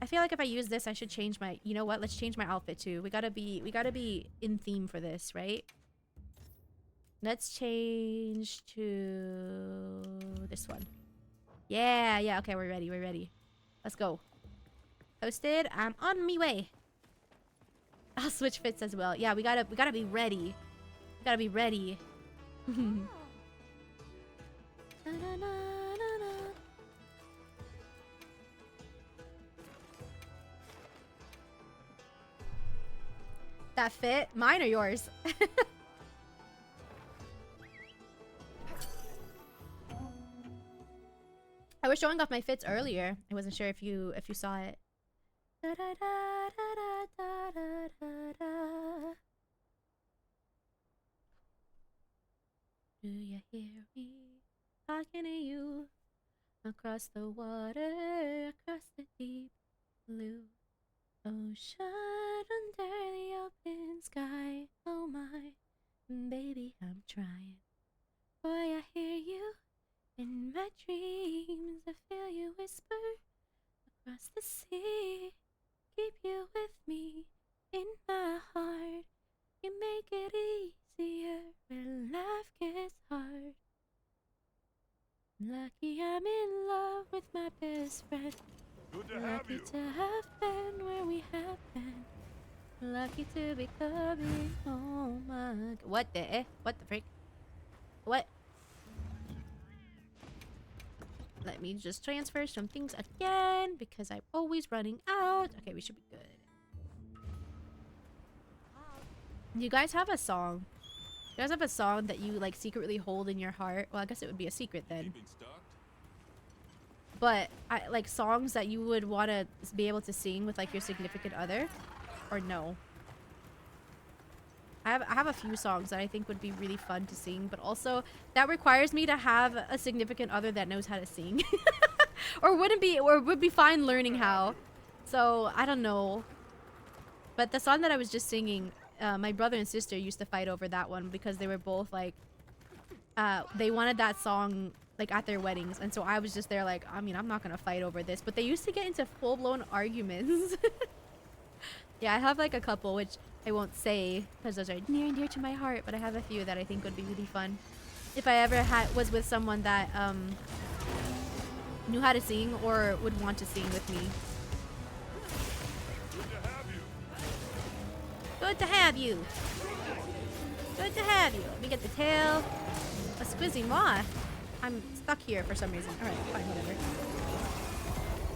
[SPEAKER 1] I feel like if I use this, I should change my... You know what? Let's change my outfit too. We gotta be in theme for this, right? Let's change to this one. Yeah. Okay, we're ready. Let's go. Posted. I'm on me way. I'll switch fits as well. Yeah, we gotta be ready. We gotta be ready. That fit? Mine or yours? I was showing off my fits earlier. I wasn't sure if you saw it. Do you hear me talking to you across the water, across the deep blue ocean, under the open sky? Oh my baby, I'm trying. Boy, I hear you in my dreams. I feel you whisper across the sea. Keep you with me in my heart. You make it easier when life gets hard. Lucky I'm in love with my best friend.
[SPEAKER 5] Good to have
[SPEAKER 1] Lucky
[SPEAKER 5] you.
[SPEAKER 1] to have been where we have been. Lucky to be coming home again. What the frick? What? Let me just transfer some things again because I'm always running out. Okay, we should be good. Do you guys have a song You guys have a song that you like secretly hold in your heart? Well, I guess it would be a secret then. But like songs that you would want to be able to sing with like your significant other, or no? I have a few songs that I think would be really fun to sing, but also that requires me to have a significant other that knows how to sing, or would be fine learning how. So I don't know. But the song that I was just singing, my brother and sister used to fight over that one because they were both like, they wanted that song like at their weddings, and so I was just there like, I mean, I'm not gonna fight over this, but they used to get into full-blown arguments. Yeah, I have like a couple which I won't say because those are near and dear to my heart, but I have a few that I think would be really fun if I ever was with someone that knew how to sing or would want to sing with me. Good to have you. Good to have you. Let me get the tail. A squizzy moth. I'm stuck here for some reason. Alright, fine, whatever.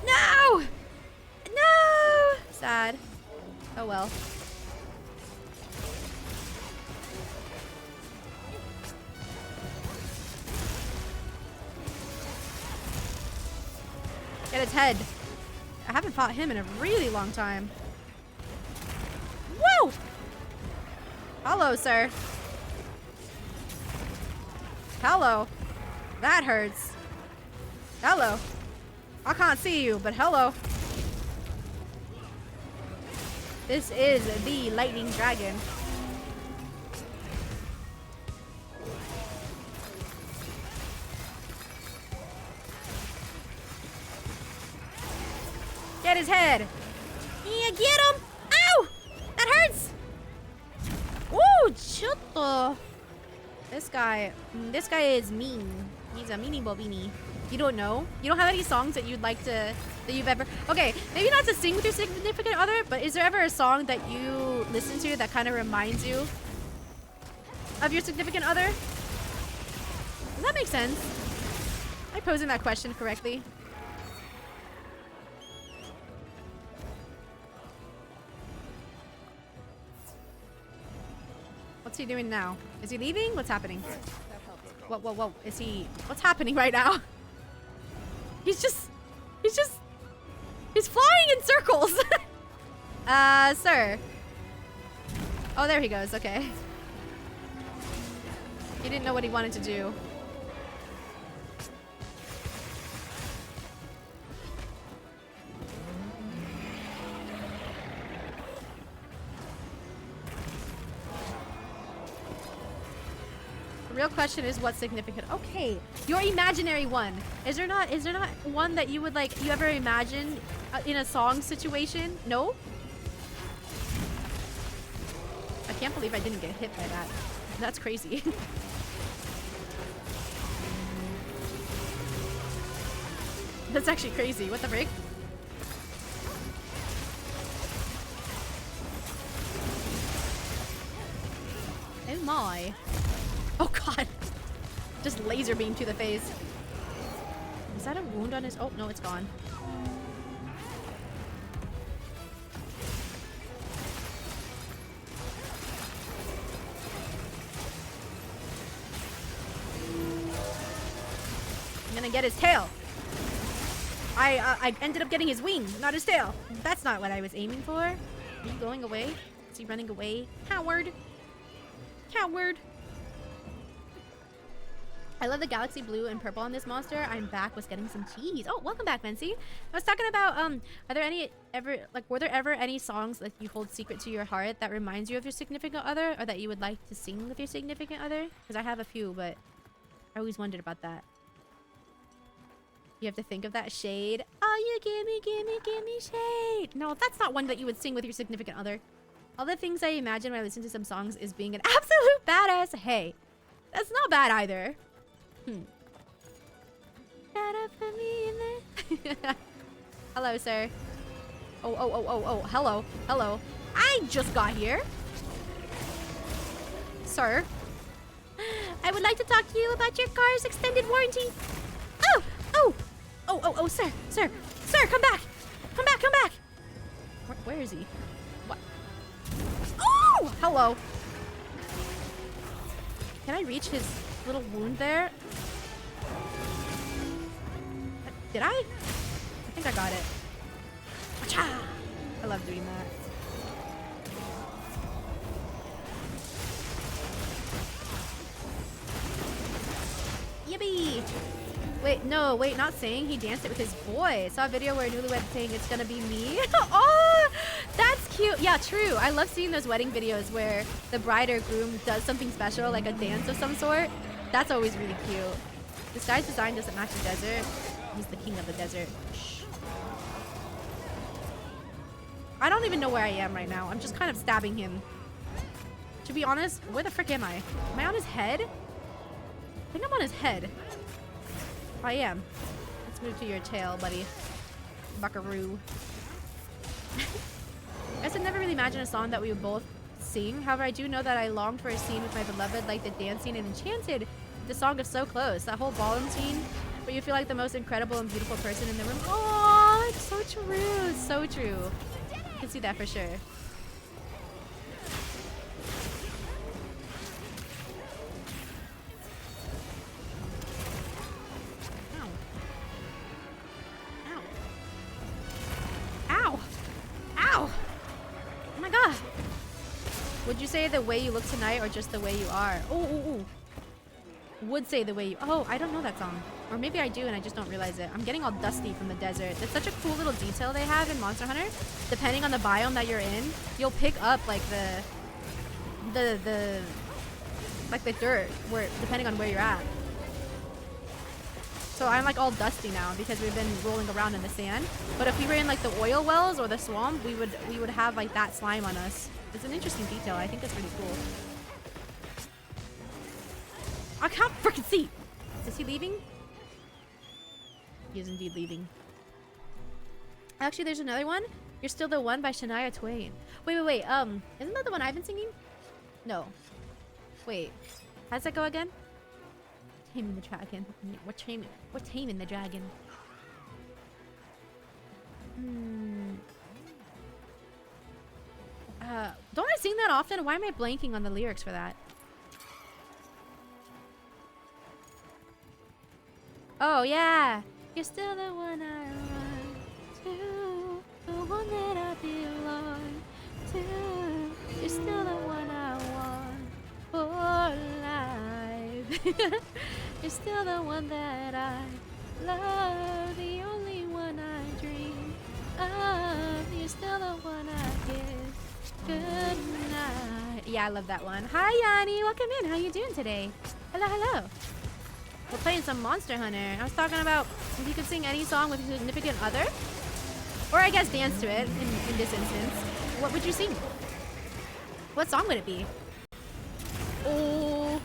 [SPEAKER 1] No! No! Sad. Oh well. Get its head. I haven't fought him in a really long time. Woo! Hello, sir. Hello. That hurts. Hello. I can't see you, but hello. This is the lightning dragon. Get his head. Yeah, get him. Ow! That hurts. Woo, chuto. This guy is mean. He's a meanie bobini. You don't know? You don't have any songs that you'd like to, that you've ever... Okay, maybe not to sing with your significant other, but is there ever a song that you listen to that kind of reminds you of your significant other? Does that make sense? Am I posing that question correctly? What's he doing now? Is he leaving? What's happening? Whoa. Is he... What's happening right now? He's flying in circles. Sir. Oh, there he goes. Okay. He didn't know what he wanted to do. The real question is what's significant. Okay, your imaginary one. Is there not one that you would like, you ever imagine in a song situation? No? I can't believe I didn't get hit by that. That's crazy. That's actually crazy. What the frick? Oh my. Oh god. Just laser beam to the face. Is that a wound on his... Oh, no, it's gone. I'm gonna get his tail. I ended up getting his wing, not his tail. That's not what I was aiming for. Are you going away? Is he running away? Coward. Coward. I love the galaxy blue and purple on this monster. I'm back with getting some cheese. Oh, welcome back, Vency. I was talking about, are there any were there ever any songs that you hold secret to your heart that reminds you of your significant other, or that you would like to sing with your significant other? Because I have a few, but I always wondered about that. You have to think of that shade. Oh, you gimme shade. No, that's not one that you would sing with your significant other. All the things I imagine when I listen to some songs is being an absolute badass. Hey, that's not bad either. Hello, sir. Oh, hello. I just got here. Sir. I would like to talk to you about your car's extended warranty. Oh, sir, come back. Come back. Where is he? What? Oh, hello. Can I reach his little wound there? Did I? I think I got it. Achha! I love doing that. Yippee! Wait, no, wait, not saying he danced it with his boy. I saw a video where a newlywed saying it's gonna be me. Oh, that's cute. Yeah, true. I love seeing those wedding videos where the bride or groom does something special, like a dance of some sort. That's always really cute. This guy's design doesn't match the desert. He's the king of the desert. Shh. I don't even know where I am right now. I'm just kind of stabbing him. To be honest, where the frick am I? Am I on his head? I think I'm on his head. I am. Let's move to your tail, buddy. Buckaroo. I guess I'd never really imagined a song that we would both sing. However, I do know that I longed for a scene with my beloved, like the dancing and Enchanted. The song of So Close. That whole ballroom scene where you feel like the most incredible and beautiful person in the room. Oh, it's so true. So true. I can see that for sure. Would you say the way you look tonight or just the way you are? Oh. Would say the way you... Oh, I don't know that song. Or maybe I do and I just don't realize it. I'm getting all dusty from the desert. It's such a cool little detail they have in Monster Hunter. Depending on the biome that you're in, you'll pick up like the dirt where depending on where you're at. So I'm like all dusty now because we've been rolling around in the sand. But if we were in like the oil wells or the swamp, we would have like that slime on us. It's an interesting detail. I think that's really cool. I can't freaking see. Is he leaving? He is indeed leaving. Actually, there's another one. You're Still the One by Shania Twain. Wait. Isn't that the one I've been singing? No. Wait. How does that go again? Taming the dragon. Yeah, we're taming the dragon. Don't I sing that often? Why am I blanking on the lyrics for that? Oh, yeah. You're still the one I run to. The one that I belong to. You're still the one I want for life. You're still the one that I love. The only one I dream of. You're still the one I give. Good night. Yeah, I love that one. Hi, Yanni. Welcome in. How you doing today? Hello. We're playing some Monster Hunter. I was talking about if you could sing any song with a significant other, or I guess dance to it in this instance. What would you sing? What song would it be? Oh,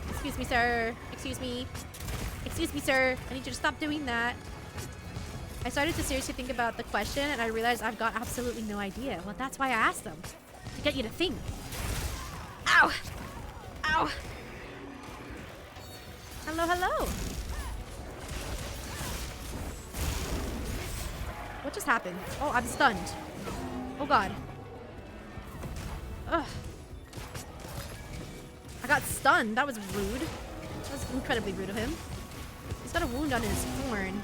[SPEAKER 1] excuse me, sir. Excuse me, sir. I need you to stop doing that. I started to seriously think about the question and I realized I've got absolutely no idea. Well, that's why I asked them. To get you to think. Ow! Ow! Hello. What just happened? Oh, I'm stunned. Oh god. Ugh. I got stunned. That was rude. That was incredibly rude of him. He's got a wound on his horn.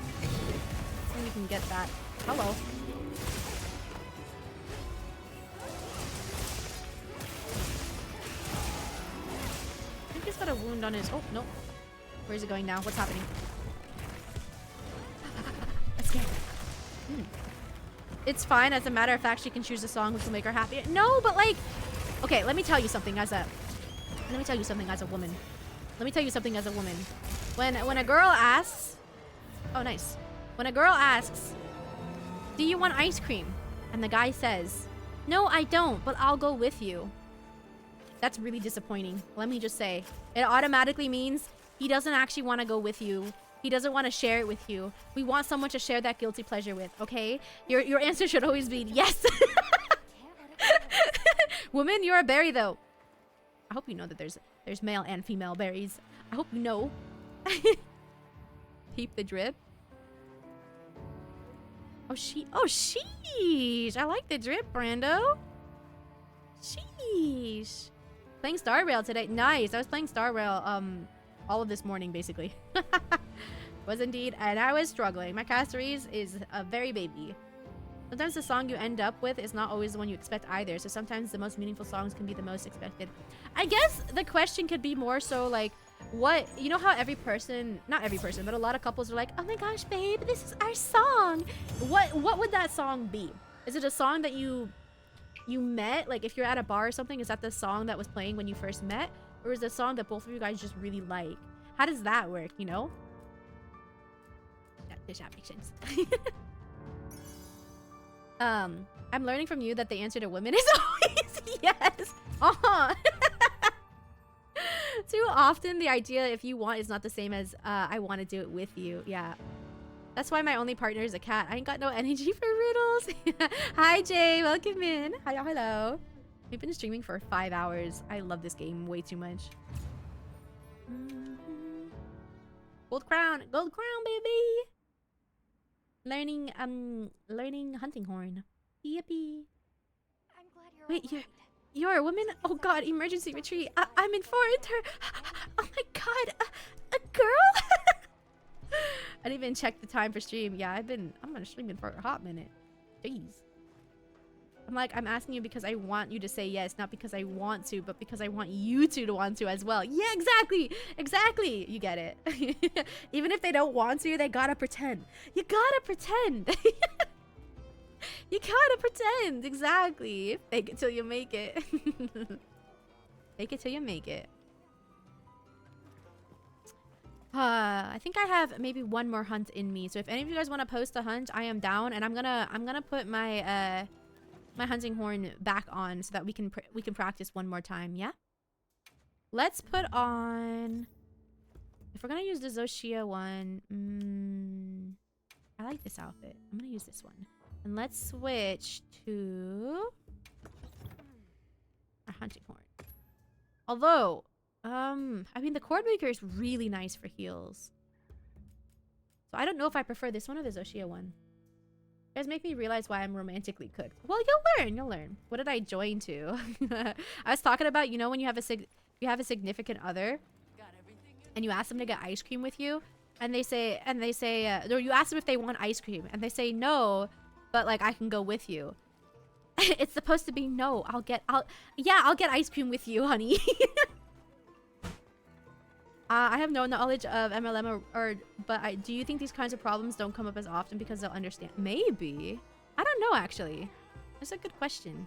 [SPEAKER 1] So you can get that. Hello. I think he's got a wound on his... Oh, no. Where is it going now? What's happening? I'm scared. It's fine. As a matter of fact, she can choose a song which will make her happy. No, but like... Okay, let me tell you something as a... Let me tell you something as a woman. When a girl asks... Oh, nice. When a girl asks, do you want ice cream? And the guy says, no, I don't, but I'll go with you. That's really disappointing. Let me just say. It automatically means he doesn't actually want to go with you. He doesn't want to share it with you. We want someone to share that guilty pleasure with, okay? Your answer should always be yes. Woman, you're a berry, though. I hope you know that there's male and female berries. I hope you know. Peep the drip. Oh, sheesh. I like the drip, Brando. Sheesh. Playing Star Rail today. Nice. I was playing Star Rail all of this morning basically. Was indeed, and I was struggling. My Caceres is a very baby. Sometimes the song you end up with is not always the one you expect either. So sometimes the most meaningful songs can be the most expected. I guess the question could be more so like, what, you know how every person, not every person, but a lot of couples are like, oh my gosh, babe, this is our song. What would that song be? Is it a song that you met? Like if you're at a bar or something, is that the song that was playing when you first met? Or is it a song that both of you guys just really like? How does that work, you know? Does that make sense? I'm learning from you that the answer to women is always yes. Too often the idea if you want is not the same as I want to do it with you. Yeah. That's why my only partner is a cat. I ain't got no energy for riddles. Hi Jay, welcome in. Hi, hello. We've been streaming for 5 hours. I love this game way too much. Gold crown, baby. Learning hunting horn. Yippee.
[SPEAKER 3] I'm glad you're
[SPEAKER 1] Wait,
[SPEAKER 3] all right.
[SPEAKER 1] you're a woman? Oh god, emergency retreat. I'm in for it. Oh my god, a girl? I didn't even check the time for stream. Yeah, I'm gonna stream it for a hot minute. Jeez. I'm like, I'm asking you because I want you to say yes, not because I want to, but because I want you to want to as well. Yeah, exactly. Exactly. You get it. Even if they don't want to, they gotta pretend. You gotta pretend. You gotta pretend. Exactly. Fake it till you make it. Fake it till you make it. I think I have maybe one more hunt in me. So if any of you guys want to post a hunt, I am down, and I'm gonna put my my hunting horn back on so that we can practice one more time. Yeah. Let's put on. If we're gonna use the Zoshia one, I like this outfit. I'm gonna use this one, and let's switch to our hunting horn. Although, I mean, the cord maker is really nice for heals. So I don't know if I prefer this one or the Zoshia one. You guys make me realize why I'm romantically cooked. Well, you'll learn. What did I join to? I was talking about, you know, when you have a significant other, and you ask them to get ice cream with you, and they say, or you ask them if they want ice cream, and they say no, but like I can go with you. It's supposed to be no. I'll get ice cream with you, honey. I have no knowledge of MLM but do you think these kinds of problems don't come up as often because they'll understand? Maybe. I don't know, actually. That's a good question.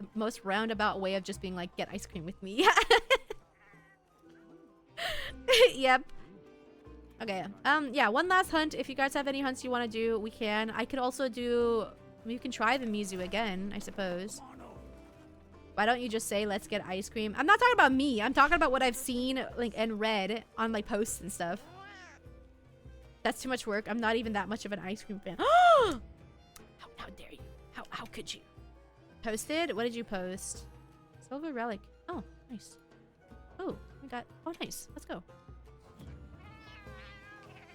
[SPEAKER 1] The most roundabout way of just being like, get ice cream with me. Yep. Okay. Yeah, one last hunt. If you guys have any hunts you want to do, we can. I could also do... You can try the Mizu again, I suppose. Why don't you just say, let's get ice cream? I'm not talking about me. I'm talking about what I've seen like and read on like posts and stuff. That's too much work. I'm not even that much of an ice cream fan. How dare you? How could you? Posted? What did you post? Silver relic. Oh, nice. Oh, we got... Oh, nice. Let's go.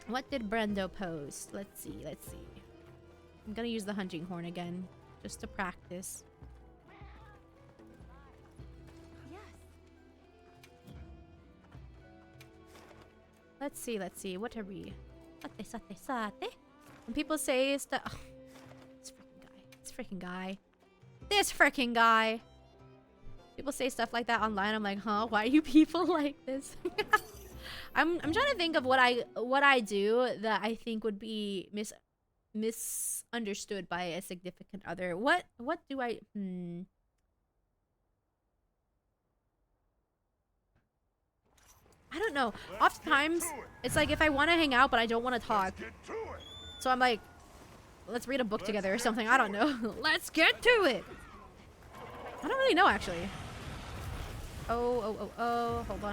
[SPEAKER 1] What did Brendo post? Let's see. I'm gonna use the hunting horn again. Just to practice. Let's see. What are we? Sate. When people say stuff... Oh, This freaking guy. People say stuff like that online. I'm like, huh? Why are you people like this? I'm trying to think of what I do that I think would be misunderstood by a significant other. What do I... I don't know. Oftentimes, it's like if I want to hang out, but I don't want to talk. So I'm like, let's read a book together or something. I don't know. Let's get to it. I don't really know, actually. Oh. Hold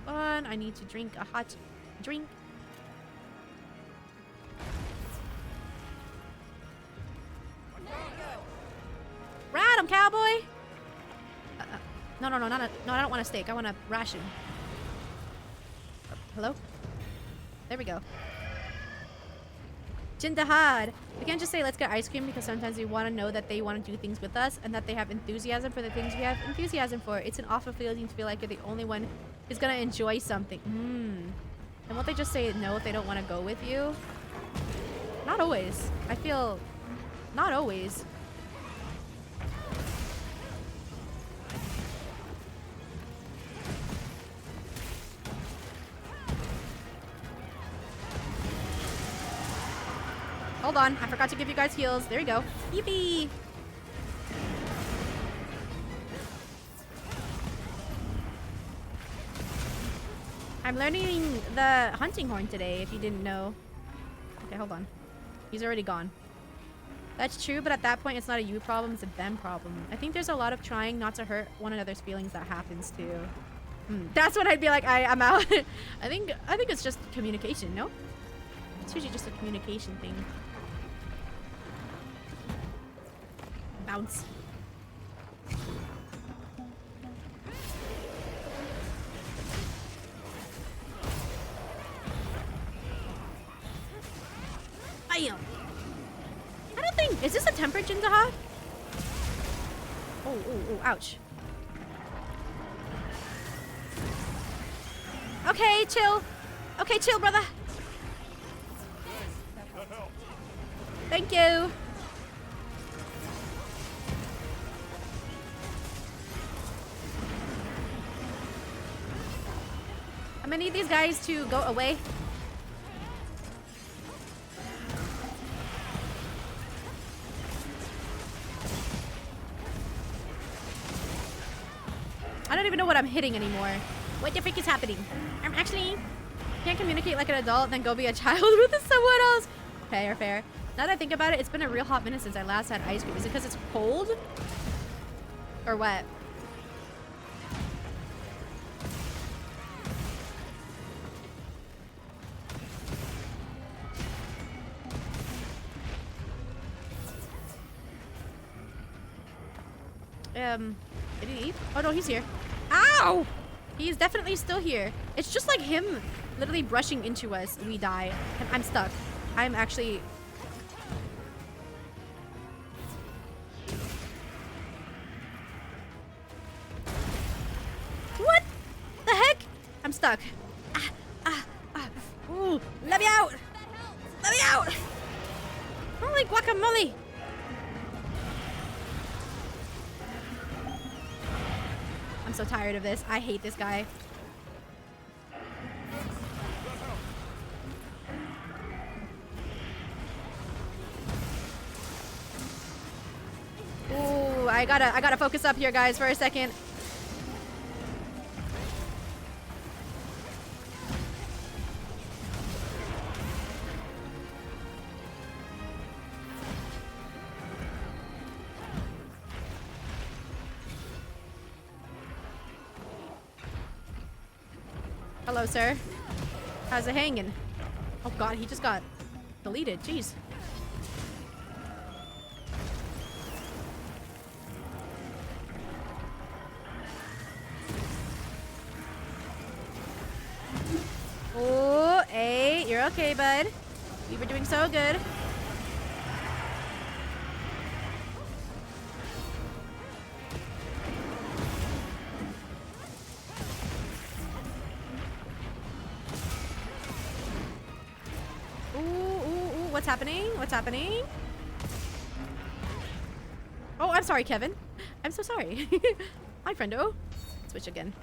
[SPEAKER 1] on. I need to drink a hot drink. Ride 'em, cowboy. No, I don't want a steak. I want a ration. Hello? There we go. Jindahad. We can't just say let's get ice cream because sometimes we want to know that they want to do things with us and that they have enthusiasm for the things we have enthusiasm for. It's an awful feeling to feel like you're the only one who's gonna enjoy something. And won't they just say no if they don't want to go with you? Not always. I feel not always. Hold on, I forgot to give you guys heals. There you go. Yippee! I'm learning the hunting horn today, if you didn't know. Okay, hold on. He's already gone. That's true, but at that point, it's not a you problem, it's a them problem. I think there's a lot of trying not to hurt one another's feelings that happens too. That's when I'd be like, I'm out. I think it's just communication, no? It's usually just a communication thing. Bounce. Bam! I don't think... Is this a tempered Jinzaha? Oh, ouch. Okay, chill. Okay, chill, brother. Thank you. I'm gonna need these guys to go away. I don't even know what I'm hitting anymore. What the frick is happening? I'm actually can't communicate like an adult, then go be a child with someone else. Fair, fair. Now that I think about it, it's been a real hot minute since I last had ice cream. Is it because it's cold? Or what? Did he eat? Oh no, he's here. Ow! He's definitely still here. It's just like him literally brushing into us. We die. And I'm stuck. I'm actually... What the heck? I'm stuck. Ooh, let me out! Let me out! Holy guacamole! I'm so tired of this. I hate this guy. Ooh, I gotta focus up here, guys, for a second. Hello, sir. How's it hanging? Oh god, he just got deleted. Jeez. Oh, hey, you're okay, bud. You were doing so good. What's happening? What's happening? Oh, I'm sorry, Kevin. I'm so sorry. Hi, friendo. Switch again.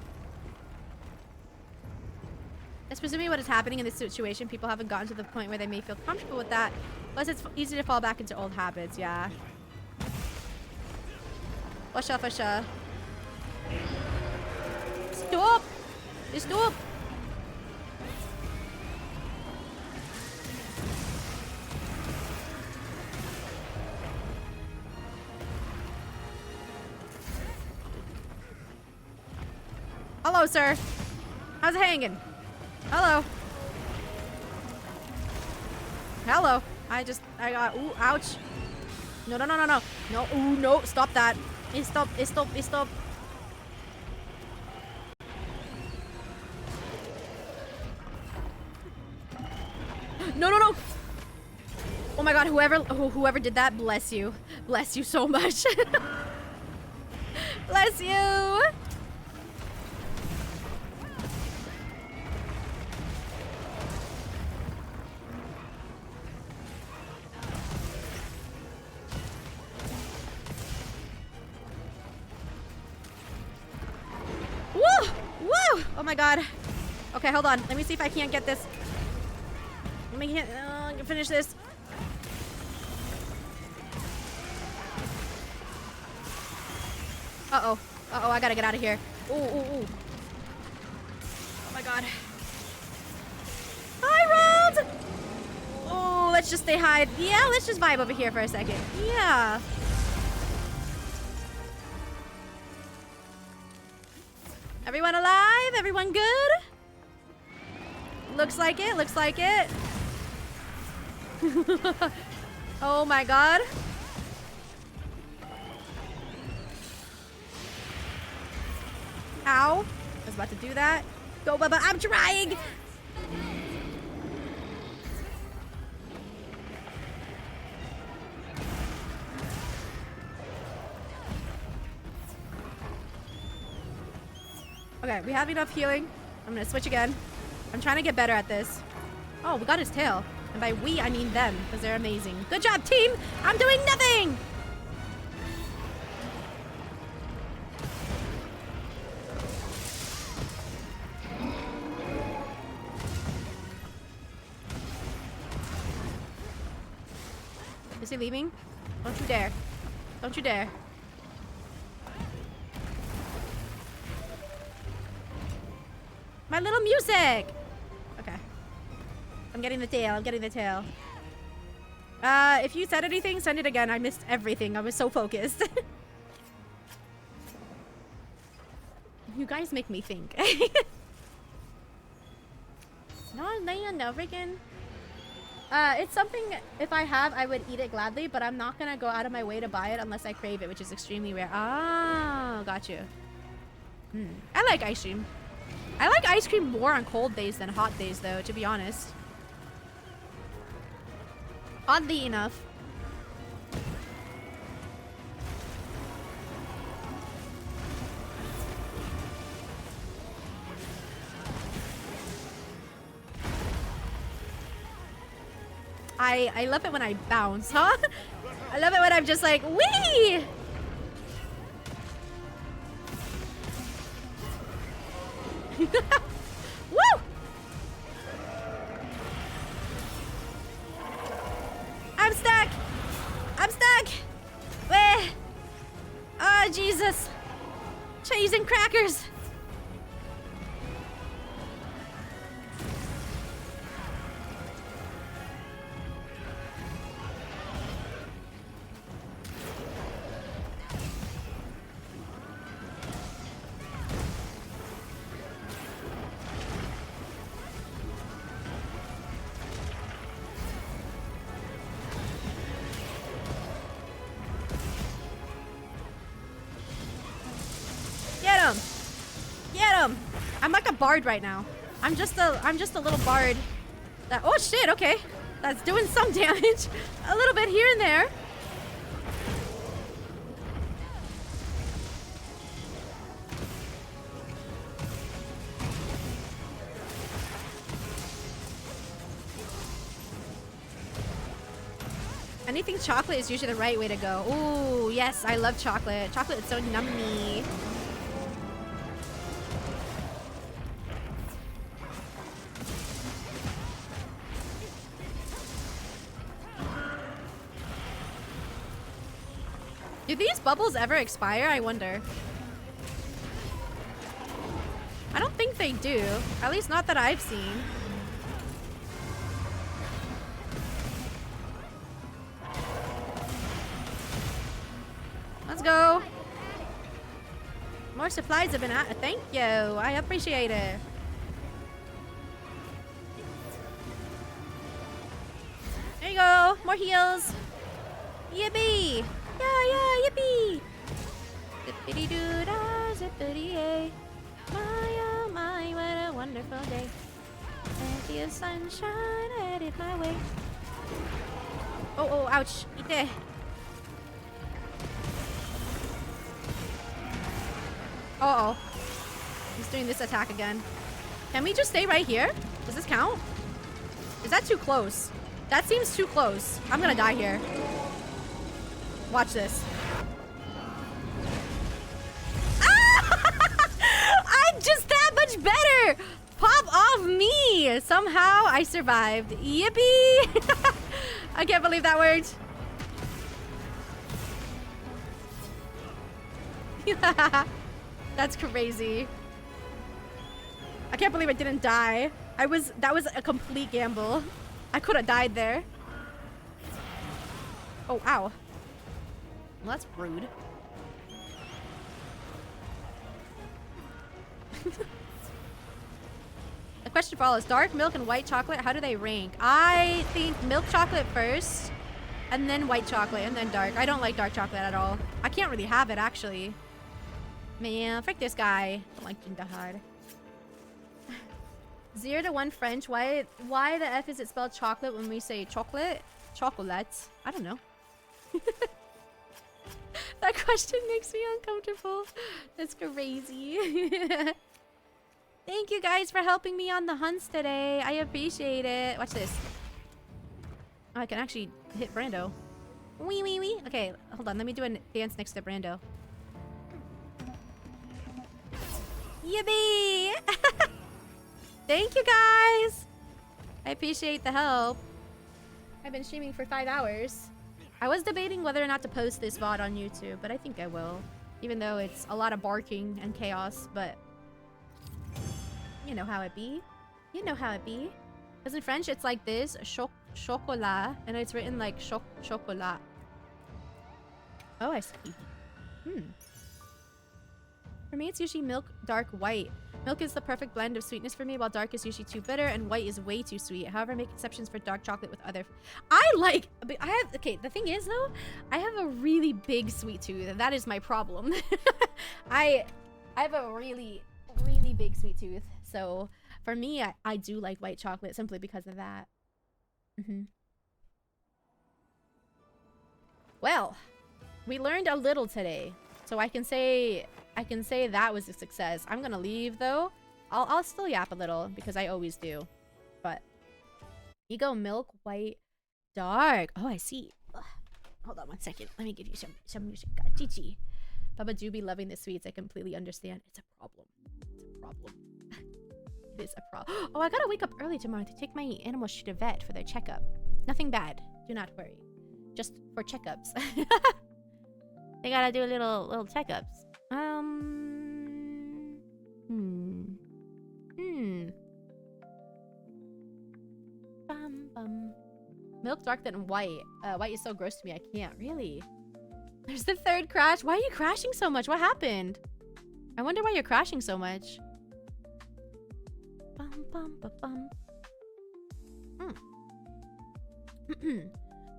[SPEAKER 1] That's presumably what is happening in this situation. People haven't gotten to the point where they may feel comfortable with that. Plus, it's easy to fall back into old habits. Yeah. For sure, for sure. Stop! Stop! Hello, sir. How's it hanging? Hello. Hello. I got, ooh, ouch. No, no, no, no, no. No, ooh, no, stop that. Stop, stop, stop. No, no, no. Oh my god, whoever did that, bless you. Bless you so much. Bless you. Woo! Woo! Oh my god. Okay, hold on. Let me see if I can't get this. Let me finish this. Uh-oh. Uh-oh, I gotta get out of here. Ooh, ooh, ooh. Oh my god. I rolled! Oh, let's just stay hide. Yeah, let's just vibe over here for a second. Yeah. Everyone alive? Everyone good? Looks like it, looks like it. Oh my god. Ow. I was about to do that. Go, Bubba. I'm trying. Okay, we have enough healing. I'm gonna switch again. I'm trying to get better at this. Oh, we got his tail. And by we, I mean them, because they're amazing. Good job, team! I'm doing nothing! Is he leaving? Don't you dare. Don't you dare. My little music! Okay. I'm getting the tail. I'm getting the tail. If you said anything, send it again. I missed everything. I was so focused. You guys make me think. Not laying over again. It's something, if I have, I would eat it gladly, but I'm not gonna go out of my way to buy it unless I crave it, which is extremely rare. Ah, got you. I like ice cream. I like ice cream more on cold days than hot days, though, to be honest. Oddly enough. I love it when I bounce, huh? I love it when I'm just like, wee! Woo! I'm stuck! I'm stuck! Where? Oh, Jesus! Cheese and crackers! I'm like a bard right now. I'm just a little bard. That, oh shit, okay. That's doing some damage. A little bit here and there. Anything chocolate is usually the right way to go. Ooh, yes, I love chocolate. Chocolate is so nummy. Do these bubbles ever expire? I wonder. I don't think they do. At least not that I've seen. Let's go. More supplies have been at. Thank you. I appreciate it. There you go. More heals. Yippee. Yeah, yippee! Zippity doo da, zippity yay. My oh my, what a wonderful day. Plenty of sunshine headed my way. Oh, oh, ouch. Ite. Uh-oh. He's doing this attack again. Can we just stay right here? Does this count? Is that too close? That seems too close. I'm gonna die here. Watch this. Ah! I'm just that much better! Pop off me! Somehow I survived. Yippee! I can't believe that worked. That's crazy. I can't believe I didn't die. That was a complete gamble. I could have died there. Oh, ow. Well, that's rude. The question for all is dark milk and white chocolate, how do they rank? I think milk chocolate first, and then white chocolate, and then dark. I don't like dark chocolate at all. I can't really have it, actually. Man, frick this guy. I don't like Jindahad. 0 to 1 French. Why the F is it spelled chocolate when we say chocolate? Chocolate. I don't know. That question makes me uncomfortable. That's crazy. Thank you guys for helping me on the hunts today. I appreciate it. Watch this. Oh, I can actually hit Brando. Wee wee wee. Okay, hold on. Let me do a dance next to Brando. Yippee! Thank you guys! I appreciate the help. I've been streaming for 5 hours. I was debating whether or not to post this VOD on YouTube, but I think I will. Even though it's a lot of barking and chaos, but... you know how it be. You know how it be. Because in French, it's like this. Chocolat. And it's written like chocolat. Oh, I see. For me, it's usually milk, dark, white. Milk is the perfect blend of sweetness for me, while dark is usually too bitter and white is way too sweet. However, I make exceptions for dark chocolate with other... okay, the thing is though, I have a really big sweet tooth, and that is my problem. I have a really, really big sweet tooth. So for me, I do like white chocolate simply because of that. Well, we learned a little today, so I can say that was a success. I'm gonna leave though. I'll still yap a little because I always do. But you go milk, white, dark. Oh, I see. Ugh. Hold on 1 second. Let me give you some music. Chichi. Baba do be loving the sweets. I completely understand. It's a problem. It's a problem. It is a problem. Oh, I gotta wake up early tomorrow to take my animals to the vet for their checkup. Nothing bad. Do not worry. Just for checkups. They gotta do little checkups. Milk dark than white. White is so gross to me. I can't. Really? There's the 3rd crash. Why are you crashing so much? What happened? I wonder why you're crashing so much.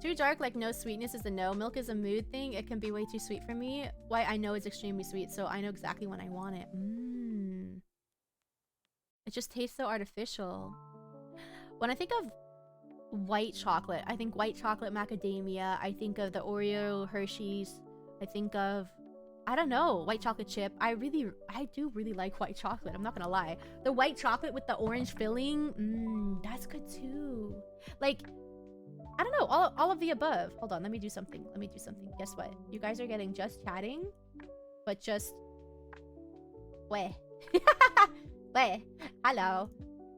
[SPEAKER 1] Too dark, like no sweetness, is a no. Milk is a mood thing. It can be way too sweet for me. White, I know it's extremely sweet, so I know exactly when I want it. It just tastes so artificial. When I think of white chocolate, I think white chocolate macadamia. I think of the Oreo Hershey's. I think of, I don't know, white chocolate chip. I do really like white chocolate. I'm not gonna lie. The white chocolate with the orange filling, that's good too. Like, I don't know, all of the above. Hold on, let me do something. Guess what? You guys are getting just chatting, but just... Weh. Weh. Hello.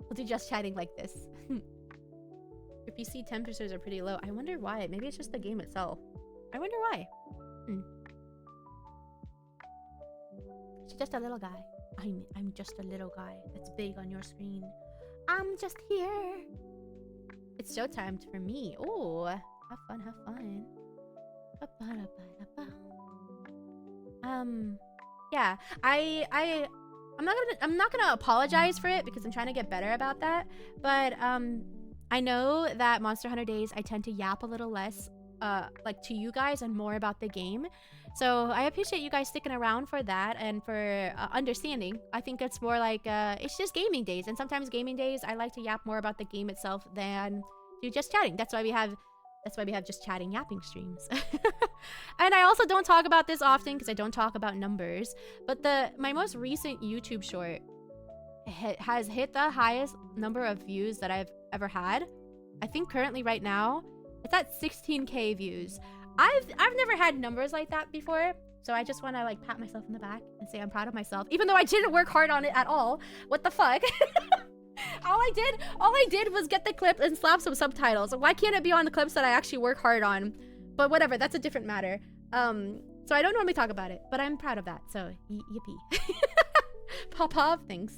[SPEAKER 1] We'll do just chatting like this. Your PC temperatures are pretty low. I wonder why. Maybe it's just the game itself. I wonder why. It's just a little guy. I'm just a little guy that's big on your screen. I'm just here. It's showtime for me. Oh, have fun, have fun. Yeah, I'm not gonna apologize for it because I'm trying to get better about that. But I know that Monster Hunter Days I tend to yap a little less like to you guys and more about the game. So I appreciate you guys sticking around for that and for understanding. I think it's more like it's just gaming days, and sometimes gaming days I like to yap more about the game itself than do just chatting. That's why we have That's why we have just chatting, yapping streams. And I also don't talk about this often because I don't talk about numbers. But my most recent YouTube short has hit the highest number of views that I've ever had. I think currently right now, it's at 16K views. I've never had numbers like that before. So I just want to like pat myself in the back and say I'm proud of myself. Even though I didn't work hard on it at all. What the fuck? All I did was get the clip and slap some subtitles. Why can't it be on the clips that I actually work hard on? But whatever, that's a different matter. So I don't normally talk about it, but I'm proud of that. So yippee. Pop, thanks.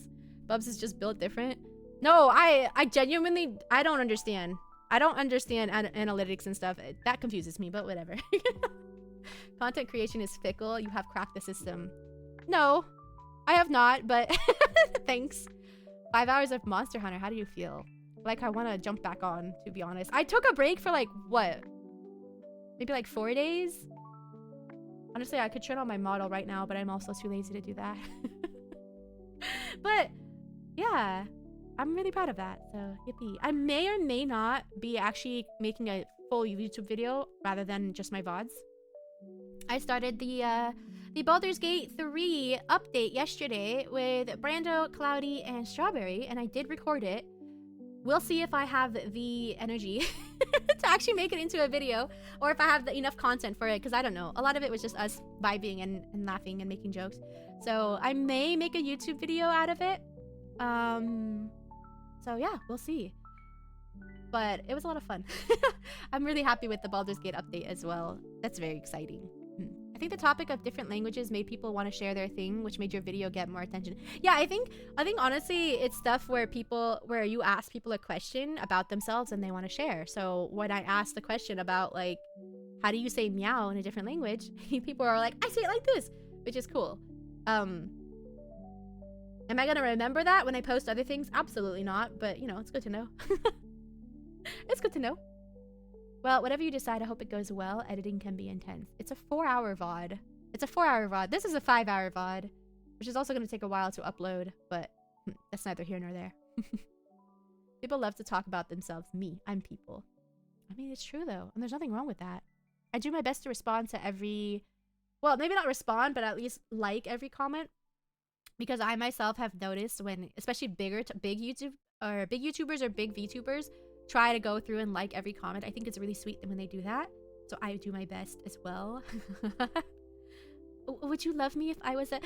[SPEAKER 1] Bubs is just built different. No, I genuinely, I don't understand. I don't understand analytics and stuff. That confuses me, but whatever. Content creation is fickle. You have cracked the system. No, I have not, but thanks. 5 hours of Monster Hunter. How do you feel? Like I want to jump back on, to be honest. I took a break for like, what? Maybe like 4 days? Honestly, I could turn on my model right now, but I'm also too lazy to do that. But yeah, I'm really proud of that. So yippee. I may or may not be actually making a full YouTube video rather than just my VODs. I started the Baldur's Gate 3 update yesterday with Brando, Cloudy, and Strawberry, and I did record it. We'll see if I have the energy to actually make it into a video, or if I have enough content for it, because I don't know. A lot of it was just us vibing and laughing and making jokes. So I may make a YouTube video out of it. So yeah, we'll see. But it was a lot of fun. I'm really happy with the Baldur's Gate update as well. That's very exciting. I think the topic of different languages made people want to share their thing, which made your video get more attention. Yeah, I think honestly, it's stuff where you ask people a question about themselves and they want to share. So when I asked the question about like, how do you say meow in a different language? People are like, I say it like this, which is cool. Am I gonna remember that when I post other things? Absolutely not, but you know, it's good to know. It's good to know. Well, whatever you decide, I hope it goes well. Editing can be intense. It's a 4-hour VOD. It's a 4-hour VOD. This is a 5-hour VOD, which is also going to take a while to upload, but that's neither here nor there. People love to talk about themselves. Me, I'm people. I mean, it's true though, and there's nothing wrong with that. I do my best to respond to every, well, maybe not respond, but at least like every comment, because I myself have noticed when, especially big YouTubers or big VTubers try to go through and like every comment. I think it's really sweet when they do that. So I do my best as well. Would you love me if I was a...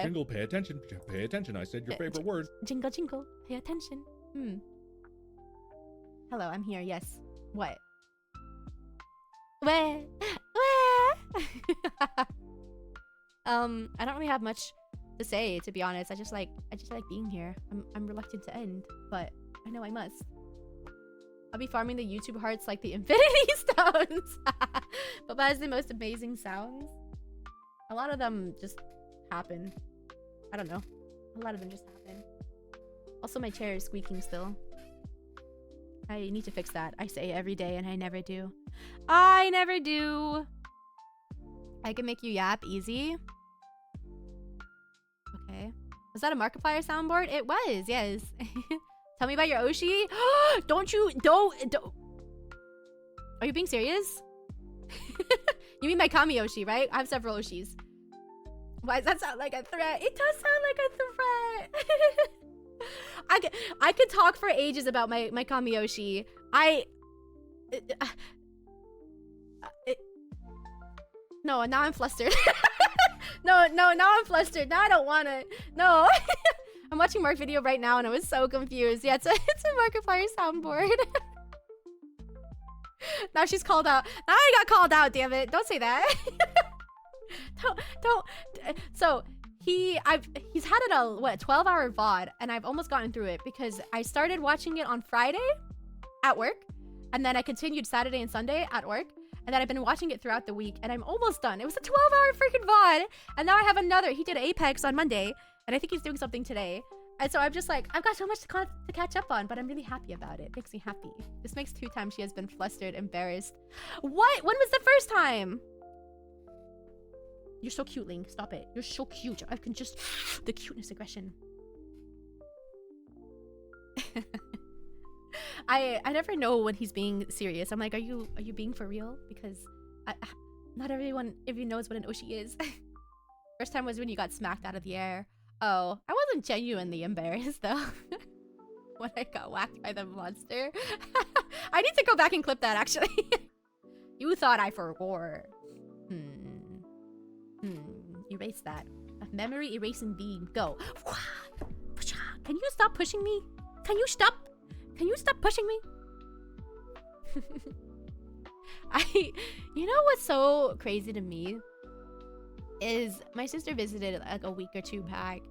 [SPEAKER 6] Jingle, pay attention. Pay attention. I said your favorite word.
[SPEAKER 1] Jingle, jingle. Pay attention. Hello, I'm here. Yes. What? I don't really have much to say, to be honest. I just like being here. I'm reluctant to end, but I know I must. I'll be farming the YouTube hearts like the Infinity Stones. But that is the most amazing sounds. A lot of them just happen. I don't know. A lot of them just happen. Also, my chair is squeaking still. I need to fix that. I say every day and I never do. I never do. I can make you yap easy. Okay. Was that a Markiplier soundboard? It was, yes. Tell me about your Oshi. Don't. Are you being serious? You mean my Kami Oshi, right? I have several Oshis. Why does that sound like a threat? It does sound like a threat. I could talk for ages about my Kami Oshi. No, now I'm flustered. No, now I'm flustered. Now I don't want to. No. I'm watching Mark video right now and I was so confused. Yeah, it's a Markiplier soundboard. Now she's called out. Now I got called out, damn it. Don't say that. Don't. So, he's had it a 12-hour VOD and I've almost gotten through it because I started watching it on Friday at work and then I continued Saturday and Sunday at work. And then I've been watching it throughout the week, and I'm almost done. It was a 12-hour freaking VOD, and now I have another. He did Apex on Monday, and I think he's doing something today. And so I'm just like, I've got so much to catch up on, but I'm really happy about it. It makes me happy. This makes 2 times she has been flustered, embarrassed. What? When was the first time? You're so cute, Link. Stop it. You're so cute. I can just... The cuteness aggression. I never know when he's being serious. I'm like, are you being for real? Because not everyone even knows what an Oshi is. First time was when you got smacked out of the air. Oh, I wasn't genuinely embarrassed though. When I got whacked by the monster. I need to go back and clip that actually. You thought I forgot. Erase that. A memory erasing beam. Go. Can you stop pushing me? Can you stop? Can you stop pushing me? You know what's so crazy to me is my sister visited like a week or two back,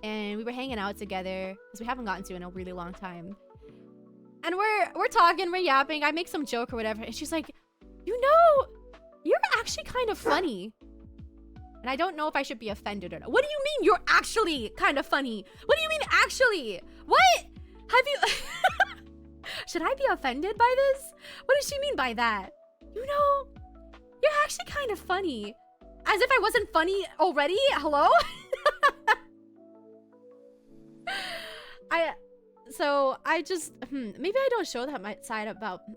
[SPEAKER 1] and we were hanging out together because we haven't gotten to in a really long time. And we're talking, we're yapping. I make some joke or whatever, and she's like, "You know, you're actually kind of funny." And I don't know if I should be offended or not. What do you mean you're actually kind of funny? What do you mean actually? What? Have you... Should I be offended by this? What does she mean by that? You know, you're actually kind of funny. As if I wasn't funny already? Hello? I just... maybe I don't show that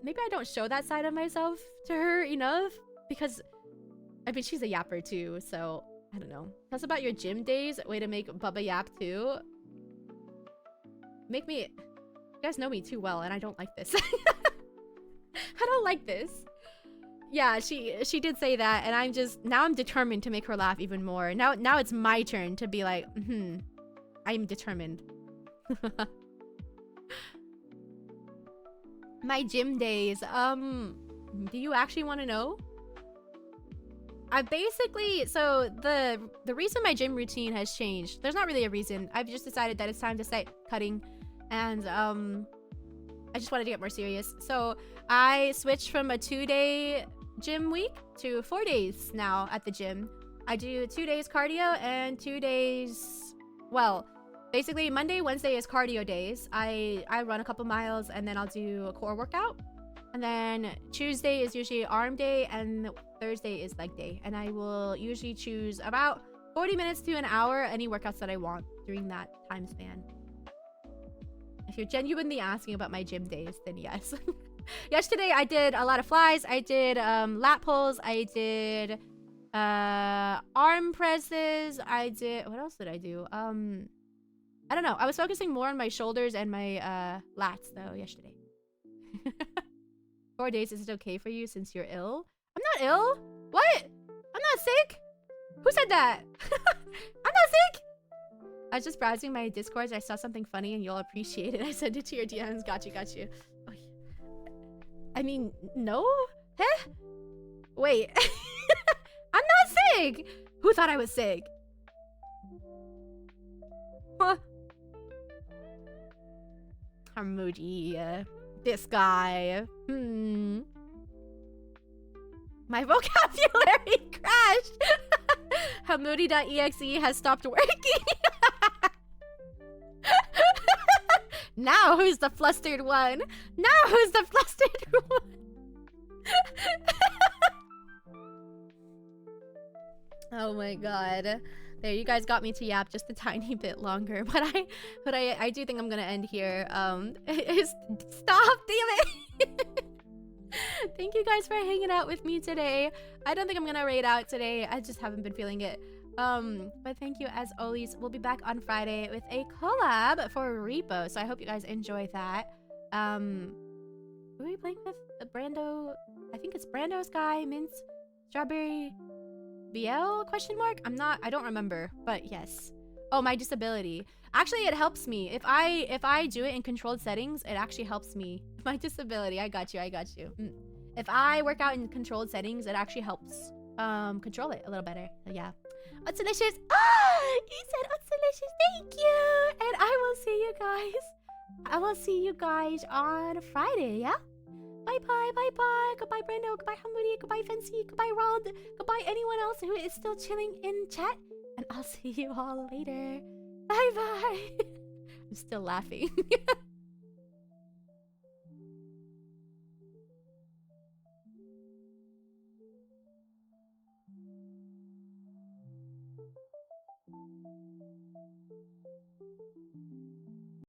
[SPEAKER 1] maybe I don't show that side of myself to her enough. Because... I mean, she's a yapper too, so I don't know. Tell us about your gym days. Way to make Bubba yap too. Make me... You guys know me too well, and I don't like this. I don't like this. Yeah, she did say that, and I'm just... Now I'm determined to make her laugh even more. Now it's my turn to be like, I'm determined. My gym days. Do you actually want to know? I basically, so the reason my gym routine has changed, there's not really a reason. I've just decided that it's time to start cutting, and I just wanted to get more serious. So I switched from a 2-day gym week to 4 days now at the gym. I do 2 days cardio and 2 days, well, basically Monday, Wednesday is cardio days. I run a couple miles and then I'll do a core workout. And then Tuesday is usually arm day, and Thursday is leg day. And I will usually choose about 40 minutes to an hour, any workouts that I want during that time span. If you're genuinely asking about my gym days, then yes. Yesterday, I did a lot of flies. I did lat pulls. I did arm presses. I did... What else did I do? I don't know. I was focusing more on my shoulders and my lats, though, yesterday. 4 days, is it okay for you since you're ill? I'm not ill. What? I'm not sick. Who said that? I'm not sick. I was just browsing my Discords. I saw something funny and you'll appreciate it. I sent it to your DMs. Got you. I mean, no? Huh? Wait. I'm not sick. Who thought I was sick? Huh? Harmoji. This guy. My vocabulary crashed. Hamudi.exe has stopped working. Now who's the flustered one? Oh my god. There, you guys got me to yap just a tiny bit longer, but I do think I'm gonna end here. Stop, damn it! Thank you guys for hanging out with me today. I don't think I'm gonna raid out today. I just haven't been feeling it. But thank you as always. We'll be back on Friday with a collab for Repo, so I hope you guys enjoy that. Who are we playing with? Brando? I think it's Brando, Sky, Mince, Strawberry, BL? Question mark? I don't remember, but yes. Oh, my disability. Actually, it helps me. If I do it in controlled settings, it actually helps me. My disability, I got you. If I work out in controlled settings, it actually helps control it a little better. Yeah. Utsilicious. You said Utsilicious. Thank you. And I will see you guys on Friday, yeah? Bye-bye, bye-bye. Goodbye, Brando. Goodbye, Hamudi. Goodbye, Fancy. Goodbye, Rod. Goodbye, anyone else who is still chilling in chat. And I'll see you all later. Bye-bye. I'm still laughing.